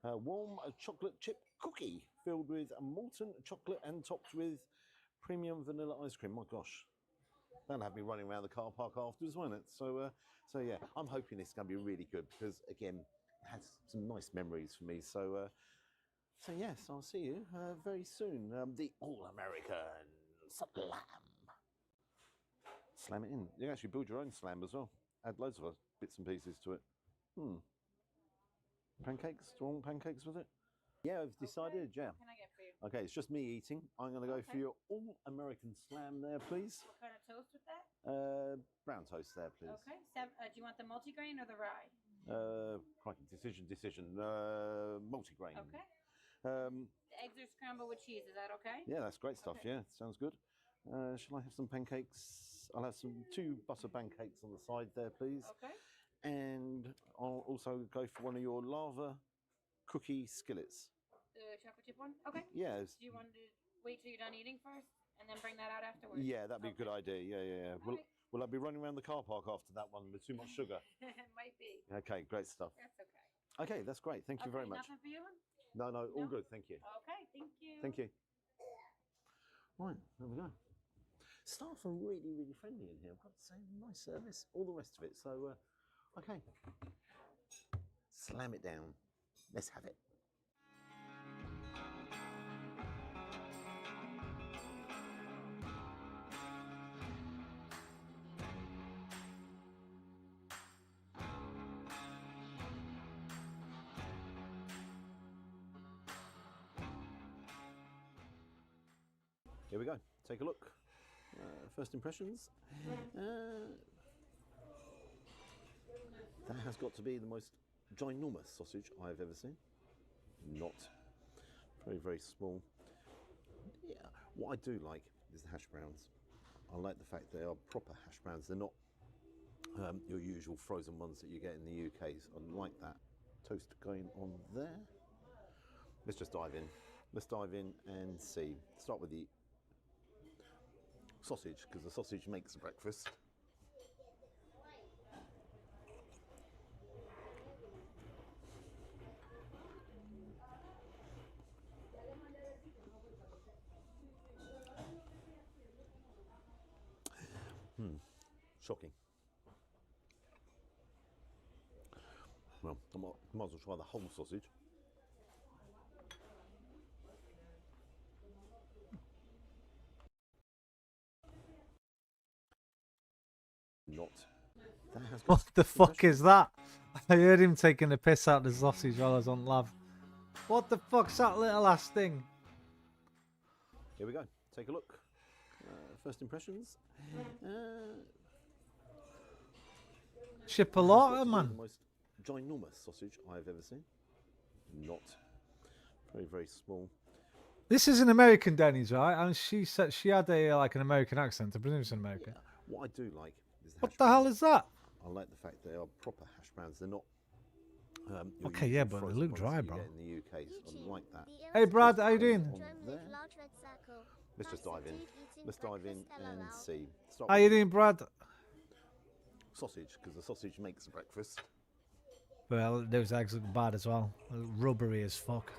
[SPEAKER 14] warm chocolate chip cookie filled with molten chocolate and topped with premium vanilla ice cream. My gosh. That'll have me running around the car park afterwards, won't it? So yeah, I'm hoping it's going to be really good because, again, it has some nice memories for me. So yes, I'll see you very soon. The All-American Slam. Slam it in. You can actually build your own slam as well. Add loads of bits and pieces to it. Pancakes? Do you want pancakes with it? Yeah, I've decided, yeah.
[SPEAKER 11] What can I get for you?
[SPEAKER 14] Okay, it's just me eating. I'm going to go for your all-American slam there, please.
[SPEAKER 11] What kind of toast with that?
[SPEAKER 14] Brown toast there, please.
[SPEAKER 11] Okay. Do you want the multigrain or the rye?
[SPEAKER 14] Crikey, decision. Multigrain.
[SPEAKER 11] Okay. The eggs are scrambled with cheese. Is that okay?
[SPEAKER 14] Yeah, that's great stuff.
[SPEAKER 11] Okay.
[SPEAKER 14] Yeah, sounds good. Shall I have some pancakes? I'll have two butter pancakes on the side there, please.
[SPEAKER 11] Okay.
[SPEAKER 14] And I'll also go for one of your lava cookie skillets.
[SPEAKER 11] The chocolate chip one? Okay.
[SPEAKER 14] Yeah.
[SPEAKER 11] Do you want to wait till you're done eating first and then bring that out afterwards?
[SPEAKER 14] Yeah, that'd be a good idea. Yeah. Will I be running around the car park after that one with too much sugar?
[SPEAKER 11] Might be.
[SPEAKER 14] Okay, great stuff.
[SPEAKER 11] That's okay.
[SPEAKER 14] Okay, that's great. Thank you very much.
[SPEAKER 11] Nothing for you?
[SPEAKER 14] No, all good. Thank you.
[SPEAKER 11] Okay, thank you.
[SPEAKER 14] Thank you. Right, there we go. Staff are really, really friendly in here. I've got to say, nice service, all the rest of it. So, okay. Slam it down. Let's have it. Here we go. Take a look. First impressions. That has got to be the most ginormous sausage I've ever seen. Not. Very, very small. Yeah. What I do like is the hash browns. I like the fact they are proper hash browns. They're not your usual frozen ones that you get in the UK. So I like that. Toast going on there. Let's just dive in. Let's dive in and see. Start with the sausage, because the sausage makes the breakfast. Shocking. Well, I might as well try the whole sausage. Not. That has got
[SPEAKER 5] What the fuck is that? I heard him taking the piss out of the sausage while I was on lav. What the fuck's that little ass thing?
[SPEAKER 14] Here we go. Take a look. First impressions.
[SPEAKER 5] Chipolata, man.
[SPEAKER 14] The most ginormous sausage I've ever seen. Not. Very, very small.
[SPEAKER 5] This is an American Denny's, right? And she said she had a like an American accent. I presume it's in America.
[SPEAKER 14] Yeah. What I do like is the
[SPEAKER 5] What
[SPEAKER 14] hash
[SPEAKER 5] the hell
[SPEAKER 14] browns.
[SPEAKER 5] is that?
[SPEAKER 14] I like the fact they are proper hash browns. They're not. Your
[SPEAKER 5] Okay,
[SPEAKER 14] usual
[SPEAKER 5] yeah, but they
[SPEAKER 14] frozen
[SPEAKER 5] look
[SPEAKER 14] ones
[SPEAKER 5] dry,
[SPEAKER 14] that you
[SPEAKER 5] bro.
[SPEAKER 14] get in the UK, so I like that.
[SPEAKER 5] Hey, Brad, how you doing?
[SPEAKER 14] Let's just dive in. Let's dive in and see. Start
[SPEAKER 5] How
[SPEAKER 14] with
[SPEAKER 5] you doing, Brad?
[SPEAKER 14] sausage, because the sausage makes breakfast.
[SPEAKER 5] Well, those eggs look bad as well. Rubbery as fuck.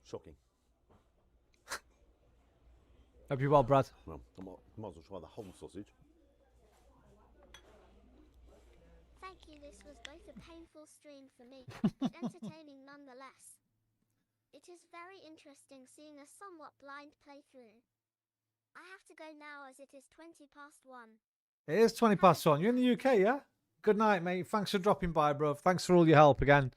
[SPEAKER 14] Shocking.
[SPEAKER 5] Hope you're well, Brad.
[SPEAKER 14] Well, I might as well try the whole sausage.
[SPEAKER 6] Thank you, this was both a painful stream for me, but entertaining nonetheless. It is very interesting seeing a somewhat blind playthrough. I have to go now as it is 20 past 1.
[SPEAKER 5] It is 20 past 1. You're in the UK, yeah? Good night, mate. Thanks for dropping by, bro. Thanks for all your help again.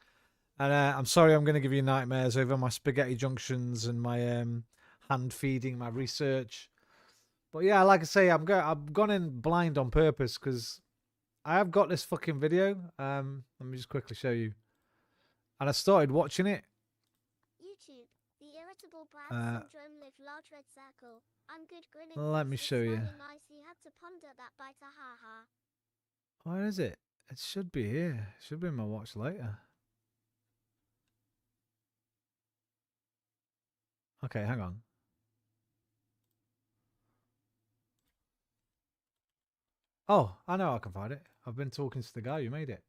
[SPEAKER 5] And I'm sorry I'm going to give you nightmares over my spaghetti junctions and my hand feeding, my research. But yeah, like I say, I've gone in blind on purpose because I have got this fucking video. Let me just quickly show you. And I started watching it.
[SPEAKER 6] YouTube, the irritable Brad syndrome live large red circle. I'm good grinning.
[SPEAKER 5] Let me show you.
[SPEAKER 6] Nice. He had to ponder that bite, ha.
[SPEAKER 5] Where is it? It should be here. It should be in my watch later. Okay, hang on. Oh, I know I can find it. I've been talking to the guy who made it.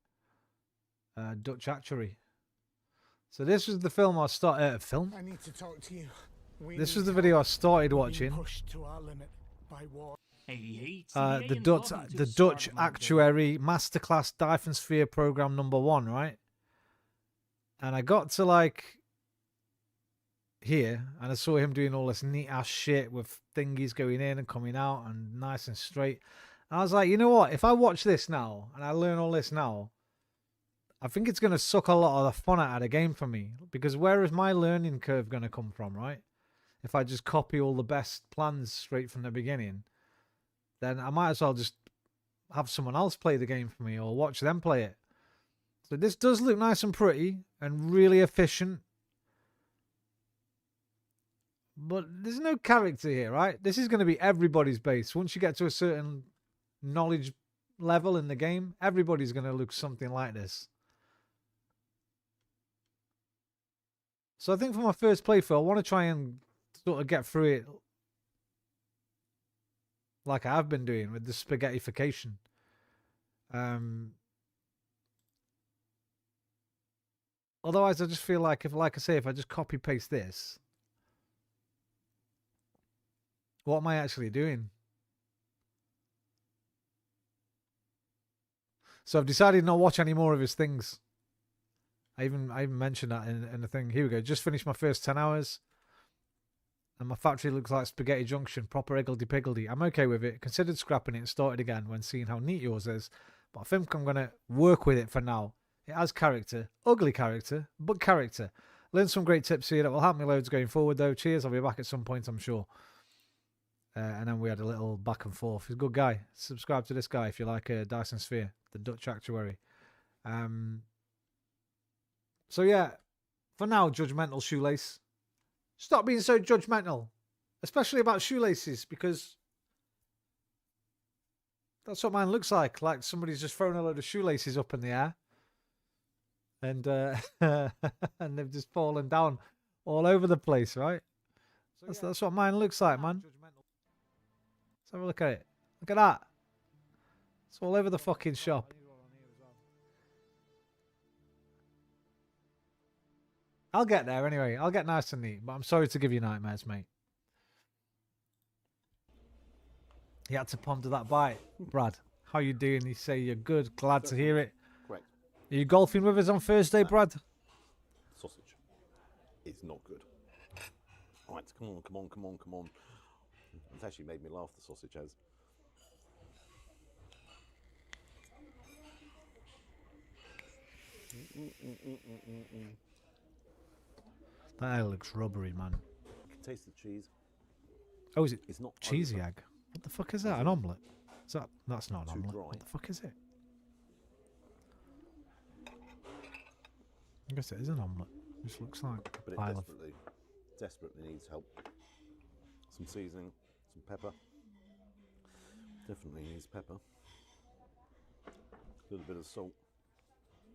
[SPEAKER 5] Dutch Actuary. So this was the film I started.
[SPEAKER 2] I need to talk to you.
[SPEAKER 5] This was the video I started watching.
[SPEAKER 2] Pushed to our limit by war.
[SPEAKER 5] The Dutch Actuary Masterclass Dyson Sphere Program #1, right? And I got to like here, and I saw him doing all this neat ass shit with thingies going in and coming out and nice and straight. And I was like, you know what? If I watch this now and I learn all this now, I think it's going to suck a lot of the fun out of the game for me. Because where is my learning curve going to come from, right? If I just copy all the best plans straight from the beginning, then I might as well just have someone else play the game for me or watch them play it. So this does look nice and pretty and really efficient. But there's no character here, right? This is going to be everybody's base. Once you get to a certain knowledge level in the game, everybody's going to look something like this. So I think for my first playthrough, I want to try and sort of get through it like I have been doing with the spaghettification. Otherwise, I just feel like like I say, if I just copy paste this, what am I actually doing? So I've decided not to watch any more of his things. I even mentioned that in the thing. Here we go. Just finished my first 10 hours. And my factory looks like Spaghetti Junction. Proper higgledy-piggledy. I'm okay with it. Considered scrapping it and started again when seeing how neat yours is. But I think I'm going to work with it for now. It has character. Ugly character, but character. Learned some great tips here that will help me loads going forward though. Cheers. I'll be back at some point, I'm sure. And then we had a little back and forth. He's a good guy. Subscribe to this guy if you like Dyson Sphere, the Dutch Actuary. So yeah, for now, judgmental shoelace. Stop being so judgmental, especially about shoelaces, because that's what mine looks like. Like somebody's just thrown a load of shoelaces up in the air, and and they've just fallen down all over the place, right? That's what mine looks like, man. Let's have a look at it. Look at that. It's all over the fucking shop. I'll get there anyway. I'll get nice and neat, but I'm sorry to give you nightmares, mate. You had to ponder that bite. Brad, how you doing? You say you're good. Glad to hear it.
[SPEAKER 14] Correct.
[SPEAKER 5] Are you golfing with us on Thursday, Brad?
[SPEAKER 14] Sausage is not good. Right, come on, come on, come on, come on. It's actually made me laugh, the sausage has.
[SPEAKER 5] That egg looks rubbery, man.
[SPEAKER 14] You can taste the cheese.
[SPEAKER 5] Oh, is it
[SPEAKER 14] It's not
[SPEAKER 5] cheesy
[SPEAKER 14] over.
[SPEAKER 5] egg? What the fuck is that? An omelette? Is that? That's not an
[SPEAKER 14] Too
[SPEAKER 5] omelette.
[SPEAKER 14] dry.
[SPEAKER 5] What the fuck is it? I guess it is an omelette. Just looks like
[SPEAKER 14] But
[SPEAKER 5] a
[SPEAKER 14] it
[SPEAKER 5] pile of...
[SPEAKER 14] desperately needs help. Some seasoning, some pepper. Definitely needs pepper. A little bit of salt.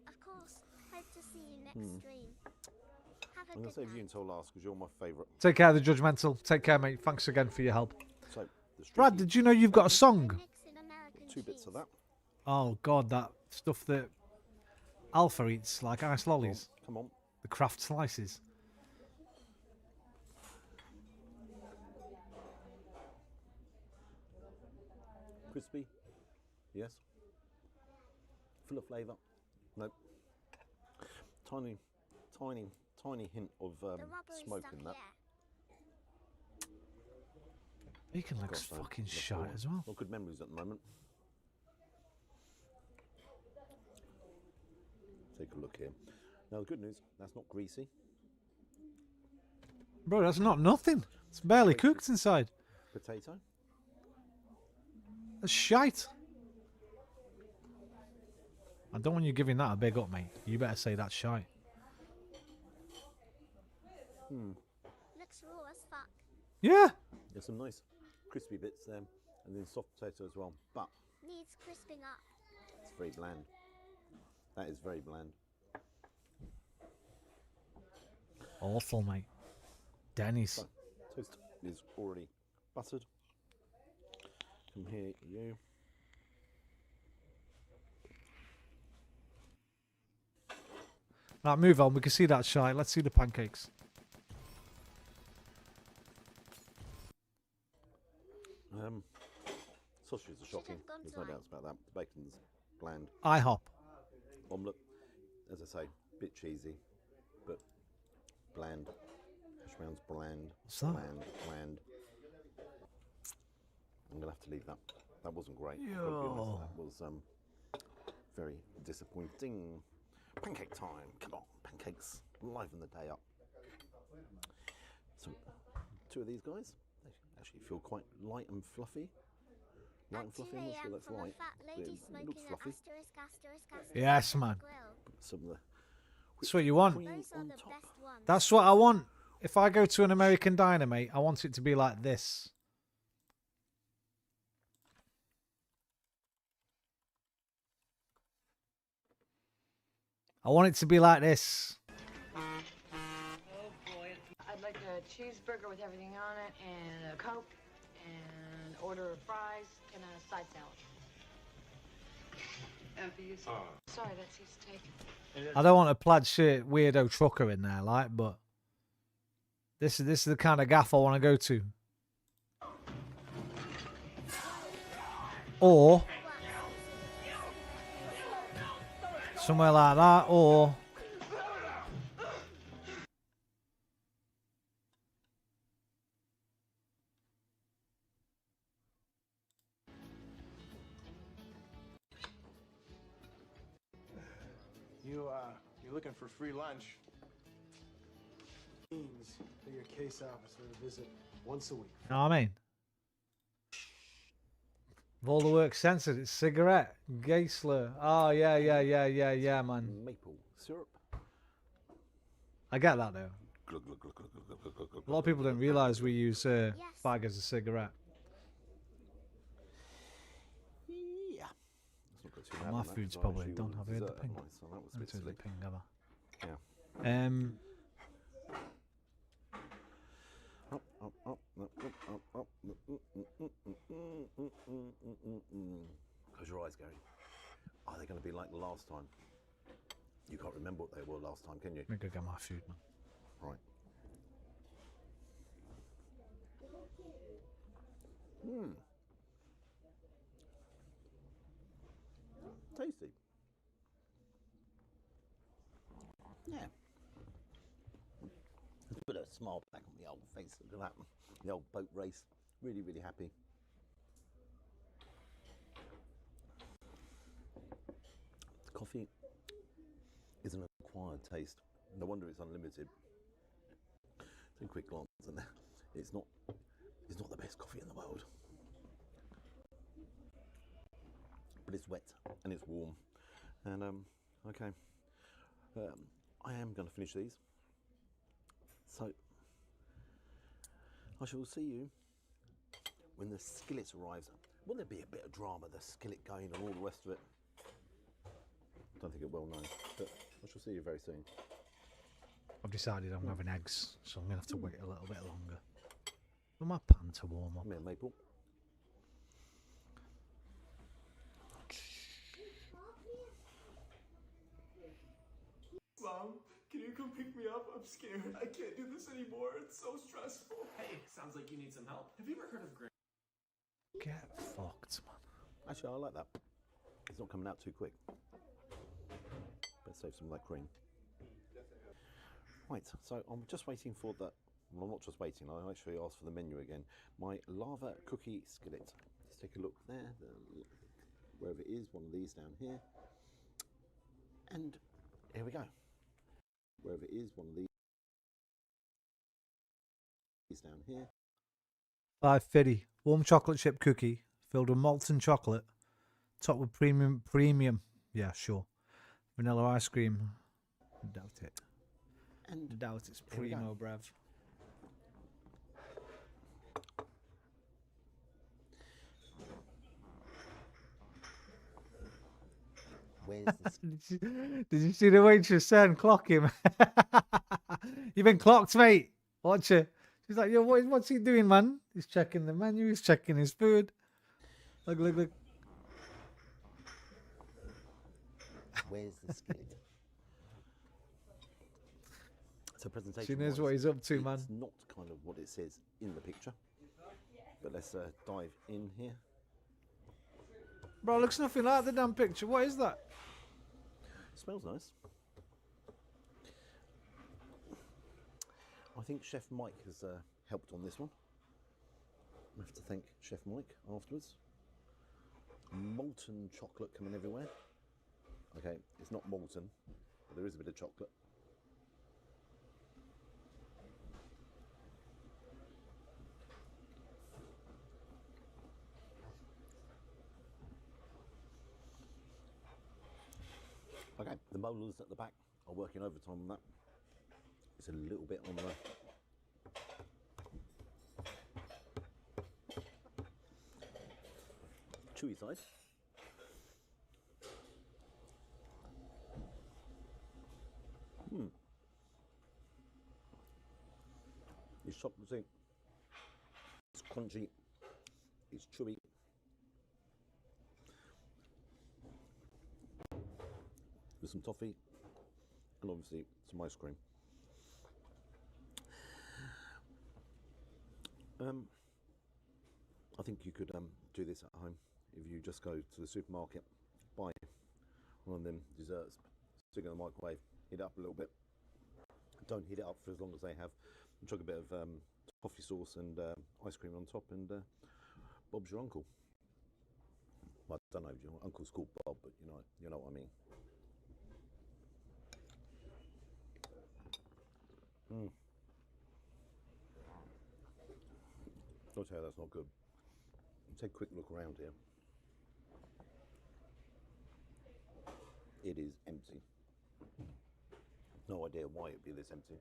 [SPEAKER 6] Of course. Hope to see you next stream. Have a
[SPEAKER 14] I'm going to
[SPEAKER 6] good
[SPEAKER 14] save you until last because you're my favourite.
[SPEAKER 5] Take care of the judgmental. Take care, mate. Thanks again for your help.
[SPEAKER 14] So, the
[SPEAKER 5] Brad,
[SPEAKER 14] streaky,
[SPEAKER 5] did you know you've got a song?
[SPEAKER 14] 2 bits of that.
[SPEAKER 5] Oh, God, that stuff that Alpha eats, like ice lollies.
[SPEAKER 14] Come on.
[SPEAKER 5] The Kraft slices.
[SPEAKER 14] Crispy. Yes. Full of flavour. Nope. Tiny hint of smoke in that.
[SPEAKER 5] Bacon looks
[SPEAKER 14] Gosh,
[SPEAKER 5] fucking
[SPEAKER 14] that's
[SPEAKER 5] shite
[SPEAKER 14] all-
[SPEAKER 5] as well.
[SPEAKER 14] Not good memories at the moment. Take a look here. Now the good news, that's not greasy.
[SPEAKER 5] Bro, that's not nothing. It's barely cooked inside.
[SPEAKER 14] Potato.
[SPEAKER 5] That's shite. I don't want you giving that a big up, mate. You better say that's shite.
[SPEAKER 6] Looks raw as fuck.
[SPEAKER 5] Yeah.
[SPEAKER 14] There's some nice crispy bits there, and then soft potato as well. But
[SPEAKER 6] Needs crisping up.
[SPEAKER 14] it's very bland. That is very bland.
[SPEAKER 5] Awful, mate. Denny's.
[SPEAKER 14] So, toast is already buttered. From here, you.
[SPEAKER 5] Right, move on. We can see that shite. Let's see the pancakes.
[SPEAKER 14] Sausages are shocking. There's no doubts about that. The bacon's bland.
[SPEAKER 5] IHOP.
[SPEAKER 14] Omelette, as I say, bit cheesy, but bland. Hash browns bland.
[SPEAKER 5] What's that?
[SPEAKER 14] Bland. I'm gonna have to leave that. That wasn't great. I've got to be honest, that was very disappointing. Pancake time. Come on, pancakes. Liven the day up. So, 2 of these guys, they actually feel quite light and fluffy. Light and fluffy, I'm not sure that's right. But it looks fluffy.
[SPEAKER 5] Yes, man.
[SPEAKER 14] Some of the
[SPEAKER 5] That's what you want.
[SPEAKER 14] cream on top.
[SPEAKER 5] That's what I want. If I go to an American diner, mate, I want it to be like this. I want it to be like this.
[SPEAKER 13] Oh boy. I'd like a cheeseburger with everything on it and a Coke and order of fries and a side salad. And for you, sorry, that's his steak.
[SPEAKER 5] I don't want a plaid shirt weirdo trucker in there, like, but this is the kind of gaff I want to go to. Or somewhere like that, or
[SPEAKER 15] You're looking for free lunch. Means that your case officer to visit once a week.
[SPEAKER 5] you know what I mean? Of all the work censored, it's cigarette, gay slur. Oh yeah, man.
[SPEAKER 14] Maple syrup.
[SPEAKER 5] I get that though. A lot of people don't realise we use fag as a cigarette.
[SPEAKER 14] Yeah.
[SPEAKER 5] Oh, my food's probably done. Have you heard the ping?
[SPEAKER 14] So that was a
[SPEAKER 5] Haven't
[SPEAKER 14] bit
[SPEAKER 5] heard the
[SPEAKER 14] silly.
[SPEAKER 5] ping, have I?
[SPEAKER 14] Yeah. Close your eyes, Gary. Are they going to be like the last time? You can't remember what they were last time, can you?
[SPEAKER 5] Let me go get my food, man.
[SPEAKER 14] Right. Mmm. Tasty. Yeah. Let's put a smile back on the old face. Look at that. The old boat race. Really, really happy. The coffee is an acquired taste. No wonder it's unlimited. It's a quick glance, and it's not the best coffee in the world. But it's wet and it's warm. And okay. I am going to finish these. So I shall see you when the skillet arrives. Will there be a bit of drama, the skillet going and all the rest of it? I don't think it will, no. But I shall see you very soon.
[SPEAKER 5] I've decided I'm having eggs, so I'm going to have to wait a little bit longer for my pan to warm up.
[SPEAKER 14] Come here, Maple.
[SPEAKER 15] Mom, can you come pick me up? I'm scared. I can't do this anymore. It's so stressful.
[SPEAKER 8] Hey, sounds like you need some help. Have you ever heard of
[SPEAKER 5] Get fucked, man.
[SPEAKER 14] Actually, I like that. It's not coming out too quick. Better save some of that cream. Right, so I'm just waiting for the... Well, I'm not just waiting, I actually asked for the menu again. My lava cookie skillet. Let's take a look there. Wherever it is, one of these down here. And here we go. Wherever it is, one of these down here.
[SPEAKER 5] $5.50. Warm chocolate chip cookie filled with molten chocolate, topped with premium. Yeah, sure. Vanilla ice cream. Doubt it.
[SPEAKER 14] And
[SPEAKER 5] doubt it's
[SPEAKER 14] here we go.
[SPEAKER 5] primo, bruv.
[SPEAKER 14] Where's the...
[SPEAKER 5] Did you see the waitress saying, clock him? You've been clocked, mate. Watch it. She's like, yo, what's he doing, man? He's checking the menu. He's checking his food. Look, look, look.
[SPEAKER 14] Where's the skillet? So presentation.
[SPEAKER 5] She knows what he's up to, man.
[SPEAKER 14] It's not kind of what it says in the picture. But let's dive in here.
[SPEAKER 5] Bro, looks nothing like the damn picture. What is that?
[SPEAKER 14] Smells nice. I think Chef Mike has helped on this one. I have to thank Chef Mike afterwards. Molten chocolate coming everywhere. Okay, it's not molten, but there is a bit of chocolate. Okay, the molars at the back are working overtime on that. It's a little bit on the chewy side. It's chocolatey, it's crunchy, it's chewy. With some toffee and obviously some ice cream. I think you could do this at home if you just go to the supermarket, buy one of them desserts, stick it in the microwave, heat it up a little bit. Don't heat it up for as long as they have. Chuck a bit of toffee sauce and ice cream on top, and Bob's your uncle. Well, I don't know if your uncle's called Bob, but you know what I mean. I'll tell you that's not good. Take a quick look around here. It is empty. No idea why it'd be this empty.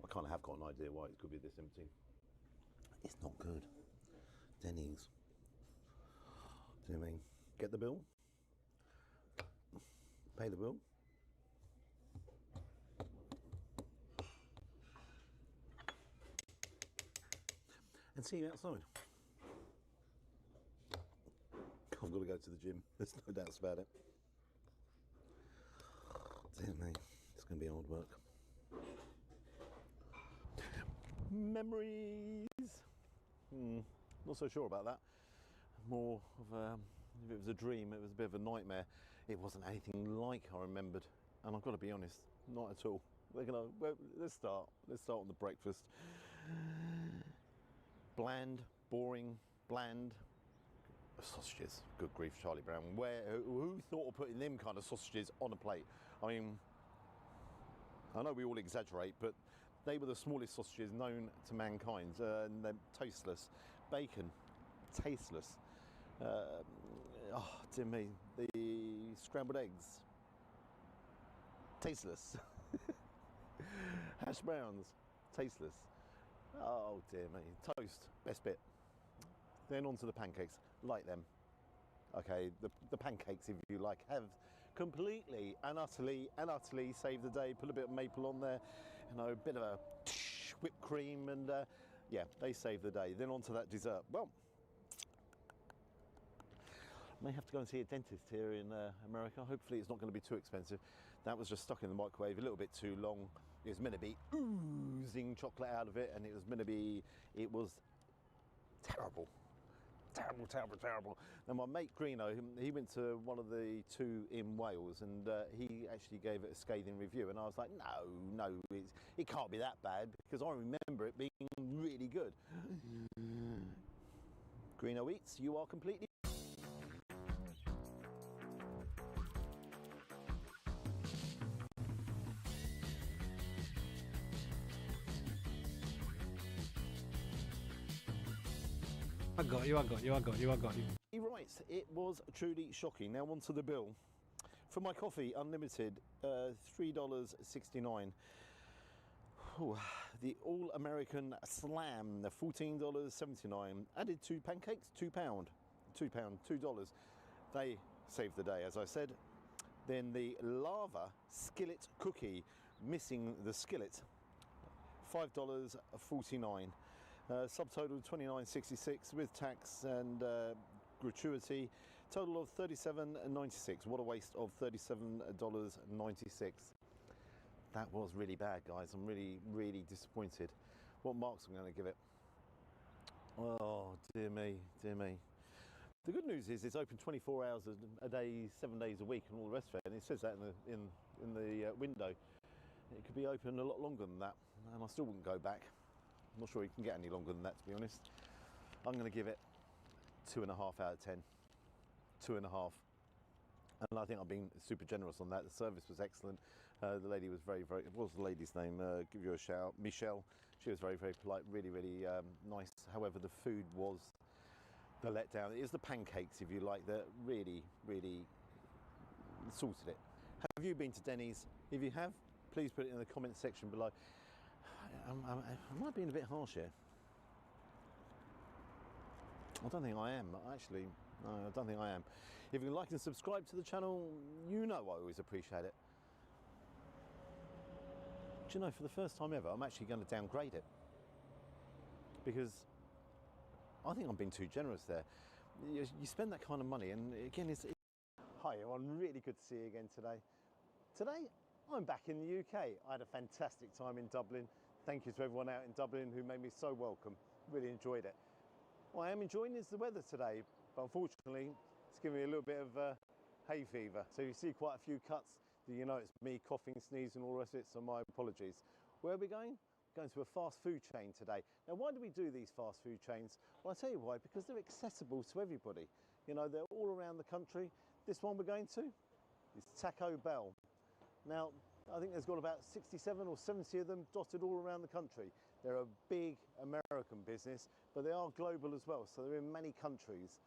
[SPEAKER 14] I kind of have got an idea why it could be this empty. It's not good. Denny's. Do you know what I mean? Get the bill. Pay the bill. And see you outside. I've got to go to the gym. There's no doubts about it. Dear me, it's going to be hard work. memories. Not so sure about that. More of a, if it was a dream, it was a bit of a nightmare. It wasn't anything like I remembered, and I've got to be honest, not at all. Let's start on the breakfast. Bland, boring, bland. Sausages, good grief, Charlie Brown. Who thought of putting them kind of sausages on a plate? I mean, I know we all exaggerate, but they were the smallest sausages known to mankind, and they're tasteless. Bacon, tasteless. Oh, dear me, the scrambled eggs, tasteless. Hash browns, tasteless. Oh dear me, toast, best bit. Then on to the pancakes, like them. Okay, the pancakes, if you like, have completely and utterly saved the day. Put a bit of maple on there, you know, a bit of a whipped cream, and yeah, they saved the day. Then on to that dessert. Well, may have to go and see a dentist here in America. Hopefully it's not going to be too expensive. That was just stuck in the microwave a little bit too long. It was meant to be oozing chocolate out of it, and it was meant to be, it was terrible. Terrible, terrible, terrible. Now my mate Greeno, he went to one of the two in Wales, and he actually gave it a scathing review, and I was like, no, it can't be that bad, because I remember it being really good. Greeno Eats, you are completely...
[SPEAKER 5] I got you.
[SPEAKER 14] He writes, it was truly shocking. Now on to the bill. For my coffee, unlimited, $3.69. The All-American Slam, $14.79. Added 2 pancakes, £2. £2, $2. They saved the day, as I said. Then the lava skillet cookie, missing the skillet, $5.49. Subtotal $29.66 with tax and gratuity. Total of $37.96. What a waste of $37.96. That was really bad, guys. I'm really, really disappointed. What marks I'm going to give it? Oh, dear me, dear me. The good news is it's open 24 hours a day, 7 days a week, and all the rest of it. And it says that in the window. It could be open a lot longer than that, and I still wouldn't go back. I'm not sure you can get any longer than that, to be honest. I'm going to give it 2.5 out of 10. 2.5. And I think I've been super generous on that. The service was excellent. The lady was very, very... What was the lady's name? Give you a shout. Michelle. She was very, very polite. Really, really nice. However, the food was the letdown. It was the pancakes, if you like, that really, really sorted it. Have you been to Denny's? If you have, please put it in the comment section below. Am I being a bit harsh here? I don't think I am, actually. No, I don't think I am. If you can like and subscribe to the channel, you know I always appreciate it. Do you know, for the first time ever, I'm actually going to downgrade it. Because I think I'm being too generous there. You spend that kind of money, and again, Hi everyone, really good to see you again today. Today, I'm back in the UK. I had a fantastic time in Dublin. Thank you to everyone out in Dublin who made me so welcome. Really enjoyed it. What I am enjoying is the weather today, but unfortunately, it's giving me a little bit of hay fever. So you see quite a few cuts, you know it's me coughing, sneezing, all the rest of it, so my apologies. Where are we going? Going to a fast food chain today. Now, why do we do these fast food chains? Well, I'll tell you why, because they're accessible to everybody. You know, they're all around the country. This one we're going to is Taco Bell. Now, I think there's got about 67 or 70 of them dotted all around the country. They're a big American business, but they are global as well, so they're in many countries.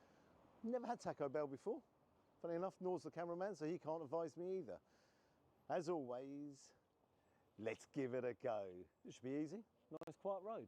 [SPEAKER 14] Never had Taco Bell before. Funny enough, nor's the cameraman, so he can't advise me either. As always, let's give it a go. It should be easy. Nice quiet road.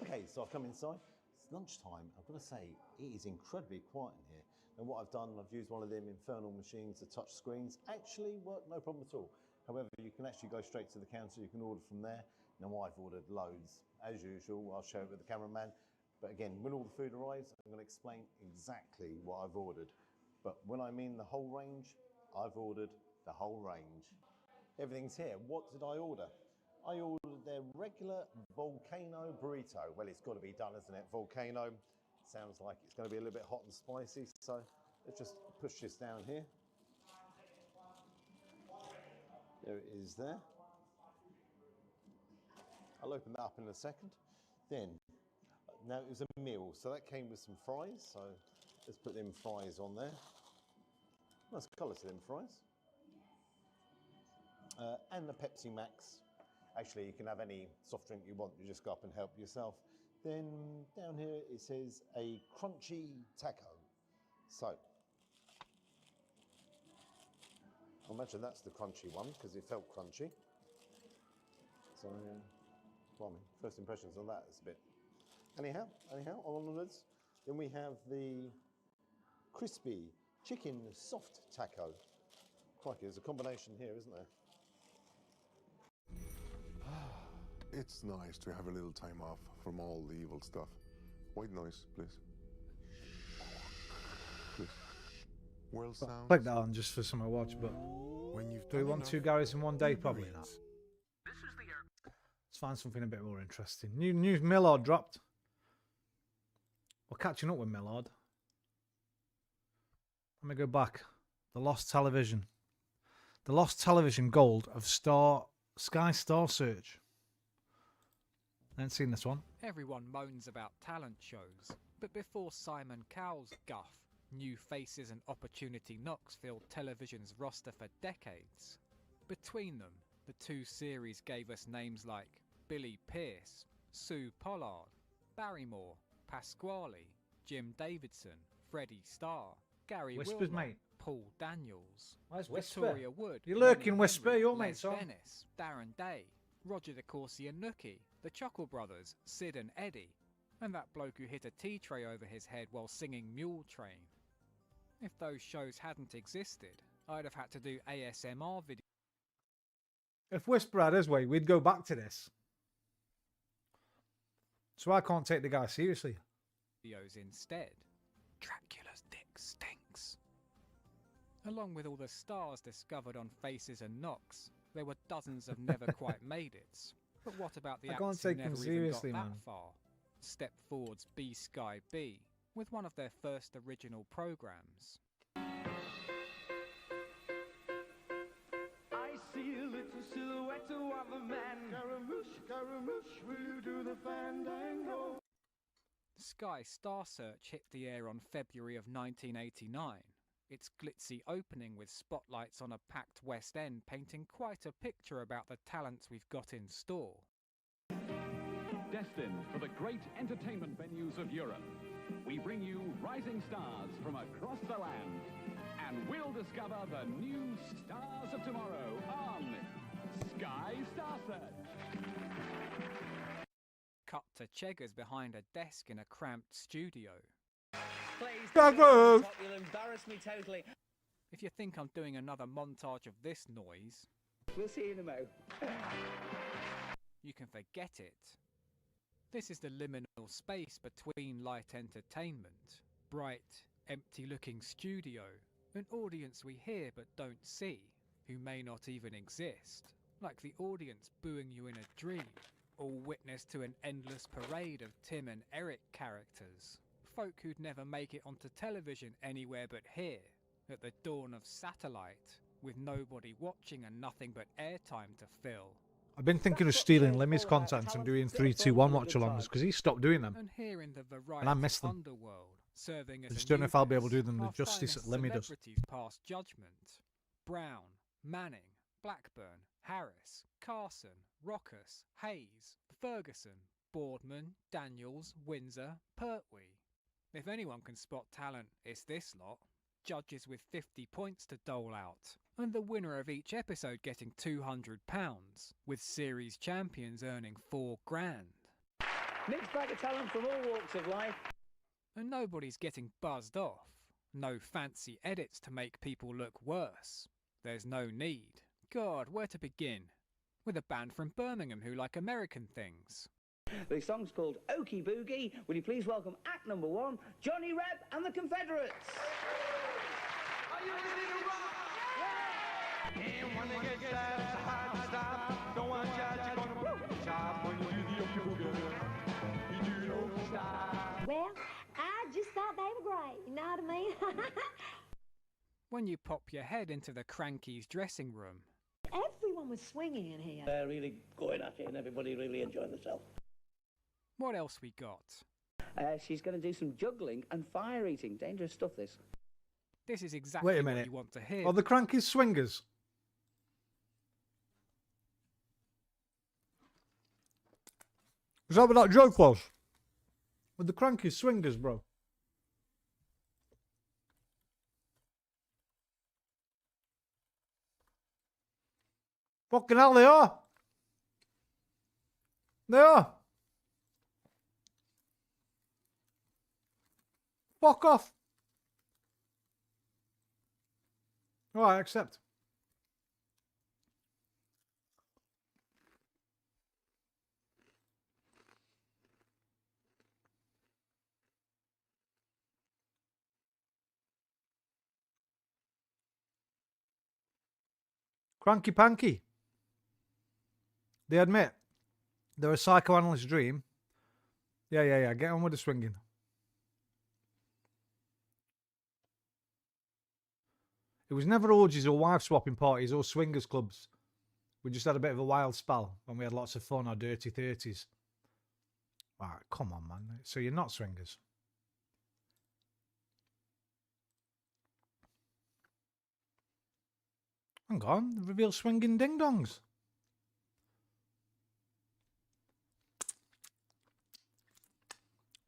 [SPEAKER 14] Okay, so I've come inside. It's lunchtime. I've got to say, it is incredibly quiet in here. And what I've done, I've used one of them infernal machines, the touch screens. Actually work no problem at all. However, you can actually go straight to the counter, you can order from there. Now I've ordered loads. As usual, I'll show it with the cameraman. But again, when all the food arrives, I'm going to explain exactly what I've ordered. But when I mean the whole range, I've ordered the whole range. Everything's here. What did I order? I ordered their regular volcano burrito. Well, it's got to be done, isn't it? Volcano sounds like it's going to be a little bit hot and spicy. So let's just push this down here. There it is there. I'll open that up in a second. Then, now it was a meal, so that came with some fries. So let's put them fries on there. Nice colour to them fries. And the Pepsi Max. Actually, you can have any soft drink you want. You just go up and help yourself. Then down here it says a crunchy taco. So, I imagine that's the crunchy one because it felt crunchy. So, blimey, first impressions on that is a bit. Anyhow, onwards. Then we have the crispy chicken soft taco. Crikey, there's a combination here, isn't there?
[SPEAKER 16] It's nice to have a little time off from all the evil stuff. White noise, please. Please. World sounds.
[SPEAKER 10] Click that on just for some to watch, but do we want 2 Garys in one day? Probably not. Let's find something a bit more interesting. New Millard dropped. We're catching up with Millard. Let me go back. The Lost Television. The Lost Television Gold of Sky Star Search. I haven't seen this one.
[SPEAKER 17] Everyone moans about talent shows, but before Simon Cowell's guff, new faces and opportunity knocks filled television's roster for decades. Between them, the 2 series gave us names like Billy Pearce, Sue Pollard, Barrymore, Pasquale, Jim Davidson, Freddie Starr, Gary
[SPEAKER 10] Whispers,
[SPEAKER 17] Wilmot,
[SPEAKER 10] mate.
[SPEAKER 17] Paul Daniels,
[SPEAKER 10] Where's Whisper?
[SPEAKER 17] Victoria Wood,
[SPEAKER 10] You lurking,
[SPEAKER 17] Lenny
[SPEAKER 10] Whisper,
[SPEAKER 17] Henry,
[SPEAKER 10] your
[SPEAKER 17] Les
[SPEAKER 10] mate's on.
[SPEAKER 17] Venice, Darren Day, Roger the Corsi and Nookie, the Chuckle Brothers, Sid and Eddie, and that bloke who hit a tea tray over his head while singing Mule Train. If those shows hadn't existed, I'd have had to do ASMR videos.
[SPEAKER 10] If Whisper had his way, we'd go back to this. So I can't take the guy seriously.
[SPEAKER 17] Instead. Dracula's dick stinks. Along with all the stars discovered on Faces and Knocks, there were dozens of never quite made it. But what about the
[SPEAKER 10] I
[SPEAKER 17] acts
[SPEAKER 10] can't
[SPEAKER 17] who
[SPEAKER 10] take
[SPEAKER 17] never
[SPEAKER 10] them
[SPEAKER 17] even
[SPEAKER 10] seriously,
[SPEAKER 17] got
[SPEAKER 10] man.
[SPEAKER 17] that far? Step Forward's B Sky B, with one of their first original programs.
[SPEAKER 15] I see a little silhouette of a man. Scaramouche, will you do the fandango?
[SPEAKER 17] Sky Star Search hit the air on February of 1989. Its glitzy opening with spotlights on a packed West End painting quite a picture about the talents we've got in store.
[SPEAKER 18] Destined for the great entertainment venues of Europe, we bring you rising stars from across the land. And we'll discover the new stars of tomorrow on Sky Star Search.
[SPEAKER 17] Cut to Cheggers behind a desk in a cramped studio.
[SPEAKER 19] Please,
[SPEAKER 10] You'll
[SPEAKER 19] embarrass me totally.
[SPEAKER 17] If you think I'm doing another montage of this noise,
[SPEAKER 19] We'll see you in a mo.
[SPEAKER 17] you can forget it. This is the liminal space between light entertainment, bright, empty-looking studio, an audience we hear but don't see, who may not even exist, like the audience booing you in a dream, all witness to an endless parade of Tim and Eric characters, folk who'd never make it onto television anywhere but here, at the dawn of satellite, with nobody watching and nothing but airtime to fill.
[SPEAKER 10] I've been thinking of stealing Limmy's content and doing 3-2-1 watch-alongs because he stopped doing them.
[SPEAKER 17] And here in the
[SPEAKER 10] And I miss them.
[SPEAKER 17] underworld, serving as
[SPEAKER 10] I just
[SPEAKER 17] a
[SPEAKER 10] don't know if I'll be able to do
[SPEAKER 17] nucleus,
[SPEAKER 10] them the
[SPEAKER 17] our
[SPEAKER 10] justice that
[SPEAKER 17] finest
[SPEAKER 10] Lemmy does.
[SPEAKER 17] celebrities pass judgment. Brown, Manning, Blackburn, Harris, Carson, Rockus, Hayes, Ferguson, Boardman, Daniels, Windsor, Pertwee. If anyone can spot talent, it's this lot. Judges with 50 points to dole out, and the winner of each episode getting £200, with series champions earning £4 grand.
[SPEAKER 19] Mixed bag of talent from all walks of life.
[SPEAKER 17] And nobody's getting buzzed off. No fancy edits to make people look worse. There's no need. God, where to begin? With a band from Birmingham who like American things.
[SPEAKER 19] The song's called Okie Boogie. Will you please welcome act number 1, Johnny Reb and the Confederates? Are you ready to rock? Yeah! And when they get sad, it's hard to stop. Don't watch out, you're gonna broke the top when you do the Okie Boogie. You do don't stop.
[SPEAKER 20] Well, I just thought they were great, you know what I mean?
[SPEAKER 17] When you pop your head into the Crankies' dressing room.
[SPEAKER 20] Everyone was swinging in here.
[SPEAKER 19] They're really going at it and everybody really enjoying themselves.
[SPEAKER 17] What else we got?
[SPEAKER 19] She's going to do some juggling and fire eating. Dangerous stuff, this.
[SPEAKER 17] This is exactly
[SPEAKER 5] Wait a
[SPEAKER 17] what
[SPEAKER 5] minute.
[SPEAKER 17] you want to hear.
[SPEAKER 5] Are the Crankies swingers? Is that what that joke was? With the Crankies swingers, bro. Fucking hell, they are. They are. Fuck off. Alright, accept. Cranky Panky. They admit they're a psychoanalyst dream. Yeah. Get on with the swinging. It was never orgies or wife swapping parties or swingers clubs. We just had a bit of a wild spell when we had lots of fun, our dirty 30s. Alright, come on, man. So you're not swingers. Hang on, reveal swinging ding-dongs.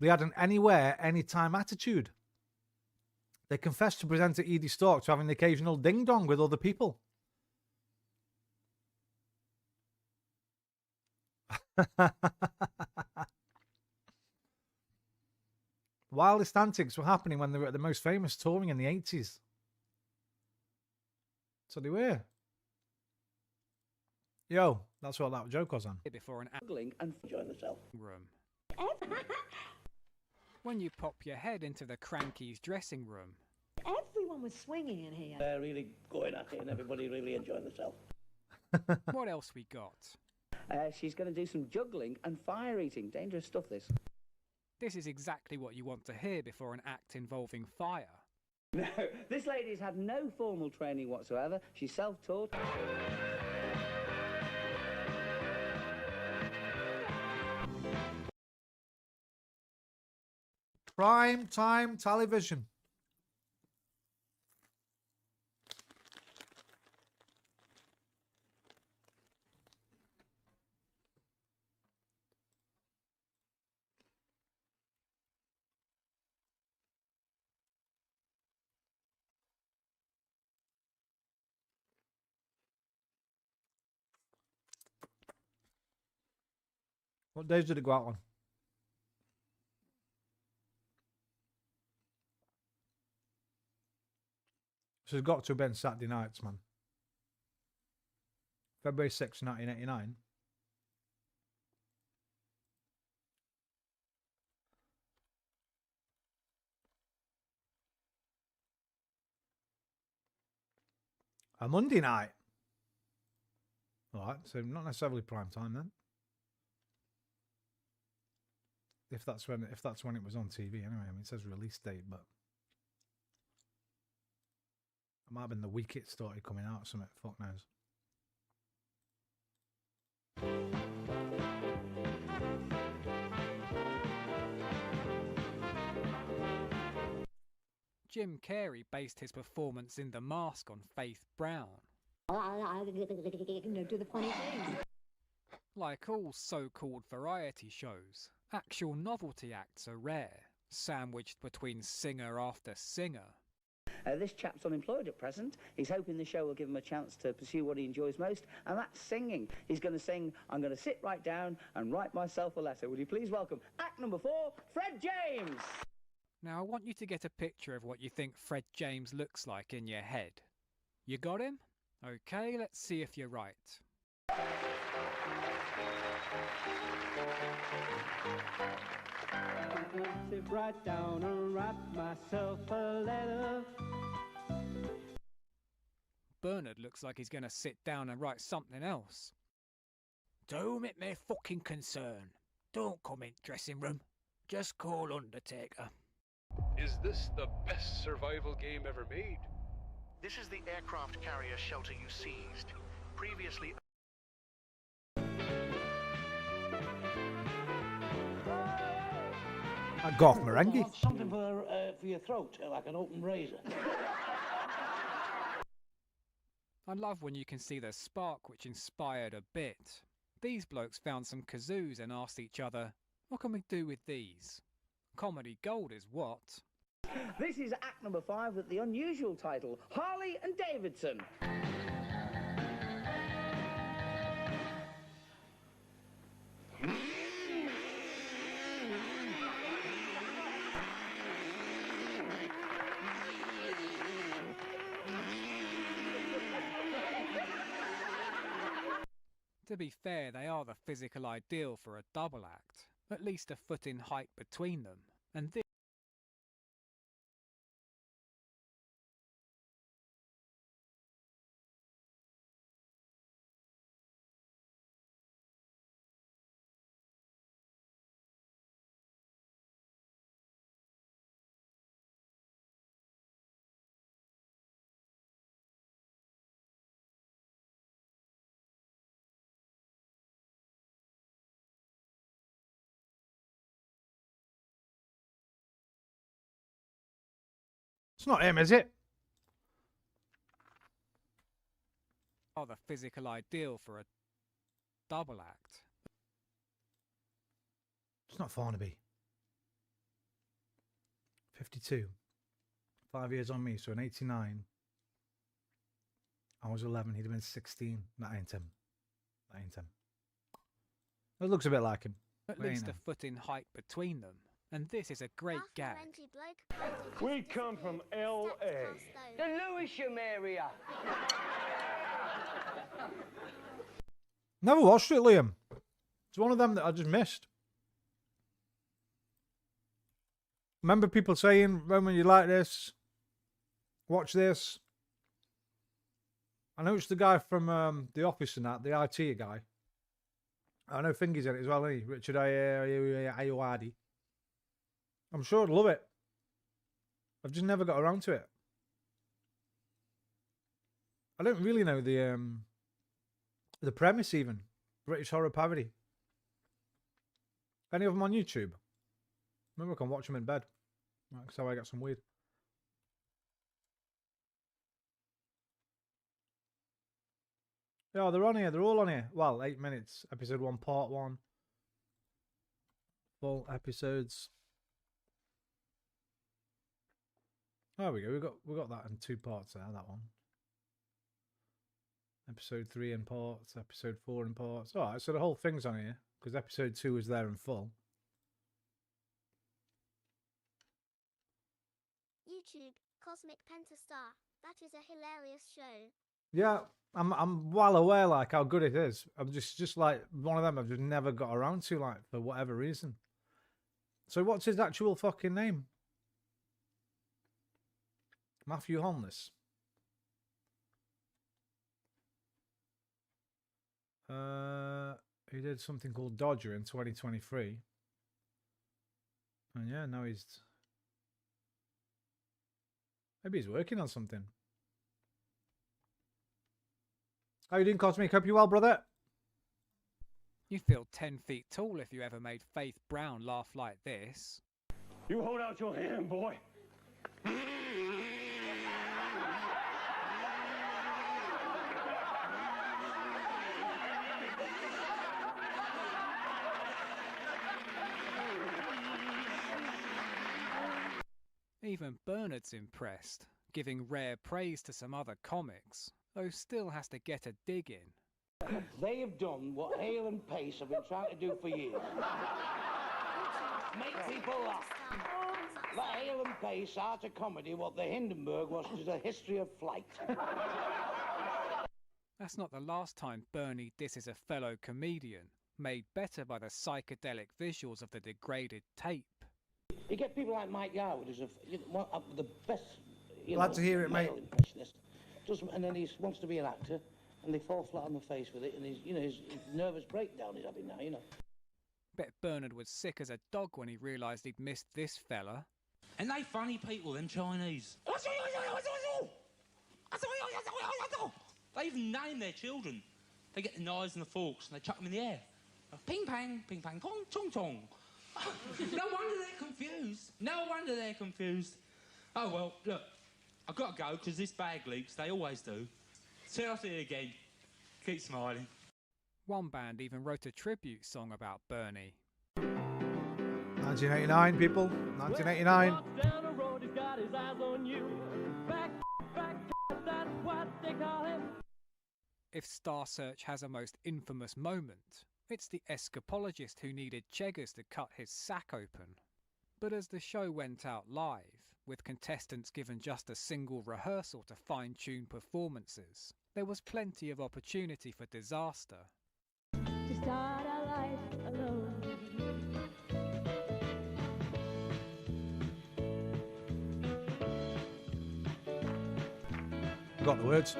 [SPEAKER 5] They had an anywhere, anytime attitude. They confessed to presenter Edie Stork to having the occasional ding-dong with other people. Wildest antics were happening when they were at the most famous touring in the 80s. So they were. Yo, that's what that joke was on.
[SPEAKER 17] Before an
[SPEAKER 19] Juggling and enjoying themselves.
[SPEAKER 17] room. When you pop your head into the Crankies' dressing room.
[SPEAKER 20] Everyone was swinging in here.
[SPEAKER 19] They're really going at it and everybody really enjoying themselves.
[SPEAKER 17] What else we got?
[SPEAKER 19] She's going to do some juggling and fire eating. Dangerous stuff, this.
[SPEAKER 17] This is exactly what you want to hear before an act involving fire.
[SPEAKER 19] No, this lady's had no formal training whatsoever. She's self-taught.
[SPEAKER 5] Prime time television. What days did it go out on? So it's got to have been Saturday nights, man. February 6, 1989. A Monday night. Alright, so not necessarily prime time then. If that's when it was on TV anyway. I mean, it says release date, but it might have been the week it started coming out or something. Fuck knows.
[SPEAKER 17] Jim Carrey based his performance in The Mask on Faith Brown.
[SPEAKER 20] Do the funny thing.
[SPEAKER 17] Like all so-called variety shows, actual novelty acts are rare, sandwiched between singer after singer.
[SPEAKER 19] This chap's unemployed at present. He's hoping the show will give him a chance to pursue what he enjoys most, and that's singing. He's going to sing, I'm going to sit right down and write myself a letter. Would you please welcome act number 4, Fred James?
[SPEAKER 17] Now I want you to get a picture of what you think Fred James looks like in your head. You got him? Okay, let's see if you're right.
[SPEAKER 15] Sit right down and write myself a letter.
[SPEAKER 17] Bernard looks like he's going to sit down and write something else. Don't make me fucking concern. Don't come in dressing room. Just call Undertaker.
[SPEAKER 21] Is this the best survival game ever made?
[SPEAKER 22] This is the aircraft carrier shelter you seized. Previously...
[SPEAKER 10] A golf merengue.
[SPEAKER 23] Something for your throat, like an open razor.
[SPEAKER 17] I love when you can see the spark which inspired a bit. These blokes found some kazoos and asked each other, what can we do with these? Comedy gold is what?
[SPEAKER 19] This is act number 5 with the unusual title, Harley and Davidson.
[SPEAKER 17] To be fair, they are the physical ideal for a double act, at least a foot in height between them, and this
[SPEAKER 10] It's not him, is it?
[SPEAKER 17] are the physical ideal for a double act.
[SPEAKER 10] It's not Farnaby. 52. 5 years on me, so in 89. I was 11, he'd have been 16. That ain't him. That ain't him. It looks a bit like him.
[SPEAKER 17] At least a foot in height between them, and this is a great gag.
[SPEAKER 15] We come from L.A.
[SPEAKER 19] The Lewisham area.
[SPEAKER 10] Never watched it, Liam. It's one of them that I just missed. Remember people saying, when you like this, watch this. I know it's the guy from The Office and that, the IT guy. I know Fingy's in it as well, isn't he? Richard Ayoade. I'm sure I'd love it. I've just never got around to it. I don't really know the premise even. British horror parody. Any of them on YouTube? Maybe I can watch them in bed. That's how I get some weed. Yeah, they're on here. They're all on here. Well, 8 minutes. Episode 1, part 1. Full episodes. There we go. We got that in 2 parts there. That one. Episode 3 in parts. Episode 4 in parts. All right. So the whole thing's on here because episode 2 is there in full.
[SPEAKER 6] YouTube, Cosmic Pentastar. That is a hilarious show.
[SPEAKER 10] Yeah, I'm well aware like how good it is. I'm just like one of them I've just never got around to, like, for whatever reason. So what's his actual fucking name? Matthew Holness. He did something called Dodger in 2023. And yeah, now maybe he's working on something. How you doing, Cosmic? Hope you well, brother.
[SPEAKER 17] You'd feel 10 feet tall if you ever made Faith Brown laugh like this.
[SPEAKER 15] You hold out your hand, boy.
[SPEAKER 17] Even Bernard's impressed, giving rare praise to some other comics, though still has to get a dig in.
[SPEAKER 23] They have done what Hale and Pace have been trying to do for years. Make people laugh. Let Ale and Pace art a comedy what the Hindenburg was to the history of flight.
[SPEAKER 17] That's not the last time Bernie disses a fellow comedian, made better by the psychedelic visuals of the degraded tape.
[SPEAKER 23] You get people like Mike Yarwood, who's the best
[SPEAKER 10] Glad to hear it, mate.
[SPEAKER 23] male impressionist. And then he wants to be an actor, and they fall flat on the face with it, and his nervous breakdown he's having now,
[SPEAKER 17] Bet Bernard was sick as a dog when he realised he'd missed this fella.
[SPEAKER 1] And they funny people, them Chinese. They even name their children. They get the knives and the forks and they chuck them in the air. Ping pang, tong, chong chong. No wonder they're confused. No wonder they're confused. Oh well, look, I've got to go because this bag leaks. They always do. Till I see you again. Keep smiling.
[SPEAKER 17] One band even wrote a tribute song about Bernie.
[SPEAKER 10] 1989, people. 1989.
[SPEAKER 15] Down the road, he's got his eyes on you. Back, that's what they call him.
[SPEAKER 17] If Star Search has a most infamous moment, it's the escapologist who needed Cheggers to cut his sack open. But as the show went out live, with contestants given just a single rehearsal to fine-tune performances, there was plenty of opportunity for disaster.
[SPEAKER 20] To start our life alone.
[SPEAKER 10] Forgot the words.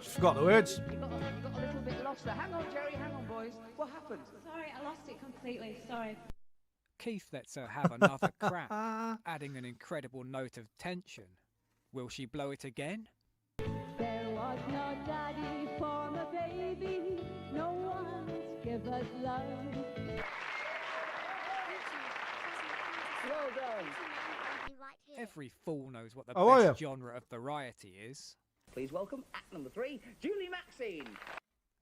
[SPEAKER 10] Just forgot the words.
[SPEAKER 13] You got a little bit lost there. Hang on, Jerry, hang on, boys. What happened?
[SPEAKER 11] Sorry, I lost it completely. Sorry.
[SPEAKER 17] Keith lets her have another crack, adding an incredible note of tension. Will she blow it again?
[SPEAKER 20] There was no daddy for my baby. No one give us love.
[SPEAKER 13] Well done.
[SPEAKER 17] Every fool knows what the
[SPEAKER 10] Oh, are
[SPEAKER 17] best genre of variety is.
[SPEAKER 19] Please welcome act number 3, Julie Maxine.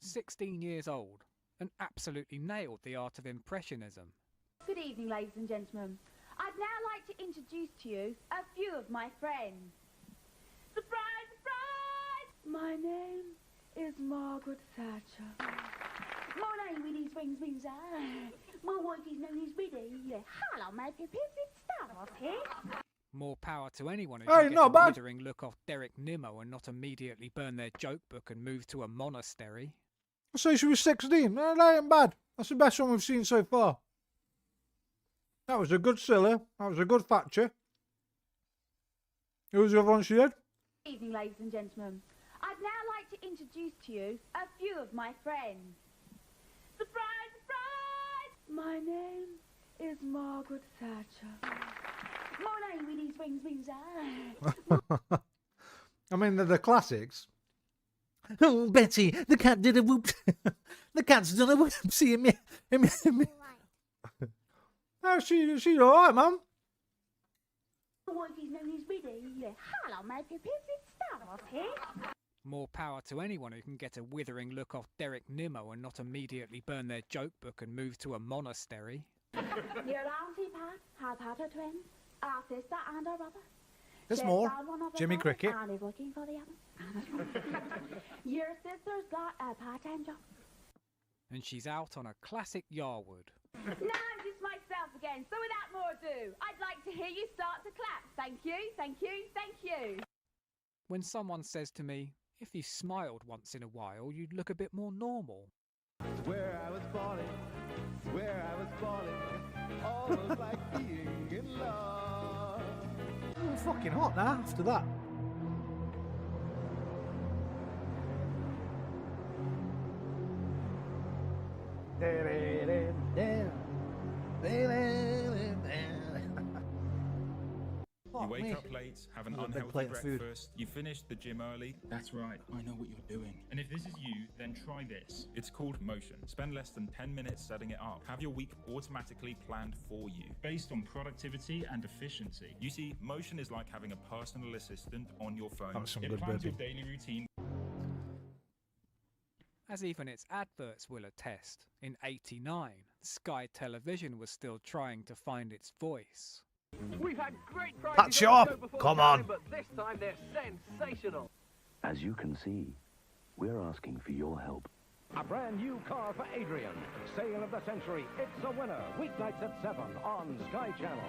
[SPEAKER 17] 16 years old, and absolutely nailed the art of impressionism.
[SPEAKER 3] Good evening, ladies and gentlemen. I'd now like to introduce to you a few of my friends. Surprise, surprise! My name is Margaret Thatcher. My name is Wings, my wife is known as Biddy. Hello, my pippins, it's Stavros here.
[SPEAKER 17] More power to anyone who
[SPEAKER 10] Hey,
[SPEAKER 17] can get
[SPEAKER 10] not
[SPEAKER 17] a
[SPEAKER 10] bad.
[SPEAKER 17] withering look off Derek Nimmo and not immediately burn their joke book and move to a monastery.
[SPEAKER 10] I say she was 16. No, that ain't bad. That's the best one we've seen so far. That was a good Scylla. That was a good Thatcher. Who was the other one she did?
[SPEAKER 3] Good evening, ladies and gentlemen. I'd now like to introduce to you a few of my friends. Surprise, surprise! My name is Margaret Thatcher. My name is Wings,
[SPEAKER 10] I mean, they're the classics. Oh, Betty, the cat did a whoop. The cat's done a whoopsie. No, she's all right, Mum.
[SPEAKER 3] my wife is known as Biddy. Hello, my pippins, it's Stavros here.
[SPEAKER 17] More power to anyone who can get a withering look off Derek Nimmo and not immediately burn their joke book and move to a monastery.
[SPEAKER 3] Your Auntie Pat has had a twin, our sister and her brother.
[SPEAKER 10] There's
[SPEAKER 3] She's
[SPEAKER 10] more.
[SPEAKER 3] found one of her
[SPEAKER 10] Jimmy
[SPEAKER 3] brothers
[SPEAKER 10] Cricket.
[SPEAKER 3] And is looking for the other. Your sister's got a part-time job.
[SPEAKER 17] And she's out on a classic Yarwood.
[SPEAKER 3] Now I'm just myself again, so without more ado, I'd like to hear you start to clap. Thank you, thank you, thank you.
[SPEAKER 17] When someone says to me, if you smiled once in a while, you'd look a bit more normal.
[SPEAKER 15] Where I was falling, where I was falling, almost like being in love.
[SPEAKER 10] Oh, fucking hot now after that.
[SPEAKER 4] You wake up late, have an
[SPEAKER 10] There's a big
[SPEAKER 4] unhealthy
[SPEAKER 10] plate of food.
[SPEAKER 4] breakfast, you finish the gym early. That's right, I know what you're doing. And if this is you, then try this. It's called Motion. Spend less than 10 minutes setting it up. Have your week automatically planned for you, based on productivity and efficiency. You see, Motion is like having a personal assistant on your phone.
[SPEAKER 10] That was some
[SPEAKER 4] It
[SPEAKER 10] good
[SPEAKER 4] plans your
[SPEAKER 10] burping.
[SPEAKER 4] daily routine.
[SPEAKER 17] As even its adverts will attest, in '89, Sky Television was still trying to find its voice.
[SPEAKER 15] We've had great prizes
[SPEAKER 10] Patch
[SPEAKER 15] on
[SPEAKER 10] it
[SPEAKER 15] the
[SPEAKER 10] up.
[SPEAKER 15] show before,
[SPEAKER 10] Come
[SPEAKER 15] darling,
[SPEAKER 10] on.
[SPEAKER 15] but this time they're sensational.
[SPEAKER 24] As you can see, we're asking for your help.
[SPEAKER 18] A brand new car for Adrian. Sale of the century. It's a winner. Weeknights at 7 on Sky Channel.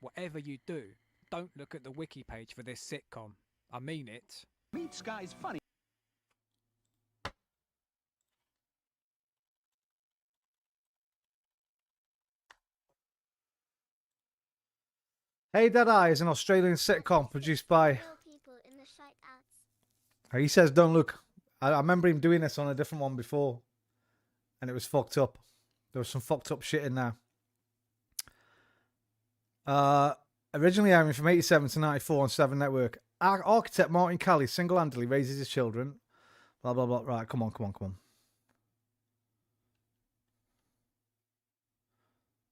[SPEAKER 17] Whatever you do, don't look at the wiki page for this sitcom. I mean it.
[SPEAKER 18] Meet Sky's funny.
[SPEAKER 10] Hey Deadeye is an Australian sitcom produced by... He says don't look. I remember him doing this on a different one before. And it was fucked up. There was some fucked up shit in there. Originally airing from 87 to 94 on 7 Network. Architect Martin Kelly single-handedly raises his children. Blah, blah, blah. Right, come on.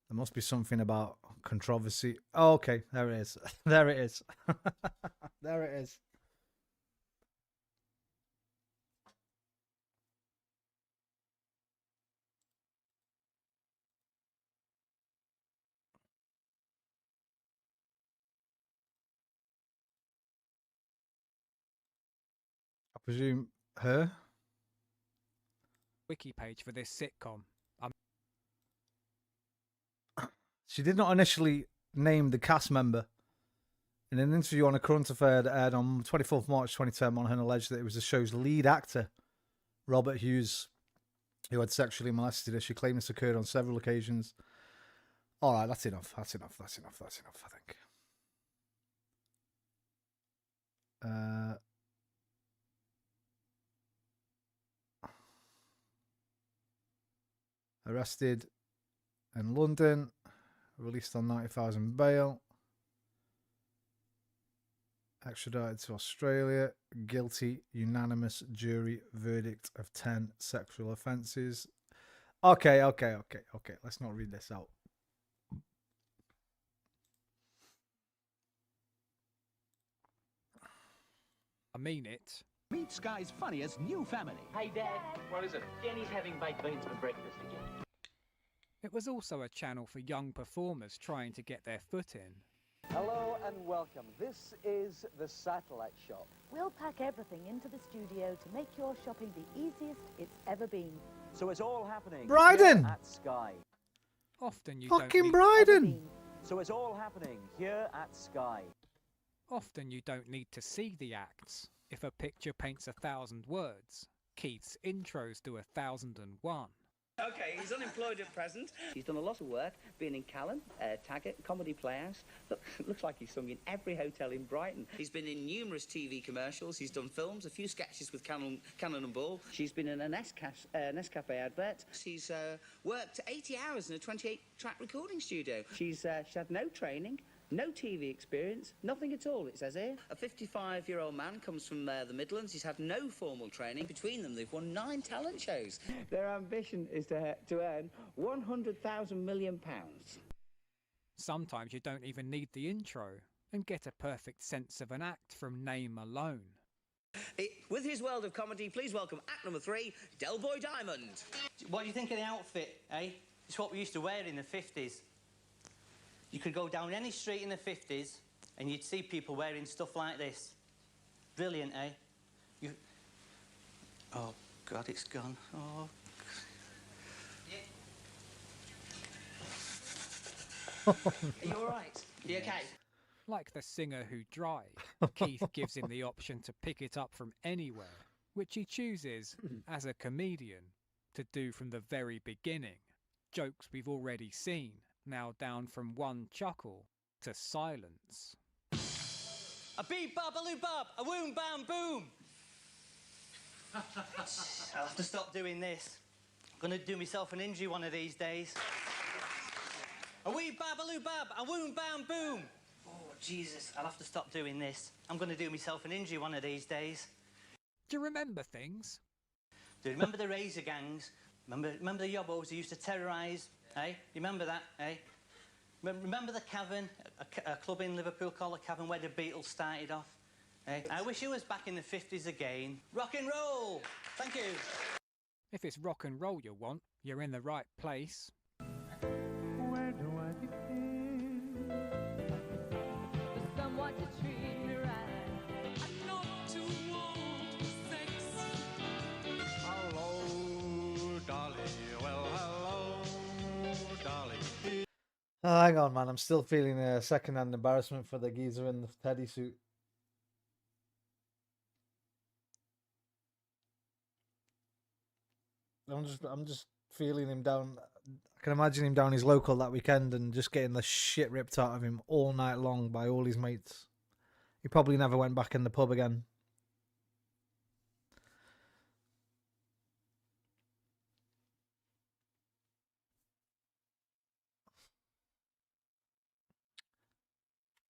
[SPEAKER 10] There must be something about controversy. Oh, okay, there it is. There it is. There it is. I presume her?
[SPEAKER 17] Wiki page for this sitcom.
[SPEAKER 10] She did not initially name the cast member. In an interview on A Current Affair that aired on 24th March 2010, Monaghan alleged that it was the show's lead actor, Robert Hughes, who had sexually molested her. She claimed this occurred on several occasions. All right, that's enough, I think. Arrested in London, released on 90,000 bail, extradited to Australia, guilty, unanimous jury verdict of 10 sexual offences. Okay, let's not read this out.
[SPEAKER 17] I mean it.
[SPEAKER 18] Meet Sky's funniest new family.
[SPEAKER 7] Hey, Dad. What is it? Jenny's having baked beans for breakfast again.
[SPEAKER 17] It was also a channel for young performers trying to get their foot in.
[SPEAKER 9] Hello and welcome. This is the Satellite Shop.
[SPEAKER 12] We'll pack everything into the studio to make your shopping the easiest it's ever been.
[SPEAKER 9] So it's all happening
[SPEAKER 10] Bryden!
[SPEAKER 9] here at Sky.
[SPEAKER 17] Often you
[SPEAKER 10] Fucking
[SPEAKER 17] don't need...
[SPEAKER 10] Bryden!
[SPEAKER 9] So it's all happening here at Sky.
[SPEAKER 17] Often you don't need to see the acts. If a picture paints 1,000 words, Keith's intros do 1,001.
[SPEAKER 19] Okay, he's unemployed at present. He's done a lot of work, being in Callan, Taggart, Comedy Playhouse. Looks like he's sung in every hotel in Brighton. He's been in numerous TV commercials. He's done films, a few sketches with Cannon and Ball. She's been in an Nescafe advert. She's worked 80 hours in a 28-track recording studio. She's had no training. No TV experience, nothing at all, it says here. A 55-year-old man comes from the Midlands. He's had no formal training. Between them, they've won 9 talent shows. Their ambition is to earn £100,000 million.
[SPEAKER 17] Sometimes you don't even need the intro and get a perfect sense of an act from name alone.
[SPEAKER 19] With his world of comedy, please welcome act number 3, Del Boy Diamond.
[SPEAKER 24] What do you think of the outfit, eh? It's what we used to wear in the 50s. You could go down any street in the 50s and you'd see people wearing stuff like this. Brilliant, eh? Oh, God, it's gone. Oh. Are you all right? Are you okay?
[SPEAKER 17] Like the singer who drive, Keith gives him the option to pick it up from anywhere, which he chooses, as a comedian, to do from the very beginning. Jokes we've already seen, now down from one chuckle to silence.
[SPEAKER 24] A beep, bop, a loop, bop, a woom, bam, boom. I'll have to stop doing this. I'm going to do myself an injury one of these days. A wee, bab, a loop, bab, a woom, bam, boom. Oh, Jesus, I'll have to stop doing this. I'm going to do myself an injury one of these days.
[SPEAKER 17] Do you remember things?
[SPEAKER 24] Do you remember the Razor gangs? Remember the yobbos who used to terrorise? Eh? You remember that, eh? Remember the Cavern, a club in Liverpool called the Cavern where the Beatles started off? Eh? I wish it was back in the 50s again. Rock and roll! Thank you.
[SPEAKER 17] If it's rock and roll you want, you're in the right place.
[SPEAKER 15] Where do I begin?
[SPEAKER 20] Someone to treat me right.
[SPEAKER 15] Hello,
[SPEAKER 10] Oh, hang on, man. I'm still feeling a second-hand embarrassment for the geezer in the teddy suit. I'm just feeling him down. I can imagine him down his local that weekend and just getting the shit ripped out of him all night long by all his mates. He probably never went back in the pub again.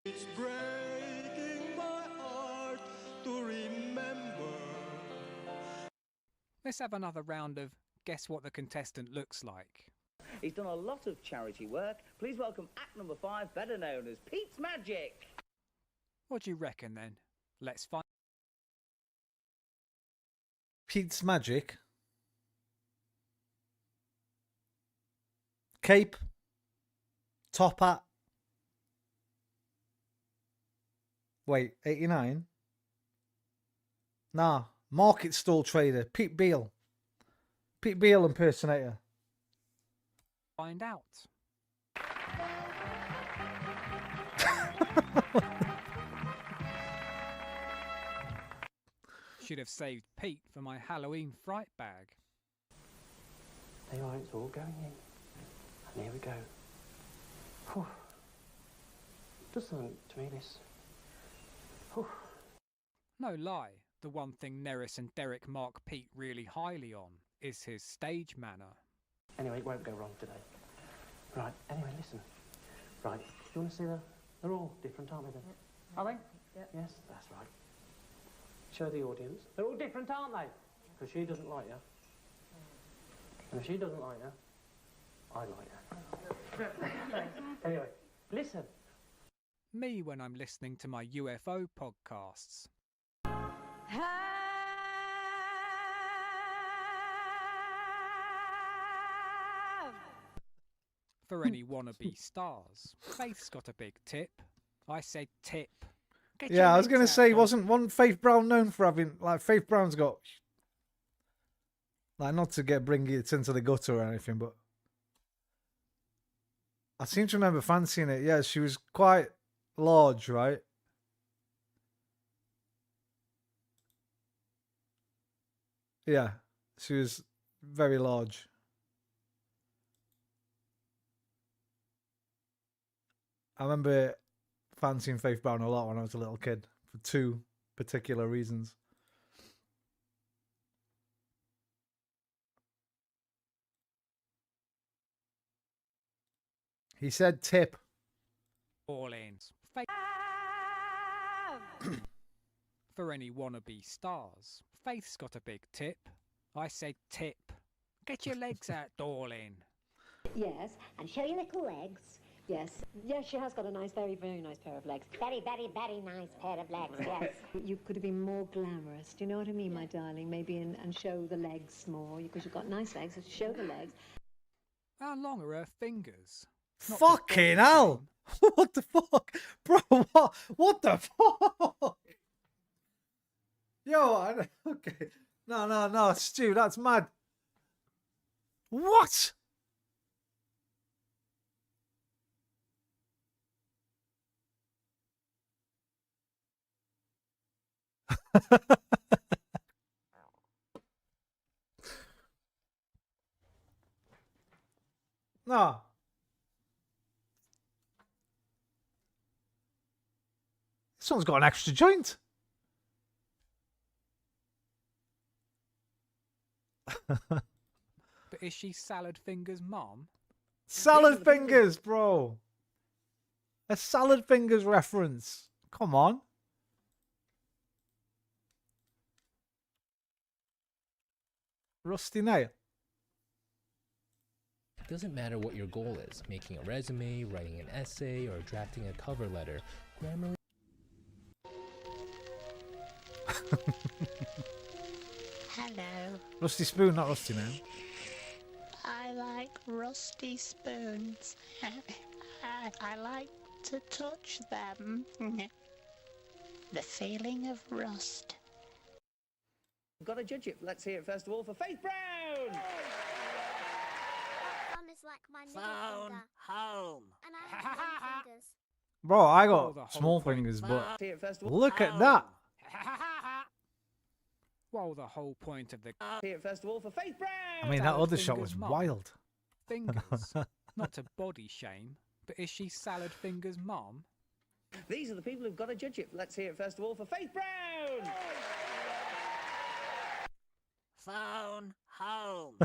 [SPEAKER 15] It's breaking my heart to remember.
[SPEAKER 17] Let's have another round of guess what the contestant looks like.
[SPEAKER 19] He's done a lot of charity work. Please welcome act number 5, better known as Pete's Magic.
[SPEAKER 17] What do you reckon then? Let's find.
[SPEAKER 10] Pete's Magic. Cape. Top hat. Wait, 89? Nah, market stall trader, Pete Beale. Pete Beale impersonator.
[SPEAKER 17] Find out. Should have saved Pete for my Halloween fright bag.
[SPEAKER 2] There you are, it's all going in. And here we go. Whew. Does something to me, this. Whew.
[SPEAKER 17] No lie, the one thing Neris and Derek mark Pete really highly on is his stage manner.
[SPEAKER 2] Anyway, it won't go wrong today. Right, anyway, listen. Right, do you want to see they're all different, aren't they? Then? Are they?
[SPEAKER 13] Yep.
[SPEAKER 2] Yes, that's right. Show the audience. They're all different, aren't they? Because she doesn't like you. And if she doesn't like you, I like her. Anyway, listen.
[SPEAKER 17] Me when I'm listening to my UFO podcasts. For any wannabe stars, Faith's got a big tip. I said tip. Get your
[SPEAKER 10] Yeah, I was
[SPEAKER 17] legs
[SPEAKER 10] going to
[SPEAKER 17] out,
[SPEAKER 10] say,
[SPEAKER 17] dog.
[SPEAKER 10] wasn't Faith Brown known for having, like, Faith Brown's got, like, not to bring it into the gutter or anything, but I seem to remember fancying it. Yeah, she was quite large, right? Yeah, she was very large. I remember fancying Faith Brown a lot when I was a little kid for two particular reasons. He said tip.
[SPEAKER 17] All in. For any wannabe stars, Faith's got a big tip. I said tip. Get your legs out, darling.
[SPEAKER 8] Yes, and show your little legs. Yes. Yes, she has got a nice, very, very nice pair of legs. Very, very, very nice pair of legs, yes. You could have been more glamorous, do you know what I mean, my darling? Maybe and show the legs more, because you've got nice legs, so show the legs.
[SPEAKER 17] How long are her fingers? Not
[SPEAKER 10] Fucking hell! What the fuck? Bro, what the fuck? Yo, okay. No, Stu, that's mad. What? No. This one's got an extra joint.
[SPEAKER 17] But is she Salad Fingers' mum?
[SPEAKER 10] Salad Fingers, bro. A Salad Fingers reference. Come on. Rusty Nail.
[SPEAKER 14] It doesn't matter what your goal is, making a resume, writing an essay, or drafting a cover letter. Grammarly.
[SPEAKER 16] Hello.
[SPEAKER 10] Rusty Spoon, not Rusty Nail.
[SPEAKER 16] I like rusty spoons. I like to touch them. The feeling of rust.
[SPEAKER 19] Got to judge it. Let's hear it first of all for Faith Brown.
[SPEAKER 6] Thumb is like my middle
[SPEAKER 16] Phone
[SPEAKER 6] finger.
[SPEAKER 16] home.
[SPEAKER 6] And I
[SPEAKER 10] Bro, I
[SPEAKER 17] Well, the
[SPEAKER 10] got
[SPEAKER 17] whole
[SPEAKER 10] small
[SPEAKER 17] point-
[SPEAKER 10] fingers, but
[SPEAKER 19] See it first of all.
[SPEAKER 10] look at that.
[SPEAKER 17] Well, the whole point of the
[SPEAKER 19] See it first of all for Faith Brown.
[SPEAKER 10] I mean, that
[SPEAKER 17] Salad
[SPEAKER 10] other shot
[SPEAKER 17] fingers
[SPEAKER 10] was
[SPEAKER 17] mum.
[SPEAKER 10] wild.
[SPEAKER 17] Fingers, not to body shame, but is she Salad Fingers' mum?
[SPEAKER 19] These are the people who've got to judge it. Let's hear it first of all for Faith Brown.
[SPEAKER 16] Phone home.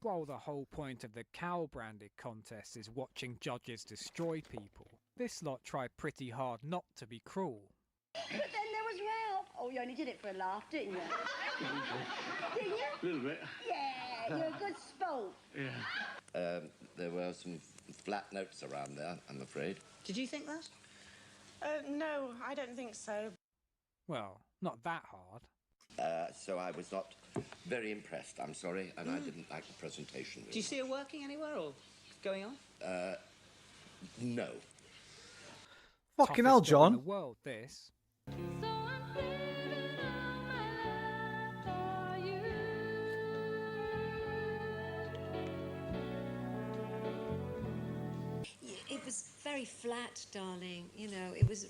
[SPEAKER 17] Well, the whole point of the cow branded contest is watching judges destroy people. This lot tried pretty hard not to be cruel.
[SPEAKER 3] But then there was Ralph. Oh, you only did it for a laugh, didn't you? Didn't you?
[SPEAKER 15] A little bit.
[SPEAKER 3] Yeah, you're a good sport.
[SPEAKER 15] Yeah. There were some flat notes around there, I'm afraid.
[SPEAKER 5] Did you think that? No, I don't think so.
[SPEAKER 17] Well, not that hard.
[SPEAKER 15] So I was not very impressed, I'm sorry, and I didn't like the presentation.
[SPEAKER 5] Do you see her working anywhere or going on?
[SPEAKER 15] No.
[SPEAKER 10] Fucking hell,
[SPEAKER 17] Toughest job in
[SPEAKER 10] John.
[SPEAKER 17] the world, this.
[SPEAKER 8] It was very flat, darling. You know, it was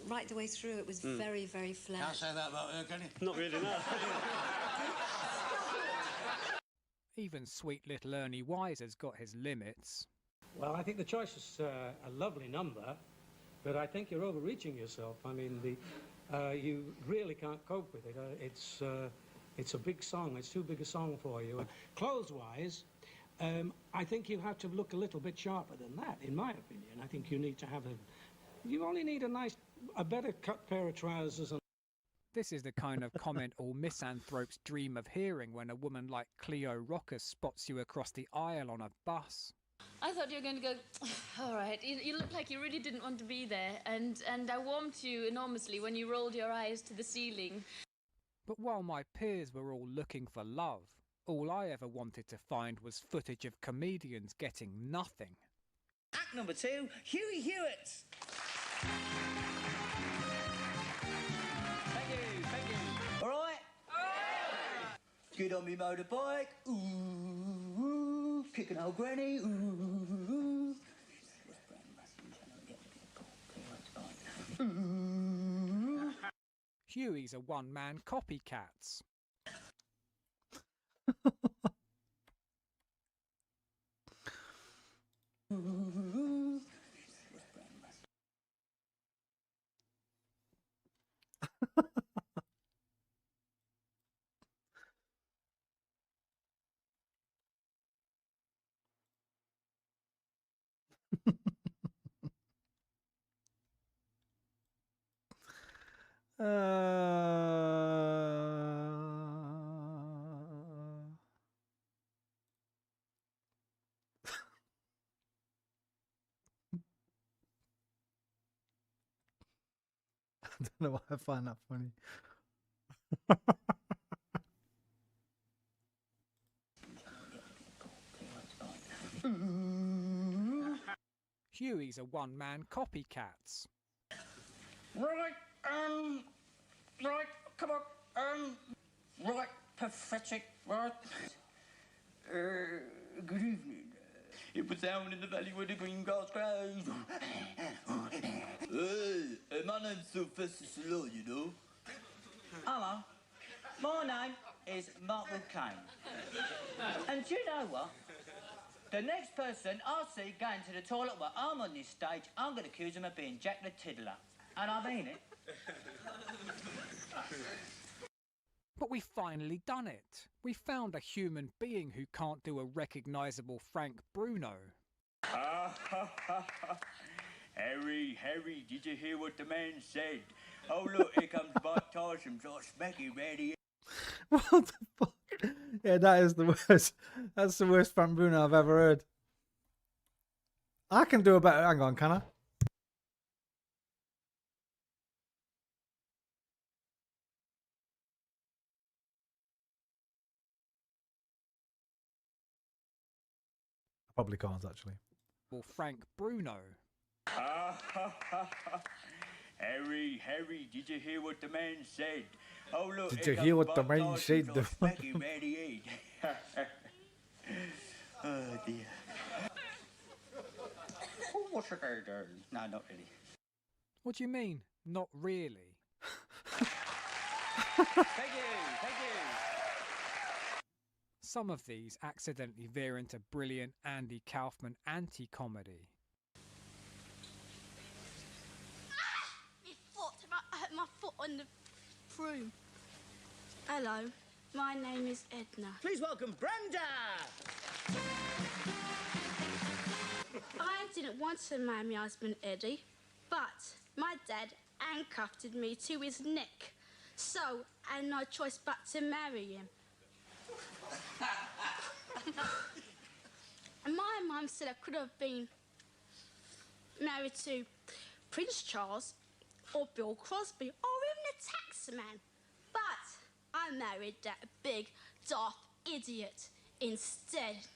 [SPEAKER 8] right the way through. It was very, very flat.
[SPEAKER 15] Can't say that about her, can you?
[SPEAKER 7] Not really, no.
[SPEAKER 17] Even sweet little Ernie Wise has got his limits.
[SPEAKER 2] Well, I think the choice is a lovely number, but I think you're overreaching yourself. I mean, you really can't cope with it. It's a big song. It's too big a song for you. Clothes-wise, I think you have to look a little bit sharper than that, in my opinion. I think you need to have you only need a better cut pair of trousers.
[SPEAKER 17] This is the kind of comment all misanthropes dream of hearing when a woman like Cleo Rocker spots you across the aisle on a bus.
[SPEAKER 11] I thought you were going to go, all right, you looked like you really didn't want to be there, and I warmed you enormously when you rolled your eyes to the ceiling.
[SPEAKER 17] But while my peers were all looking for love, all I ever wanted to find was footage of comedians getting nothing.
[SPEAKER 19] Act number 2, Huey Hewitt.
[SPEAKER 24] Thank you. All right? Get on me motorbike. Ooh, kicking old granny. Ooh. Ooh.
[SPEAKER 17] Huey's a one-man copycats.
[SPEAKER 10] I don't know why I find that funny.
[SPEAKER 17] Huey's a one-man copycats.
[SPEAKER 24] Right, come on, right, pathetic, right. Good evening. It was down in the valley where the green grass grows.
[SPEAKER 15] Hey, my name's Sylvester Stallone, you know.
[SPEAKER 24] Hello, my name is Mark Kane. And do you know what? The next person I see going to the toilet while I'm on this stage, I'm going to accuse him of being Jack the Tiddler. And I mean it.
[SPEAKER 17] But we've finally done it. We found a human being who can't do a recognisable Frank Bruno.
[SPEAKER 24] Harry, did you hear what the man said? Oh, look, here comes Mike Tyson, got smacky ready.
[SPEAKER 10] What the fuck? Yeah, that is the worst. That's the worst Frank Bruno I've ever heard. I can do a better. Hang on, can I? I probably can't, actually.
[SPEAKER 17] Well, Frank Bruno.
[SPEAKER 24] Harry, did you hear what the man said? Oh, look,
[SPEAKER 10] Did you hear what the man said?
[SPEAKER 24] Smacky ready. Oh, dear.
[SPEAKER 19] Oh,
[SPEAKER 24] course I do. No, not really.
[SPEAKER 17] What do you mean, not really?
[SPEAKER 18] Thank you, thank you.
[SPEAKER 17] Some of these accidentally veer into brilliant Andy Kaufman anti-comedy.
[SPEAKER 1] I hurt my foot on the broom. Hello, my name is Edna.
[SPEAKER 19] Please welcome Brenda!
[SPEAKER 1] I didn't want to marry my husband Eddie, but my dad handcuffed me to his neck, so I had no choice but to marry him. And my mum said I could have been married to Prince Charles or Bill Crosby or even a taxman, but I married that big, dark idiot instead.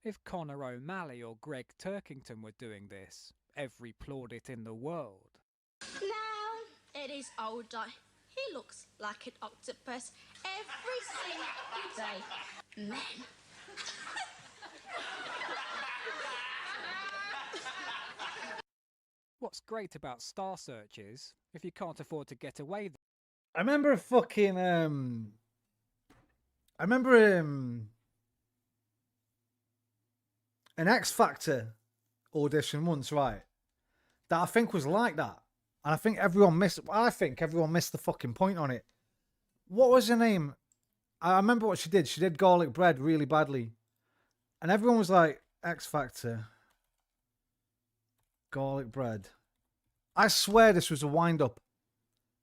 [SPEAKER 17] If Conor O'Malley or Greg Turkington were doing this, every plaudit in the world.
[SPEAKER 1] Now Eddie's older. He looks like an octopus every single day. Man.
[SPEAKER 17] What's great about Star Search is, if you can't afford to get away...
[SPEAKER 10] I remember a fucking, an X Factor audition once, right? That I think was like that. And I think everyone missed the fucking point on it. What was her name? I remember what she did. She did garlic bread really badly. And everyone was like, X Factor. Garlic bread. I swear this was a wind-up.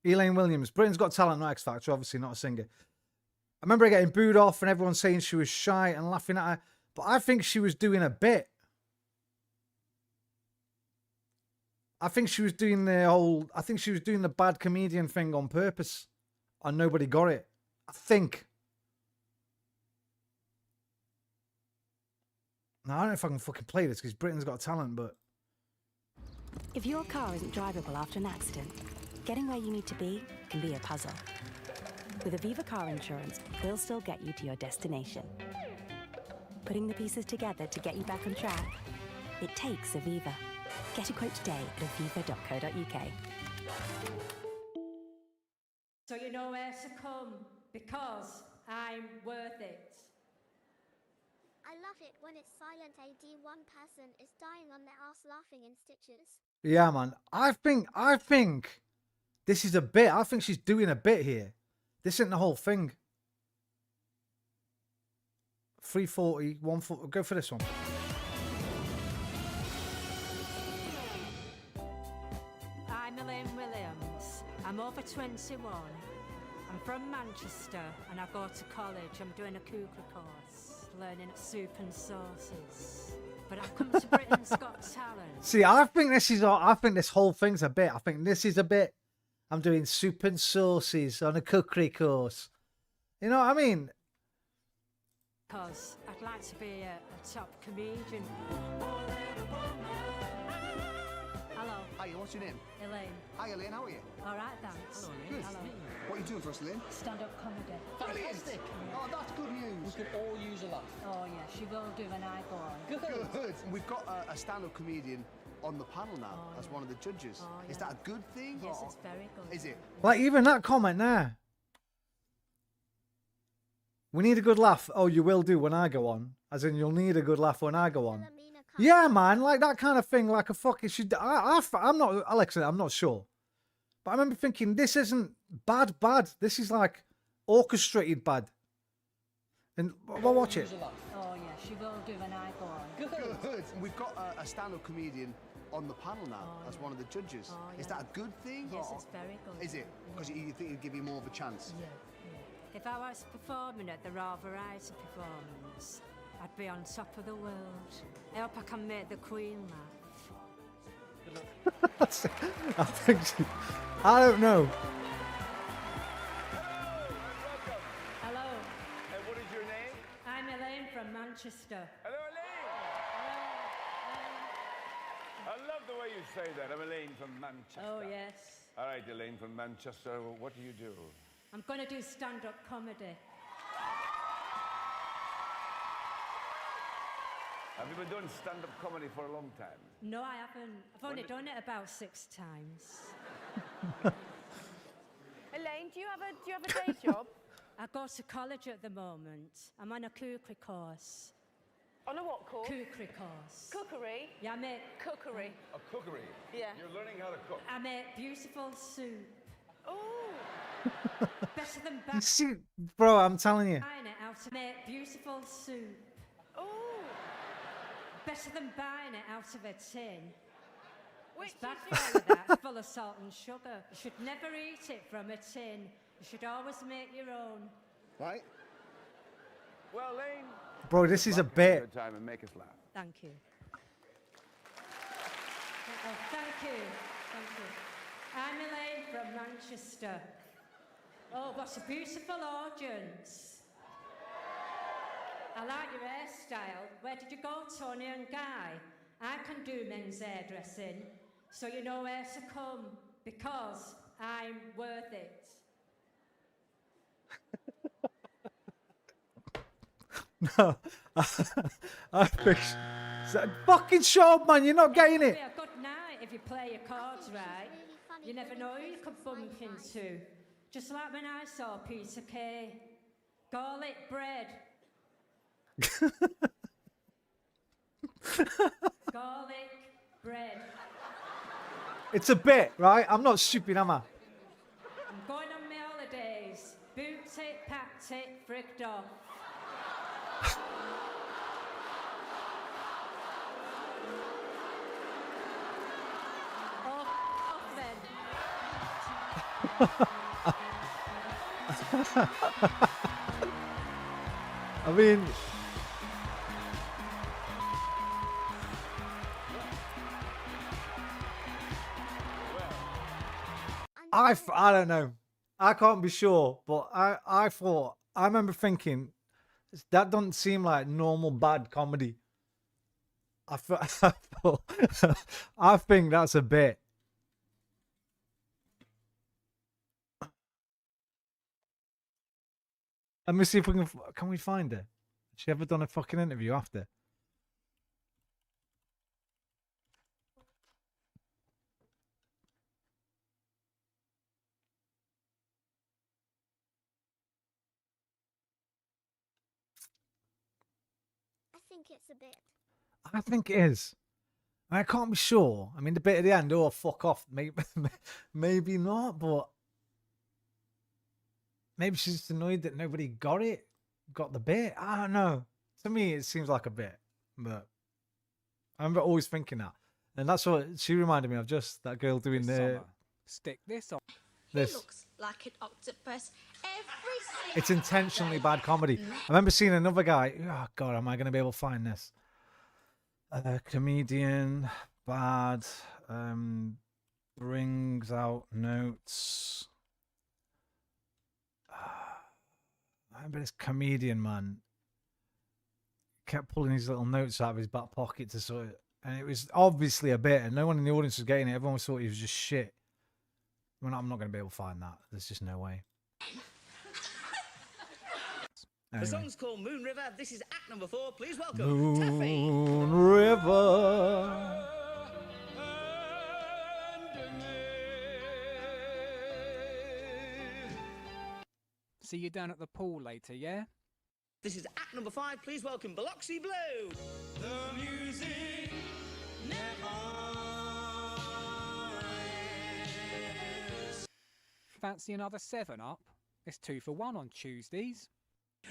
[SPEAKER 10] Elaine Williams. Britain's Got Talent, not X Factor. Obviously not a singer. I remember her getting booed off and everyone saying she was shy and laughing at her. But I think she was doing a bit. I think she was doing the bad comedian thing on purpose. And nobody got it. I think. Now, I don't know if I can fucking play this because Britain's Got Talent, but...
[SPEAKER 21] If your car isn't drivable after an accident, getting where you need to be can be a puzzle. With Aviva Car Insurance, we'll still get you to your destination. Putting the pieces together to get you back on track? It takes Aviva. Get a quote today at aviva.co.uk.
[SPEAKER 22] So you know where to come, because I'm worth it.
[SPEAKER 6] I love it when it's silent AD. One person is dying on their ass laughing in stitches.
[SPEAKER 10] Yeah, man. I think this is a bit. I think she's doing a bit here. This isn't the whole thing. 340, 140. Go for this one.
[SPEAKER 22] I'm Elaine Williams. I'm over 21. I'm from Manchester and I go to college. I'm doing a Kukla course, learning soup and sauces. But I've come to Britain's Got Talent.
[SPEAKER 10] See, I think this whole thing's a bit. I think this is a bit. I'm doing soup and sauces on a cookery course. You know what I mean?
[SPEAKER 22] Because I'd like to be a top comedian. Hello.
[SPEAKER 23] Hi, what's your name?
[SPEAKER 22] Elaine.
[SPEAKER 23] Hi, Elaine, how are you?
[SPEAKER 22] All right, thanks.
[SPEAKER 23] Good.
[SPEAKER 22] Hello.
[SPEAKER 23] What are you doing for us, Elaine?
[SPEAKER 22] Stand-up comedy.
[SPEAKER 23] Fantastic. Oh, that's good news.
[SPEAKER 24] We could all use a laugh.
[SPEAKER 22] Oh, yeah, she will do when I go on.
[SPEAKER 23] Good. We've got a stand-up comedian on the panel now as one of the judges. Is that a good thing?
[SPEAKER 22] Yes, it's very good.
[SPEAKER 23] Is it?
[SPEAKER 10] Like, even that comment there. We need a good laugh. Oh, you will do when I go on. As in, you'll need a good laugh when I go on. Yeah, man. Like, that kind of thing. Like a fucking... I'm not... Alexa, I'm not sure. But I remember thinking, this isn't bad. This is, like, orchestrated bad. And, well, watch it.
[SPEAKER 22] Oh, yeah, she will do when I go on.
[SPEAKER 23] Good. We've got a stand-up comedian on the panel now as one of the judges. Is that a good thing?
[SPEAKER 22] Yes, it's very good.
[SPEAKER 23] Is it? Because you think it'd give you more of a chance?
[SPEAKER 22] Yeah. If I was performing at the Raw Variety performance, I'd be on top of the world. I hope I can make the Queen laugh.
[SPEAKER 10] I don't know.
[SPEAKER 22] Hello.
[SPEAKER 18] And what is your name?
[SPEAKER 22] I'm Elaine from Manchester.
[SPEAKER 18] Hello, Elaine. I love the way you say that. I'm Elaine from Manchester.
[SPEAKER 22] Oh, yes.
[SPEAKER 18] All right, Elaine from Manchester. What do you do?
[SPEAKER 22] I'm going to do stand-up comedy.
[SPEAKER 18] Have you been doing stand-up comedy for a long time?
[SPEAKER 22] No, I haven't. I've only done it about 6 times.
[SPEAKER 3] Elaine, do you have a day job?
[SPEAKER 22] I go to college at the moment. I'm on a cookery course.
[SPEAKER 3] On a what course?
[SPEAKER 22] Cookery course.
[SPEAKER 3] Cookery?
[SPEAKER 22] Yeah, I make...
[SPEAKER 3] Cookery.
[SPEAKER 18] A cookery?
[SPEAKER 3] Yeah.
[SPEAKER 18] You're learning how to cook?
[SPEAKER 22] I make beautiful soup.
[SPEAKER 3] Oh.
[SPEAKER 22] Better than
[SPEAKER 10] You see, bro, I'm telling you.
[SPEAKER 22] buying it out to make beautiful soup.
[SPEAKER 3] Oh.
[SPEAKER 22] Better than buying it out of a tin.
[SPEAKER 3] Which
[SPEAKER 22] It's bad
[SPEAKER 3] is
[SPEAKER 22] for all of that. It's full of salt and sugar. You should never eat it from a tin. You should always make your own.
[SPEAKER 23] Right?
[SPEAKER 18] Well, Lane.
[SPEAKER 10] Bro, this is a bit.
[SPEAKER 18] Good time and make us laugh.
[SPEAKER 22] Thank you. Oh, thank you. Thank you. I'm Elaine from Manchester. Oh, what a beautiful audience. I like your hairstyle. Where did you go, Tony and Guy? I can do men's hairdressing, so you know where to come, because I'm worth it.
[SPEAKER 10] No, I think fucking shut up, man. You're not getting it.
[SPEAKER 22] It'll be a good night if you play your cards right. You never know who you could bump into. Just like when I saw Peter Kay. Garlic bread. Garlic bread.
[SPEAKER 10] It's a bit, right? I'm not stupid, am I?
[SPEAKER 22] I'm going on my holidays. Booked it, packed it, frigged off. Off then.
[SPEAKER 10] I mean, I don't know. I can't be sure, but I remember thinking that doesn't seem like normal bad comedy. I think that's a bit. Let me see if we can we find her? Has she ever done a fucking interview after?
[SPEAKER 6] I think it's a bit.
[SPEAKER 10] I think it is. I can't be sure. I mean, the bit at the end, oh, fuck off. Maybe not, but maybe she's just annoyed that nobody got the bit. I don't know. To me, it seems like a bit, but I remember always thinking that. And that's what she reminded me of, just that girl doing the...
[SPEAKER 17] Stick this on.
[SPEAKER 10] This.
[SPEAKER 1] He looks like an octopus every single
[SPEAKER 10] It's intentionally bad comedy. I remember seeing another guy. Oh, God, am I going to be able to find this? Comedian, bad, brings out notes. I remember this comedian, man. Kept pulling his little notes out of his back pocket to sort of... And it was obviously a bit, and no one in the audience was getting it. Everyone thought he was just shit. Well, I'm not going to be able to find that. There's just no way.
[SPEAKER 19] The song's called Moon River. This is act number 4. Please welcome
[SPEAKER 10] Moon River.
[SPEAKER 17] See you down at the pool later, yeah?
[SPEAKER 19] This is act number 5. Please welcome Biloxi Blue.
[SPEAKER 15] The music
[SPEAKER 17] Fancy another 7-Up? It's 2 for 1 on Tuesdays.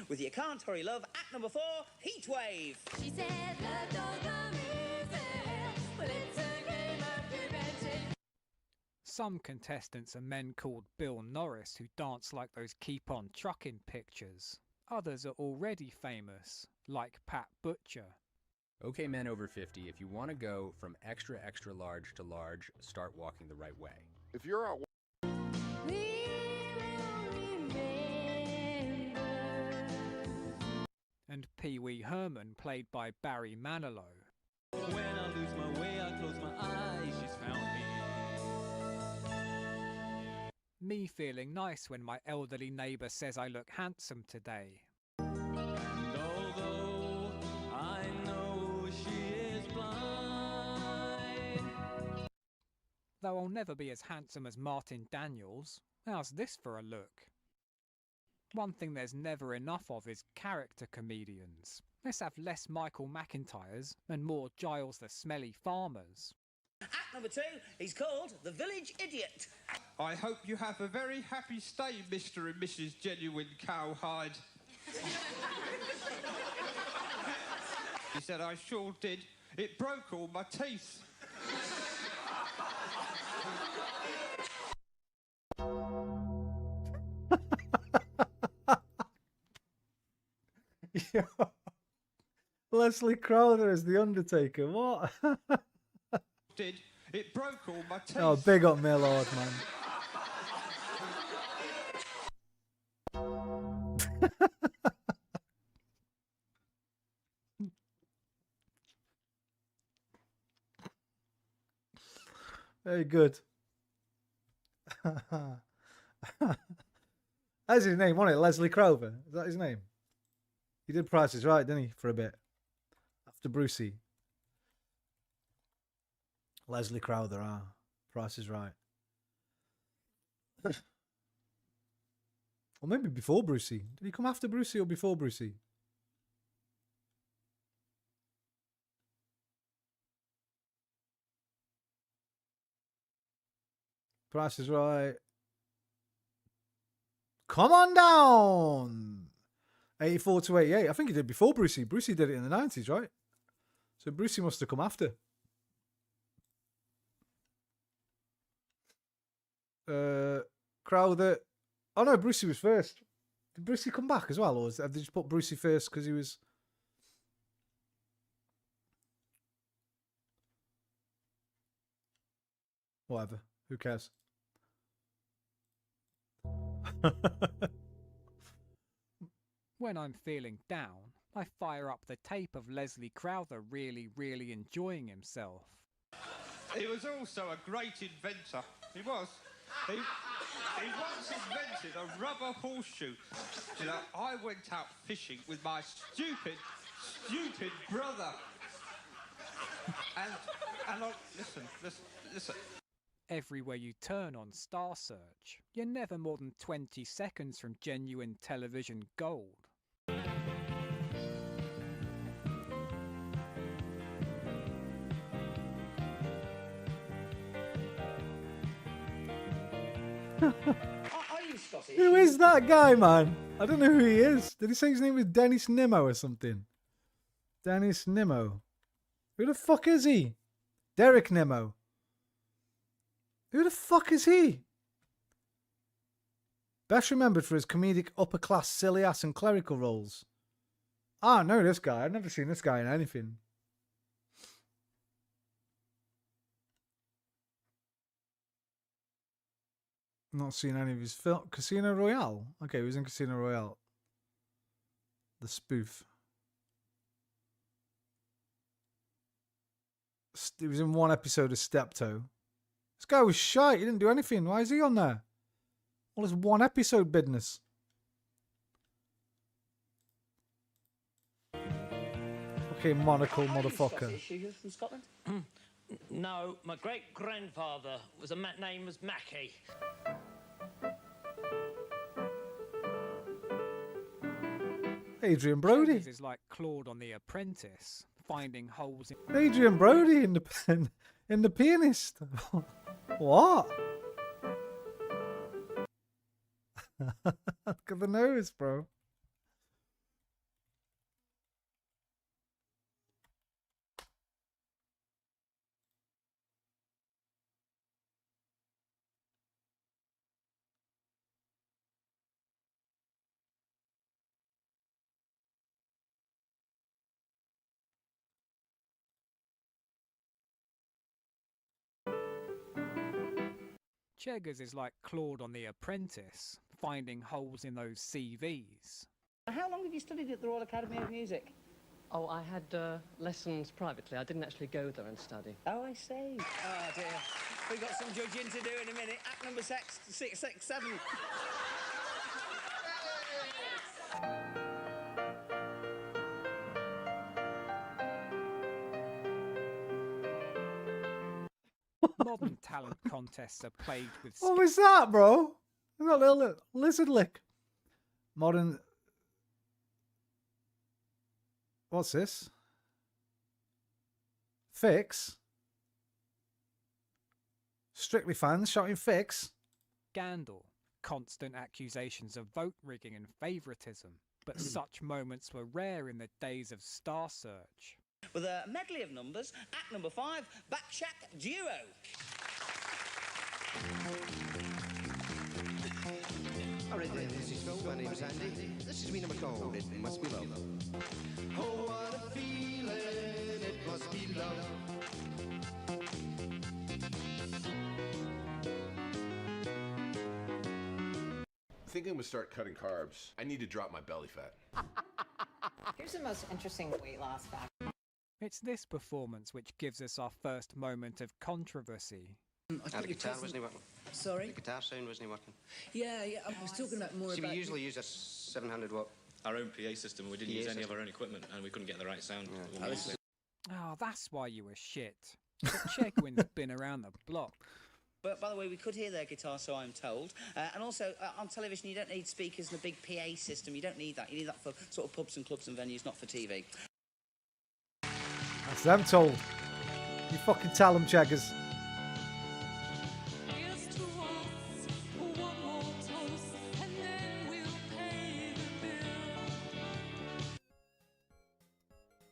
[SPEAKER 19] With You Can't Hurry Love, act number 4, Heatwave.
[SPEAKER 15] She said, "Let go the music, but it's a game of prevention."
[SPEAKER 17] Some contestants are men called Bill Norris who dance like those Keep On Truckin' pictures. Others are already famous, like Pat Butcher.
[SPEAKER 14] Okay, men over 50, if you want to go from extra, extra large to large, start walking the right way.
[SPEAKER 15] If you're out
[SPEAKER 17] And Pee Wee Herman, played by Barry Manilow.
[SPEAKER 4] When I lose my way, I close my eyes, she's found me.
[SPEAKER 17] Me feeling nice when my elderly neighbour says I look handsome today.
[SPEAKER 4] And although I know
[SPEAKER 17] Though I'll never be as handsome as Martin Daniels. How's this for a look? One thing there's never enough of is character comedians. Let's have less Michael McIntyres and more Giles the Smelly Farmers.
[SPEAKER 19] Act number 2 is called The Village Idiot.
[SPEAKER 9] I hope you have a very happy stay, Mr. and Mrs. Genuine Cowhide. He said, I sure did. It broke all my teeth.
[SPEAKER 10] Yo. Leslie Crowther as the Undertaker. What?
[SPEAKER 9] Did it broke all my teeth?
[SPEAKER 10] Oh, big up Millard, man. Very good. That's his name, wasn't it? Leslie Crowther. Is that his name? He did Price is Right, didn't he? For a bit. After Brucey. Leslie Crowther, Price is Right. Or maybe before Brucey. Did he come after Brucey or before Brucey? Price is Right. Come on down. 84 to 88. I think he did before Brucey. Brucey did it in the 90s, right? So Brucey must have come after. Crowther. Oh no, Brucey was first. Did Brucey come back as well? Or have they just put Brucey first because he was... Whatever. Who cares?
[SPEAKER 17] When I'm feeling down, I fire up the tape of Leslie Crowther really enjoying himself.
[SPEAKER 9] He was also a great inventor. He was. He once invented a rubber horseshoe. You know, I went out fishing with my stupid brother. And listen.
[SPEAKER 17] Everywhere you turn on Star Search, you're never more than 20 seconds from genuine television gold.
[SPEAKER 19] Are you Scottish?
[SPEAKER 10] Who is that guy, man? I don't know who he is. Did he say his name was Dennis Nimmo or something? Dennis Nimmo. Who the fuck is he? Derek Nimmo. Who the fuck is he? Best remembered for his comedic upper-class silly ass and clerical roles. I don't know this guy. I've never seen this guy in anything. Not seen any of his film. Casino Royale? Okay, he was in Casino Royale. The spoof. He was in one episode of Steptoe. This guy was shite. He didn't do anything. Why is he on there? All this one episode business. Okay, monocle motherfucker.
[SPEAKER 19] Are you from Scotland?
[SPEAKER 7] No, my great-grandfather was name was Mackie.
[SPEAKER 10] Adrian Brody.
[SPEAKER 17] This is like Claude on The Apprentice, finding holes in...
[SPEAKER 10] Adrian Brody in the Pianist. What? Look at the nose, bro.
[SPEAKER 17] Cheggers is like Claude on The Apprentice, finding holes in those CVs.
[SPEAKER 19] How long have you studied at the Royal Academy of Music?
[SPEAKER 12] Oh, I had lessons privately. I didn't actually go there and study.
[SPEAKER 19] Oh, I see. Oh, dear. We've got some judging to do in a minute. Act number 7.
[SPEAKER 17] Modern talent contests are plagued with
[SPEAKER 10] What was that, bro? I got a little lizard lick. Modern. What's this? Fix. Strictly fans shouting fix.
[SPEAKER 17] scandal, constant accusations of vote rigging and favouritism. But such moments were rare in the days of Star Search.
[SPEAKER 5] With a medley of numbers, act number 5, Backshack Duo.
[SPEAKER 13] Alright then, this is Phil, my name's Andy. This is me number called It Must Be Love. Oh, what a feeling, it must be love.
[SPEAKER 16] I think I'm gonna start cutting carbs. I need to drop my belly fat.
[SPEAKER 20] Here's the most interesting weight loss fact.
[SPEAKER 17] It's this performance which gives us our first moment of controversy.
[SPEAKER 13] The guitar wasn't working.
[SPEAKER 20] Sorry?
[SPEAKER 13] The guitar sound wasn't working.
[SPEAKER 20] Yeah, I was talking about more
[SPEAKER 13] See,
[SPEAKER 20] about...
[SPEAKER 13] we usually use a 700 watt.
[SPEAKER 25] Our own PA system. We didn't use any of our own equipment, and we couldn't get the right sound.
[SPEAKER 17] Oh, that's why you were shit. But Chegwin's been around the block.
[SPEAKER 5] But by the way, we could hear their guitar, so I'm told. And also, on television, you don't need speakers and a big PA system. You don't need that. You need that for sort of pubs and clubs and venues, not for TV.
[SPEAKER 10] That's them told. You fucking tell them, Cheggers.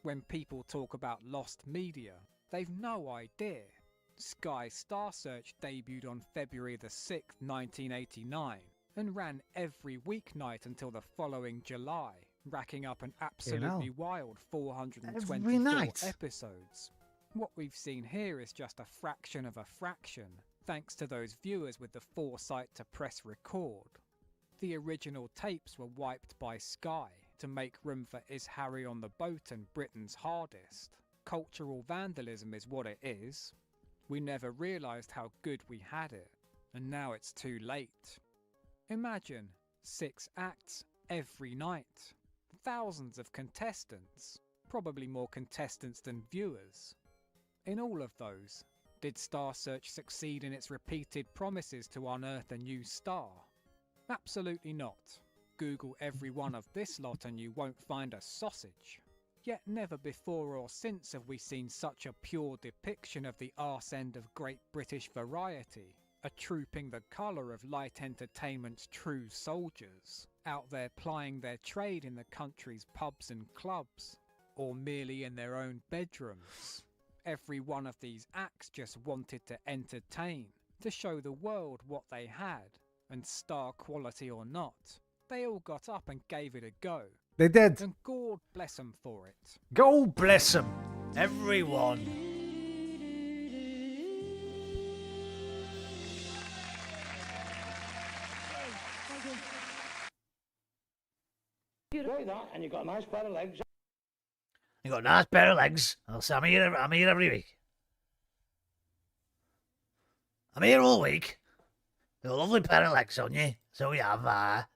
[SPEAKER 17] When people talk about lost media, they've no idea. Sky Star Search debuted on February the 6th, 1989, and ran every weeknight until the following July, racking up an absolutely wild 424 episodes. What we've seen here is just a fraction of a fraction, thanks to those viewers with the foresight to press record. The original tapes were wiped by Sky to make room for Is Harry on the Boat and Britain's Hardest. Cultural vandalism is what it is. We never realised how good we had it, and now it's too late. Imagine 6 acts every night, thousands of contestants, probably more contestants than viewers. In all of those, did Star Search succeed in its repeated promises to unearth a new star? Absolutely not. Google every one of this lot and you won't find a sausage. Yet never before or since have we seen such a pure depiction of the arse end of great British variety, a trooping the colour of light entertainment's true soldiers, out there plying their trade in the country's pubs and clubs, or merely in their own bedrooms. Every one of these acts just wanted to entertain, to show the world what they had, and star quality or not, they all got up and gave it a go.
[SPEAKER 10] They did.
[SPEAKER 17] And God bless them for it.
[SPEAKER 10] God bless them, everyone.
[SPEAKER 19] Great that, and you've got a nice pair of legs.
[SPEAKER 26] You got a nice pair of legs. I'm here every week. I'm here all week. Got a lovely pair of legs on you. So we have.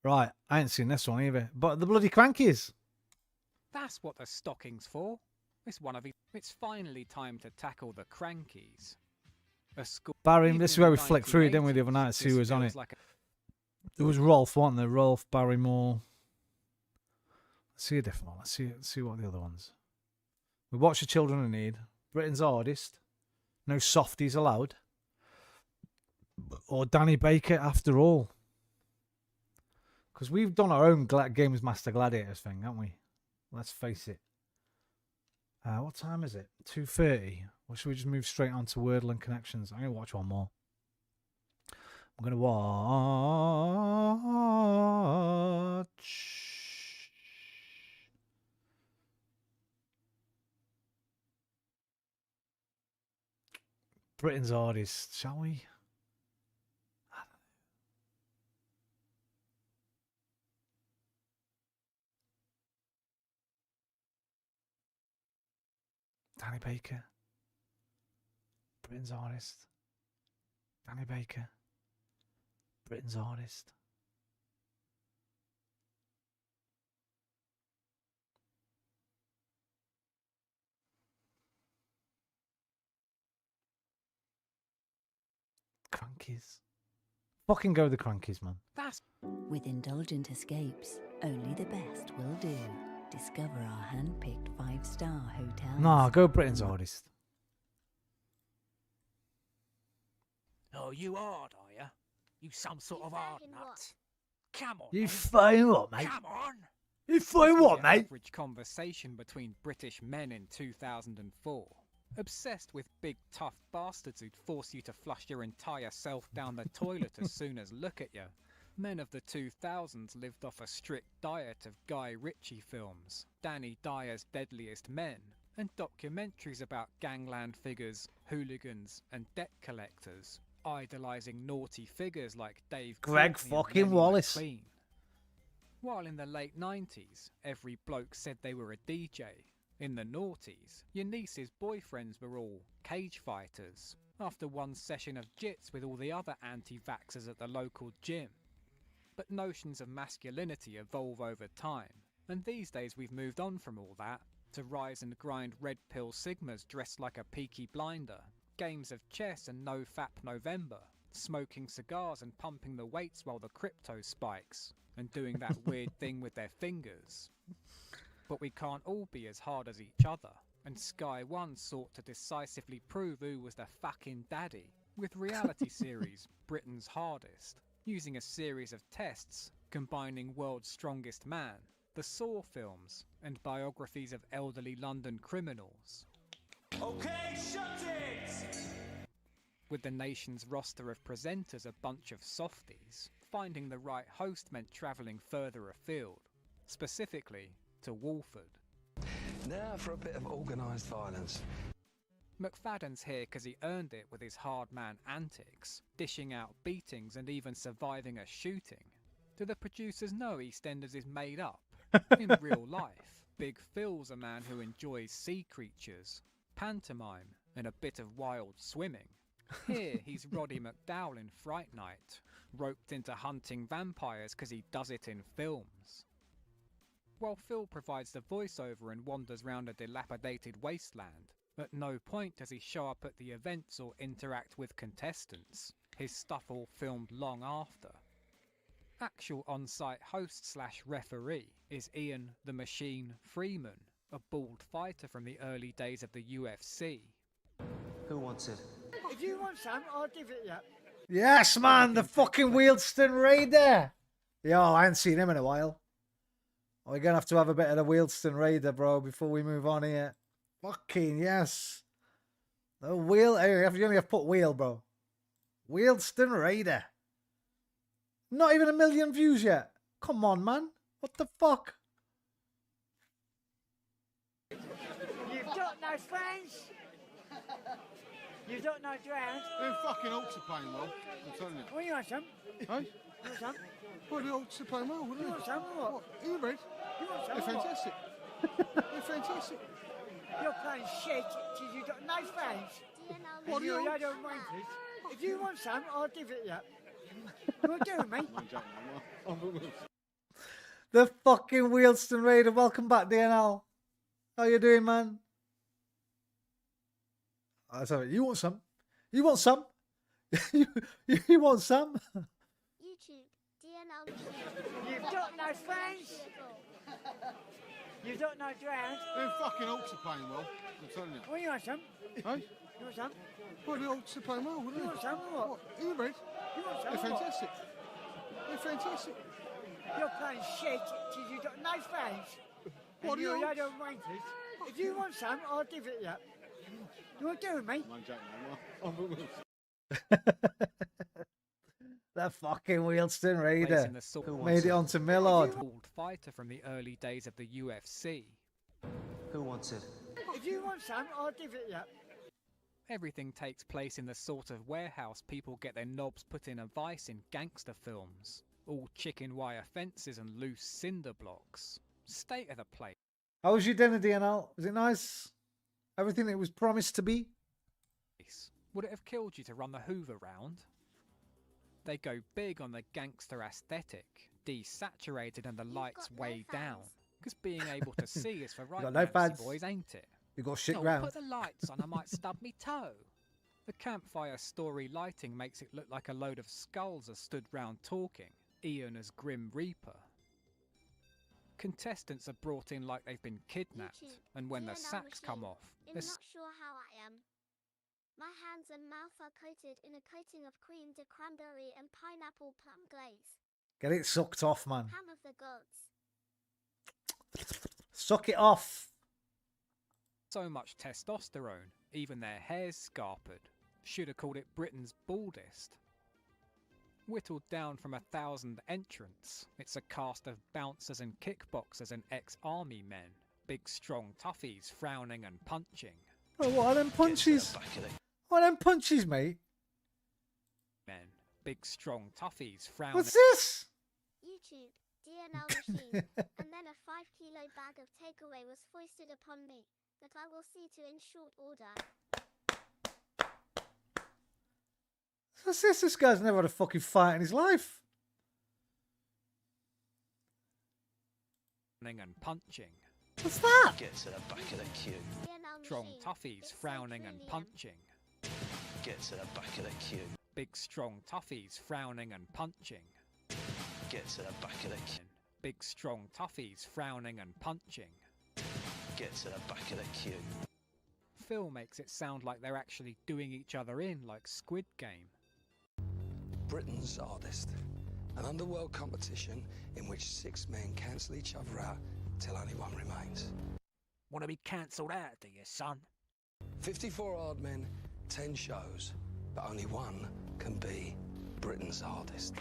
[SPEAKER 10] Right, I ain't seen this one either. But the bloody Crankies.
[SPEAKER 17] That's what the stocking's for. It's finally time to tackle the Crankies.
[SPEAKER 10] Barry, this is where we flicked through it, didn't we, the other night to see who was on it. There was Rolf, wasn't there? Rolf, Barrymore. Let's see a different one. Let's see what the other ones. We watched The Children in Need. Britain's Hardest. No softies allowed. Or Danny Baker, After All. Because we've done our own Games Master Gladiators thing, haven't we? Let's face it. What time is it? 2:30. Or should we just move straight on to Wordle and Connections? I'm going to watch one more. I'm going to watch... Britain's Hardest, shall we? Danny Baker. Britain's Hardest. Danny Baker. Britain's Hardest. Crankies. Fucking go the Crankies, man.
[SPEAKER 17] That's
[SPEAKER 2] With indulgent escapes, only the best will do. Discover our hand-picked 5-star hotels.
[SPEAKER 10] Nah, go Britain's hardest.
[SPEAKER 17] Oh, you hard, are you? You some sort of hard nut. Come on.
[SPEAKER 10] You
[SPEAKER 17] mate.
[SPEAKER 10] find what, mate?
[SPEAKER 17] Come on.
[SPEAKER 10] You
[SPEAKER 17] This
[SPEAKER 10] find
[SPEAKER 17] was
[SPEAKER 10] what,
[SPEAKER 17] the
[SPEAKER 10] mate?
[SPEAKER 17] Average conversation between British men in 2004. Obsessed with big tough bastards who'd force you to flush your entire self down the toilet as soon as look at you. Men of the 2000s lived off a strict diet of Guy Ritchie films, Danny Dyer's Deadliest Men, and documentaries about gangland figures, hooligans, and debt collectors, idolising naughty figures like Dave
[SPEAKER 10] Greg
[SPEAKER 17] Courtney and
[SPEAKER 10] fucking
[SPEAKER 17] Lenny
[SPEAKER 10] Wallace.
[SPEAKER 17] McLean. While in the late 90s, every bloke said they were a DJ. In the noughties, your niece's boyfriends were all cage fighters, after one session of jits with all the other anti-vaxxers at the local gym. But notions of masculinity evolve over time, and these days we've moved on from all that to rise and grind red pill sigmas dressed like a peaky blinder, games of chess and no-fap November, smoking cigars and pumping the weights while the crypto spikes, and doing that weird thing with their fingers. But we can't all be as hard as each other, and Sky One sought to decisively prove who was the fucking daddy, with reality series Britain's Hardest, using a series of tests combining World's Strongest Man, the Saw films, and biographies of elderly London criminals.
[SPEAKER 3] Okay, shut it!
[SPEAKER 17] With the nation's roster of presenters a bunch of softies, finding the right host meant travelling further afield, specifically to Walford.
[SPEAKER 8] Now for a bit of organised violence.
[SPEAKER 17] McFadden's here because he earned it with his hard man antics, dishing out beatings and even surviving a shooting. Do the producers know EastEnders is made up? In real life, Big Phil's a man who enjoys sea creatures, pantomime, and a bit of wild swimming. Here he's Roddy McDowall in Fright Night, roped into hunting vampires because he does it in films. While Phil provides the voiceover and wanders round a dilapidated wasteland, at no point does he show up at the events or interact with contestants, his stuff all filmed long after. Actual on-site host/referee is Ian the Machine Freeman, a bald fighter from the early days of the UFC.
[SPEAKER 3] Who wants it?
[SPEAKER 11] If you want some, I'll give it you.
[SPEAKER 10] Yes, man, the fucking Wealdstone Raider. Yo, I haven't seen him in a while. We're going to have a bit of the Wealdstone Raider, bro, before we move on here. Fucking yes. The wheel. You only have to put wheel, bro. Wealdstone Raider. Not even 1 million views yet. Come on, man. What the fuck?
[SPEAKER 11] You've got no friends. You've got no ground.
[SPEAKER 23] Them fucking Hawks are playing well, I'm telling you.
[SPEAKER 11] Well, you want some?
[SPEAKER 23] Hey?
[SPEAKER 11] You want some?
[SPEAKER 23] Well, the Hawks are playing well, wouldn't
[SPEAKER 11] You
[SPEAKER 23] they?
[SPEAKER 11] want some or what?
[SPEAKER 23] You read?
[SPEAKER 11] You want some
[SPEAKER 23] They're
[SPEAKER 11] or what?
[SPEAKER 23] fantastic. They're fantastic.
[SPEAKER 11] You're playing shit because you've got no friends.
[SPEAKER 23] What
[SPEAKER 11] And
[SPEAKER 23] are
[SPEAKER 11] you're
[SPEAKER 23] you-
[SPEAKER 11] a load of wankers. If you want some, I'll give it you. You'll do it, mate.
[SPEAKER 10] The fucking Wealdstone Raider. Welcome back, DNL. How you doing, man? Sorry, you want some? You want some? you want some?
[SPEAKER 6] YouTube, DNL.
[SPEAKER 11] You've got no friends. You've got no ground.
[SPEAKER 23] Them fucking Hawks are playing well, I'm telling you.
[SPEAKER 11] Well, you want some?
[SPEAKER 23] Hey?
[SPEAKER 11] You want some?
[SPEAKER 23] Well, the Hawks are playing well, wouldn't they?
[SPEAKER 11] You want some or what?
[SPEAKER 23] You read?
[SPEAKER 11] You want some
[SPEAKER 23] They're
[SPEAKER 11] or what?
[SPEAKER 23] fantastic. They're fantastic.
[SPEAKER 11] You're playing shit because you've got no friends.
[SPEAKER 23] What
[SPEAKER 11] And
[SPEAKER 23] are
[SPEAKER 11] you're a
[SPEAKER 23] you-
[SPEAKER 11] load of wankers. If you want some, I'll give it you. You'll do it, mate.
[SPEAKER 10] The fucking Wealdstone Raider.
[SPEAKER 17] Placing the sword- Who
[SPEAKER 10] Made
[SPEAKER 17] wants
[SPEAKER 10] it
[SPEAKER 17] it?
[SPEAKER 10] onto Millard.
[SPEAKER 17] Bald fighter from the early days of the UFC.
[SPEAKER 3] Who wants it?
[SPEAKER 11] If you want some, I'll give it you.
[SPEAKER 17] Everything takes place in the sort of warehouse people get their knobs put in a vice in gangster films. All chicken wire fences and loose cinder blocks. State of the place.
[SPEAKER 10] How was your dinner, DNL? Was it nice? Everything it was promised to be?
[SPEAKER 17] Would it have killed you to run the Hoover round? They go big on the gangster aesthetic, desaturated and the lights way down. Because being able to see is for right
[SPEAKER 10] got no
[SPEAKER 17] fancy
[SPEAKER 10] fads.
[SPEAKER 17] boys, ain't it?
[SPEAKER 10] You got shit
[SPEAKER 17] No,
[SPEAKER 10] round.
[SPEAKER 17] put the lights on, I might stub me toe. The campfire story lighting makes it look like a load of skulls are stood round talking, Ian as Grim Reaper. Contestants are brought in like they've been kidnapped, and when the sacks come off,
[SPEAKER 6] I'm
[SPEAKER 17] there's
[SPEAKER 6] not sure how I am. My hands and mouth are coated in a coating of cream de cranberry and pineapple plum glaze.
[SPEAKER 10] Get it sucked off, man.
[SPEAKER 6] Ham of the gods.
[SPEAKER 10] Suck it off.
[SPEAKER 17] so much testosterone, even their hair's scarpered. Should have called it Britain's baldest. Whittled down from 1,000 entrants, it's a cast of bouncers and kickboxers and ex-army men. Big strong toughies frowning and punching.
[SPEAKER 10] Oh, what are them punches? What are them punches, mate?
[SPEAKER 17] Men. Big strong toughies frowning.
[SPEAKER 10] What's this?
[SPEAKER 6] YouTube, DNL machine, and then a 5-kilo bag of takeaway was foisted upon me, that I will see to in short order.
[SPEAKER 10] What's this? This guy's never had a fucking fight in his life.
[SPEAKER 17] And punching.
[SPEAKER 10] What's that?
[SPEAKER 25] Get to the back of the queue.
[SPEAKER 17] Strong toughies frowning and punching.
[SPEAKER 25] Get to the back of the queue.
[SPEAKER 17] Big strong toughies frowning and punching.
[SPEAKER 25] Get to the back of the queue.
[SPEAKER 17] Big strong toughies frowning and punching.
[SPEAKER 25] Get to the back of the queue.
[SPEAKER 17] Phil makes it sound like they're actually doing each other in like Squid Game.
[SPEAKER 8] Britain's hardest. An underworld competition in which 6 men cancel each other out till only one remains.
[SPEAKER 26] Want to be cancelled out, do you, son?
[SPEAKER 8] 54 hard men, 10 shows, but only one can be Britain's hardest.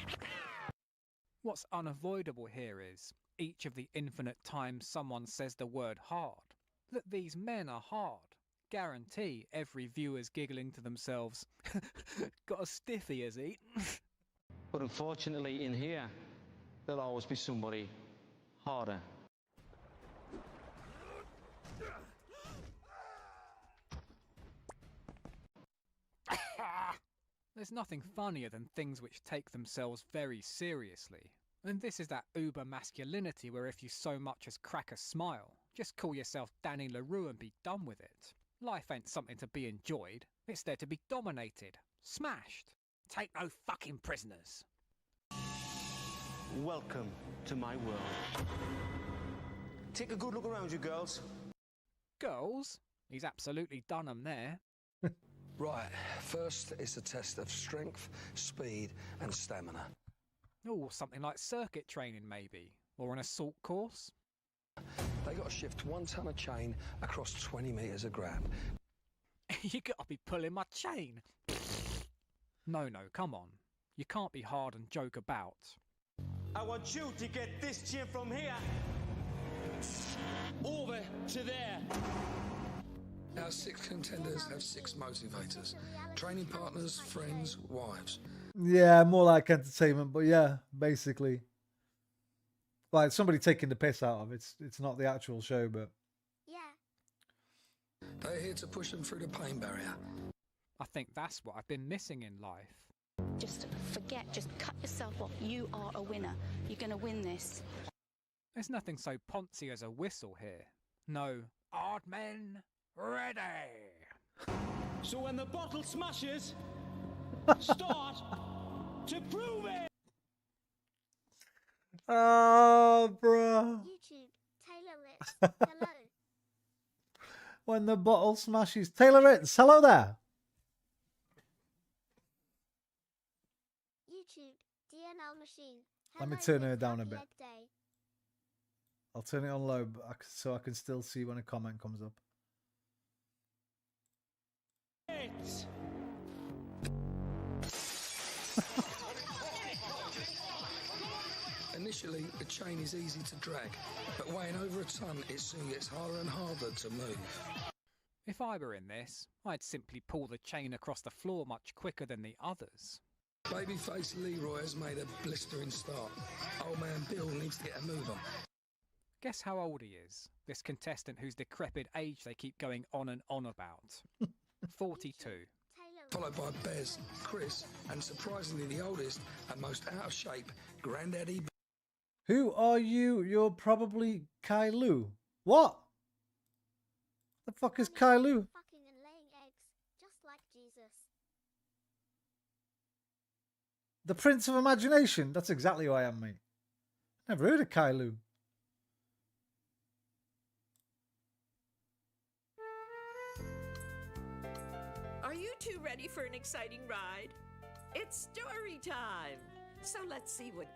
[SPEAKER 17] What's unavoidable here is, each of the infinite times someone says the word hard, that these men are hard. Guarantee every viewer's giggling to themselves, got a stiffy, has he?
[SPEAKER 1] But unfortunately in here, there'll always be somebody harder.
[SPEAKER 17] There's nothing funnier than things which take themselves very seriously. And this is that uber masculinity where if you so much as crack a smile, just call yourself Danny LaRue and be done with it. Life ain't something to be enjoyed, it's there to be dominated, smashed.
[SPEAKER 26] Take no fucking prisoners.
[SPEAKER 3] Welcome to my world. Take a good look around you, girls.
[SPEAKER 17] Girls? He's absolutely done 'em there.
[SPEAKER 8] Right, first is a test of strength, speed and stamina.
[SPEAKER 17] Oh, something like circuit training maybe, or an assault course.
[SPEAKER 8] They got to shift 1 ton of chain across 20 metres of grab.
[SPEAKER 17] You gotta be pulling my chain. No, come on. You can't be hard and joke about.
[SPEAKER 3] I want you to get this chain from here over to there.
[SPEAKER 8] Our 6 contenders have 6 motivators. Training partners, friends, wives.
[SPEAKER 10] Yeah, more like entertainment, but yeah, basically. Like somebody taking the piss out of it. It's not the actual show, but...
[SPEAKER 6] Yeah.
[SPEAKER 8] They're here to push them through the pain barrier.
[SPEAKER 17] I think that's what I've been missing in life.
[SPEAKER 14] Just forget, just cut yourself off. You are a winner. You're going to win this.
[SPEAKER 17] There's nothing so poncy as a whistle here. No, hard men, ready.
[SPEAKER 4] So when the bottle smashes, start to prove it.
[SPEAKER 10] Oh, bro.
[SPEAKER 6] YouTube, Taylor Ritz, hello.
[SPEAKER 10] When the bottle smashes. Taylor Ritz, hello there.
[SPEAKER 6] YouTube, DNL machine.
[SPEAKER 10] Let me
[SPEAKER 6] hello,
[SPEAKER 10] turn her
[SPEAKER 6] Big
[SPEAKER 10] down a
[SPEAKER 6] Happy
[SPEAKER 10] bit.
[SPEAKER 6] Leg Day.
[SPEAKER 10] I'll turn it on low so I can still see when a comment comes up.
[SPEAKER 8] Initially, the chain is easy to drag, but weighing over a ton, it soon gets harder and harder to move.
[SPEAKER 17] If I were in this, I'd simply pull the chain across the floor much quicker than the others.
[SPEAKER 8] Babyface Leroy has made a blistering start. Old man Bill needs to get a move on.
[SPEAKER 17] Guess how old he is, this contestant whose decrepit age they keep going on and on about. 42.
[SPEAKER 8] Followed by Bez, Chris, and surprisingly the oldest and most out of shape, Granddaddy.
[SPEAKER 10] Who are you? You're probably Kailu. What? The fuck is Kailu?
[SPEAKER 6] Fucking and laying eggs, just like Jesus.
[SPEAKER 10] The Prince of Imagination. That's exactly who I am, mate. Never heard of Kailu.
[SPEAKER 9] Are you two ready for an exciting ride? It's story time. So let's see what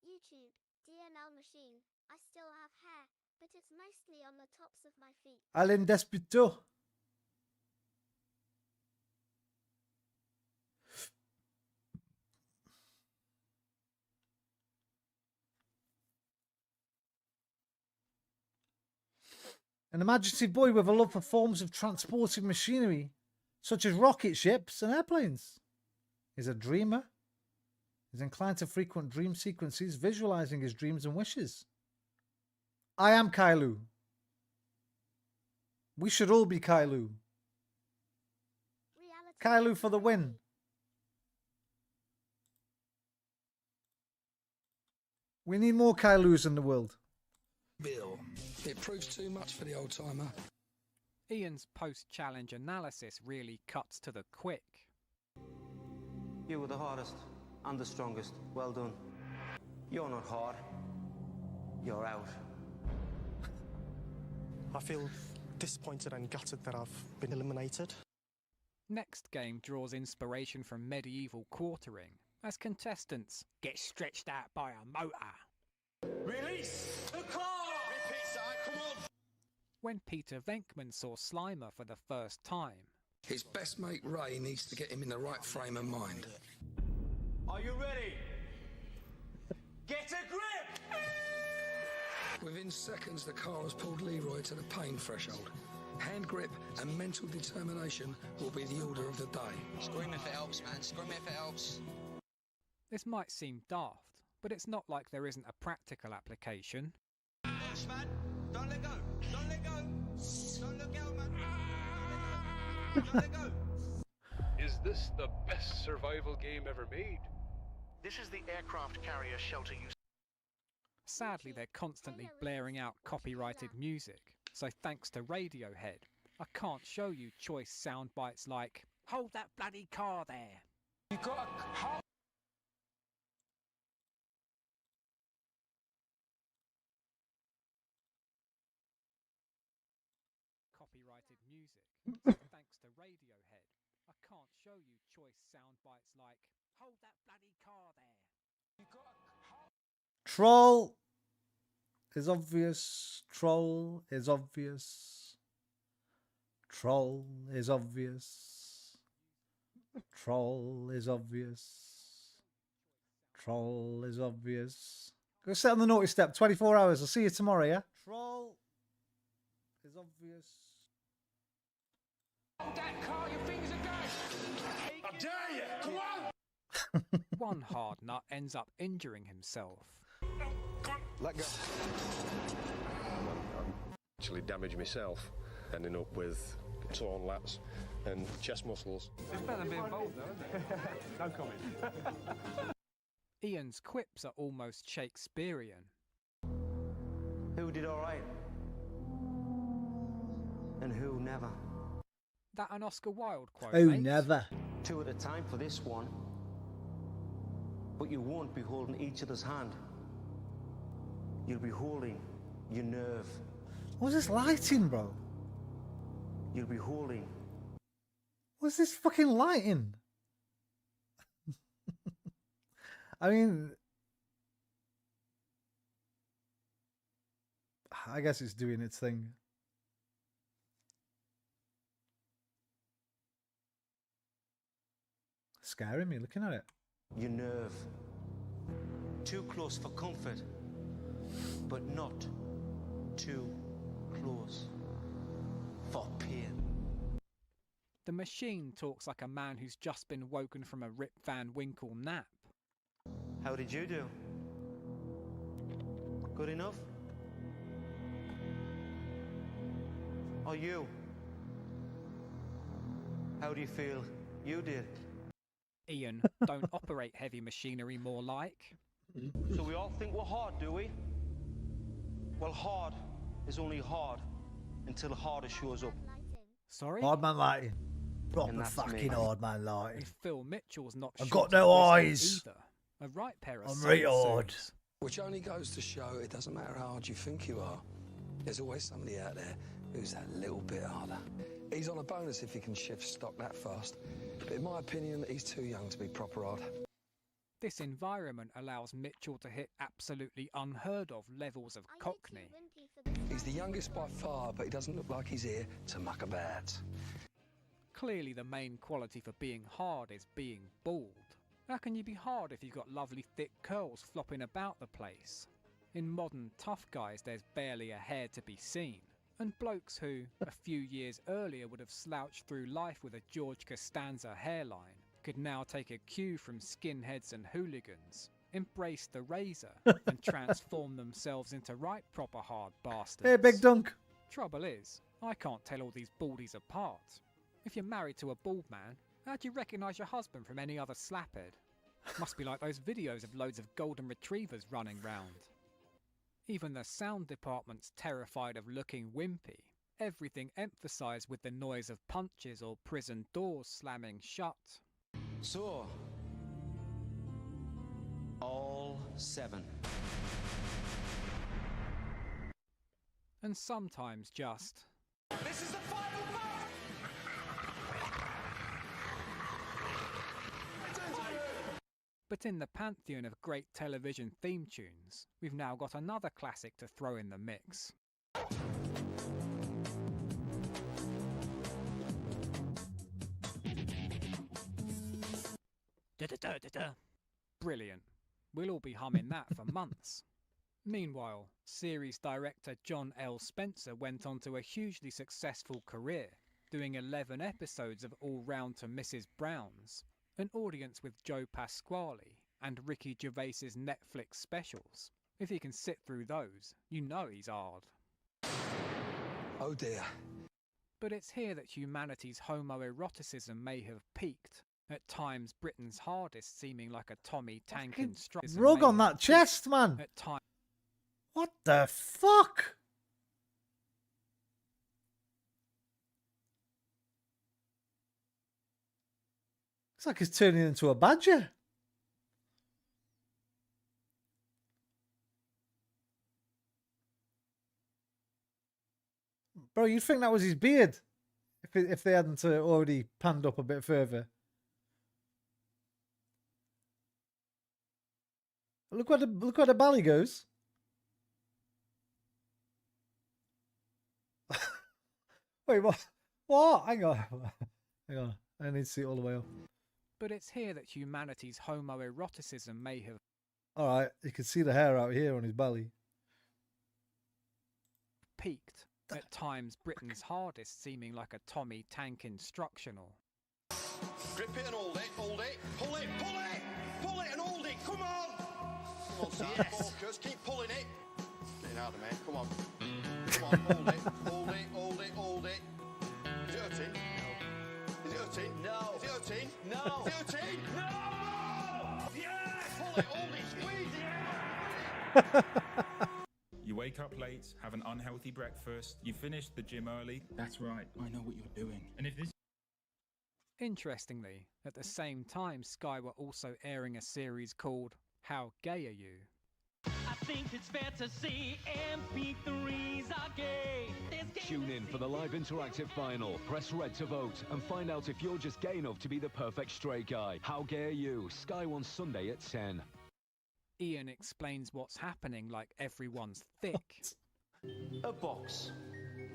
[SPEAKER 6] YouTube, DNL machine. I still have hair, but it's mostly on the tops of my feet.
[SPEAKER 10] Alain Despito. An imaginative boy with a love for forms of transporting machinery, such as rocket ships and airplanes. He's a dreamer. He's inclined to frequent dream sequences, visualizing his dreams and wishes. I am Kailu. We should all be Kailu. Kailu for the win. We need more Kailus in the world.
[SPEAKER 8] Bill, it proves too much for the old timer.
[SPEAKER 17] Ian's post-challenge analysis really cuts to the quick.
[SPEAKER 3] You were the hardest and the strongest. Well done. You're not hard. You're out.
[SPEAKER 15] I feel disappointed and gutted that I've been eliminated.
[SPEAKER 17] Next game draws inspiration from medieval quartering, as contestants get stretched out by a motor.
[SPEAKER 13] Release the car! Repeat side, come on!
[SPEAKER 17] When Peter Venkman saw Slimer for the first time,
[SPEAKER 8] His best mate Ray needs to get him in the right frame of mind.
[SPEAKER 13] Are you ready? Get a grip!
[SPEAKER 8] Within seconds, the car has pulled Leroy to the pain threshold. Hand grip and mental determination will be the order of the day.
[SPEAKER 18] Scream if it helps, man. Scream if it helps.
[SPEAKER 17] this might seem daft, but it's not like there isn't a practical application.
[SPEAKER 13] Push, man. Don't let go. Don't let go. Don't look out, man. Don't let go.
[SPEAKER 21] Is this the best survival game ever made?
[SPEAKER 15] This is the aircraft carrier shelter you...
[SPEAKER 17] Sadly, they're constantly blaring out copyrighted music, so thanks to Radiohead, I can't show you choice sound bites like, "Hold that bloody car there."
[SPEAKER 13] You got a...
[SPEAKER 17] Copyrighted music, so thanks to Radiohead, I can't show you choice sound bites like, "Hold that bloody car there." You got a...
[SPEAKER 10] Troll is obvious. Troll is obvious. Troll is obvious. Troll is obvious. Troll is obvious. Go set on the naughty step. 24 hours. I'll see you tomorrow, yeah? Troll is obvious.
[SPEAKER 13] Hold that car, your fingers are going. I dare you. Come on.
[SPEAKER 17] One hard nut ends up injuring himself.
[SPEAKER 15] Let go.
[SPEAKER 21] Actually damaged myself, ending up with torn lats and chest muscles.
[SPEAKER 15] It's better than being bold, though, isn't it? No comment.
[SPEAKER 17] Ian's quips are almost Shakespearean.
[SPEAKER 3] Who did all right? And who never?
[SPEAKER 17] That an Oscar Wilde quote,
[SPEAKER 10] Oh,
[SPEAKER 17] mate?
[SPEAKER 10] never.
[SPEAKER 3] 2 at a time for this one. But you won't be holding each other's hand. You'll be holding your nerve.
[SPEAKER 10] What's this lighting, bro?
[SPEAKER 3] You'll be holding.
[SPEAKER 10] What's this fucking lighting? I mean, I guess it's doing its thing. Scaring me looking at it.
[SPEAKER 3] Your nerve. Too close for comfort, but not too close for pain.
[SPEAKER 17] The machine talks like a man who's just been woken from a Rip Van Winkle nap.
[SPEAKER 3] How did you do? Good enough? Or you? How do you feel you did?
[SPEAKER 17] Ian, don't operate heavy machinery more like.
[SPEAKER 3] So we all think we're hard, do we? Well, hard is only hard until harder shows up.
[SPEAKER 17] Sorry?
[SPEAKER 10] Hard man lighting.
[SPEAKER 26] Proper fucking hard, man, like.
[SPEAKER 17] And Phil Mitchell's not
[SPEAKER 26] I've
[SPEAKER 17] short
[SPEAKER 26] got no
[SPEAKER 17] of wisdom
[SPEAKER 26] eyes.
[SPEAKER 17] either. A right pair of
[SPEAKER 26] I'm
[SPEAKER 17] soul
[SPEAKER 26] retard.
[SPEAKER 17] suits.
[SPEAKER 8] Which only goes to show it doesn't matter how hard you think you are. There's always somebody out there who's that little bit harder. He's on a bonus if he can shift stock that fast. But in my opinion, he's too young to be proper hard.
[SPEAKER 17] This environment allows Mitchell to hit absolutely unheard of levels of cockney.
[SPEAKER 8] He's the youngest by far, but he doesn't look like he's here to muck about.
[SPEAKER 17] Clearly the main quality for being hard is being bald. How can you be hard if you've got lovely thick curls flopping about the place? In modern tough guys there's barely a hair to be seen. And blokes who, a few years earlier, would have slouched through life with a George Costanza hairline could now take a cue from skinheads and hooligans, embrace the razor, and transform themselves into right proper hard bastards.
[SPEAKER 10] Hey, Big Dunk.
[SPEAKER 17] Trouble is, I can't tell all these baldies apart. If you're married to a bald man, how do you recognise your husband from any other slaphead? Must be like those videos of loads of golden retrievers running round. Even the sound department's terrified of looking wimpy. Everything emphasised with the noise of punches or prison doors slamming shut.
[SPEAKER 3] So, all 7.
[SPEAKER 17] And sometimes just...
[SPEAKER 13] This is the final battle!
[SPEAKER 17] But in the pantheon of great television theme tunes, we've now got another classic to throw in the mix. Brilliant. We'll all be humming that for months. Meanwhile, series director John L. Spencer went on to a hugely successful career, doing 11 episodes of All Round to Mrs. Brown's, an audience with Joe Pasquale and Ricky Gervais's Netflix specials. If he can sit through those, you know he's hard.
[SPEAKER 8] Oh dear.
[SPEAKER 17] But it's here that humanity's homoeroticism may have peaked, at times Britain's hardest seeming like a Tommy Tank instructor.
[SPEAKER 10] Rug on that chest, man.
[SPEAKER 17] At times.
[SPEAKER 10] What the fuck? It's like he's turning into a badger. Bro, you'd think that was his beard if they hadn't already panned up a bit further. Look where the belly goes. Wait, what? What? Hang on. Hang on. I need to see it all the way up.
[SPEAKER 17] But it's here that humanity's homoeroticism may have
[SPEAKER 10] Alright, you can see the hair out here on his belly.
[SPEAKER 17] peaked. At times Britain's hardest seeming like a Tommy Tank instructional.
[SPEAKER 13] Grip it and hold it, hold it, pull it, pull it, pull it and hold it, come on! Come on, Sam, focus, keep pulling it. Getting out of me, come on. Come on, hold it, hold it, hold it, hold it. Is it hurting? No. Is it hurting? No. Is it hurting? No. Is it hurting? No! Yes! Pull it, hold it, squeeze it!
[SPEAKER 7] You wake up late, have an unhealthy breakfast, you finish the gym early. That's right, I know what you're doing. And if this...
[SPEAKER 17] Interestingly, at the same time Sky were also airing a series called How Gay Are You?
[SPEAKER 12] I think it's fair to say MP3s are gay.
[SPEAKER 16] Tune in for the live interactive final. Press red to vote and find out if you're just gay enough to be the perfect straight guy. How Gay Are You? Sky One Sunday at 10.
[SPEAKER 17] Ian explains what's happening like everyone's thick.
[SPEAKER 3] A box.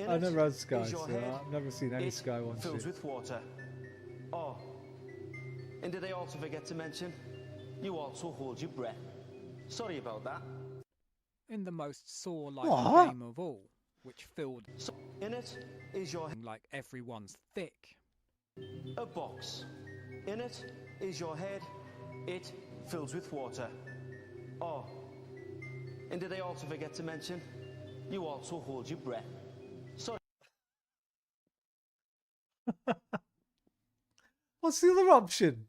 [SPEAKER 10] I've never had Sky, so I've never seen any Sky one.
[SPEAKER 3] Fills with water. Oh, and did I also forget to mention, you also hold your breath. Sorry about that.
[SPEAKER 17] In the most Saw-like
[SPEAKER 10] What?
[SPEAKER 17] game of all, which filled
[SPEAKER 3] in it is your
[SPEAKER 17] like everyone's thick.
[SPEAKER 3] A box. In it is your head. It fills with water. Oh, and did I also forget to mention, you also hold your breath. Sorry.
[SPEAKER 10] What's the other option?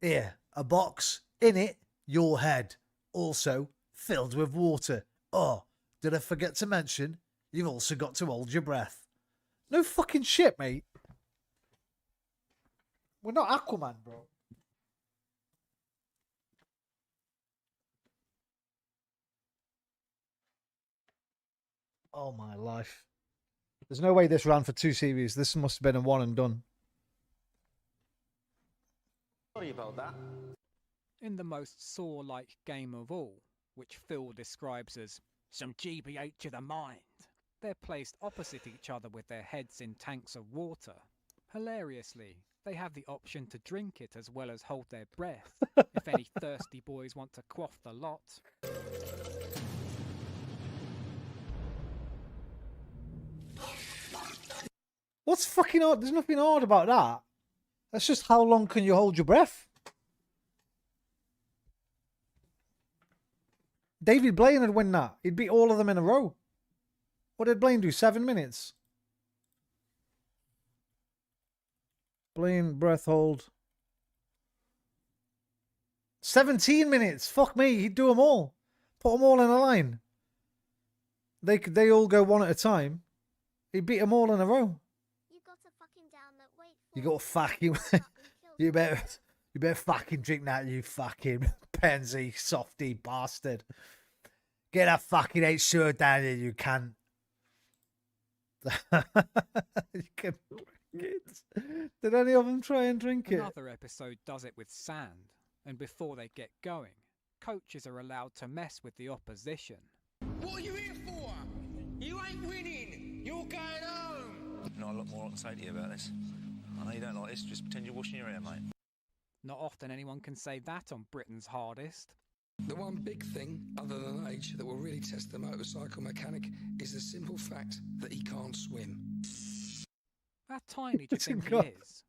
[SPEAKER 10] Here, a box. In it, your head. Also filled with water. Oh, did I forget to mention, you've also got to hold your breath. No fucking shit, mate. We're not Aquaman, bro. Oh my life. There's no way this ran for 2 series. This must have been a one and done.
[SPEAKER 3] Sorry about that.
[SPEAKER 17] In the most Saw-like game of all, which Phil describes as some GBH to the mind, they're placed opposite each other with their heads in tanks of water. Hilariously, they have the option to drink it as well as hold their breath, if any thirsty boys want to quaff the lot.
[SPEAKER 10] What's fucking odd? There's nothing odd about that. That's just how long can you hold your breath? David Blaine would win that. He'd beat all of them in a row. What did Blaine do? 7 minutes? Blaine, breath hold. 17 minutes. Fuck me. He'd do them all. Put them all in a line. They all go one at a time. He'd beat them all in a row. You got to fucking... you better fucking drink that, you fucking pansy, softy bastard. Get that fucking H2O down here, you cunt. You can drink it. Did any of them try and drink it?
[SPEAKER 17] Another episode does it with sand, and before they get going, coaches are allowed to mess with the opposition.
[SPEAKER 2] What are you here for? You ain't winning. You're going home.
[SPEAKER 5] Not a lot more I can say to you about this. I know you don't like this, just pretend you're washing your hair, mate.
[SPEAKER 17] Not often anyone can say that on Britain's Hardest.
[SPEAKER 8] The one big thing, other than age, that will really test the motorcycle mechanic is the simple fact that he can't swim.
[SPEAKER 17] How tiny do you think he is?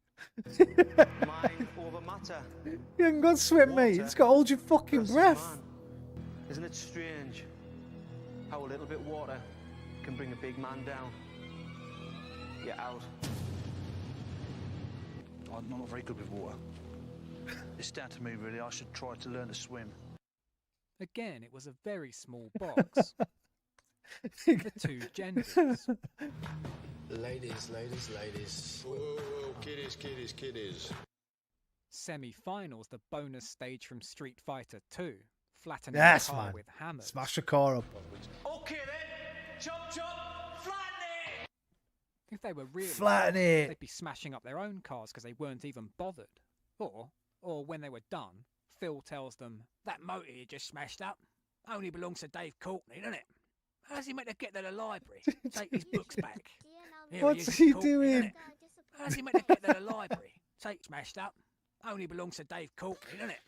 [SPEAKER 3] Mind over matter.
[SPEAKER 10] You haven't got to swim, mate. It's got to hold your fucking breath.
[SPEAKER 3] Man. Isn't it strange how a little bit of water can bring a big man down? You're out.
[SPEAKER 5] I'm not very good with water. It's down to me, really. I should try to learn to swim.
[SPEAKER 17] Again, it was a very small box. The two genders.
[SPEAKER 13] Ladies, ladies, ladies. Whoa, whoa, whoa, kiddies, kiddies, kiddies.
[SPEAKER 17] Semi-finals, the bonus stage from Street Fighter 2. Flattening
[SPEAKER 10] Yes,
[SPEAKER 17] the car
[SPEAKER 10] man.
[SPEAKER 17] with hammers.
[SPEAKER 10] Smash the car up.
[SPEAKER 2] Okay then. Chop, chop, flatten it.
[SPEAKER 17] If they were really
[SPEAKER 10] Flatten it.
[SPEAKER 17] they'd be smashing up their own cars because they weren't even bothered. Or when they were done, Phil tells them, that motor you just smashed up only belongs to Dave Courtney, doesn't it? How does he make to get to the library? Take his books back.
[SPEAKER 10] What's he doing?
[SPEAKER 17] How does he make to get to the library? Take smashed up only belongs to Dave Courtney, doesn't it?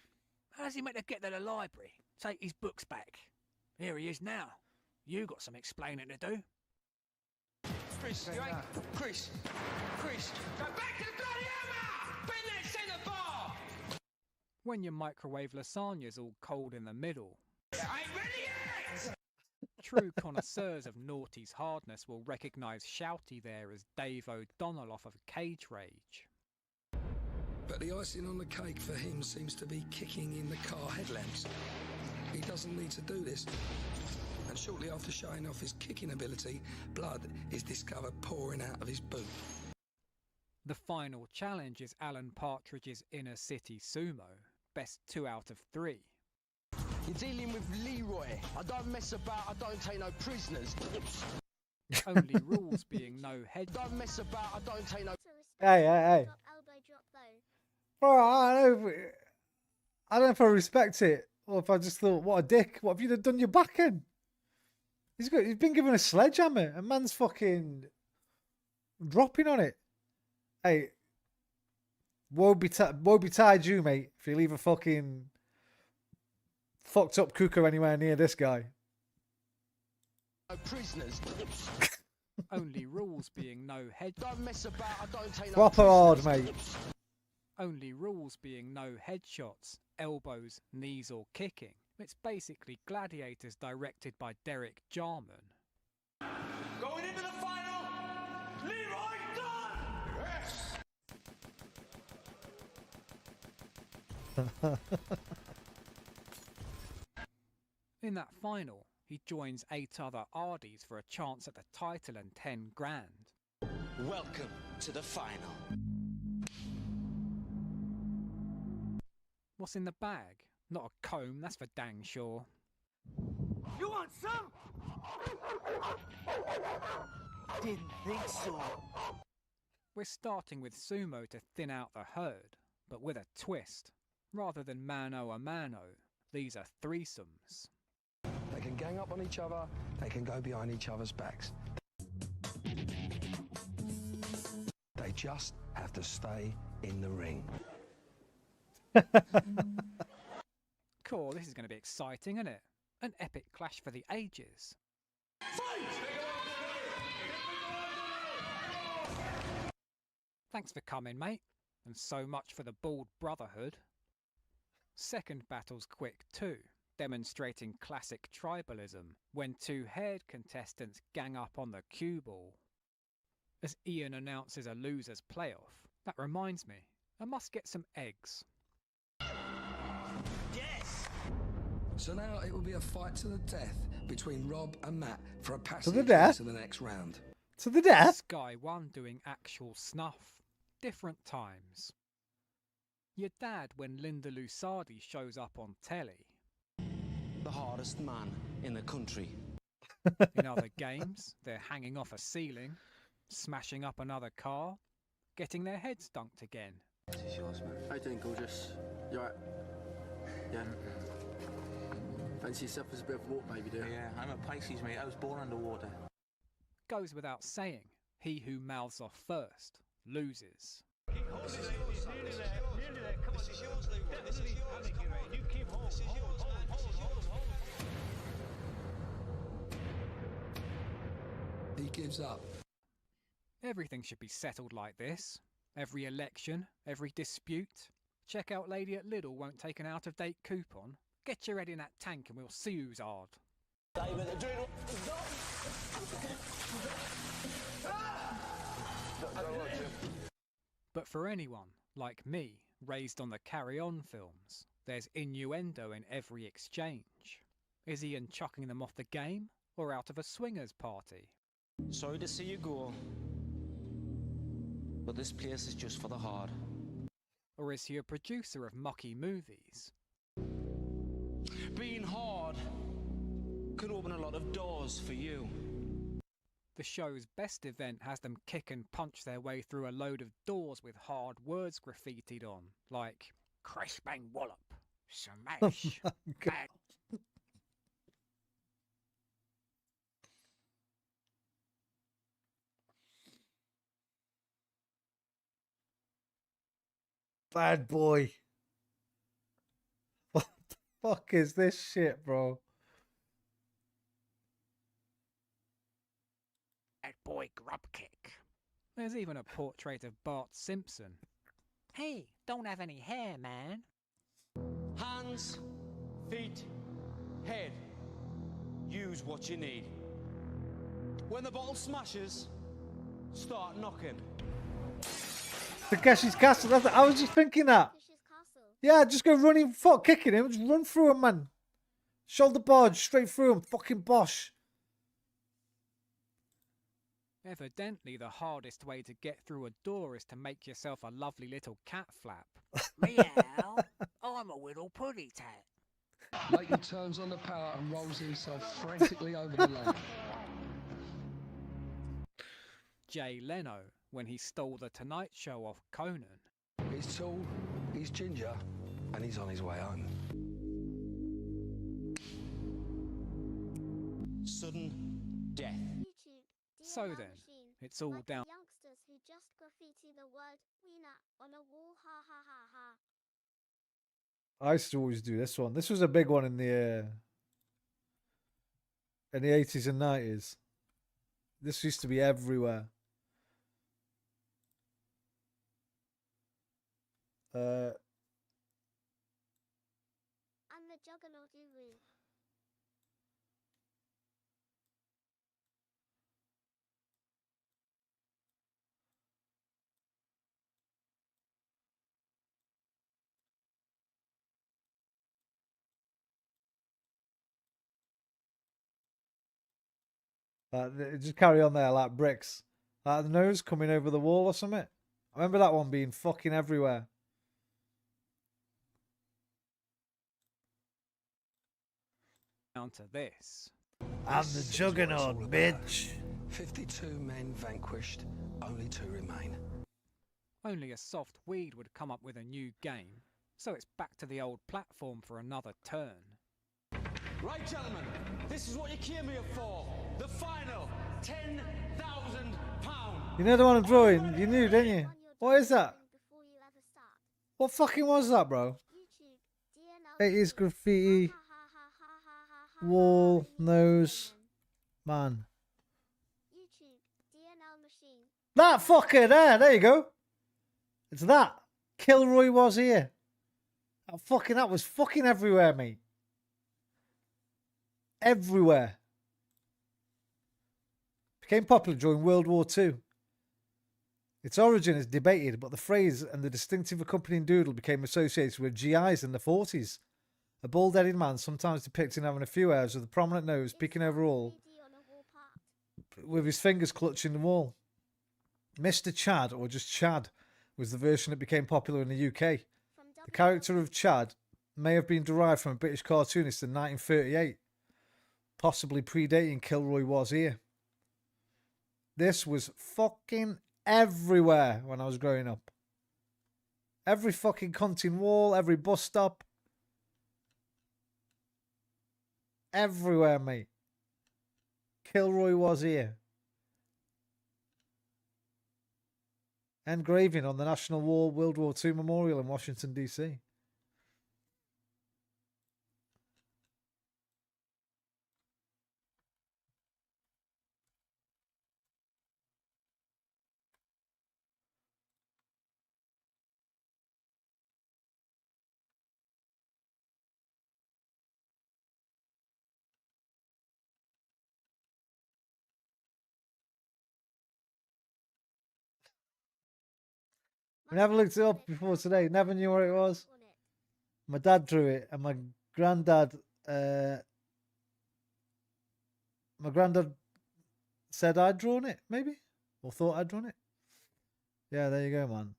[SPEAKER 17] How does he make to get to the library? Take his books back. Here he is now. You got some explaining to do.
[SPEAKER 2] Chris, you ain't... Chris, go back to the bloody hammer! Bend that centre bar!
[SPEAKER 17] When your microwave lasagna's all cold in the middle.
[SPEAKER 2] I ain't ready yet!
[SPEAKER 17] True connoisseurs of Naughty's hardness will recognise Shouty there as Dave O'Donnell off of Cage Rage.
[SPEAKER 8] But the icing on the cake for him seems to be kicking in the car headlamps. He doesn't need to do this. And shortly after showing off his kicking ability, blood is discovered pouring out of his boot.
[SPEAKER 17] The final challenge is Alan Partridge's Inner City Sumo. Best 2 out of 3.
[SPEAKER 2] You're dealing with Leroy. I don't mess about, I don't take no prisoners.
[SPEAKER 17] Only rules being no head.
[SPEAKER 2] Don't mess about, I don't take no...
[SPEAKER 10] Hey. Bro, I don't know if I respect it or if I just thought, what a dick. What have you done your back in? He's been given a sledgehammer. A man's fucking dropping on it. Hey, woe betide you, mate, if you leave a fucking fucked up cuckoo anywhere near this guy.
[SPEAKER 2] No prisoners.
[SPEAKER 17] Only rules being no head.
[SPEAKER 2] Don't mess about, I don't take no
[SPEAKER 10] Proper hard, mate.
[SPEAKER 17] Only rules being no headshots, elbows, knees or kicking. It's basically Gladiators directed by Derek Jarman.
[SPEAKER 2] Going into the final, Leroy Dunn! Yes!
[SPEAKER 17] In that final, he joins 8 other Ardis for a chance at the title and 10 grand.
[SPEAKER 3] Welcome to the final.
[SPEAKER 17] What's in the bag? Not a comb, that's for dang sure.
[SPEAKER 2] You want some? Didn't think so.
[SPEAKER 17] We're starting with sumo to thin out the herd, but with a twist. Rather than mano a mano, these are threesomes.
[SPEAKER 8] They can gang up on each other, they can go behind each other's backs. They just have to stay in the ring.
[SPEAKER 17] Cool, this is going to be exciting, isn't it? An epic clash for the ages. Thanks for coming, mate. And so much for the Bald Brotherhood. Second battle's quick too, demonstrating classic tribalism when two haired contestants gang up on the cue ball. As Ian announces a loser's playoff, that reminds me, I must get some eggs.
[SPEAKER 2] Yes!
[SPEAKER 8] So now it will be a fight to the death between Rob and Matt for a
[SPEAKER 10] To
[SPEAKER 8] passage
[SPEAKER 10] the death?
[SPEAKER 8] into the next round.
[SPEAKER 10] To the death?
[SPEAKER 17] Sky 1 doing actual snuff. Different times. Your dad when Linda Lusardi shows up on telly.
[SPEAKER 3] The hardest man in the country.
[SPEAKER 17] In other games, they're hanging off a ceiling, smashing up another car, getting their heads dunked again.
[SPEAKER 11] This is yours, man. How you doing, gorgeous? You alright? Yeah. Fancy yourself as a bit of a walk, baby, do you?
[SPEAKER 5] Yeah, I'm a Pisces, mate. I was born underwater.
[SPEAKER 17] Goes without saying, he who mouths off first loses.
[SPEAKER 8] He gives up.
[SPEAKER 17] Everything should be settled like this. Every election, every dispute. Checkout lady at Lidl won't take an out-of-date coupon. Get your head in that tank and we'll see who's hard. But for anyone, like me, raised on the Carry On films, there's innuendo in every exchange. Is Ian chucking them off the game, or out of a swingers party?
[SPEAKER 3] Sorry to see you go, but this place is just for the hard.
[SPEAKER 17] Or is he a producer of mucky movies?
[SPEAKER 3] Being hard can open a lot of doors for you.
[SPEAKER 17] The show's best event has them kick and punch their way through a load of doors with hard words graffitied on, like crash bang wallop, smash, bang.
[SPEAKER 10] Bad boy. What the fuck is this shit, bro?
[SPEAKER 17] Bad boy grub kick. There's even a portrait of Bart Simpson. Hey, don't have any hair, man.
[SPEAKER 3] Hands, feet, head. Use what you need. When the bottle smashes, start knocking.
[SPEAKER 10] Takeshi's Castle. I was just thinking that. Yeah, just go running, fuck, kicking him. Just run through him, man. Shoulder barge straight through him. Fucking Bosch.
[SPEAKER 17] Evidently, the hardest way to get through a door is to make yourself a lovely little cat flap.
[SPEAKER 2] Meow. I'm a little putty tat.
[SPEAKER 8] Leighton turns on the power and rolls himself frantically over the lane.
[SPEAKER 17] Jay Leno, when he stole the Tonight Show off Conan.
[SPEAKER 8] He's tall, he's ginger, and he's on his way home.
[SPEAKER 3] Sudden death.
[SPEAKER 17] So then, it's all down.
[SPEAKER 6] Youngsters who just graffiti the word wiener on a wall, ha ha ha ha.
[SPEAKER 10] I used to always do this one. This was a big one in the 80s and 90s. This used to be everywhere.
[SPEAKER 6] And the juggernaut Uru.
[SPEAKER 10] Just carry on there like bricks. Like the nose coming over the wall or something. I remember that one being fucking everywhere.
[SPEAKER 17] Down to this.
[SPEAKER 26] I'm the juggernaut, bitch.
[SPEAKER 8] 52 men vanquished, only 2 remain.
[SPEAKER 17] Only a soft weed would come up with a new game, so it's back to the old platform for another turn.
[SPEAKER 2] Right, gentlemen, this is what you came here for. The final £10,000.
[SPEAKER 10] You know the one I'm drawing? You knew, didn't you? What is that? What fucking was that, bro? 80s graffiti. Wall, nose, man. That fucker there you go. It's that. Kilroy was here. That was fucking everywhere, mate. Everywhere. Became popular during World War II. Its origin is debated, but the phrase and the distinctive accompanying doodle became associated with GIs in the 40s. A bald-headed man, sometimes depicted having a few hairs with a prominent nose peeking over all, with his fingers clutching the wall. Mr. Chad, or just Chad, was the version that became popular in the UK. The character of Chad may have been derived from a British cartoonist in 1938, possibly predating Kilroy was here. This was fucking everywhere when I was growing up. Every fucking cunting wall, every bus stop. Everywhere, mate. Kilroy was here. Engraving on the National War World War II Memorial in Washington, D.C. I never looked it up before today. Never knew what it was. My dad drew it, and my granddad said I'd drawn it, maybe? Or thought I'd drawn it. Yeah, there you go, man.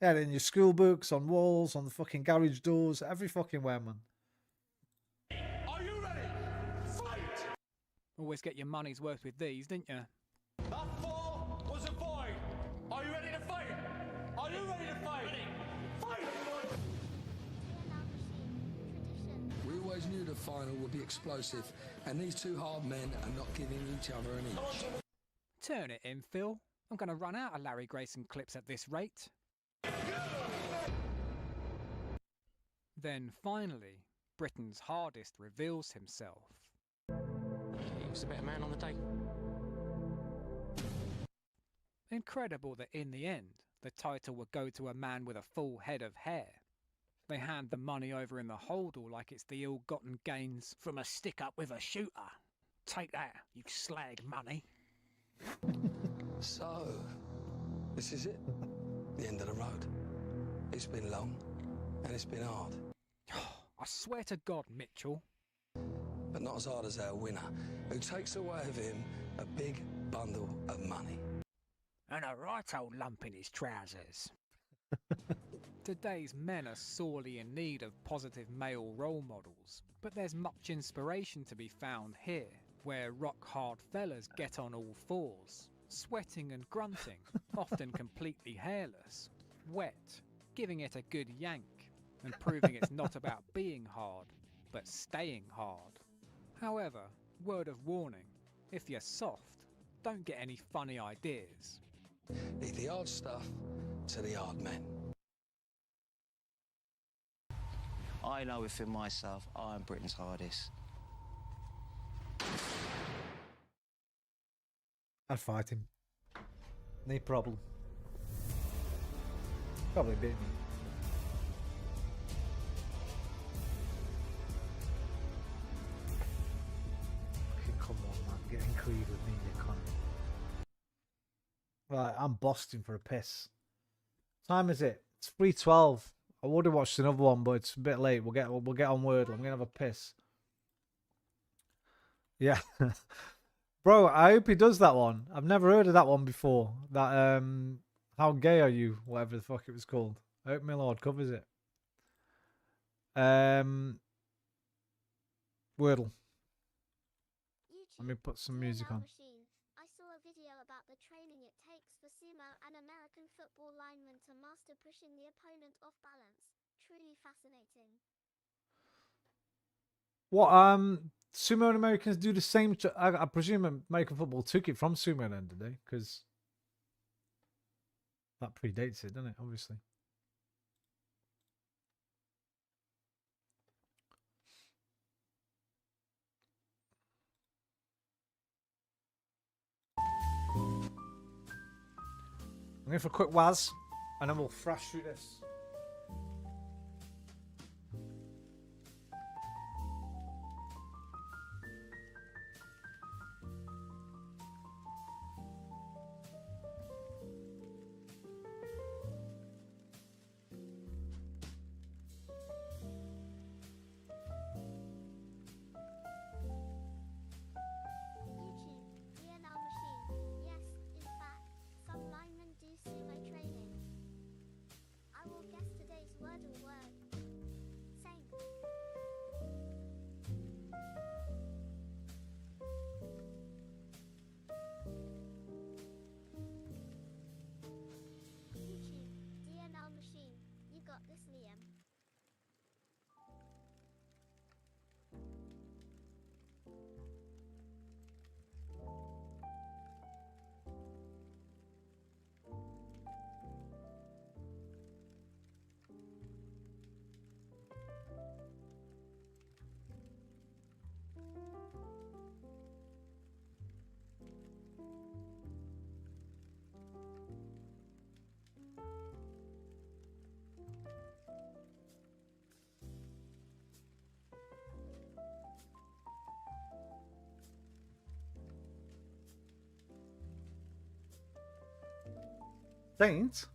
[SPEAKER 10] Yeah, in your school books, on walls, on the fucking garage doors, every fucking where, man.
[SPEAKER 2] Are you ready? Fight!
[SPEAKER 17] Always get your money's worth with these, didn't you?
[SPEAKER 2] That fall was a void. Are you ready to fight? Are you ready to fight? Fight!
[SPEAKER 8] We always knew the final would be explosive, and these 2 hard men are not giving each other an inch.
[SPEAKER 17] Turn it in, Phil. I'm going to run out of Larry Grayson clips at this rate. Then finally, Britain's hardest reveals himself.
[SPEAKER 2] He was the better man on the day.
[SPEAKER 17] Incredible that in the end, the title would go to a man with a full head of hair. They hand the money over in the holdall like it's the ill-gotten gains from a stick-up with a shooter. Take that, you slag money.
[SPEAKER 8] So, this is it. The end of the road. It's been long, and it's been hard.
[SPEAKER 17] I swear to God, Mitchell.
[SPEAKER 8] But not as hard as our winner, who takes away with him a big bundle of money.
[SPEAKER 17] And a right old lump in his trousers. Today's men are sorely in need of positive male role models, but there's much inspiration to be found here, where rock-hard fellas get on all fours, sweating and grunting, often completely hairless, wet, giving it a good yank, and proving it's not about being hard, but staying hard. However, word of warning, if you're soft, don't get any funny ideas.
[SPEAKER 8] Leave the hard stuff to the hard men.
[SPEAKER 19] I know within myself, I'm Britain's hardest.
[SPEAKER 10] I'd fight him. No problem. Probably beat me. Okay, come on, man. Get in Creed with me, you cunt. Right, I'm busting for a piss. What time is it? It's 3:12. I would have watched another one, but it's a bit late. We'll get on Wordle. I'm gonna have a piss. Yeah. Bro, I hope he does that one. I've never heard of that one before. That, how gay are you? Whatever the fuck it was called. I hope my lord covers it. Wordle. Let me put some music on.
[SPEAKER 6] I saw a video about the training it takes for sumo and American football linemen to master pushing the opponent off balance. Truly fascinating.
[SPEAKER 10] What, sumo and Americans do the same. I presume American football took it from sumo then, did they? Because that predates it, doesn't it? Obviously. I'm going for a quick waz, and then we'll thrash through this. Saints?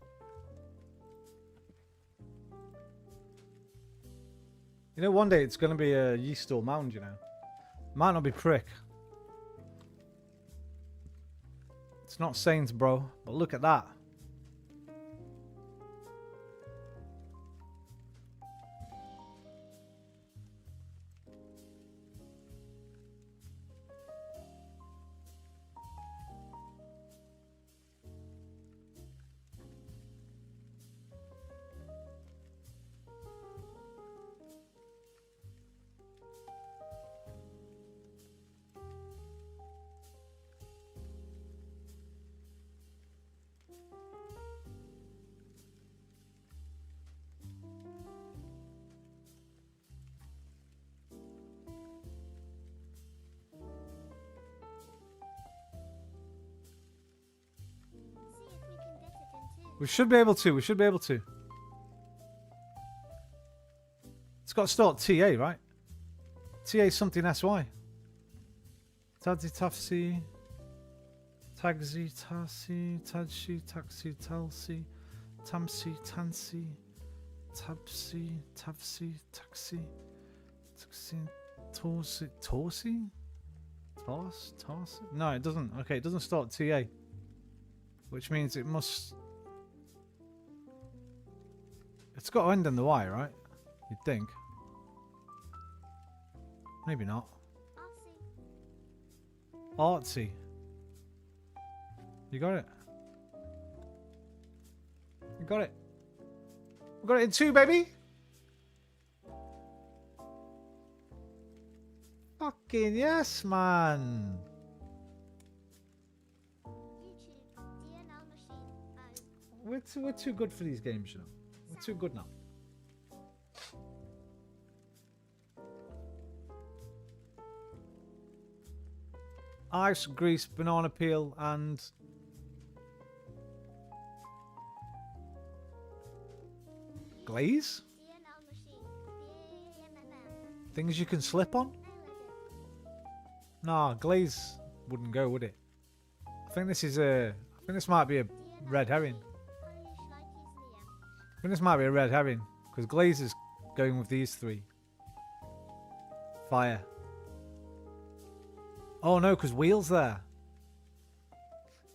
[SPEAKER 10] You know, one day it's going to be a yeast or mound, you know. Might not be prick. It's not Saints, bro. But look at that. We should be able to. We should be able to. It's got to start TA, right? TA something SY. Tadzi Tafsi. Tagzi Tasi. Tadshi Taxi Talsi. Tamsi Tansi. Tabsi Tafsi Taxi. Taxi Torsi. Torsi? Tars? No, it doesn't. Okay, it doesn't start TA. Which means it must... It's got to end in the Y, right? You'd think. Maybe not. Artsy. You got it. You got it. We got it in 2, baby. Fucking yes, man. We're too good for these games, you know. We're too good now. Ice, grease, banana peel, and glaze? Things you can slip on? Nah, glaze wouldn't go, would it? I think this is a... I think this might be a red herring. I think this might be a red herring. Because glaze is going with these 3. Fire. Oh no, because wheels there.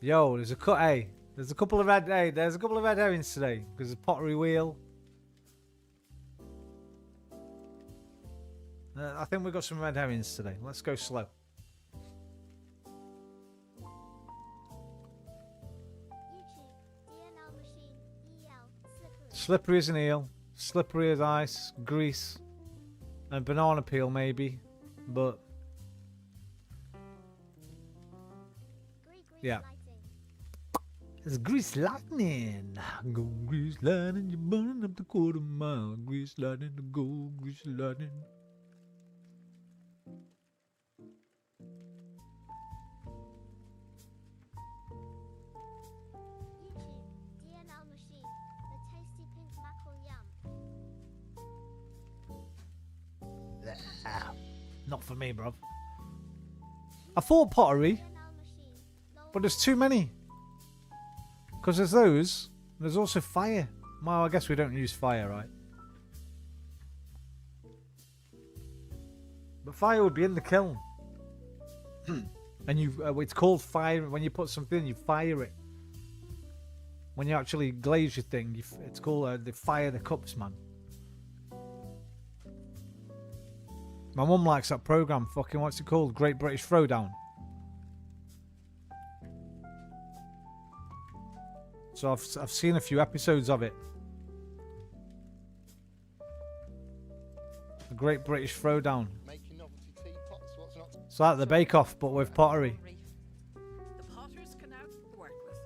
[SPEAKER 10] Yo, there's a cut. Hey, there's a couple of red. Hey, there's a couple of red herrings today because there's a pottery wheel. I think we've got some red herrings today. Let's go slow. Slippery as an eel, slippery as ice, grease, and banana peel maybe, but yeah. It's grease lightning. Go grease lightning, you're burning up the quarter mile. Grease lightning, to go grease lightning. Not for me, bruv. I thought pottery, but there's too many. Because there's those, there's also fire. Well, I guess we don't use fire, right? But fire would be in the kiln. And it's called fire. When you put something in, you fire it. When you actually glaze your thing, it's called the fire the cups, man. My mum likes that program. Fucking what's it called? Great British Throwdown. So I've seen a few episodes of it. The Great British Throwdown. It's like the Bake Off, but with pottery.
[SPEAKER 9] The potters can now work with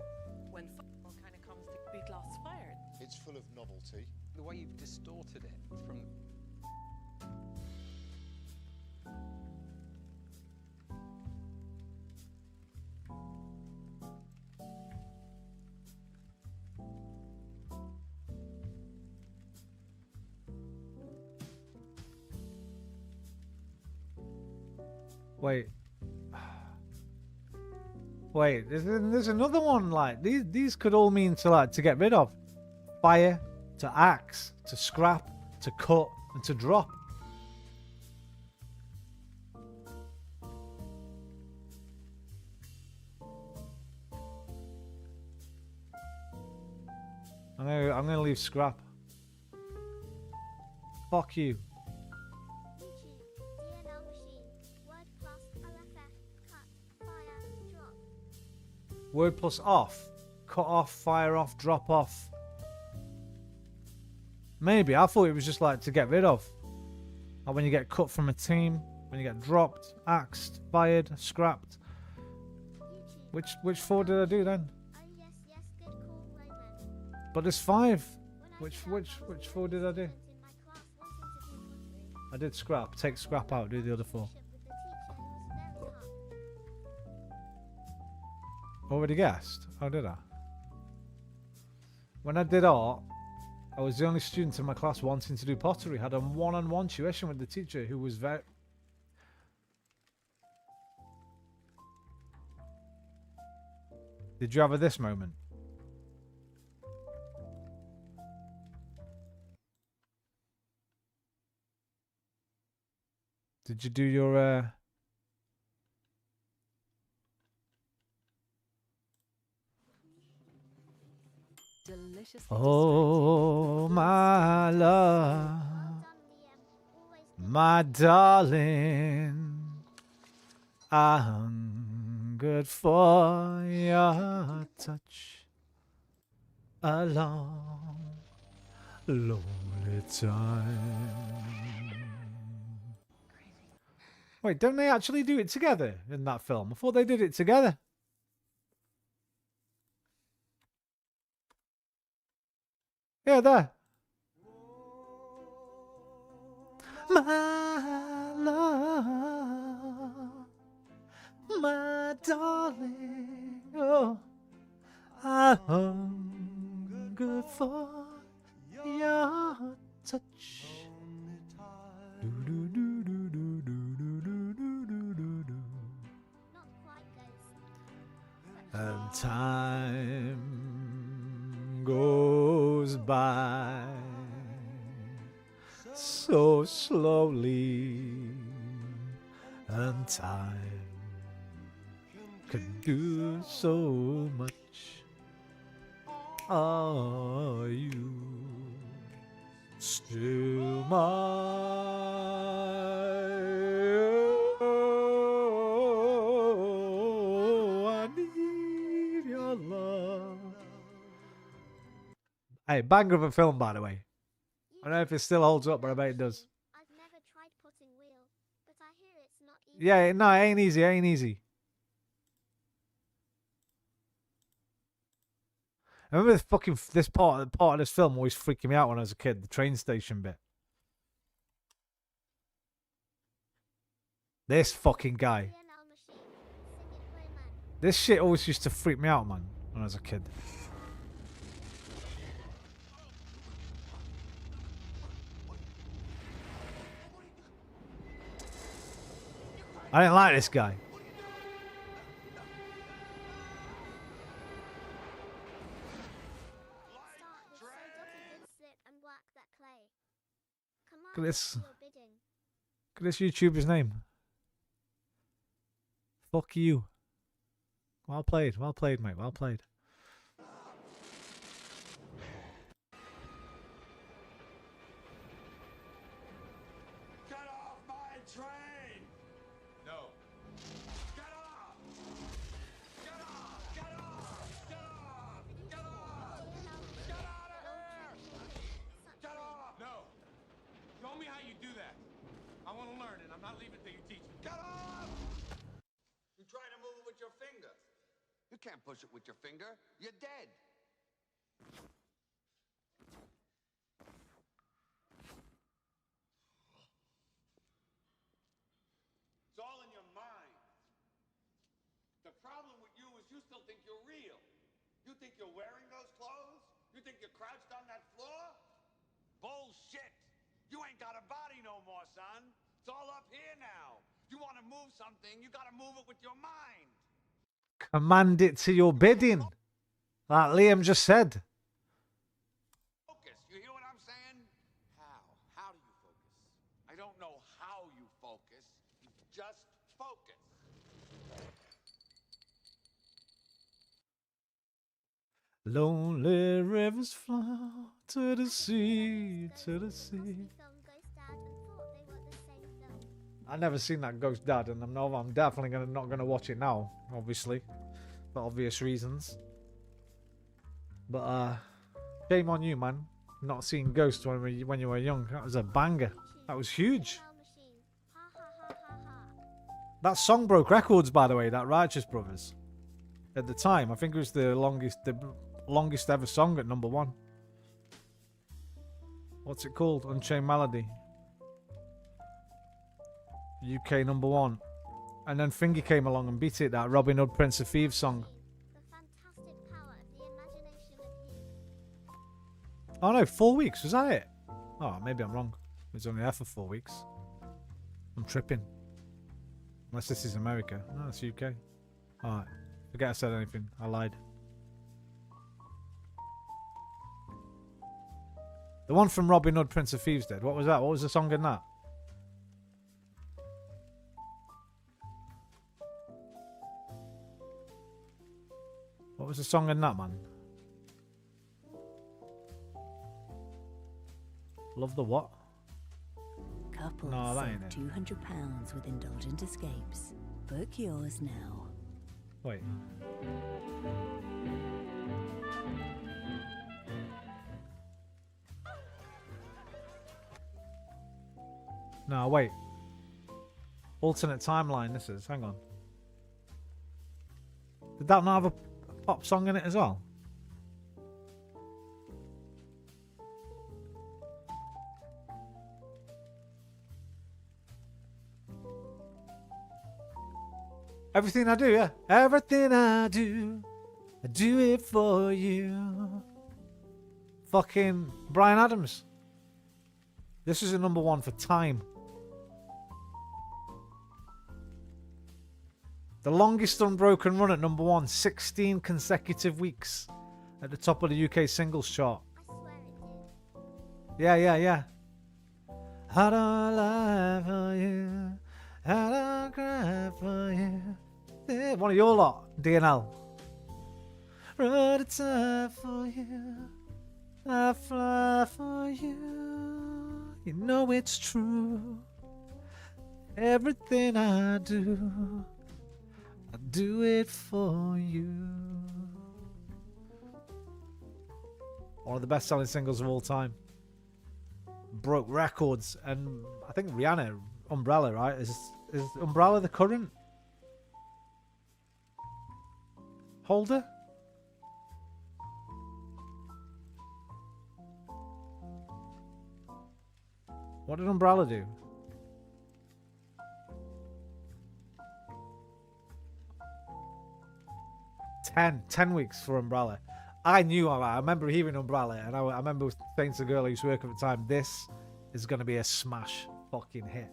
[SPEAKER 9] when fun kind of comes to big glass fire.
[SPEAKER 13] It's full of novelty.
[SPEAKER 15] The way you've distorted it from.
[SPEAKER 10] Wait. Wait, there's another one. Like these could all mean to get rid of. Fire, to axe, to scrap, to cut, and to drop. I'm gonna leave scrap. Fuck you. Word plus off. Cut off, fire off, drop off. Maybe. I thought it was just like to get rid of. Like when you get cut from a team, when you get dropped, axed, fired, scrapped. Which four did I do then? But there's 5. Which four did I do? I did scrap. Take scrap out, do the other 4. Already guessed? Oh, did I? When I did art, I was the only student in my class wanting to do pottery. Had a one-on-one tuition with the teacher who was very... Did you have a this moment? Did you do your... Oh, my love, my darling, I hungered for your touch a long, lonely time. Wait, don't they actually do it together in that film? I thought they did it together. Yeah, there. My love, my darling, oh, I hunger for your touch. Do, do, do, do, do, do, do, do, do, do, do. And time goes by so slowly, and time can do so much. Are you still mine? Oh, I need your love. Hey, banger of a film, by the way. I don't know if it still holds up, but I bet it does.
[SPEAKER 6] I've never tried potting wheel, but I hear it's not easy.
[SPEAKER 10] Yeah, no, it ain't easy. It ain't easy. I remember this part of this film always freaking me out when I was a kid. The train station bit. This fucking guy. This shit always used to freak me out, man, when I was a kid. I didn't like this guy. Look at this. Look at this YouTuber's name. Fuck you. Well played, mate. Well played.
[SPEAKER 2] Get off my train! No. Get off! Get off! Get off! Get off! Get off! Get out of here! Get off! No. Show me how you do that. I want to learn it. I'm not leaving until you teach me. Get off!
[SPEAKER 13] You try to move it with your finger. You can't push it with your finger. You're dead.
[SPEAKER 2] It's all in your mind. The problem with you is you still think you're real. You think you're wearing those clothes? You think you're crouched on that floor? Bullshit! You ain't got a body no more, son. It's all up here now. You want to move something, you got to move it with your mind.
[SPEAKER 10] Command it to your bidding. Like Liam just said.
[SPEAKER 2] Focus. You hear what I'm saying? How? How do you focus? I don't know how you focus. You just focus.
[SPEAKER 10] Lonely rivers flow to the sea, to the sea. I never seen that Ghost Dad, and I'm definitely not gonna watch it now, obviously, for obvious reasons. But shame on you, man, not seeing Ghost when you were young. That was a banger. That was huge. That song broke records, by the way. That Righteous Brothers, at the time, I think it was the longest ever song at #1. What's it called? Unchained Melody. UK #1. And then Finger came along and beat it, that Robin Hood Prince of Thieves song. Oh no, 4 weeks, was that it? Oh, maybe I'm wrong. It was only there for 4 weeks. I'm tripping. Unless this is America. No, it's UK. Alright. Forget I said anything. I lied. The one from Robin Hood Prince of Thieves did. What was that? What was the song in that? What was the song in that, man? Love the what?
[SPEAKER 1] Couples
[SPEAKER 10] No, that
[SPEAKER 1] save
[SPEAKER 10] ain't it.
[SPEAKER 1] £200 with indulgent escapes. Book yours now.
[SPEAKER 10] Wait. No, wait. Alternate timeline, this is. Hang on. Did that not have a pop song in it as well? Everything I do, yeah. Everything I do it for you. Fucking Bryan Adams. This is a #1 for time. The longest unbroken run at #1, 16 consecutive weeks at the top of the UK singles chart. Yeah. I don't lie for you. I don't cry for you. One of your lot, DNL. Run a time for you, I fly for you. You know it's true. Everything I do it for you. One of the best-selling singles of all time. Broke records, and I think Rihanna, Umbrella, right? Is Umbrella the current holder? What did Umbrella do? 10 weeks for Umbrella. I knew, I remember hearing Umbrella, and I remember saying to the girl I used to work at the time, this is going to be a smash fucking hit.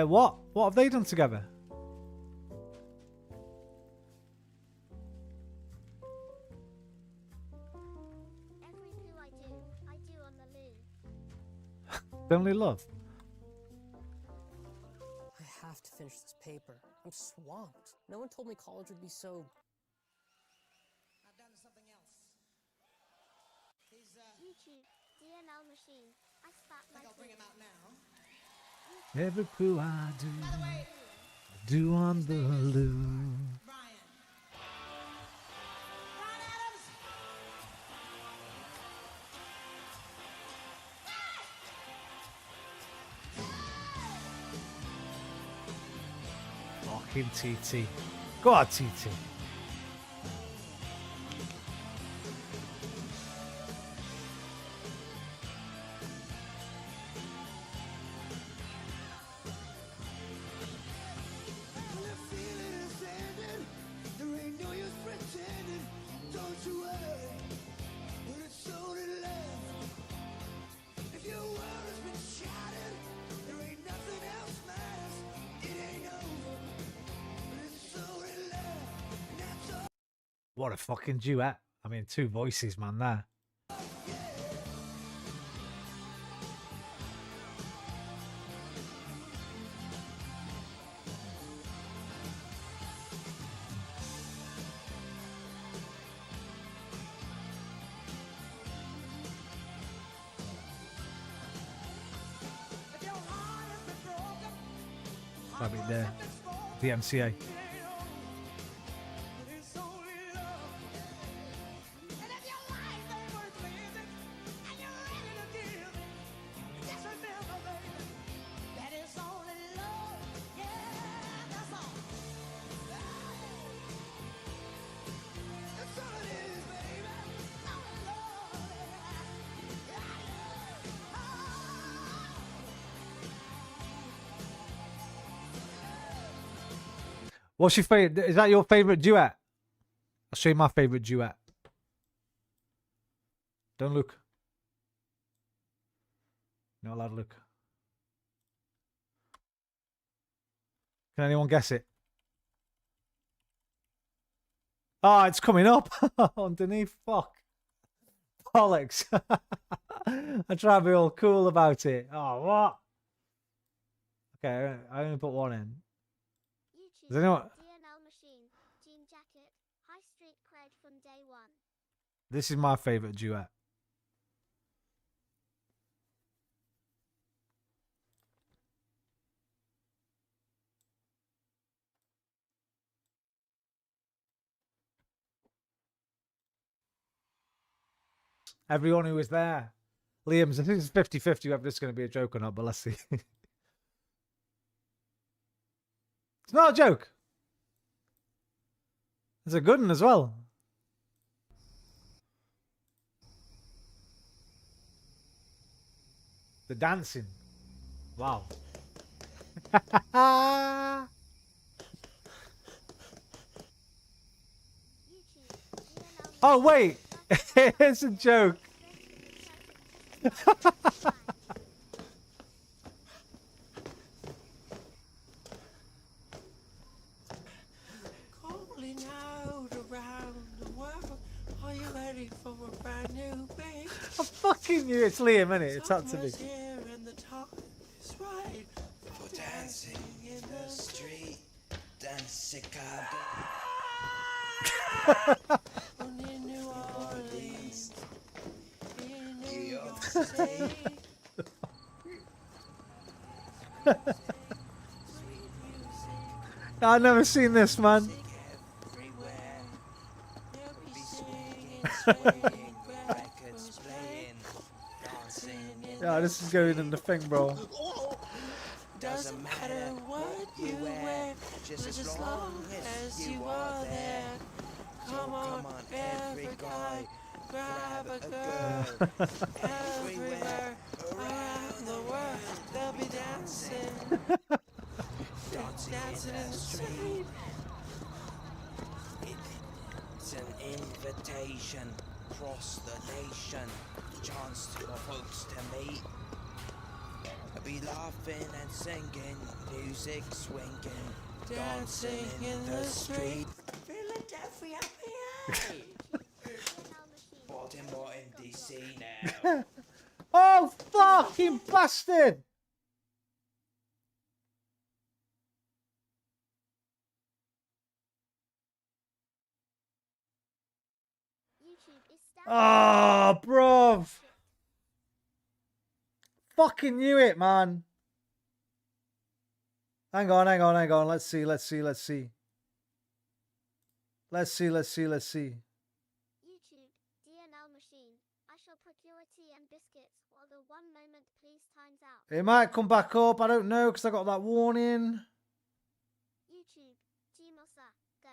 [SPEAKER 10] What? What have they done together? Only love.
[SPEAKER 14] I have to finish this paper. I'm swamped. No one told me college would be so...
[SPEAKER 20] I've done something else. He's,
[SPEAKER 6] YouTube, DNL machine. I spat my
[SPEAKER 20] I'll bring him out now.
[SPEAKER 10] Every poo I do on the loo. Fucking TT. Go on, TT. What a fucking duet. I mean, two voices, man, there. That'd be there. The MCA. What's your favorite? Is that your favorite duet? I'll show you my favorite duet. Don't look. Not allowed to look. Can anyone guess it? Oh, it's coming up underneath. Fuck. Bollocks. I try to be all cool about it. Oh, what? Okay, I only put one in. Does anyone...
[SPEAKER 6] DNL machine, jean jacket, high street cred from day one.
[SPEAKER 10] This is my favorite duet. Everyone who was there. Liam's, I think it's 50-50 whether this is going to be a joke or not, but let's see. It's not a joke. It's a good one as well. The dancing. Wow. Oh, wait. It's a joke.
[SPEAKER 20] Calling out around the world. Are you ready for a brand new baby?
[SPEAKER 10] I fucking knew it's Liam, innit? It's up to me.
[SPEAKER 20] Somewhere's here in Chicago. On in New Orleans. In New York City.
[SPEAKER 10] I've never seen this, man. Yeah, this is going in the thing, bro.
[SPEAKER 20] Doesn't matter what you wear, just as long as you are there. Come on, every guy, grab a girl. Everywhere around the world, they'll be dancing. Dancing in the street. It's an invitation across the nation. Chance for folks to meet. I'll be laughing and singing, music swinging, dancing in the street. Philadelphia, PA. Baltimore in DC now.
[SPEAKER 10] Oh, fucking bastard! Oh, bruv. Fucking knew it, man. Hang on. Let's see.
[SPEAKER 6] YouTube, DNL machine. I shall procure tea and biscuits while the 1 moment please times out.
[SPEAKER 10] It might come back up. I don't know because I got that warning.
[SPEAKER 6] YouTube, Gmosa, go.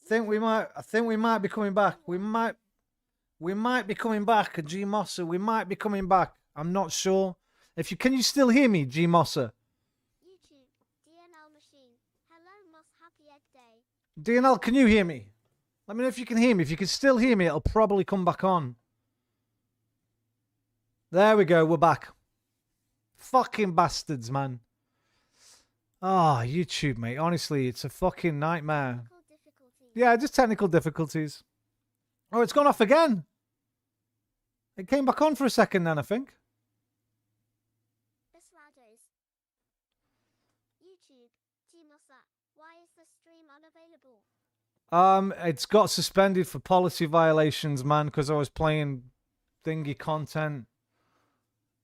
[SPEAKER 10] I think we might be coming back. We might be coming back, G Mossa. We might be coming back. I'm not sure. Can you still hear me, G Mossa?
[SPEAKER 6] YouTube, DNL machine. Hello, Moss. Happy Egg Day.
[SPEAKER 10] DNL, can you hear me? Let me know if you can hear me. If you can still hear me, it'll probably come back on. There we go. We're back. Fucking bastards, man. Ah, oh, YouTube, mate. Honestly, it's a fucking nightmare. Yeah, just technical difficulties. Oh, it's gone off again. It came back on for a second then, I think.
[SPEAKER 6] YouTube, Gmosa, why is the stream unavailable?
[SPEAKER 10] It's got suspended for policy violations, man, because I was playing thingy content.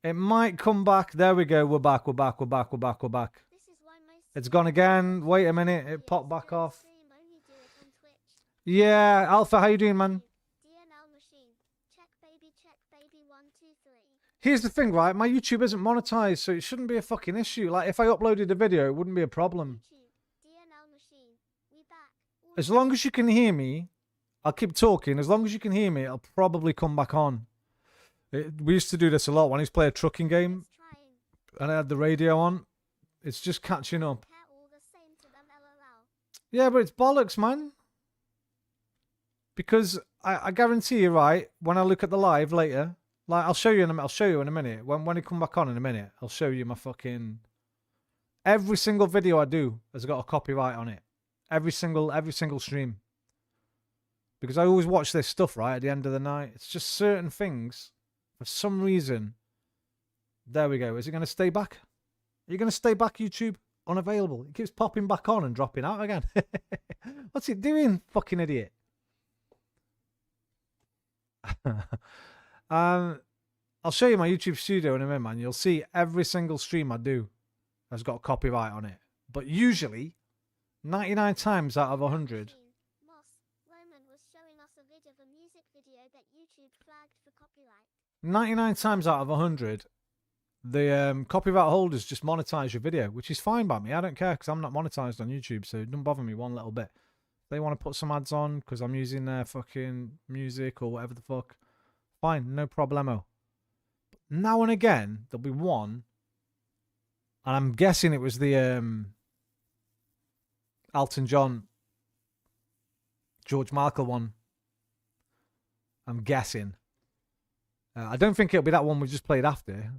[SPEAKER 10] It might come back. There we go. We're back. It's gone again. Wait a minute. It popped back off. Yeah, Alpha, how you doing, man?
[SPEAKER 6] DNL machine. Check baby 1, 2, 3.
[SPEAKER 10] Here's the thing, right? My YouTube isn't monetized, so it shouldn't be a fucking issue. Like, if I uploaded a video, it wouldn't be a problem.
[SPEAKER 6] DNL machine. We back.
[SPEAKER 10] As long as you can hear me, I'll keep talking. As long as you can hear me, it'll probably come back on. We used to do this a lot when I used to play a trucking game, and I had the radio on. It's just catching up. Yeah, but it's bollocks, man. Because I guarantee you, right, when I look at the live later, like I'll show you in a minute. When it come back on in a minute, I'll show you my fucking every single video I do has got a copyright on it. Every single stream. Because I always watch this stuff, right, at the end of the night. It's just certain things, for some reason. There we go. Is it going to stay back? Are you going to stay back, YouTube? Unavailable. It keeps popping back on and dropping out again. What's it doing, fucking idiot? I'll show you my YouTube studio in a minute, man. You'll see every single stream I do has got copyright on it. But usually, 99 times out of 100.
[SPEAKER 6] Moss, Roman was showing us a vid of a music video that YouTube flagged for copyright.
[SPEAKER 10] 99 times out of 100, the copyright holders just monetize your video, which is fine by me. I don't care because I'm not monetized on YouTube, so it doesn't bother me one little bit. They want to put some ads on because I'm using their fucking music or whatever the fuck. Fine, no problemo. But now and again, there'll be one, and I'm guessing it was the Elton John, George Michael one. I'm guessing. I don't think it'll be that one we just played after.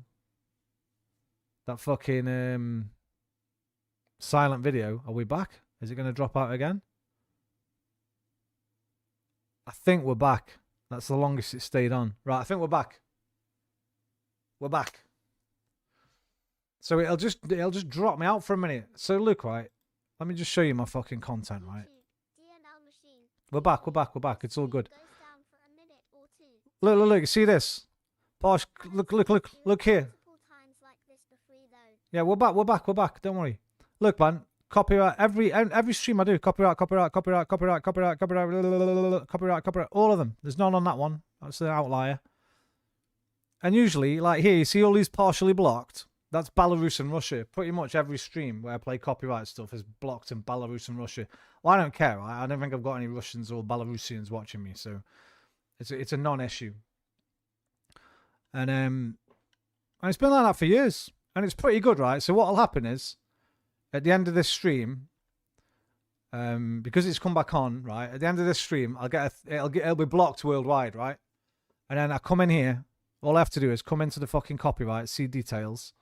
[SPEAKER 10] That fucking silent video. Are we back? Is it going to drop out again? I think we're back. That's the longest it stayed on. Right, I think we're back. We're back. So it'll just drop me out for a minute. So look, right. Let me just show you my fucking content, right? We're back. It's all good. Look. See this? Posh, look here. Yeah, we're back. Don't worry. Look, man. Copyright. Every stream I do. Copyright. All of them. There's none on that one. That's the outlier. And usually, like here, you see all these partially blocked. That's Belarus and Russia. Pretty much every stream where I play copyright stuff is blocked in Belarus and Russia. Well, I don't care. I don't think I've got any Russians or Belarusians watching me, so it's a non-issue. And it's been like that for years, and it's pretty good, right? So what'll happen is, at the end of this stream, because it's come back on, right? At the end of this stream, it'll be blocked worldwide, right? And then I come in here. All I have to do is come into the fucking copyright, see details.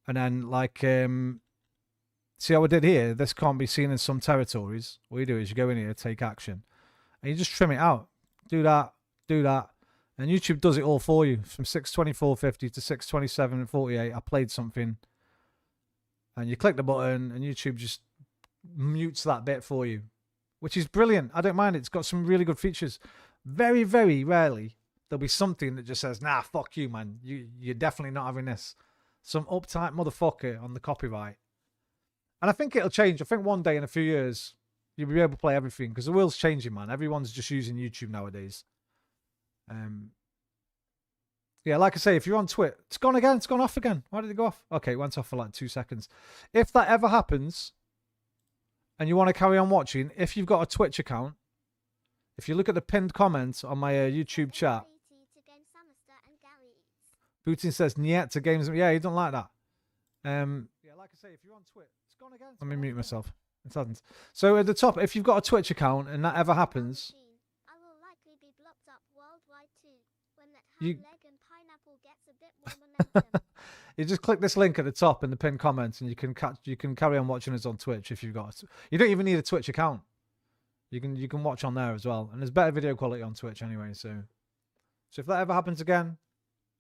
[SPEAKER 10] And then, like, see how I did here? This can't be seen in some territories. What you do is you go in here, take action. And you just trim it out. Do that. And YouTube does it all for you. From 624.50 to 627.48, I played something. And you click the button, and YouTube just mutes that bit for you. Which is brilliant. I don't mind it. It's got some really good features. Very, very rarely, there'll be something that just says, nah, fuck you, man. You're definitely not having this. Some uptight motherfucker on the copyright. And I think it'll change. I think one day in a few years, you'll be able to play everything. Because the world's changing, man. Everyone's just using YouTube nowadays. Yeah, like I say, if you're on Twitch, it's gone again. It's gone off again. Why did it go off? Okay, it went off for like 2 seconds. If that ever happens, and you want to carry on watching, if you've got a Twitch account, if you look at the pinned comments on my YouTube chat, Putin says, "Niet to games." Yeah, he don't like that. Yeah, like I say, if you're on Twitch, it's gone again. Let me mute myself. It hasn't. So at the top, if you've got a Twitch account and that ever happens, you just click this link at the top in the pinned comments, and you can carry on watching us on Twitch if you've got. You don't even need a Twitch account. You can watch on there as well, and there's better video quality on Twitch anyway. So if that ever happens again,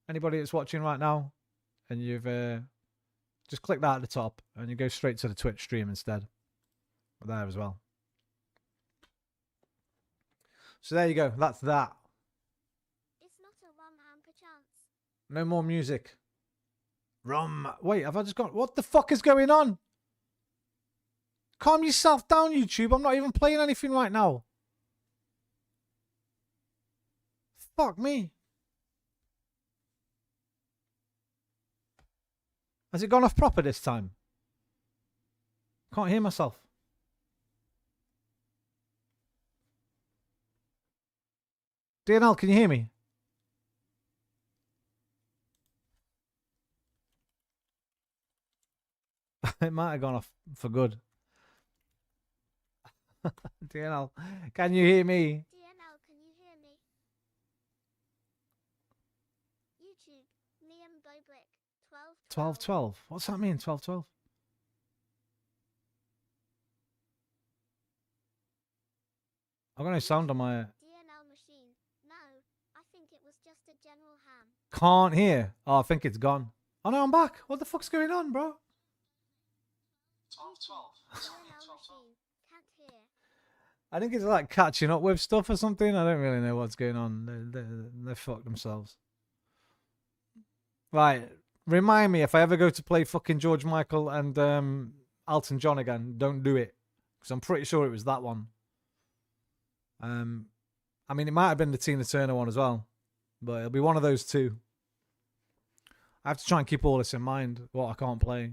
[SPEAKER 10] anybody that's watching right now, and you've just click that at the top, and you go straight to the Twitch stream instead. There as well. So there you go. That's that.
[SPEAKER 6] It's not a rum ham perchance.
[SPEAKER 10] No more music. Rum. Wait, have I just got... What the fuck is going on? Calm yourself down, YouTube. I'm not even playing anything right now. Fuck me. Has it gone off proper this time? Can't hear myself. DNL, can you hear me? It might have gone off for good. DNL, can you hear me?
[SPEAKER 6] DNL, can you hear me? YouTube, Liam Bobrick,
[SPEAKER 10] 1212. What's that mean, 1212? I've got no sound on my...
[SPEAKER 6] DNL machine. No, I think it was just a general ham.
[SPEAKER 10] Can't hear. Oh, I think it's gone. Oh no, I'm back. What the fuck's going on, bro?
[SPEAKER 6] 1212. DNL machine. Can't hear.
[SPEAKER 10] I think it's like catching up with stuff or something. I don't really know what's going on. They fucked themselves. Right. Remind me if I ever go to play fucking George Michael and Elton John again, don't do it. Because I'm pretty sure it was that one. I mean, it might have been the Tina Turner one as well. But it'll be one of those two. I have to try and keep all this in mind, what I can't play.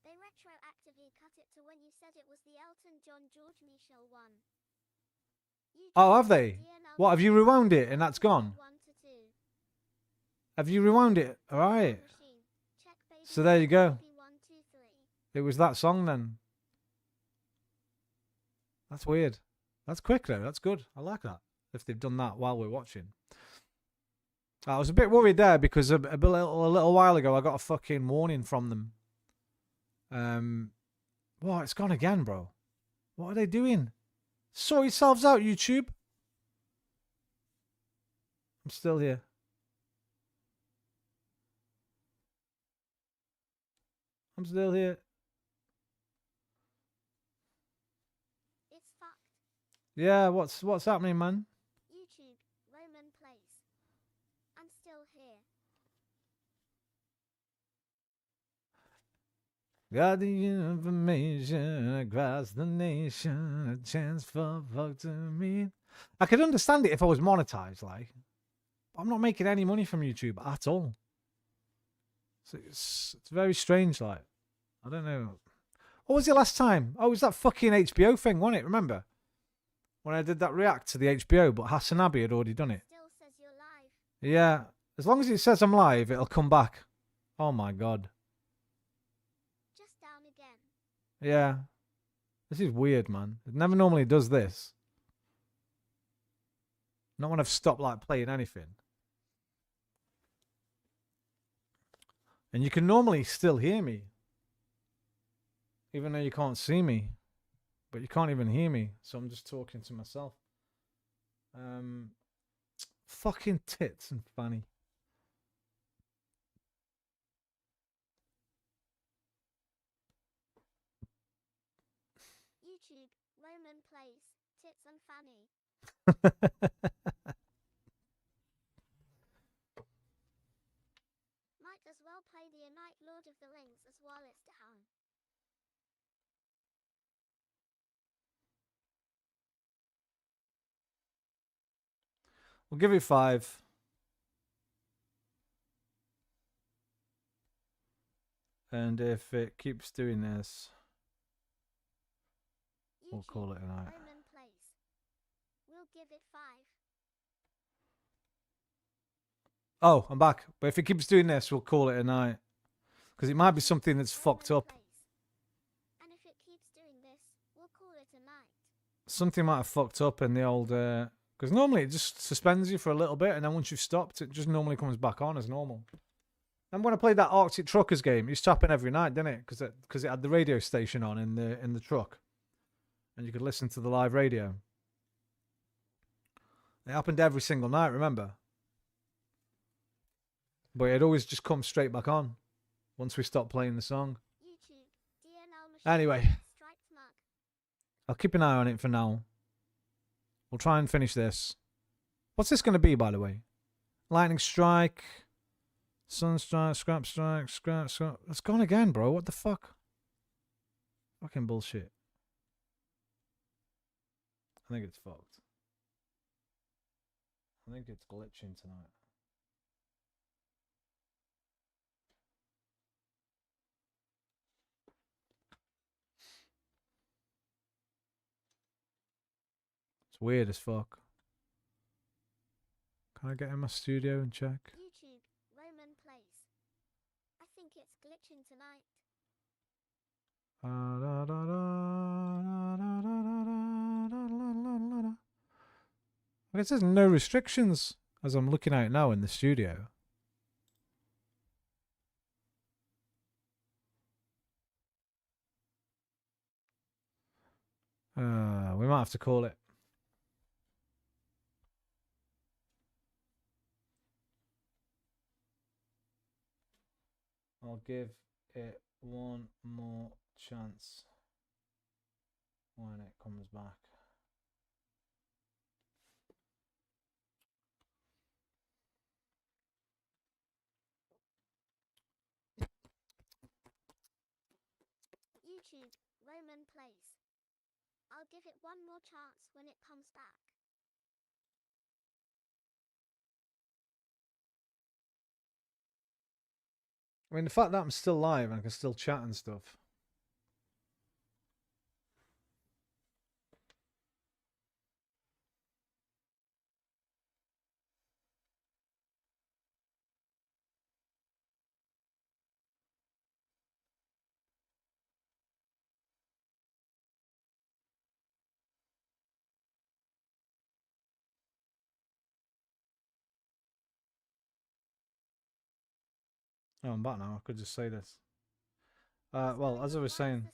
[SPEAKER 6] They retroactively cut it to when you said it was the Elton John George Michel one.
[SPEAKER 10] Oh, have they? What, have you rewound it and that's gone? Have you rewound it? Alright. So there you go. It was that song then. That's weird. That's quick though. That's good. I like that. If they've done that while we're watching. I was a bit worried there because a little while ago I got a fucking warning from them. Well, it's gone again, bro. What are they doing? Sort yourselves out, YouTube. I'm still here. I'm still here.
[SPEAKER 6] It's fucked.
[SPEAKER 10] Yeah, what's happening, man?
[SPEAKER 6] YouTube, Roman Place. I'm still here.
[SPEAKER 10] Got the information across the nation, a chance for folk to meet. I could understand it if I was monetized, like. But I'm not making any money from YouTube at all. So it's very strange, like. I don't know. What was it last time? Oh, it was that fucking HBO thing, wasn't it? Remember? When I did that react to the HBO, but Hasanabi had already done it.
[SPEAKER 6] Still says you're live.
[SPEAKER 10] Yeah. As long as it says I'm live, it'll come back. Oh my god.
[SPEAKER 6] Just down again.
[SPEAKER 10] Yeah. This is weird, man. It never normally does this. Not when I've stopped, like, playing anything. And you can normally still hear me. Even though you can't see me. But you can't even hear me. So I'm just talking to myself. Fucking tits and fanny.
[SPEAKER 6] YouTube, Roman Place, tits and fanny. Might as well play the Night Lord of the Rings as well as down.
[SPEAKER 10] We'll give it 5. And if it keeps doing this, we'll call it a night.
[SPEAKER 6] Roman Place. We'll give it 5.
[SPEAKER 10] Oh, I'm back. But if it keeps doing this, we'll call it a night. Because it might be something that's fucked up.
[SPEAKER 6] And if it keeps doing this, we'll call it a night.
[SPEAKER 10] Something might have fucked up in the old... Because normally it just suspends you for a little bit, and then once you've stopped, it just normally comes back on as normal. And when I played that Arctic Truckers game, it used to happen every night, didn't it? Because it had the radio station on in the truck. And you could listen to the live radio. It happened every single night, remember? But it always just comes straight back on once we stop playing the song.
[SPEAKER 6] YouTube, DNL machine,
[SPEAKER 10] Anyway,
[SPEAKER 6] striped mug.
[SPEAKER 10] I'll keep an eye on it for now. We'll try and finish this. What's this going to be, by the way? Lightning Strike, Sunstrike, Scrap Strike, Scrap. It's gone again, bro. What the fuck? Fucking bullshit. I think it's fucked. I think it's glitching tonight. It's weird as fuck. Can I get in my studio and check?
[SPEAKER 6] YouTube, Roman Place. I think it's glitching tonight.
[SPEAKER 10] It says no restrictions as I'm looking at it now in the studio. We might have to call it. I'll give it one more chance when it comes back.
[SPEAKER 6] YouTube, Roman Place. I'll give it one more chance when it comes back.
[SPEAKER 10] I mean, the fact that I'm still live and I can still chat and stuff. Oh, I'm back now. I could just say this. Well, as I was saying,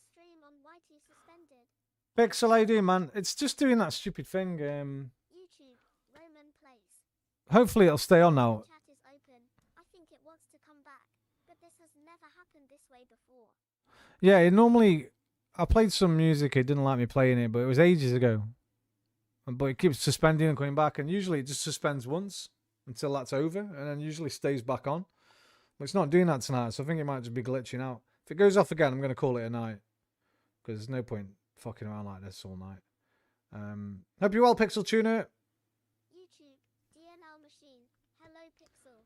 [SPEAKER 10] Pixel AD, man, it's just doing that stupid thing.
[SPEAKER 6] YouTube, Roman Place.
[SPEAKER 10] Hopefully it'll stay on now.
[SPEAKER 6] Chat is open. I think it wants to come back, but this has never happened this way before.
[SPEAKER 10] Yeah, it normally... I played some music, it didn't like me playing it, but it was ages ago. But it keeps suspending and coming back, and usually it just suspends once until that's over, and then usually stays back on. But it's not doing that tonight, so I think it might just be glitching out. If it goes off again, I'm going to call it a night. Because there's no point fucking around like this all night. Hope you're well, Pixel Tuner.
[SPEAKER 6] YouTube, DNL machine. Hello, Pixel.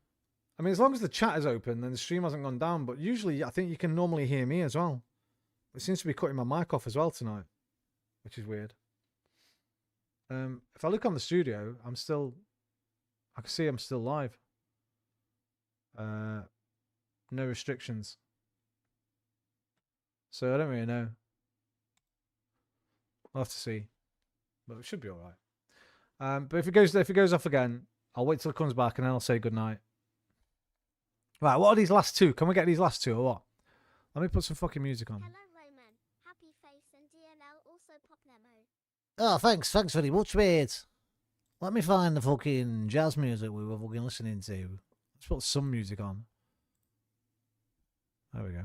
[SPEAKER 10] I mean, as long as the chat is open, then the stream hasn't gone down. But usually, I think you can normally hear me as well. It seems to be cutting my mic off as well tonight, which is weird. If I look on the studio, I can see I'm still live. No restrictions. So I don't really know. I'll have to see. But it should be alright. But if it goes off again, I'll wait till it comes back and then I'll say goodnight. Right, what are these last two? Can we get these last two or what? Let me put some fucking music on.
[SPEAKER 6] Hello, Roman. Happy face and DNL also pop Nemo.
[SPEAKER 26] Oh, thanks very much, mate. Let me find the fucking jazz music we were fucking listening to.
[SPEAKER 10] Let's put some music on. There we go.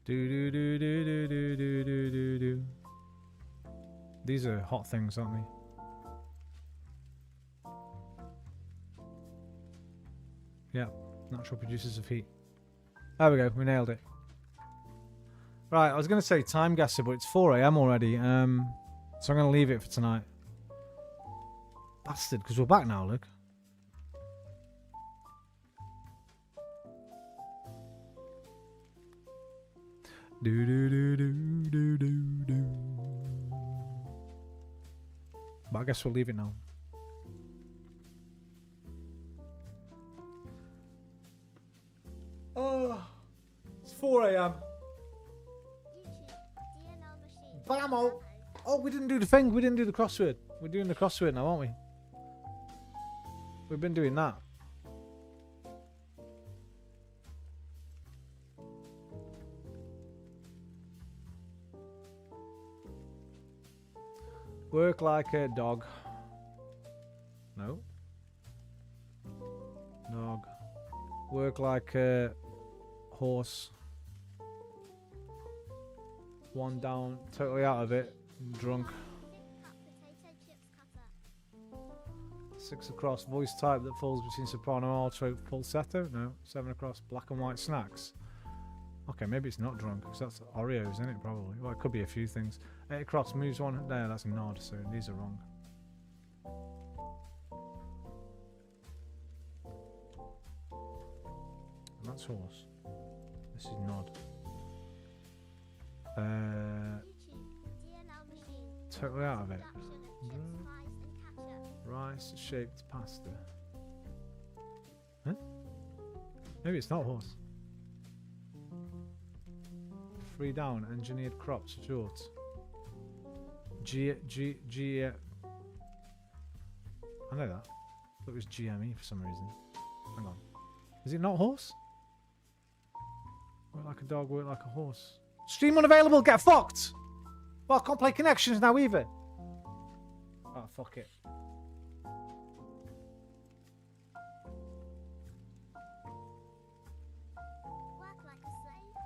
[SPEAKER 10] Do. These are hot things, aren't they? Yeah, natural producers of heat. There we go, we nailed it. Right, I was going to say time guesser, but it's 4 AM already. So I'm going to leave it for tonight. Bastard, because we're back now, look. Do. But I guess we'll leave it now. Oh, it's 4 AM. Bammo! Oh, we didn't do the thing. We didn't do the crossword. We're doing the crossword now, aren't we? We've been doing that. Work like a dog. No. Dog. Work like a horse. One down, totally out of it. Drunk. 6 across, voice type that falls between soprano, alto, falsetto. No. 7 across, black and white snacks. Okay, maybe it's not drunk, because that's Oreos, isn't it? Probably. Well, it could be a few things. 8 across, moves one there, that's a nod, so these are wrong. And that's horse. This is nod. Totally out of it. Rice shaped pasta. Huh? Maybe it's not horse. 3 down, engineered crops, short. I know that. But it was GME for some reason. Hang on. Is it not horse? Work like a dog, work like a horse. Stream unavailable, get fucked! Well, I can't play connections now either. Oh, fuck it.
[SPEAKER 6] Work like a slave.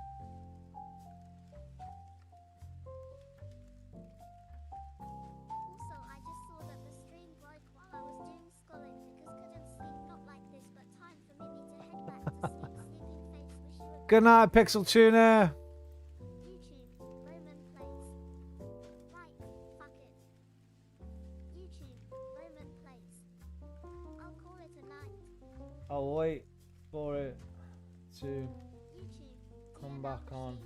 [SPEAKER 6] Also, I just saw that the stream broke while I was doing schooling because couldn't sleep. Not like this, but time for Mimi to head back to sleep. Sleeping face, wish you were
[SPEAKER 10] Good night, Pixel Tuner.
[SPEAKER 6] YouTube, Roman plays. Right, fuck it. YouTube, Roman plays. I'll call it a night.
[SPEAKER 10] I'll wait for it to
[SPEAKER 6] YouTube,
[SPEAKER 10] come back on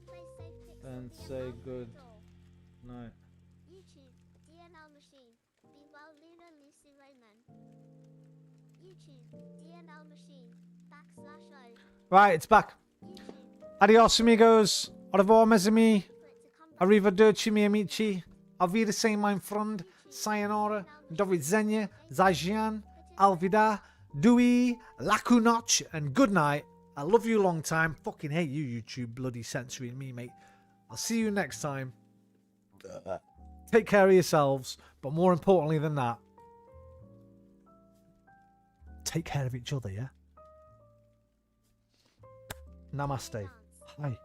[SPEAKER 6] play safe pixel,
[SPEAKER 10] and
[SPEAKER 6] DNL
[SPEAKER 10] say good
[SPEAKER 6] control.
[SPEAKER 10] night.
[SPEAKER 6] YouTube, DNL machine. Be well, Luna Lucy Roman. YouTube, DNL machine. /O.
[SPEAKER 10] Right, it's back. Adios, amigos. Au revoir, mes amis. Arrivederci, miei amici. Auf Wiedersehen, mein Freund. Sayonara. Do widzenia. Zajian. Alvida. Dewey. Lakunoch. And good night. I love you long time. Fucking hate you, YouTube bloody censoring me, mate. I'll see you next time. Take care of yourselves, but more importantly than that, take care of each other, yeah? Namaste. Hi.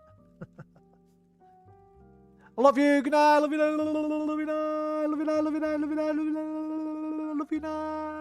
[SPEAKER 10] I love you. Good night. Love you. Love you. Love you. Love you. Love you. Love you. Love you. Love you. Love you.